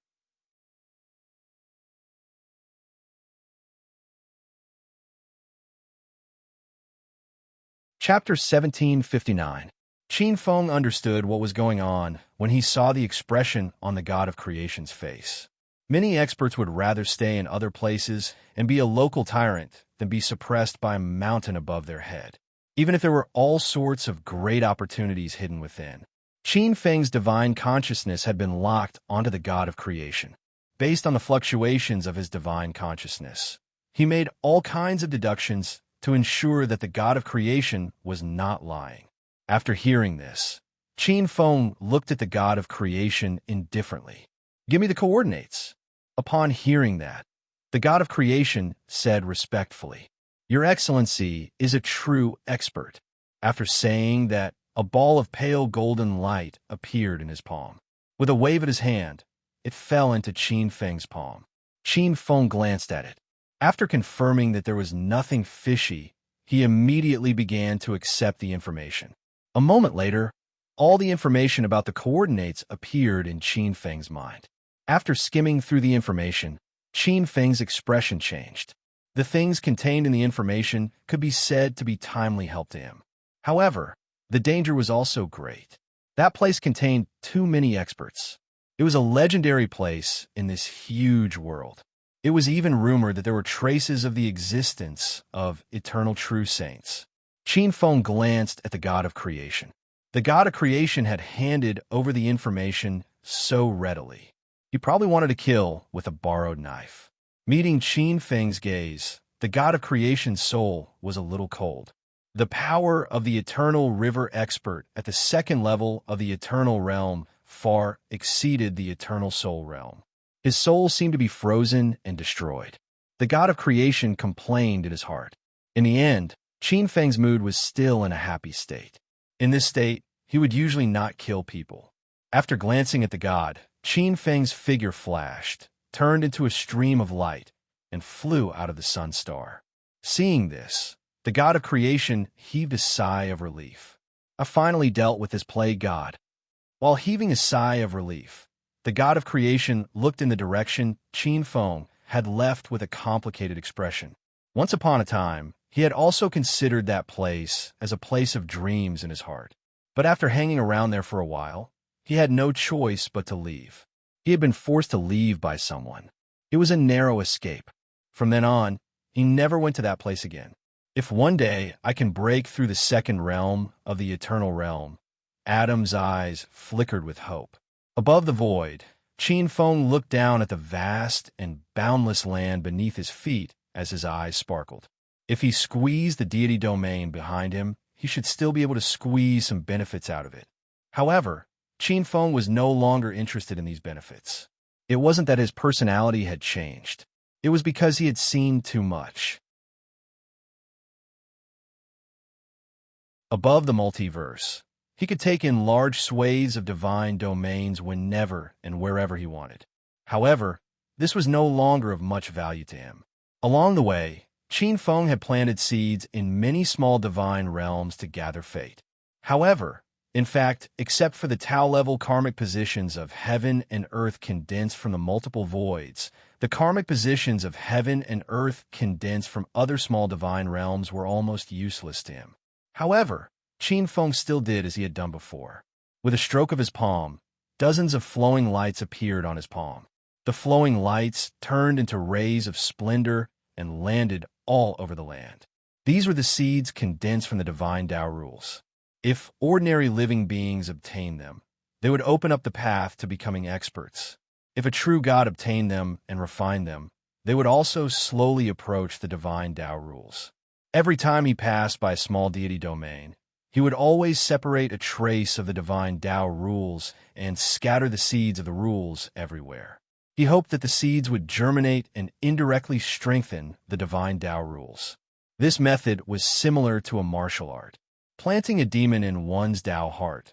Chapter 1759. Qin Feng understood what was going on when he saw the expression on the god of creation's face. Many experts would rather stay in other places and be a local tyrant than be suppressed by a mountain above their head, even if there were all sorts of great opportunities hidden within. Qin Feng's divine consciousness had been locked onto the god of creation. Based on the fluctuations of his divine consciousness, he made all kinds of deductions to ensure that the god of creation was not lying. After hearing this, Qin Feng looked at the god of creation indifferently. Give me the coordinates. Upon hearing that, the god of creation said respectfully, Your Excellency is a true expert. After saying that, a ball of pale golden light appeared in his palm. With a wave of his hand, it fell into Qin Feng's palm. Qin Feng glanced at it. After confirming that there was nothing fishy, he immediately began to accept the information. A moment later, all the information about the coordinates appeared in Qin Feng's mind. After skimming through the information, Qin Feng's expression changed. The things contained in the information could be said to be timely help to him. However, the danger was also great. That place contained too many experts. It was a legendary place in this huge world. It was even rumored that there were traces of the existence of eternal true saints. Qin Feng glanced at the god of creation. The god of creation had handed over the information so readily. He probably wanted to kill with a borrowed knife. Meeting Qin Feng's gaze, the god of creation's soul was a little cold. The power of the eternal river expert at the second level of the eternal realm far exceeded the eternal soul realm. His soul seemed to be frozen and destroyed. The god of creation complained in his heart. In the end, Qin Feng's mood was still in a happy state. In this state, he would usually not kill people. After glancing at the god, Qin Feng's figure flashed, turned into a stream of light, and flew out of the sun star. Seeing this, the god of creation heaved a sigh of relief. I finally dealt with this plague god. While heaving a sigh of relief, the god of creation looked in the direction Qin Feng had left with a complicated expression. Once upon a time, he had also considered that place as a place of dreams in his heart. But after hanging around there for a while, he had no choice but to leave. He had been forced to leave by someone. It was a narrow escape. From then on, he never went to that place again. If one day I can break through the second realm of the eternal realm, Adam's eyes flickered with hope. Above the void, Qin Feng looked down at the vast and boundless land beneath his feet as his eyes sparkled. If he squeezed the deity domain behind him, he should still be able to squeeze some benefits out of it. However, Qin Feng was no longer interested in these benefits. It wasn't that his personality had changed. It was because he had seen too much. Above the multiverse, he could take in large swathes of divine domains whenever and wherever he wanted. However, this was no longer of much value to him. Along the way, Qin Feng had planted seeds in many small divine realms to gather fate. However, in fact, except for the Tao-level karmic positions of heaven and earth condensed from the multiple voids, the karmic positions of heaven and earth condensed from other small divine realms were almost useless to him. However, Qin Feng still did as he had done before. With a stroke of his palm, dozens of flowing lights appeared on his palm. The flowing lights turned into rays of splendor and landed all over the land. These were the seeds condensed from the divine Tao rules. If ordinary living beings obtained them, they would open up the path to becoming experts. If a true God obtained them and refined them, they would also slowly approach the divine Tao rules. Every time he passed by a small deity domain, he would always separate a trace of the divine Tao rules and scatter the seeds of the rules everywhere. He hoped that the seeds would germinate and indirectly strengthen the divine Tao rules. This method was similar to a martial art. Planting a demon in one's Tao heart,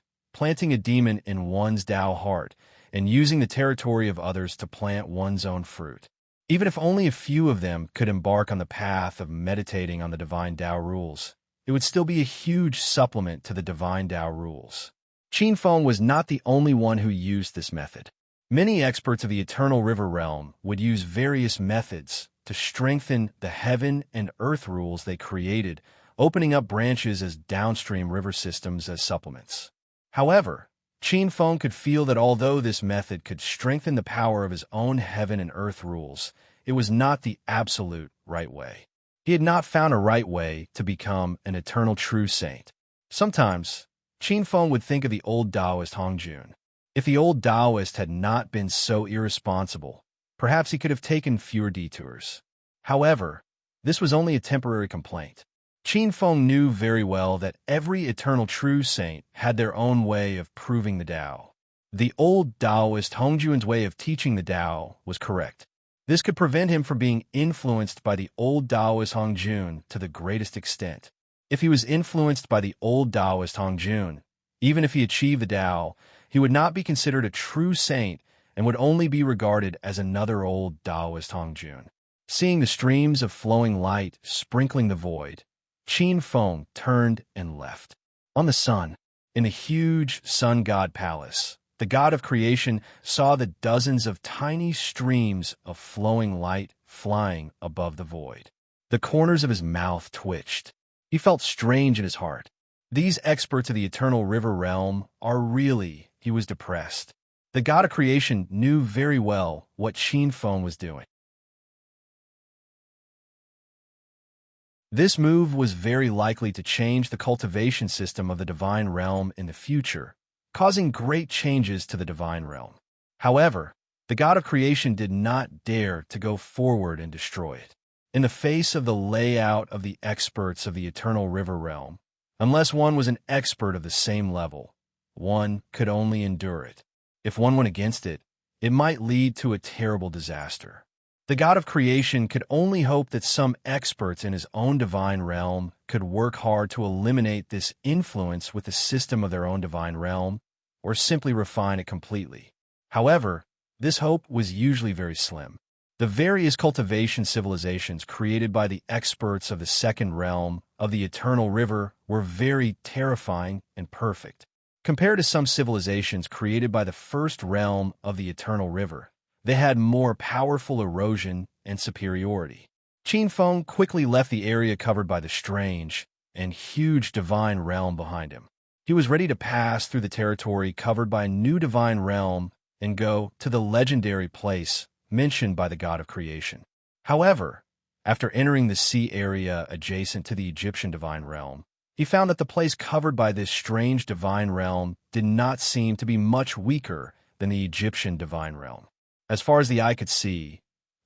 and using the territory of others to plant one's own fruit. Even if only a few of them could embark on the path of meditating on the divine Tao rules, it would still be a huge supplement to the divine Tao rules. Qin Feng was not the only one who used this method. Many experts of the Eternal River realm would use various methods to strengthen the heaven and earth rules they created, opening up branches as downstream river systems as supplements. However, Qin Feng could feel that although this method could strengthen the power of his own heaven and earth rules, it was not the absolute right way. He had not found a right way to become an eternal true saint. Sometimes, Qin Feng would think of the old Taoist Hongjun. If the old Taoist had not been so irresponsible, perhaps he could have taken fewer detours. However, this was only a temporary complaint. Qin Feng knew very well that every eternal true saint had their own way of proving the Tao. The old Taoist Hongjun's way of teaching the Tao was correct. This could prevent him from being influenced by the old Taoist Hongjun to the greatest extent. If he was influenced by the old Taoist Hongjun, even if he achieved the Tao, he would not be considered a true saint and would only be regarded as another old Taoist Hongjun. Seeing the streams of flowing light sprinkling the void, Qin Feng turned and left. On the sun, in the huge sun god palace, the god of creation saw the dozens of tiny streams of flowing light flying above the void. The corners of his mouth twitched. He felt strange in his heart. These experts of the eternal river realm are really... He was depressed. The god of creation knew very well what Qin Feng was doing. This move was very likely to change the cultivation system of the divine realm in the future, causing great changes to the divine realm. However, the god of creation did not dare to go forward and destroy it. In the face of the layout of the experts of the eternal river realm, unless one was an expert of the same level, one could only endure it. If one went against it, it might lead to a terrible disaster. The god of creation could only hope that some experts in his own divine realm could work hard to eliminate this influence with the system of their own divine realm, or simply refine it completely. However, this hope was usually very slim. The various cultivation civilizations created by the experts of the second realm of the eternal river were very terrifying and perfect. Compared to some civilizations created by the first realm of the eternal river, they had more powerful erosion and superiority. Qin Feng quickly left the area covered by the strange and huge divine realm behind him. He was ready to pass through the territory covered by a new divine realm and go to the legendary place mentioned by the god of creation. However, after entering the sea area adjacent to the Egyptian divine realm, he found that the place covered by this strange divine realm did not seem to be much weaker than the Egyptian divine realm. As far as the eye could see,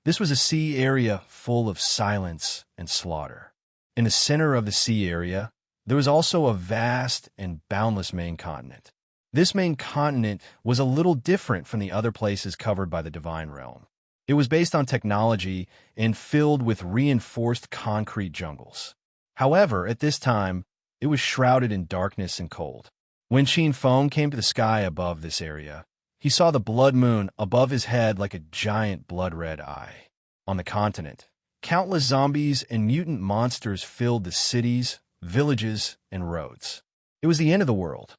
this was a sea area full of silence and slaughter. In the center of the sea area, there was also a vast and boundless main continent. This main continent was a little different from the other places covered by the divine realm. It was based on technology and filled with reinforced concrete jungles. However, at this time, it was shrouded in darkness and cold. When Qin Feng came to the sky above this area, he saw the blood moon above his head like a giant blood-red eye. On the continent, countless zombies and mutant monsters filled the cities, villages, and roads. It was the end of the world.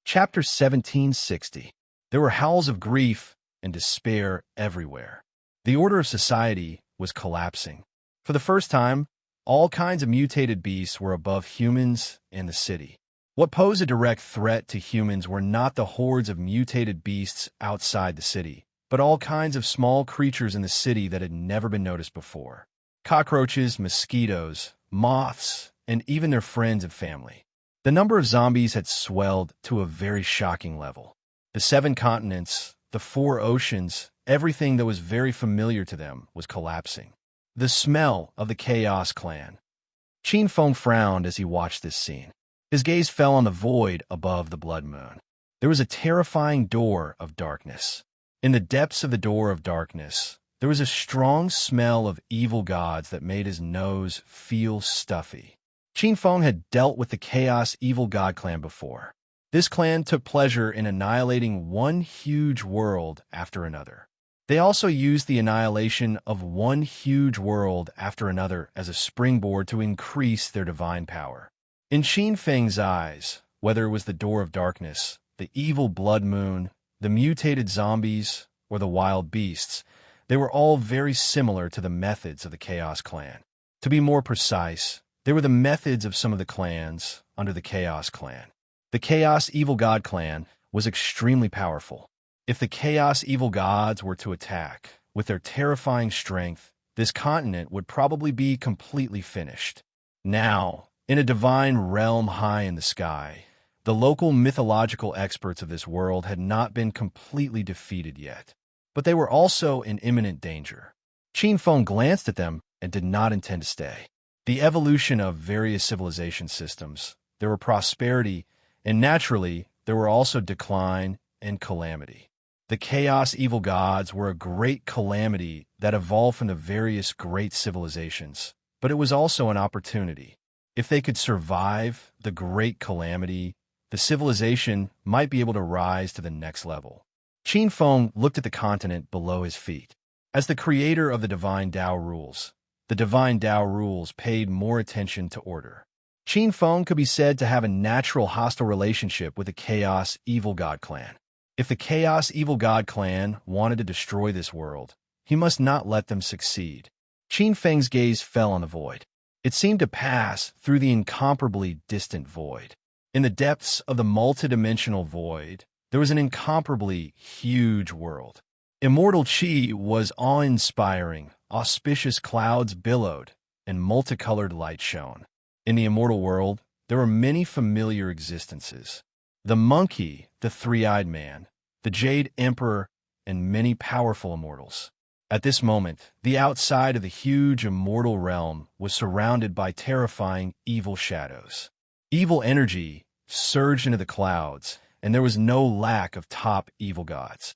Chapter 1760. There were howls of grief and despair everywhere. The order of society was collapsing. For the first time, all kinds of mutated beasts were above humans and the city. What posed a direct threat to humans were not the hordes of mutated beasts outside the city, but all kinds of small creatures in the city that had never been noticed before. Cockroaches, mosquitoes, moths, and even their friends and family. The number of zombies had swelled to a very shocking level. The 7 continents, the 4 oceans, everything that was very familiar to them was collapsing. The smell of the Chaos Clan. Qin Feng frowned as he watched this scene. His gaze fell on the void above the blood moon. There was a terrifying door of darkness. In the depths of the door of darkness, there was a strong smell of evil gods that made his nose feel stuffy. Qin Feng had dealt with the Chaos Evil God Clan before. This clan took pleasure in annihilating one huge world after another. They also used the annihilation of one huge world after another as a springboard to increase their divine power. In Qin Feng's eyes, whether it was the Door of Darkness, the evil blood moon, the mutated zombies, or the wild beasts, they were all very similar to the methods of the Chaos Clan. To be more precise, they were the methods of some of the clans under the Chaos Clan. The Chaos Evil God Clan was extremely powerful. If the Chaos Evil Gods were to attack, with their terrifying strength, this continent would probably be completely finished. Now, in a divine realm high in the sky, the local mythological experts of this world had not been completely defeated yet, but they were also in imminent danger. Qin Feng glanced at them and did not intend to stay. The evolution of various civilization systems, there were prosperity, and naturally, there were also decline and calamity. The Chaos Evil Gods were a great calamity that evolved from the various great civilizations, but it was also an opportunity. If they could survive the great calamity, the civilization might be able to rise to the next level. Qin Feng looked at the continent below his feet. As the creator of the Divine Tao rules, the Divine Tao rules paid more attention to order. Qin Feng could be said to have a natural hostile relationship with the Chaos Evil God Clan. If the Chaos Evil God Clan wanted to destroy this world, he must not let them succeed. Qin Feng's gaze fell on the void. It seemed to pass through the incomparably distant void. In the depths of the multidimensional void, there was an incomparably huge world. Immortal Qi was awe-inspiring, auspicious clouds billowed, and multicolored light shone. In the immortal world, there were many familiar existences. The monkey, the three-eyed man, the Jade Emperor, and many powerful immortals. At this moment, the outside of the huge immortal realm was surrounded by terrifying evil shadows. Evil energy surged into the clouds, and there was no lack of top evil gods.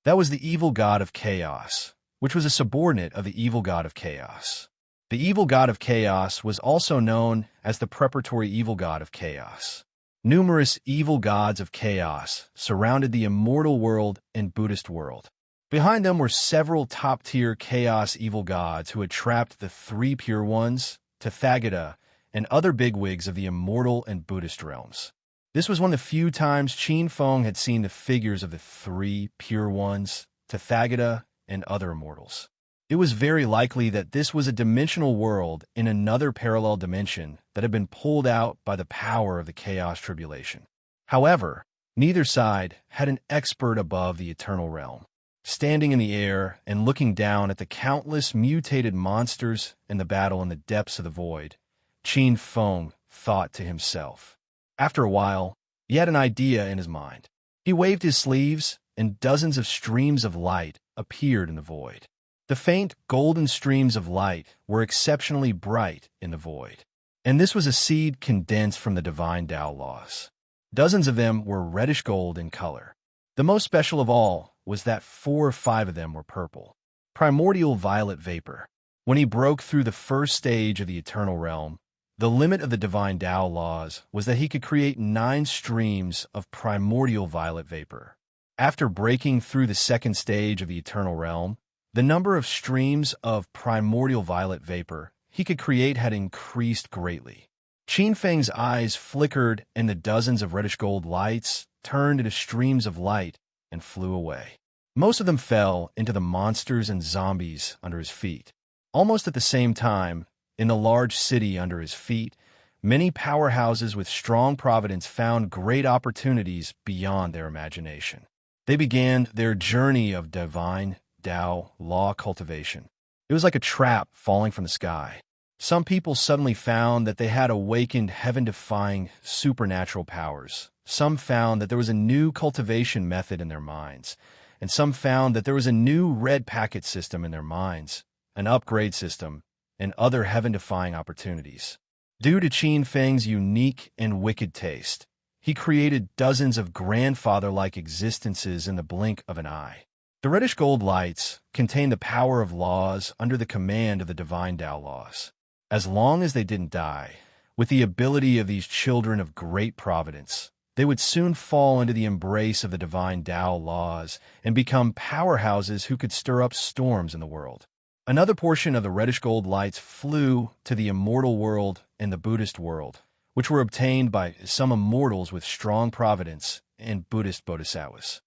That was the evil god of chaos, which was a subordinate of the evil god of chaos. The evil god of chaos was also known as the preparatory evil god of chaos. Numerous evil gods of chaos surrounded the immortal world and Buddhist world. Behind them were several top-tier chaos evil gods who had trapped the 3 pure ones, Tathagata, and other bigwigs of the immortal and Buddhist realms. This was one of the few times Qin Feng had seen the figures of the three pure ones, Tathagata, and other immortals. It was very likely that this was a dimensional world in another parallel dimension that had been pulled out by the power of the chaos tribulation. However, neither side had an expert above the eternal realm. Standing in the air and looking down at the countless mutated monsters and the battle in the depths of the void, Qin Feng thought to himself. After a while, he had an idea in his mind. He waved his sleeves, and dozens of streams of light appeared in the void. The faint golden streams of light were exceptionally bright in the void, and this was a seed condensed from the divine Tao laws. Dozens of them were reddish gold in color. The most special of all was that 4 or 5 of them were purple, primordial violet vapor. When he broke through the first stage of the eternal realm, the limit of the divine Tao laws was that he could create 9 streams of primordial violet vapor. After breaking through the second stage of the eternal realm, the number of streams of primordial violet vapor he could create had increased greatly. Qin Feng's eyes flickered and the dozens of reddish gold lights turned into streams of light and flew away. Most of them fell into the monsters and zombies under his feet. Almost at the same time, in the large city under his feet, many powerhouses with strong providence found great opportunities beyond their imagination. They began their journey of divine Tao law cultivation. It was like a trap falling from the sky. Some people suddenly found that they had awakened heaven-defying supernatural powers. Some found that there was a new cultivation method in their minds, and some found that there was a new red packet system in their minds, an upgrade system, and other heaven-defying opportunities. Due to Qin Feng's unique and wicked taste, he created dozens of grandfather-like existences in the blink of an eye. The reddish gold lights contained the power of laws under the command of the divine Tao laws. As long as they didn't die, with the ability of these children of great providence, they would soon fall into the embrace of the divine Tao laws and become powerhouses who could stir up storms in the world. Another portion of the reddish gold lights flew to the immortal world and the Buddhist world, which were obtained by some immortals with strong providence and Buddhist bodhisattvas.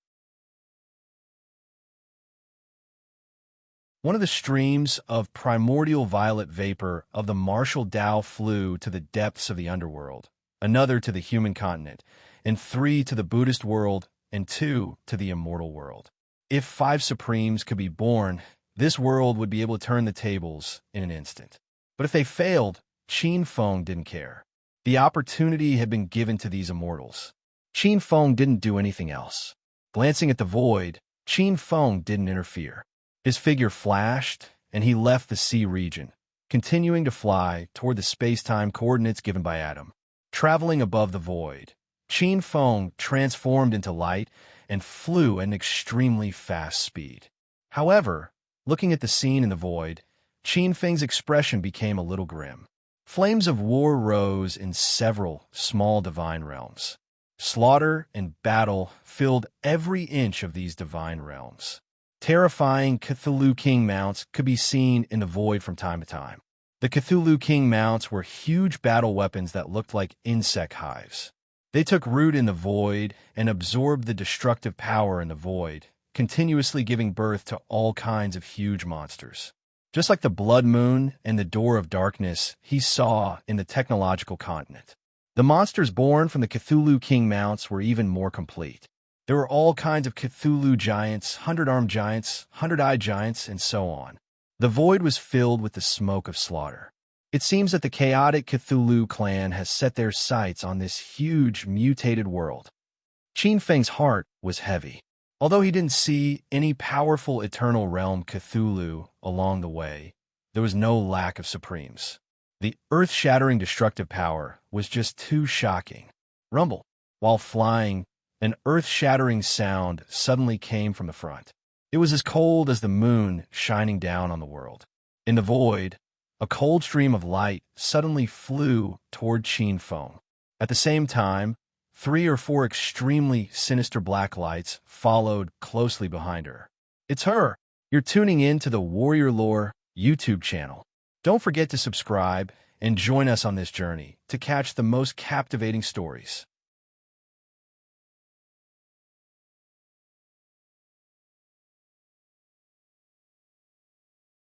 One of the streams of primordial violet vapor of the martial Tao flew to the depths of the underworld, another to the human continent, and 3 to the Buddhist world, and 2 to the immortal world. If 5 supremes could be born, this world would be able to turn the tables in an instant. But if they failed, Qin Feng didn't care. The opportunity had been given to these immortals. Qin Feng didn't do anything else. Glancing at the void, Qin Feng didn't interfere. His figure flashed, and he left the sea region, continuing to fly toward the space-time coordinates given by Adam. Traveling above the void, Qin Feng transformed into light and flew at an extremely fast speed. However, looking at the scene in the void, Qin Feng's expression became a little grim. Flames of war rose in several small divine realms. Slaughter and battle filled every inch of these divine realms. Terrifying Cthulhu King mounts could be seen in the void from time to time. The Cthulhu King mounts were huge battle weapons that looked like insect hives. They took root in the void and absorbed the destructive power in the void, continuously giving birth to all kinds of huge monsters. Just like the blood moon and the door of darkness he saw in the technological continent. The monsters born from the Cthulhu King mounts were even more complete. There were all kinds of Cthulhu giants, 100-armed giants, 100-eyed giants, and so on. The void was filled with the smoke of slaughter. It seems that the chaotic Cthulhu clan has set their sights on this huge, mutated world. Qin Feng's heart was heavy. Although he didn't see any powerful eternal realm Cthulhu along the way, there was no lack of supremes. The earth-shattering destructive power was just too shocking. Rumble. While flying, an earth-shattering sound suddenly came from the front. It was as cold as the moon shining down on the world. In the void, a cold stream of light suddenly flew toward Qin Feng. At the same time, 3 or 4 extremely sinister black lights followed closely behind her. It's her! You're tuning in to the Warrior Lore YouTube channel. Don't forget to subscribe and join us on this journey to catch the most captivating stories.